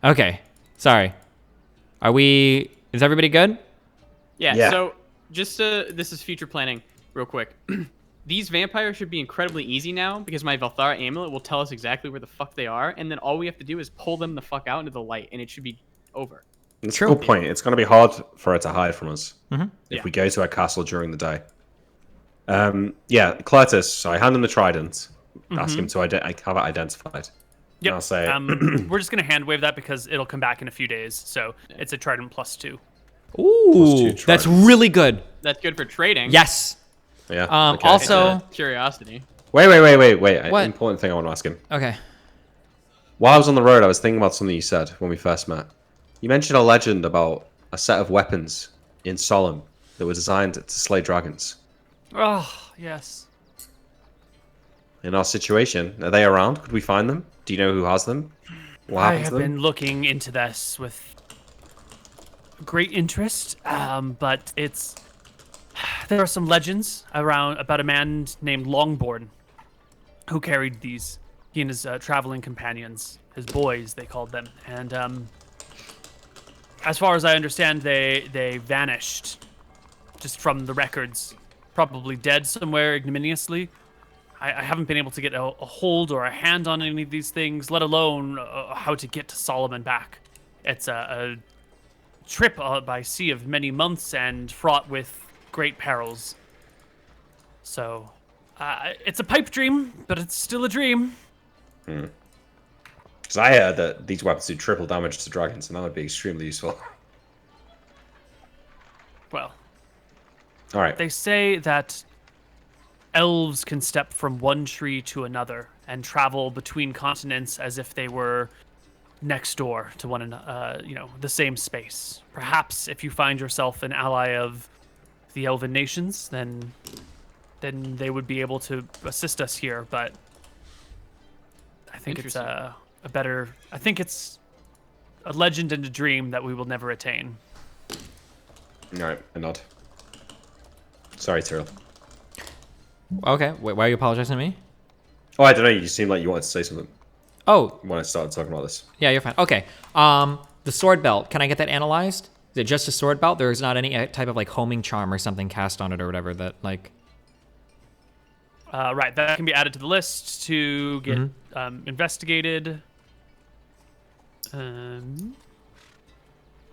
Okay. Sorry. Is everybody good? Yeah, Yeah. so just this is future planning real quick. These vampires should be incredibly easy now, because my Valthara amulet will tell us exactly where the fuck they are, and then all we have to do is pull them the fuck out into the light, and it should be over. That's a good point. It's going to be hard for her to hide from us if Yeah. we go to her castle during the day. Yeah, Cletus, so I hand him the trident, ask him to have it identified. And Yep. I'll say, We're just gonna hand wave that because it'll come back in a few days. So it's a Trident +2. Ooh, +2 that's tridents. really good. That's good for trading. Yes. yeah. okay, Also- Curiosity. wait. What? An important thing I want to ask him. Okay. While I was on the road, I was thinking about something you said when we first met. You mentioned a legend about a set of weapons in Solemn that were designed to slay dragons. Oh yes. In our situation, are they around? Could we find them? Do you know who has them? What I happened have to them? been looking into this with great interest, but there are some legends around about a man named Longborn who carried these. he and his traveling companions, his boys, they called them. And as far as I understand, they vanished just from the records, probably dead somewhere ignominiously. I haven't been able to get a hold or a hand on any of these things, let alone how to get to Solomon back. It's a trip by sea of many months and fraught with great perils. So, it's a pipe dream, but it's still a dream. Because I heard that these weapons do triple damage to dragons, and that would be extremely useful. Well, All right. they say that elves can step from one tree to another and travel between continents as if they were next door to one another, the same space. Perhaps if you find yourself an ally of the elven nations, then they would be able to assist us here. But I think it's I think it's a legend and a dream that we will never attain. All right, a nod. Sorry, Tyrell. Okay, why are you apologizing to me? Oh, I don't know. You seemed like you wanted to say something Oh, when I started talking about this. yeah, you're fine. Okay. The sword belt. Can I get that analyzed? Is it just a sword belt? There is not any type of like homing charm or something cast on it or whatever that like. Right, that can be added to the list to get investigated.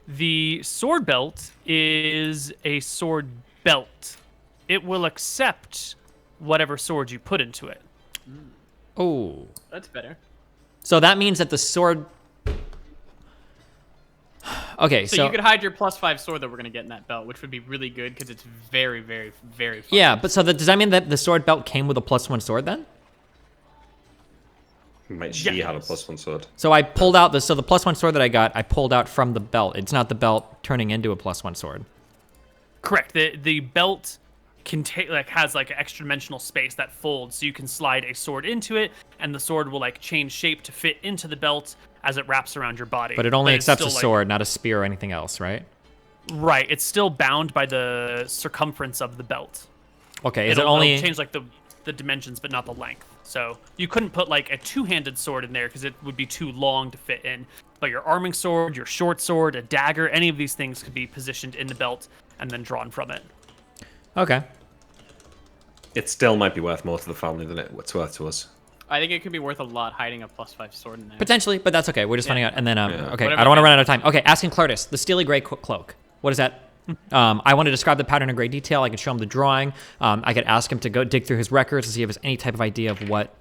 The sword belt is a sword belt. It will accept whatever sword you put into it. Oh. That's better. So that means that the sword. Okay, So you could hide your +5 sword that we're gonna get in that belt, which would be really good because it's very, very, very fun. yeah, but so does that mean that the sword belt came with a +1 sword then? Mate, she Yes. had a +1 sword. So I pulled out the +1 sword that I got. I pulled out from the belt. It's not the belt turning into a +1 sword. Correct. The belt has like an extra dimensional space that folds, so you can slide a sword into it, and the sword will like change shape to fit into the belt as it wraps around your body. But it only it's accepts a still, sword, not a spear or anything else, right? Right. It's still bound by the circumference of the belt. Okay, It'll only change like the dimensions, but not the length. So you couldn't put like a two-handed sword in there because it would be too long to fit in. But your arming sword, your short sword, a dagger, any of these things could be positioned in the belt and then drawn from it. Okay. It still might be worth more to the family than it's worth to us. I think it could be worth a lot hiding a +5 sword in there. Potentially, but that's okay. We're just finding out. And then, okay, Whatever I don't want to you run out of time. Okay, asking Clartis, the steely gray cloak. What is that? I want to describe the pattern in great detail. I could show him the drawing. I could ask him to go dig through his records to see if there's any type of idea of what.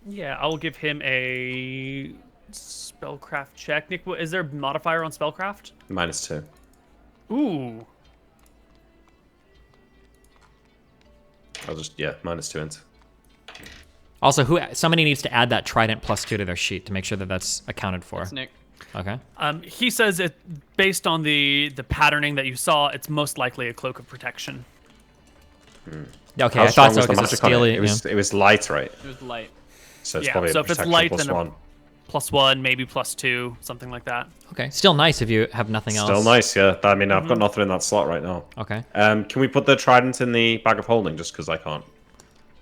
Yeah, I'll give him a spellcraft check. Nick, is there a modifier on spellcraft? -2. Ooh. I'll just, -2 int. Also, somebody needs to add that trident +2 to their sheet to make sure that that's accounted for. That's Nick. Okay. He says it based on the patterning that you saw, it's most likely a cloak of protection. Okay, How I strong thought so was the because it's magic on steely. it? It was light, right? It was light. So it's Yeah, probably so a if it's protection light, then a +1. +1, maybe +2, something like that. Okay, still nice if you have nothing else. Still nice, yeah. I mean, I've got nothing in that slot right now. Okay. Can we put the trident in the bag of holding just because I can't?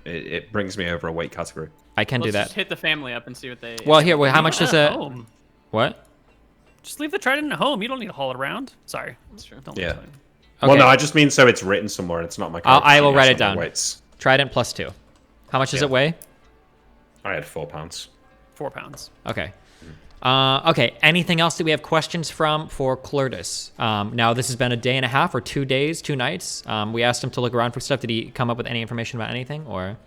It brings me over a weight category. I can do Let's that. just hit the family up and see what they. Well, here, how much does At it? home. What? Just leave the trident at home. You don't need to haul it around. Sorry. That's true. Don't Yeah. tell you. Okay. Well, no, I just mean so it's written somewhere and it's not my character I will sheet, write it's it not my down. Weights. Trident +2. How much does Yeah. it weigh? I had 4 pounds. 4 pounds. Okay. Okay. Anything else that we have questions from for Clortis? Now, this has been a day and a half or 2 days, 2 nights. We asked him to look around for stuff. Did he come up with any information about anything, or?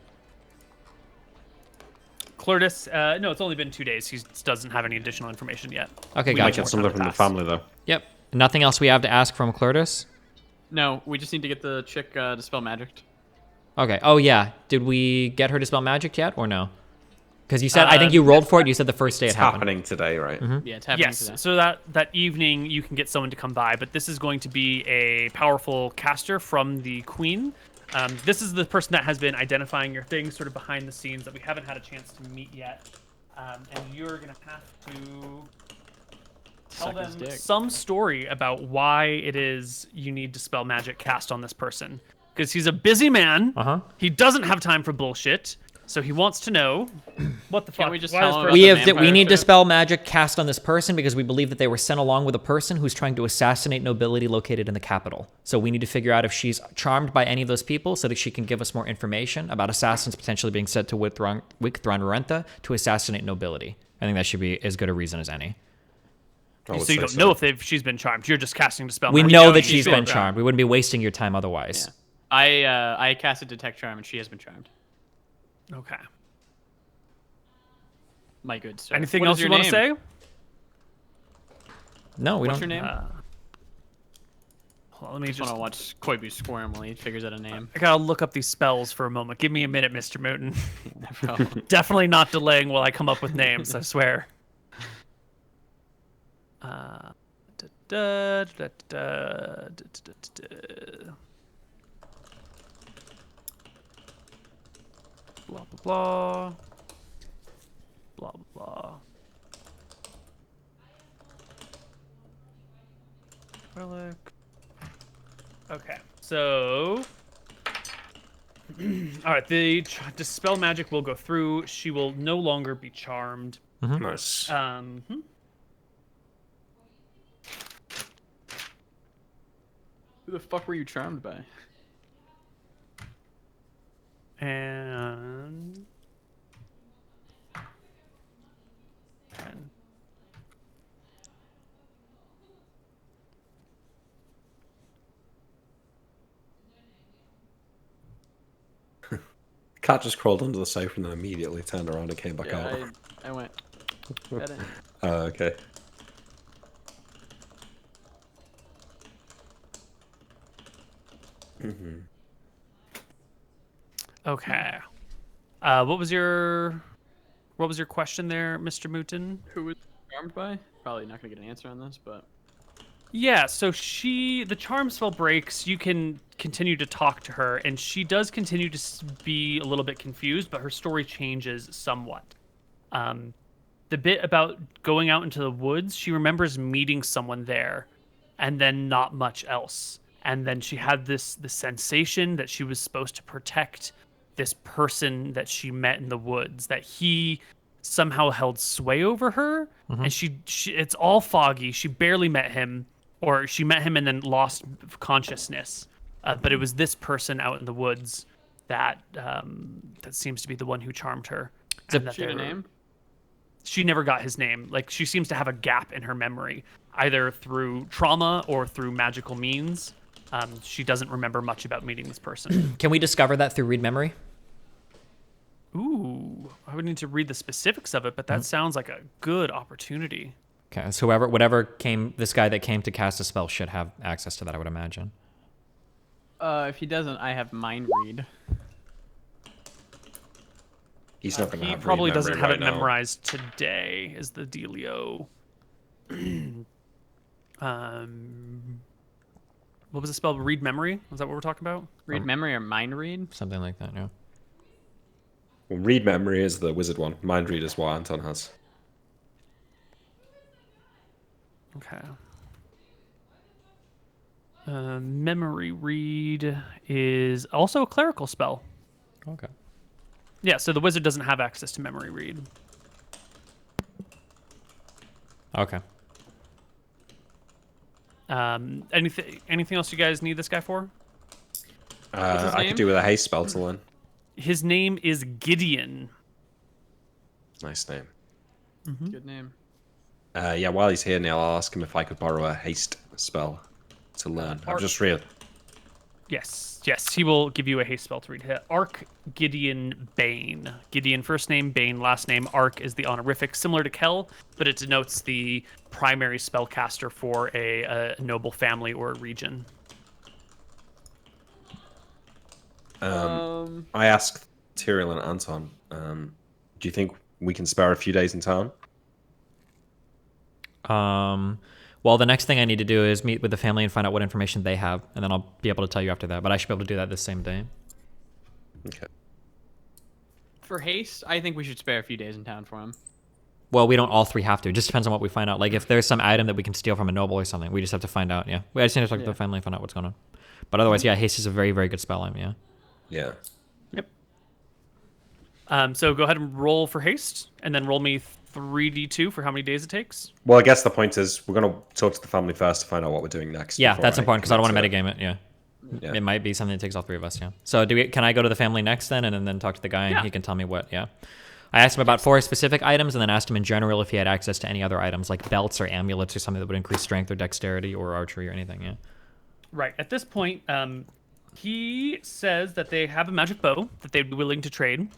Clortis, no, it's only been 2 days. He doesn't have any additional information yet. Okay, We might gotcha. get something from the pass. family, though. Yep. Nothing else we have to ask from Clortis? No, we just need to get the chick to spell magic. Okay. Oh, yeah. Did we get her to spell magic yet, or no? Because you said, I think you rolled for it. You said the first day it It's happened. happening today, right? Yeah, it's happening Yes, today. so that evening you can get someone to come by, but this is going to be a powerful caster from the Queen. This is the person that has been identifying your things sort of behind the scenes that we haven't had a chance to meet yet. And you're going to have to tell Suck his them dick. some story about why it is you need to spell magic cast on this person. Because he's a busy man. Uh-huh. He doesn't have time for bullshit. So he wants to know what the fuck. Can't we just why tell this him person- about We the have vampire we need shit? dispel magic cast on this person because we believe that they were sent along with a person who's trying to assassinate nobility located in the capital. So we need to figure out if she's charmed by any of those people so that she can give us more information about assassins potentially being sent to Wicthron to assassinate nobility. I think that should be as good a reason as any. I would So you say don't know if she's been charmed. You're just casting dispel. We magic. know know that she's she's been been charmed. We wouldn't be wasting your time otherwise. Yeah. I casted detect charm and she has been charmed. Okay. My good sir. Anything What else is you your want to say? name? No, we What's don't. your name? Hold on, let me I just just. want to watch Koibu squirm while he figures out a name. I gotta look up these spells for a moment. Give me a minute, Mr. Mooten. No problem. Definitely not delaying while I come up with names. I swear. Da, da, da, da, da, da, da. Blah blah blah. Blah blah blah. Relic. Okay, so. All right, the dispel magic will go through. She will no longer be charmed. Nice. Who the fuck were you charmed by? And Cat just crawled under the sofa and then immediately turned around and came back out. Yeah, I went. Got it. Oh, okay. okay. What was your question there, Mr. Mooten? Who was charmed by? Probably not gonna get an answer on this, but Yeah, so the charm spell breaks. You can continue to talk to her, and she does continue to be a little bit confused, but her story changes somewhat. The bit about going out into the woods, she remembers meeting someone there, and then not much else. And then she had the sensation that she was supposed to protect this person that she met in the woods, that he somehow held sway over her, and she it's all foggy. She barely met him, or she met him and then lost consciousness. But it was this person out in the woods that that seems to be the one who charmed her. And that she had a they were- name? She never got his name. Like, she seems to have a gap in her memory, either through trauma or through magical means. She doesn't remember much about meeting this person. Can we discover that through read memory? Ooh, I would need to read the specifics of it, but that sounds like a good opportunity. Okay, so this guy that came to cast a spell should have access to that, I would imagine. If he doesn't, I have mind read. He's not going to He have probably read doesn't memory have right it now. memorized today, is the dealio. What was the spell? Read memory? Was that what we're talking about? Read memory or mind read? Something like that, yeah. Well, read memory is the wizard one. Mind read is what Anton has. Okay. Memory read is also a clerical spell. Okay. Yeah, so the wizard doesn't have access to memory read. Okay. Anything else you guys need this guy for? his I name? could do with a haste spell to learn. His name is Gideon. Nice name. Good name. Yeah, while he's here, Neil, I'll ask him if I could borrow a haste spell to learn. I've just read. Yes, he will give you a haste spell to read. Arc Gideon Bane. Gideon first name, Bane last name. Arc is the honorific, similar to Kel, but it denotes the primary spellcaster for a noble family or a region. I asked Tyrael and Anton, do you think we can spare a few days in town? Well, the next thing I need to do is meet with the family and find out what information they have, and then I'll be able to tell you after that. But I should be able to do that this same day. Okay. For haste, I think we should spare a few days in town for him. Well, we don't all three have to. It just depends on what we find out. Like, if there's some item that we can steal from a noble or something, we just have to find out, yeah. I just need to talk to the family and find out what's going on. But otherwise, yeah, haste is a very, very good spell, yeah. Yeah. Yep. So go ahead and roll for haste, and then roll me 3d2 for how many days it takes. Well, I guess the point is we're going to talk to the family first to find out what we're doing next. Yeah, before that's important because I don't want to commit metagame it. Yeah. Yeah. It might be something that takes all three of us. Yeah. So can I go to the family next then, and then talk to the guy, and Yeah. he can tell me what? Yeah. I asked him about 4 specific items, and then asked him in general if he had access to any other items like belts or amulets or something that would increase strength or dexterity or archery or anything. Yeah. Right. At this point, he says that they have a magic bow that they'd be willing to trade.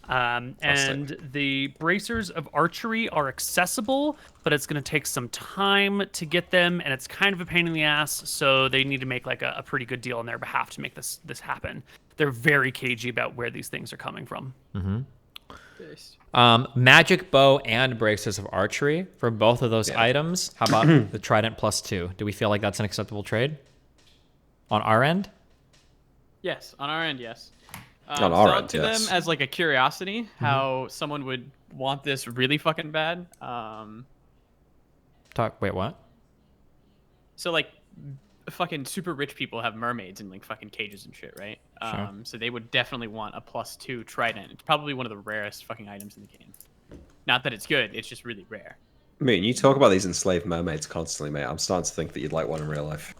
And the bracers of archery are accessible, but it's going to take some time to get them, and it's kind of a pain in the ass. So they need to make like a pretty good deal on their behalf to make this happen. They're very cagey about where these things are coming from. Magic bow and bracers of archery for both of those items. How about the trident +2? Do we feel like that's an acceptable trade on our end? Yes, on our end, yes. On our sell end, it to yes. them as like a curiosity, how someone would want this really fucking bad. Wait, what? So like, fucking super rich people have mermaids in like fucking cages and shit, right? Sure. So they would definitely want a +2 trident. It's probably one of the rarest fucking items in the game. Not that it's good, it's just really rare. Moon, you talk about these enslaved mermaids constantly, mate. I'm starting to think that you'd like one in real life.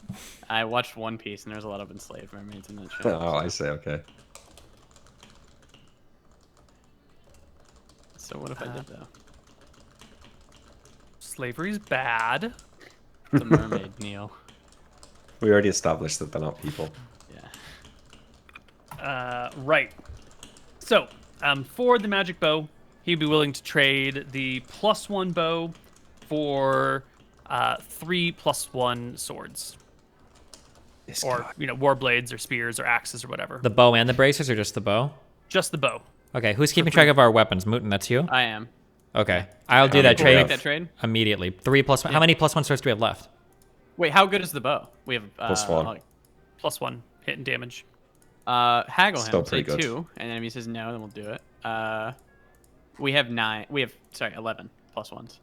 I watched One Piece and there's a lot of enslaved mermaids in that show. Oh, I see. Okay. So what if I did though? Slavery's bad. The mermaid, Neil. We already established that they're not people. Yeah. Right. So, for the magic bow, he'd be willing to trade the +1 bow for 3 +1 swords. This Or, guy. war blades or spears or axes or whatever. The bow and the bracers, or just the bow? Just the bow. Okay, who's keeping track of our weapons? Mooten, that's you? I am. Okay, I'll do that Can we trade make that trade? immediately. 3 +1. How many +1 swords do we have left? Wait, how good is the bow? We have +1. +1 hit and damage. Haggle him. Still Say pretty good. 2, and then if he says no, then we'll do it. We have 9. We have 11 +1s.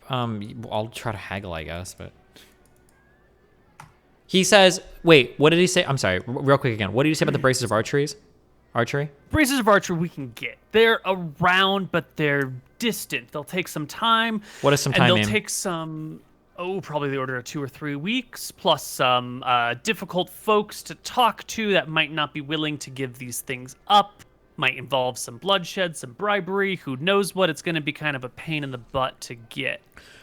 I'll try to haggle, I guess, but he says, wait, what did he say? I'm sorry, real quick again. What did he say about the braces of archery? Braces of archery we can get. They're around, but they're distant. They'll take some time. What does some time And they'll mean? take some, probably the order of 2 or 3 weeks, plus some difficult folks to talk to that might not be willing to give these things up. Might involve some bloodshed, some bribery. Who knows what? It's going to be kind of a pain in the butt to get.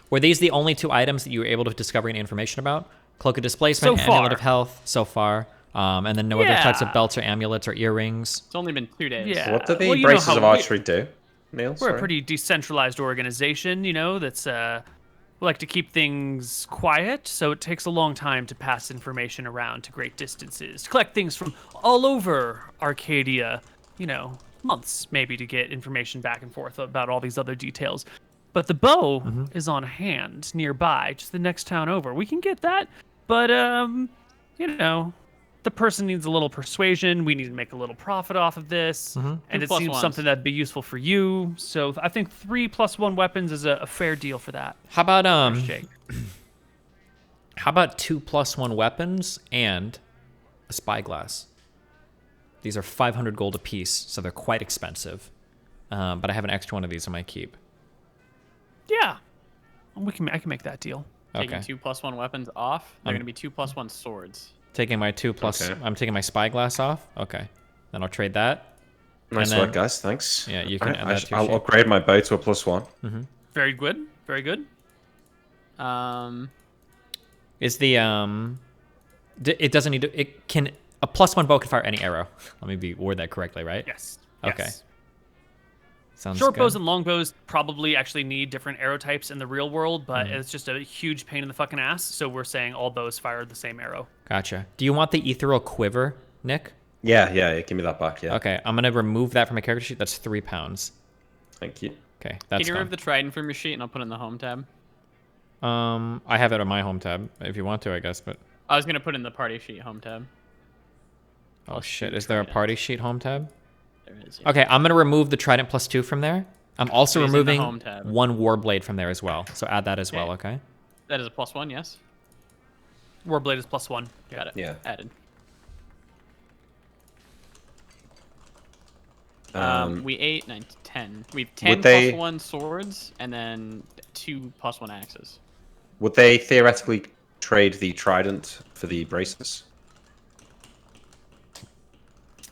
Were these the only 2 items that you were able to discover any information about? Cloak of Displacement, So Amulet far. of Health, so far. And then no other types of Yeah. belts or amulets or earrings. It's only been 2 days. Yeah. What do the well, you know braces how of we- archery do, Neil? We're Sorry. a pretty decentralized organization, that's we like to keep things quiet, so it takes a long time to pass information around to great distances. To collect things from all over Arcadia, months maybe to get information back and forth about all these other details. But the bow is on hand nearby, just the next town over. We can get that, but the person needs a little persuasion. We need to make a little profit off of this, and 2 it +1s. seems something that'd be useful for you. So I think 3 +1 weapons is a fair deal for that. How about Jake. How about 2 +1 weapons and a spyglass? These are 500 gold apiece, so they're quite expensive. But I have an extra one of these I might keep. Yeah, I can make that deal. Taking Okay. 2 +1 weapons off. They're going to be 2 +1 swords. Taking my 2 plus. Okay. I'm taking my spyglass off. Okay. Then I'll trade that. Nice and work, then- guys. Thanks. Yeah, you can Alright, add that to your I'll sheet. upgrade my bow to a +1. Very good. Very good. Is the it doesn't need to. It can a +1 bow can fire any arrow. Let me word that correctly, right? Yes. Okay. Yes. Sounds Short good. bows and long bows probably actually need different arrow types in the real world, but it's just a huge pain in the fucking ass. So we're saying all bows fire the same arrow. Gotcha. Do you want the ethereal quiver, Nick? Yeah. Give me that back. Yeah. Okay, I'm gonna remove that from my character sheet. That's 3 pounds. Thank you. Okay, Can that's you gone. remove the trident from your sheet and I'll put it in the home tab? I have it on my home tab if you want to, I guess. But I was going to put it in the party sheet home tab. oh shit, is there a party sheet home tab? There it is. Yeah. Okay, I'm gonna remove the trident +2 from there. I'm also So he's in the removing home tab. 1 warblade from there as well. So add that as well, okay? That is a +1, yes? Warblade is +1. Got it. Yeah. Added. We 8, 9, 10. We have 10 Would they- plus 1 swords, and then 2 plus 1 axes. Would they theoretically trade the trident for the braces?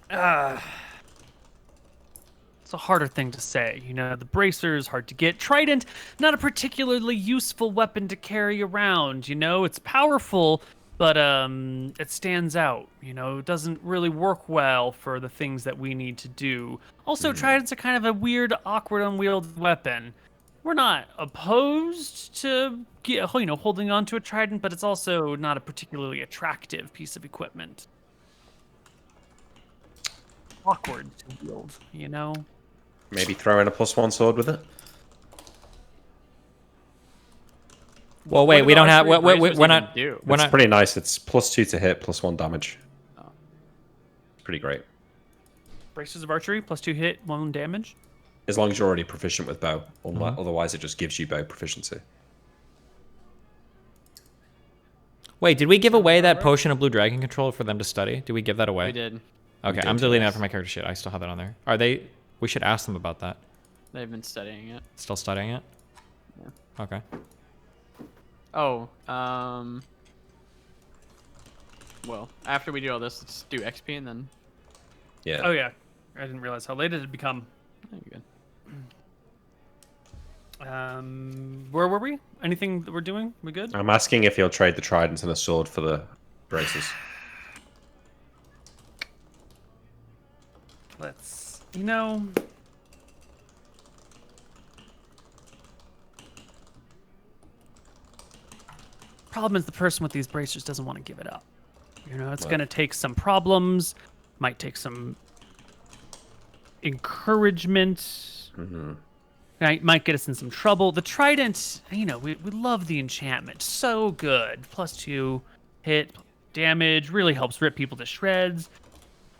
It's a harder thing to say. You know, the bracer's hard to get. Trident, not a particularly useful weapon to carry around. You know, it's powerful, but it stands out. You know, it doesn't really work well for the things that we need to do. Also, tridents are kind of a weird, awkward, unwieldy weapon. We're not opposed to, you know, holding on to a trident, but it's also not a particularly attractive piece of equipment. Awkward to wield, you know. Maybe throw in a +1 sword with it. Well, wait, we don't have. We're not. Do? We're It's not. pretty nice. It's +2 to hit, +1 damage. Oh. Pretty great. Braces of archery, +2 hit, 1 damage. As long as you're already proficient with bow. Otherwise, it just gives you bow proficiency. Wait, did we give away that potion of blue dragon control for them to study? Did we give that away? We did. Okay, I'm deleting that from my character sheet. I still have that on there. Are they? We should ask them about that. They've been studying it. Still studying it? Yeah. Okay. Oh, well, after we do all this, let's do XP and then. Yeah. Oh yeah, I didn't realize how late it had become. Oh, you're good. Where were we? Anything that we're doing? We good? I'm asking if he'll trade the trident and a sword for the braces. Let's, you know. Problem is the person with these bracers doesn't want to give it up. You know, it's Right. going to take some problems, might take some encouragement. Mm-hmm. Might get us in some trouble. The trident, you know, we love the enchantment. So good. +2 hit, damage, really helps rip people to shreds.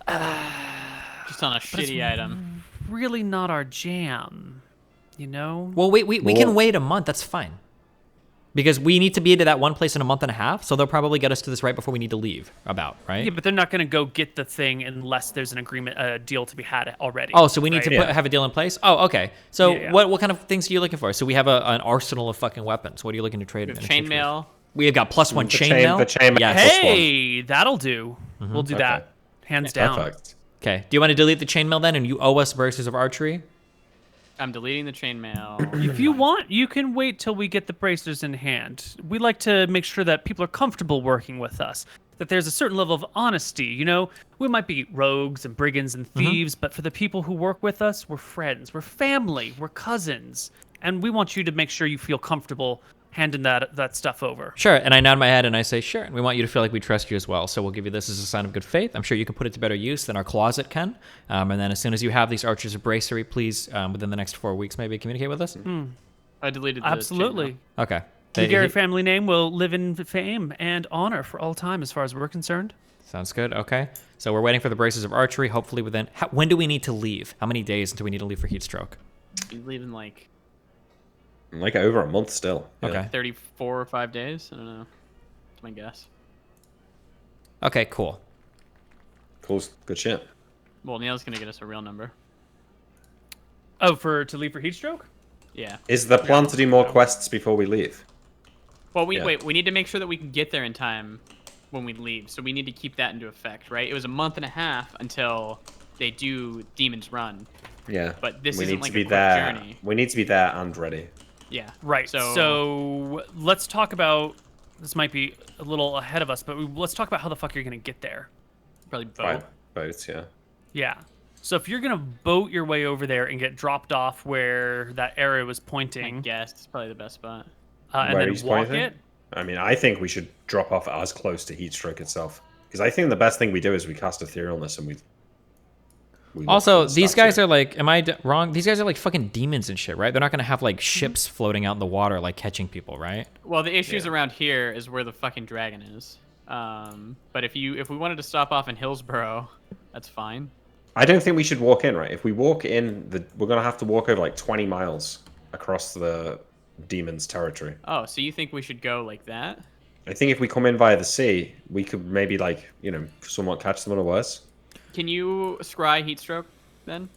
Just on a shitty item. Really not our jam, you know? Well, we can wait a month. That's fine. Because we need to be into that one place in a month and a half, so they'll probably get us to this right before we need to leave. Right? Yeah, but they're not going to go get the thing unless there's an agreement, a deal to be had already. Oh, so we need right? to have a deal in place? Oh, okay. So Yeah. what kind of things are you looking for? So we have an arsenal of fucking weapons. What are you looking to trade? We have in exchange for? chainmail. We have got +1 The chainmail. chainmail Yes. plus Hey, that'll do. We'll do Okay. that. Hands down. Perfect. Okay. Do you want to delete the chainmail then, and you owe us braces of archery? I'm deleting the chainmail. If you want, you can wait till we get the bracers in hand. We like to make sure that people are comfortable working with us, that there's a certain level of honesty. You know, we might be rogues and brigands and thieves, but for the people who work with us, we're friends, we're family, we're cousins, and we want you to make sure you feel comfortable handing that stuff over. Sure. And I nod my head and I say, sure. And we want you to feel like we trust you as well. So we'll give you this as a sign of good faith. I'm sure you can put it to better use than our closet can. And then as soon as you have these archers of bracery, please, within the next 4 weeks, maybe communicate with us. I deleted the Absolutely. Okay. The Gary family name will live in fame and honor for all time as far as we're concerned. Sounds good. Okay. So we're waiting for the braces of archery. Hopefully within... when do we need to leave? How many days until we need to leave for heat stroke? You leave in like Like over a month still. Yeah. Okay. 34 or 5 days. I don't know. That's my guess. Okay, cool. Cool. Good shit. Well, Neil's gonna get us a real number. Oh, to leave for heat stroke? Yeah. Is the plan to do more quests before we leave? Well, Yeah. wait. We need to make sure that we can get there in time when we leave. So we need to keep that into effect, right? It was a month and a half until they do Demon's Run. Yeah. But this we isn't need like to a be quick there. journey. We need to be there and ready. Yeah. Right. So, So let's talk about. This might be a little ahead of us, but let's talk about how the fuck you're gonna get there. probably boat. Right. Boats, yeah. Yeah. So if you're gonna boat your way over there and get dropped off where that arrow was I pointing, guess it's probably the best spot. and Where then he's walk pointing? it. I mean, I think we should drop off as close to Heatstroke itself. Because I think the best thing we do is we cast Etherealness and we look Also, for the these guys statue. are like, am I wrong? These guys are like fucking demons and shit, right? They're not going to have like ships floating out in the water, like catching people, right? Well, the issues Yeah. around here is where the fucking dragon is. But if we wanted to stop off in Hillsborough, that's fine. I don't think we should walk in, right? If we walk in, we're going to have to walk over like 20 miles across the demon's territory. Oh, so you think we should go like that? I think if we come in via the sea, we could maybe, like, you know, somewhat catch them unawares. Can you scry Heatstroke then?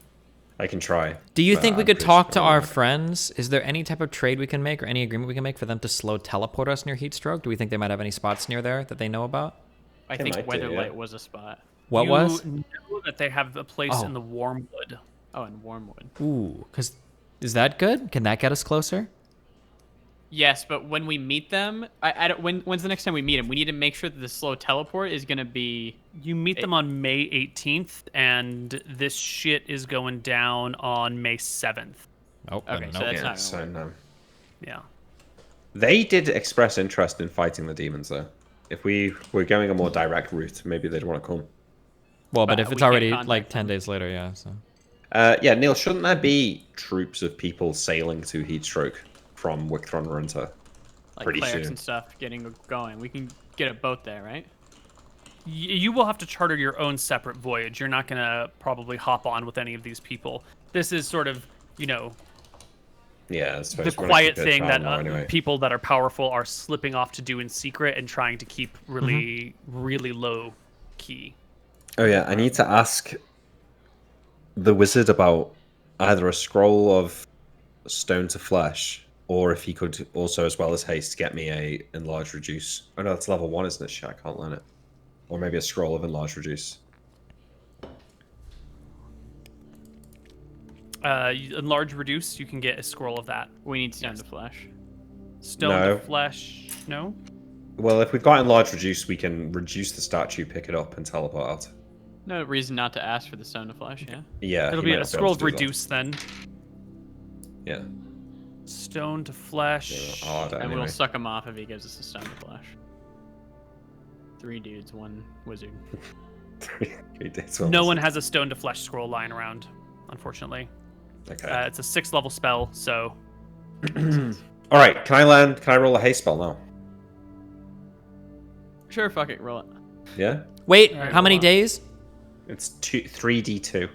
I can try. Do you but think we I'm could pretty talk sure to I'm our not. friends? Is there any type of trade we can make or any agreement we can make for them to slow teleport us near heat stroke? Do we think they might have any spots near there that they know about? I They think might do, Weatherlight yeah. was a spot. What was? You know that they have a place Oh. in the Warmwood. Oh, and Wormwood. Ooh, because is that good? Can that get us closer? Yes, but when we meet them, when's the next time we meet them? We need to make sure that the slow teleport is gonna be. You meet them on May 18th, and this shit is going down on May 7th. Oh, Okay, then so nope. that's Yeah, not so gonna work. no. Yeah. They did express interest in fighting the demons, though. If we were going a more direct route, maybe they'd want to come. Well, but But if we it's can't already contact like 10 them. days later, yeah. So Yeah, Neil, shouldn't there be troops of people sailing to Heatstroke from Wicktron Runter? Like Pretty clerics soon. and stuff getting going. We can get a boat there, right? You will have to charter your own separate voyage. You're not going to probably hop on with any of these people. This is sort of, you know, Yeah, I the suppose we're gonna quiet keep it thing that down now anyway. people that are powerful are slipping off to do in secret and trying to keep really, really low key. Oh yeah, I need to ask the wizard about either a scroll of stone to flesh, or if he could also, as well as haste, get me a enlarge reduce. Oh no, that's level 1, isn't it? Shit, I can't learn it. Or maybe a scroll of enlarge reduce. Enlarge reduce, you can get a scroll of that. We need stone to flesh. Stone No. to flesh, no? Well, if we've got enlarge reduce, we can reduce the statue, pick it up, and teleport out. No reason not to ask for the stone to flesh, yeah? Yeah, It'll he be might a not able scroll to of do that. reduce then. Yeah. Stone to flesh. Hard And anyway. we'll suck him off if he gives us the stone to flesh. 3 dudes, 1 wizard. No one has a stone to flesh scroll lying around, unfortunately. Okay. It's a 6th level spell, so All right. Can I roll a haste spell now? Sure, fuck it, roll it. Yeah. wait, Alright, how many hold on. days? It's 3d2.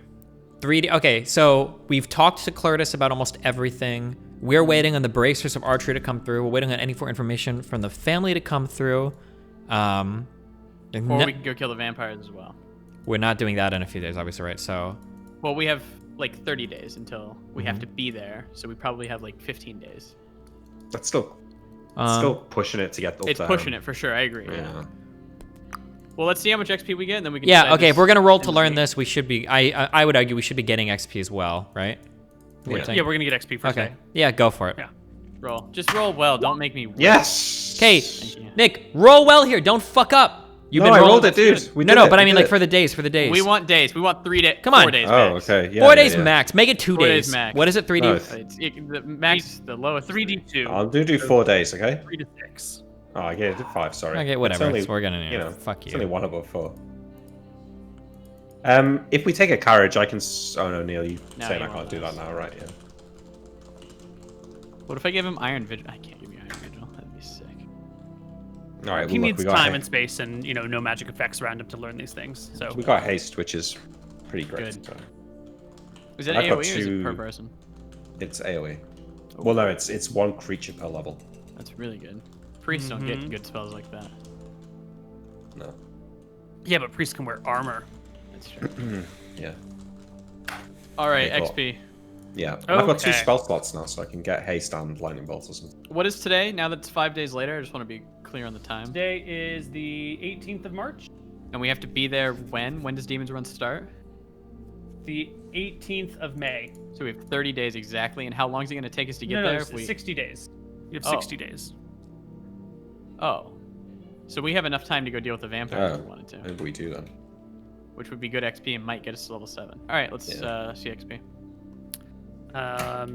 3D. Okay, so we've talked to Clertus about almost everything. We're waiting on the bracers of archery to come through. We're waiting on any more information from the family to come through. Or No- we can go kill the vampires as well. we're not doing that in a few days, obviously, right? So Well, we have like 30 days until we have to be there, so we probably have like 15 days. That's still um, still pushing it to get up It's there. pushing it for sure, I agree. Yeah. Well, let's see how much XP we get, and then we can yeah. decide Okay, this if we're gonna roll in to the learn week. this, we should be. I would argue we should be getting XP as well, right? What Yeah. do you yeah, think? we're gonna get XP for Okay. today. Yeah, go for it. Yeah. Roll. Just roll well, don't make me Yes. Okay, Thank you. Nick, roll well here. Don't fuck up. You've No, been I rolling. rolled it, dude. We No, did no, it. but We I mean did like it. for the days. For the days. We want days. We want 3 days. Come on. 4 days Oh, max. okay. Yeah. 4 yeah, days yeah. max. Make it 2 4 days. days max. What is it? 3D? No, The max, the lowest. 3d2. I'll do 4 days, okay? 3 to 6. Oh, I get it. 5. Sorry. Okay, whatever. It's only, We're gonna, you know, fuck it's you. only 1 above 4. If we take a carriage, I can. Oh no, Neil, you No, saying you I can't won't do last. that now, right? Yeah. What if I give him Iron Vigil? I can't give you Iron Vigil. That'd be sick. All right. He Well, look, needs we got time ha- and space and, you know, no magic effects around him to learn these things. So we got haste, which is pretty great. Good. So Is it I've AoE got or is it per 2 person? it's AOE. Well, no, it's 1 creature per level. That's really good. Priests don't get good spells like that. No. yeah, but priests can wear armor. That's true. Yeah. All right, Okay, cool. XP. Yeah. And I've got 2 Okay. spell slots now, so I can get haste and lightning bolts or something. What is today? Now that it's 5 days later, I just want to be clear on the time. Today is the 18th of March. And we have to be there when? When does Demon's Run start? The 18th of May. So we have 30 days exactly. And how long is it going to take us to get no, there? it's If we... 60 days. You have Oh. 60 days. Oh. So we have enough time to go deal with the vampires if we wanted to. Maybe we do then. Which would be good XP and might get us to level 7. All right, let's Yeah. see XP.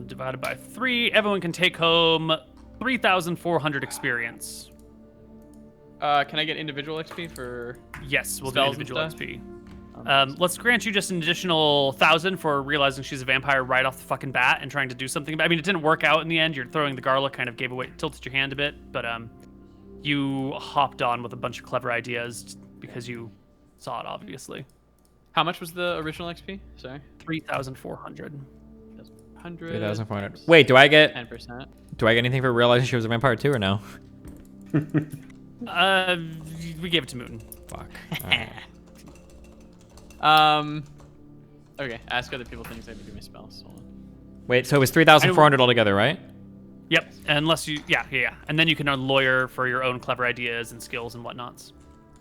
Divided by 3. Everyone can take home 3,400 experience. Can I get individual XP for... Yes, we'll do Spells and individual stuff? XP. Let's grant you just an additional 1,000 for realizing she's a vampire right off the fucking bat and trying to do something. I mean, it didn't work out in the end. You're throwing the garlic kind of gave away, tilted your hand a bit, but you hopped on with a bunch of clever ideas because you saw it, obviously. How much was the original XP? Sorry. 3,400. 100. 3,400. Wait, do I get 10%. anything for realizing she was a vampire too, or no? We gave it to Mooten. Fuck. Okay, ask other people things I can do my spells. Hold on. Wait, so it was 3,400 altogether, right? Yep. Unless you, yeah. And then you can lawyer for your own clever ideas and skills and whatnots.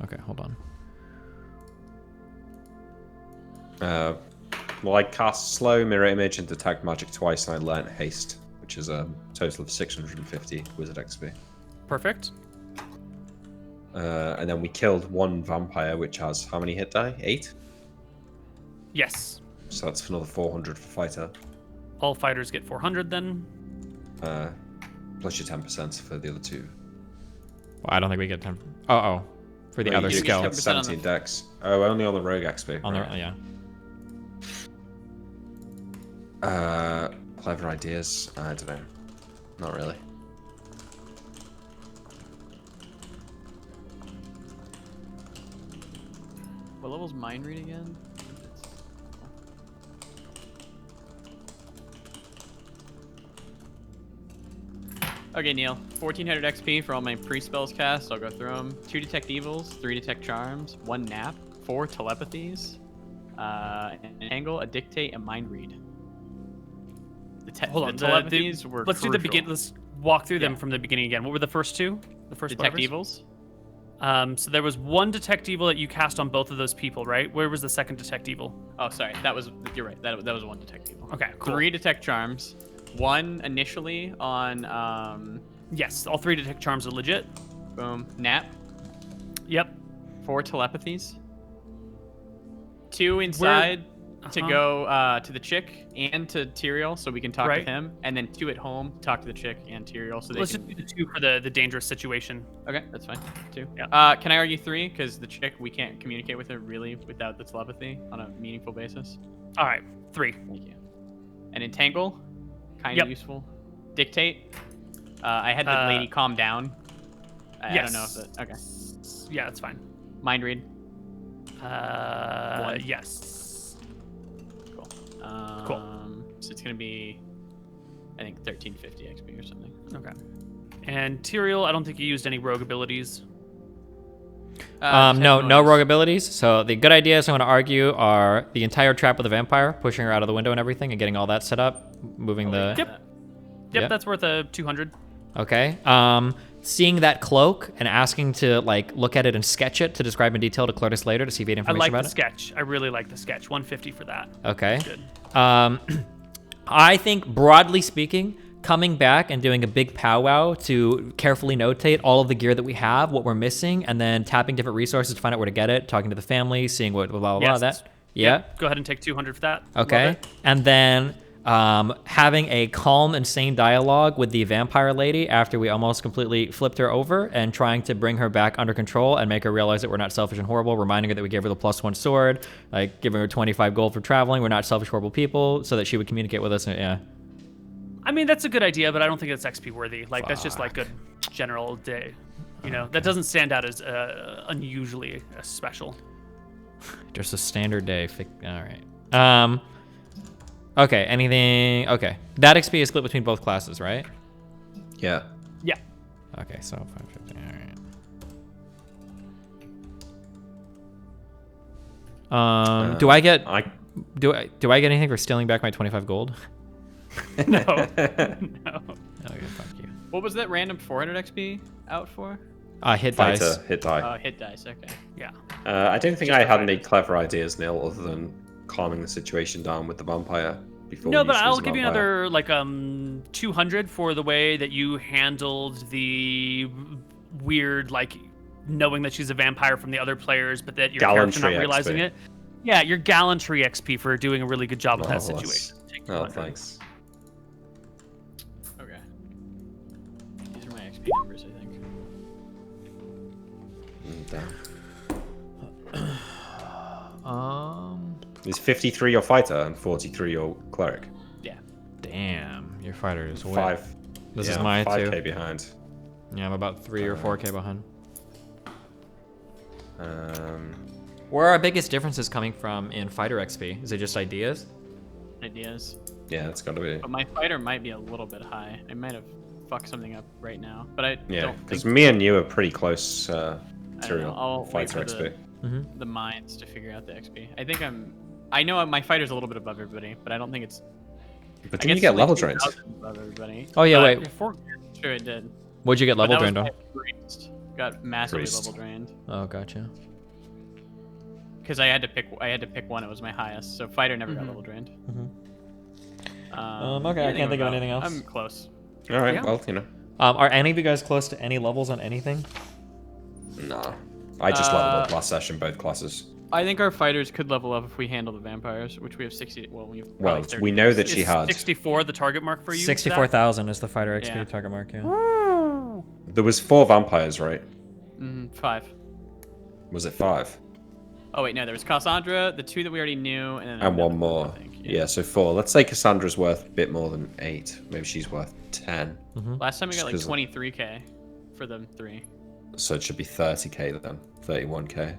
Okay, hold on. Well, I cast slow, mirror image, and detect magic twice, and I learnt haste, which is a total of 650 wizard XP. Perfect. And then we killed one vampire, which has how many hit die? 8. Yes. So that's another 400 for fighter. All fighters get 400 then. Plus your 10% for the other 2. Well, I don't think we get 10. Oh, for the No, other you skill. get 17 dex. Oh, only on the rogue XP. On the, right. yeah. Clever ideas. I don't know. Not really. What level's mind read again? Okay, Neil. 1400 XP for all my pre-spells cast. I'll go through them. 2 detect evils, 3 detect charms, 1 nap, 4 telepathies, an angle, a dictate, a mind read. Hold on. The telepathies were Let's do the begin. Let's walk through them from the beginning again. What were the first 2? The first detect whatevers? evils. So there was 1 detect evil that you cast on both of those people, right? Where was the second detect evil? Oh, sorry. You're right. That was 1 detect evil. Okay, cool. 3 detect charms. 1 initially on Yes, all 3 detect charms are legit. boom nap. Yep. 4 telepathies. 2 inside to go to the chick and to Tyrael, so we can talk with him, and then 2 at home, talk to the chick and Tyrael, so they Let's can... just do the 2 for the dangerous situation. Okay, that's fine. 2. Yeah. Can I argue 3? Because the chick, we can't communicate with her really without the telepathy on a meaningful basis. All right, 3. Thank you. And entangle, kind of useful. Dictate. I had the lady calm down. I don't know if that... Okay. Yeah, that's fine. Mind read. 1. Yes. Cool. Cool. So it's gonna be, I think, 1350 XP or something. Okay. And Tyrael, I don't think you used any rogue abilities. No rogue abilities. So the good ideas I'm going to argue are the entire trap with the vampire, pushing her out of the window and everything, and getting all that set up, moving the... Yep, that's worth a 200. Okay. Seeing that cloak and asking to like look at it and sketch it to describe in detail to Clotus later to see if he had information I about like the sketch. I really like the sketch. 150 for that. Okay. Good. I think broadly speaking, coming back and doing a big powwow to carefully notate all of the gear that we have, what we're missing, and then tapping different resources to find out where to get it, talking to the family, seeing what blah blah blah. That. Yeah. Go ahead and take 200 for that. Okay. And then having a calm and sane dialogue with the vampire lady after we almost completely flipped her over, and trying to bring her back under control and make her realize that we're not selfish and horrible, reminding her that we gave her the +1 sword, like giving her 25 gold for traveling. We're not selfish, horrible people, so that she would communicate with us. And, yeah. I mean, that's a good idea, but I don't think it's XP worthy. Like, that's just like good general day. You know, that doesn't stand out as unusually special. Just a standard day. All right. Okay, anything... Okay. That XP is split between both classes, right? Yeah. Yeah. Okay, so 550, all right. Do I get... Do I get anything for stealing back my 25 gold? No. No. Okay, fuck you. What was that random 400 XP out for? Hit Fighter, dice. hit die. Hit dice, okay. Yeah. I don't think I had any clever ideas, Neil, other than calming the situation down with the vampire before. No, we but used I'll the give you vampire. another like 200 for the way that you handled the weird, like, knowing that she's a vampire from the other players, but that your character not Gallantry realizing XP. it. Yeah, your gallantry XP for doing a really good job with that situation. Take Oh, 200. thanks. Okay. These are my XP numbers, I think. Damn. Is 53 your fighter and 43 your cleric? Yeah. Damn, your fighter is way... 5. This yeah, is my 5k too. behind. Yeah, I'm about 3 or 4k behind. Where are our biggest differences coming from in fighter XP? Is it just ideas? Ideas. Yeah, it's got to be. But my fighter might be a little bit high. I might have fucked something up right now, but I Yeah, don't because think... me and you are pretty close I don't know. I'll wait fighter for XP. the mines to figure out the XP. I think I'm I know my fighter's a little bit above everybody, but I don't think it's. But I didn't you guess get it's level only drained? 2,000 above everybody. Oh, yeah, But wait. Sure, it did. What'd you get level But that drained on? was my priest. Got massively Priest. level drained Oh, gotcha. because I had to pick one. It was my highest. So fighter never got level drained. Okay, I can't think of about- anything else. I'm close. All right, Yeah. well, you know. Are any of you guys close to any levels on anything? No. I just leveled up last session, both classes. I think our fighters could level up if we handle the vampires, which we have 60. Well, we have Well, probably 30 we know that days. she Is had. 64 the target mark for you? Zach? 64,000 is the fighter XP Yeah. target mark, yeah. There was 4 vampires, right? 5. Was it 5? Oh wait, no, there was Cassandra, the 2 that we already knew, and then And one another more. group, I think. Yeah, so 4. Let's say Cassandra's worth a bit more than 8. Maybe she's worth 10. Last time we got like Just 'cause- 23k for them 3. So it should be 30k then. 31k.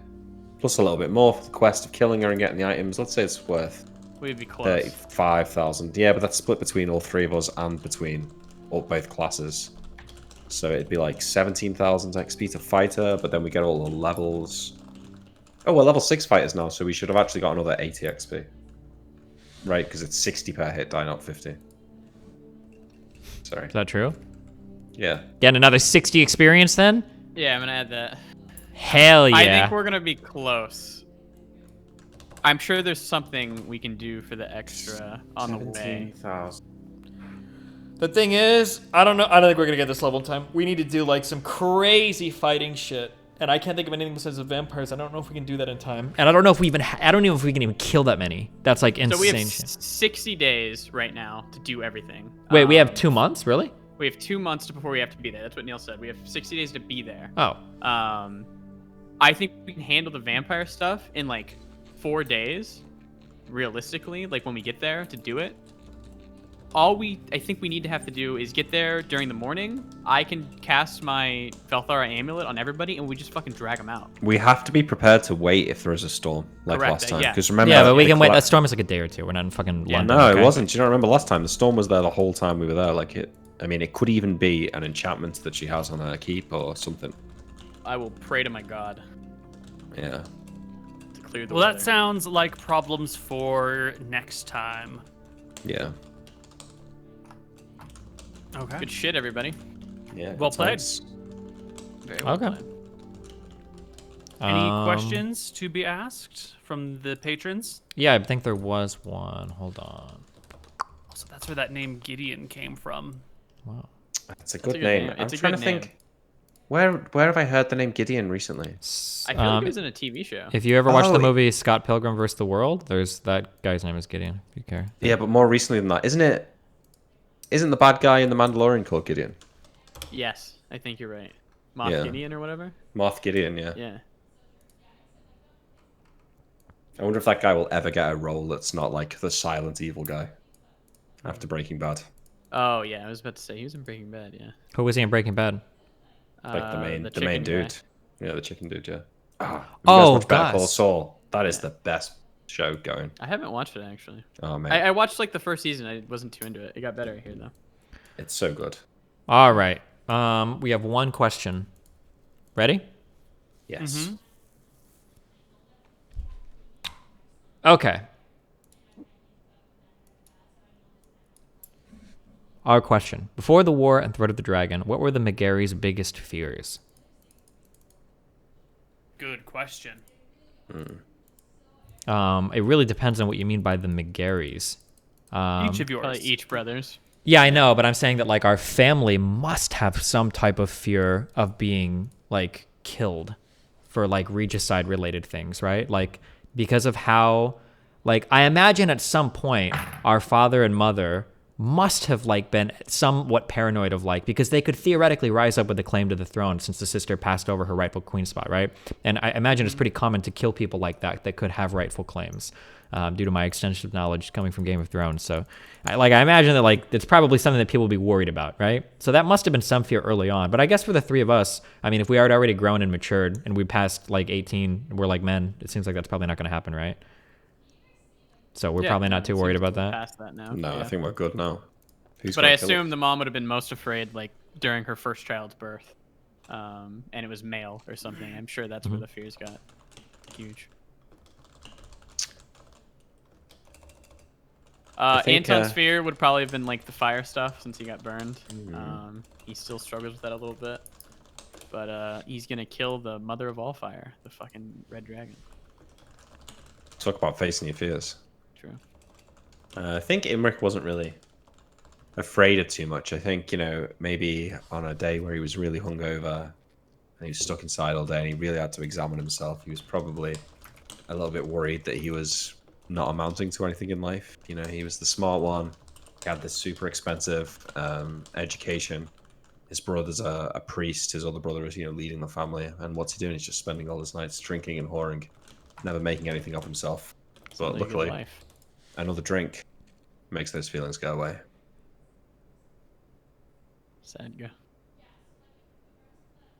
Plus a little bit more for the quest of killing her and getting the items. Let's say it's worth We'd be close. 35,000. Yeah, but that's split between all 3 of us and between both classes. So it'd be like 17,000 XP to fight her, but then we get all the levels. Oh, we're level 6 fighters now, so we should have actually got another 80 XP. Right, because it's 60 per hit die, not 50. Sorry. Is that true? Yeah. Getting another 60 experience then? Yeah, I'm gonna add that. Hell yeah. I think we're gonna be close. I'm sure there's something we can do for the extra on the way. 17,000. The thing is, I don't know. I don't think we're gonna get this level in time. We need to do like some crazy fighting shit, and I can't think of anything besides the vampires. I don't know if we can do that in time, and I don't know if we even. I don't know if we can even kill that many. That's like insane. So we have shit. 60 days right now to do everything. Wait, we have 2 months, really? We have 2 months before we have to be there. That's what Neil said. We have 60 days to be there. Oh, I think we can handle the vampire stuff in like 4 days, realistically. Like when we get there to do it. I think we need to have to do is get there during the morning. I can cast my Velthara amulet on everybody, and we just fucking drag them out. We have to be prepared to wait if there is a storm, like Correct, last time. yeah. Because remember, yeah, but we the can wait. colla- That storm is like a day or two. We're not in fucking London. No, okay? it wasn't. Do you not remember last time? The storm was there the whole time we were there. Like it. I mean, it could even be an enchantment that she has on her keep or something. I will pray to my god Yeah. to clear the Well, weather. that sounds like problems for next time. Yeah. Okay. Good shit, everybody. Yeah. Well good played. times. Very well Okay. played. Any questions to be asked from the patrons? Yeah, I think there was one. Hold on. So that's where that name Gideon came from. Wow. It's a good good name. name. I'm It's a trying good to think. name. Where have I heard the name Gideon recently? I feel like it was in a TV show. If you ever watch Oh, the it- movie Scott Pilgrim vs. the World, there's that guy's name is Gideon. If you care. Yeah, but more recently than that, isn't it? Isn't the bad guy in the Mandalorian called Gideon? Yes, I think you're right. Moff Yeah. Gideon or whatever. Moff Gideon. Yeah. Yeah. I wonder if that guy will ever get a role that's not like the silent evil guy after Breaking Bad. Oh yeah, I was about to say he was in Breaking Bad. Yeah. Who was he in Breaking Bad? Like the main chicken dude. guy. Yeah, the chicken dude. Yeah. Ah, Oh, Better Call Gus. Saul. That is the best show going. I haven't watched it actually. Oh man, I watched like the first season. I wasn't too into it. It got better here though. it's so good. All right. We have one question. Ready? Yes. Okay. Our question. Before the war and Threat of the Dragon, what were the Megary's biggest fears? Good question. It really depends on what you mean by the Megary's. Each of yours. Probably each brothers. Yeah, I know, but I'm saying that like our family must have some type of fear of being like killed for like regicide related things, right? Like because of how like I imagine at some point our father and mother must have like been somewhat paranoid of like because they could theoretically rise up with the claim to the throne since the sister passed over her rightful queen spot, right? And I imagine it's pretty common to kill people like that could have rightful claims. Due to my extensive knowledge coming from Game of Thrones. So I imagine that like it's probably something that people would be worried about, right? So that must have been some fear early on. But I guess for the three of us, I mean, if we had already grown and matured and we passed like 18, we're like men, it seems like that's probably not going to happen, right? So we're Yeah, probably no, not too it worried seems about to be that. Past that now. No, Yeah. I think we're good now. Who's But I gonna kill assume us? the mom would have been most afraid like during her first child's birth, and it was male or something. I'm sure that's where the fears got huge. think, Anton's fear would probably have been like the fire stuff since he got burned. Mm-hmm. He still struggles with that a little bit. But he's gonna kill the mother of all fire, the fucking red dragon. Talk about facing your fears. True. I think Imric wasn't really afraid of too much. I think, maybe on a day where he was really hungover and he was stuck inside all day and he really had to examine himself, he was probably a little bit worried that he was not amounting to anything in life. He was the smart one. He had this super expensive education. His brother's a priest. His other brother is, leading the family. And what's he doing? He's just spending all his nights drinking and whoring, never making anything of himself. But luckily, another drink makes those feelings go away. Sad guy.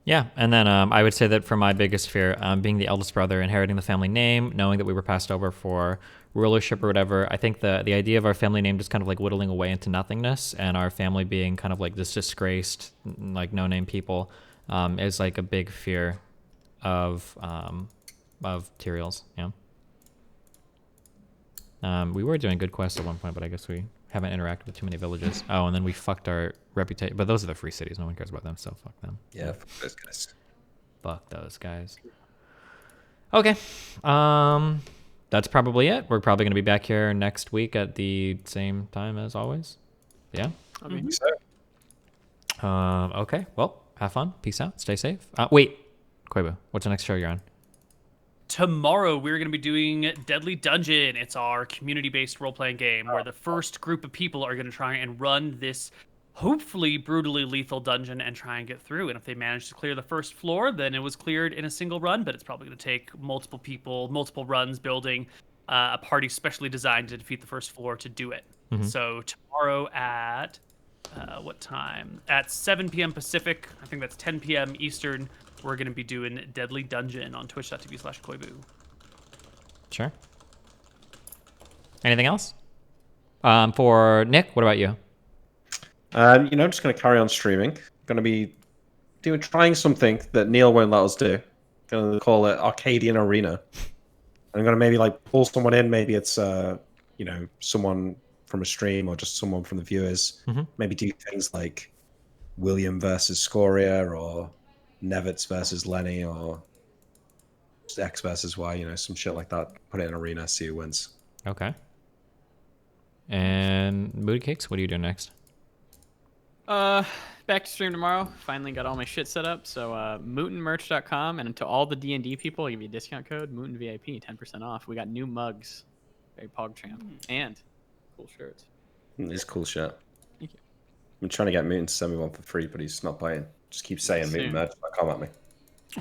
Yeah, and then I would say that for my biggest fear, being the eldest brother, inheriting the family name, knowing that we were passed over for rulership or whatever, I think the idea of our family name just kind of like whittling away into nothingness, and our family being kind of like this disgraced, like no-name people, is like a big fear of Tyrael's. Yeah. We were doing good quests at one point, but I guess we haven't interacted with too many villages. Oh, and then we fucked our reputation. But those are the free cities. No one cares about them, so fuck them. Yeah, fuck those guys. Fuck those guys. Okay. That's probably it. We're probably going to be back here next week at the same time as always. Yeah? I mean, Okay. Well, have fun. Peace out. Stay safe. Wait. Koibu, what's the next show you're on? Tomorrow, we're going to be doing Deadly Dungeon. It's our community-based role-playing game where the first group of people are going to try and run this hopefully brutally lethal dungeon and try and get through. And if they manage to clear the first floor, then it was cleared in a single run, but it's probably going to take multiple people, multiple runs building a party specially designed to defeat the first floor to do it. So tomorrow at, what time? At 7 p.m. Pacific, I think that's 10 p.m. Eastern, we're going to be doing Deadly Dungeon on twitch.tv/Koibu. Sure. Anything else? For Nick, what about you? Just going to carry on streaming. Going to be trying something that Neil won't let us do. Going to call it Arcadian Arena. I'm going to maybe like pull someone in. Maybe it's someone from a stream or just someone from the viewers. Maybe do things like William versus Scoria or Nevitz versus Lenny or X versus Y. Some shit like that. Put it in Arena. See who wins. Okay. And Moody Cakes, what are you doing next? Back to stream tomorrow. Finally got all my shit set up. So MoutonMerch.com, and to all the D&D people, I'll give you a discount code MoutonVIP, 10% off. We got new mugs, very PogChamp, and cool shirts. It's cool shit. Thank you. I'm trying to get Mouton to send me one for free, but he's not buying. Just keep saying MoutonMerch.com at me.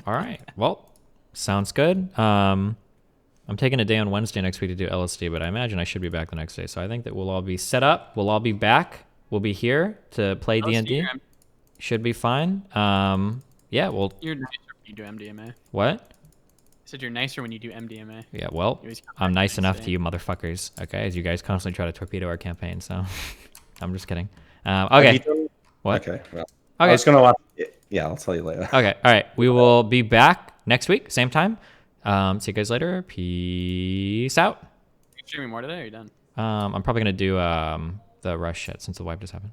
All right. Well, sounds good. I'm taking a day on Wednesday next week to do LSD, but I imagine I should be back the next day. So I think that we'll all be set up. We'll all be back. We'll be here to play D&D. Should be fine. Yeah, well... You're nicer when you do MDMA. What? I said you're nicer when you do MDMA. Yeah, well, I'm nice enough to you motherfuckers, okay? As you guys constantly try to torpedo our campaign, so... I'm just kidding. Okay. What? Okay. Well, okay. I was going to ask... Yeah, I'll tell you later. Okay, all right. We will be back next week, same time. See you guys later. Peace out. Are you streaming more today or are you done? I'm probably going to do the rush shit since the wipe just happened.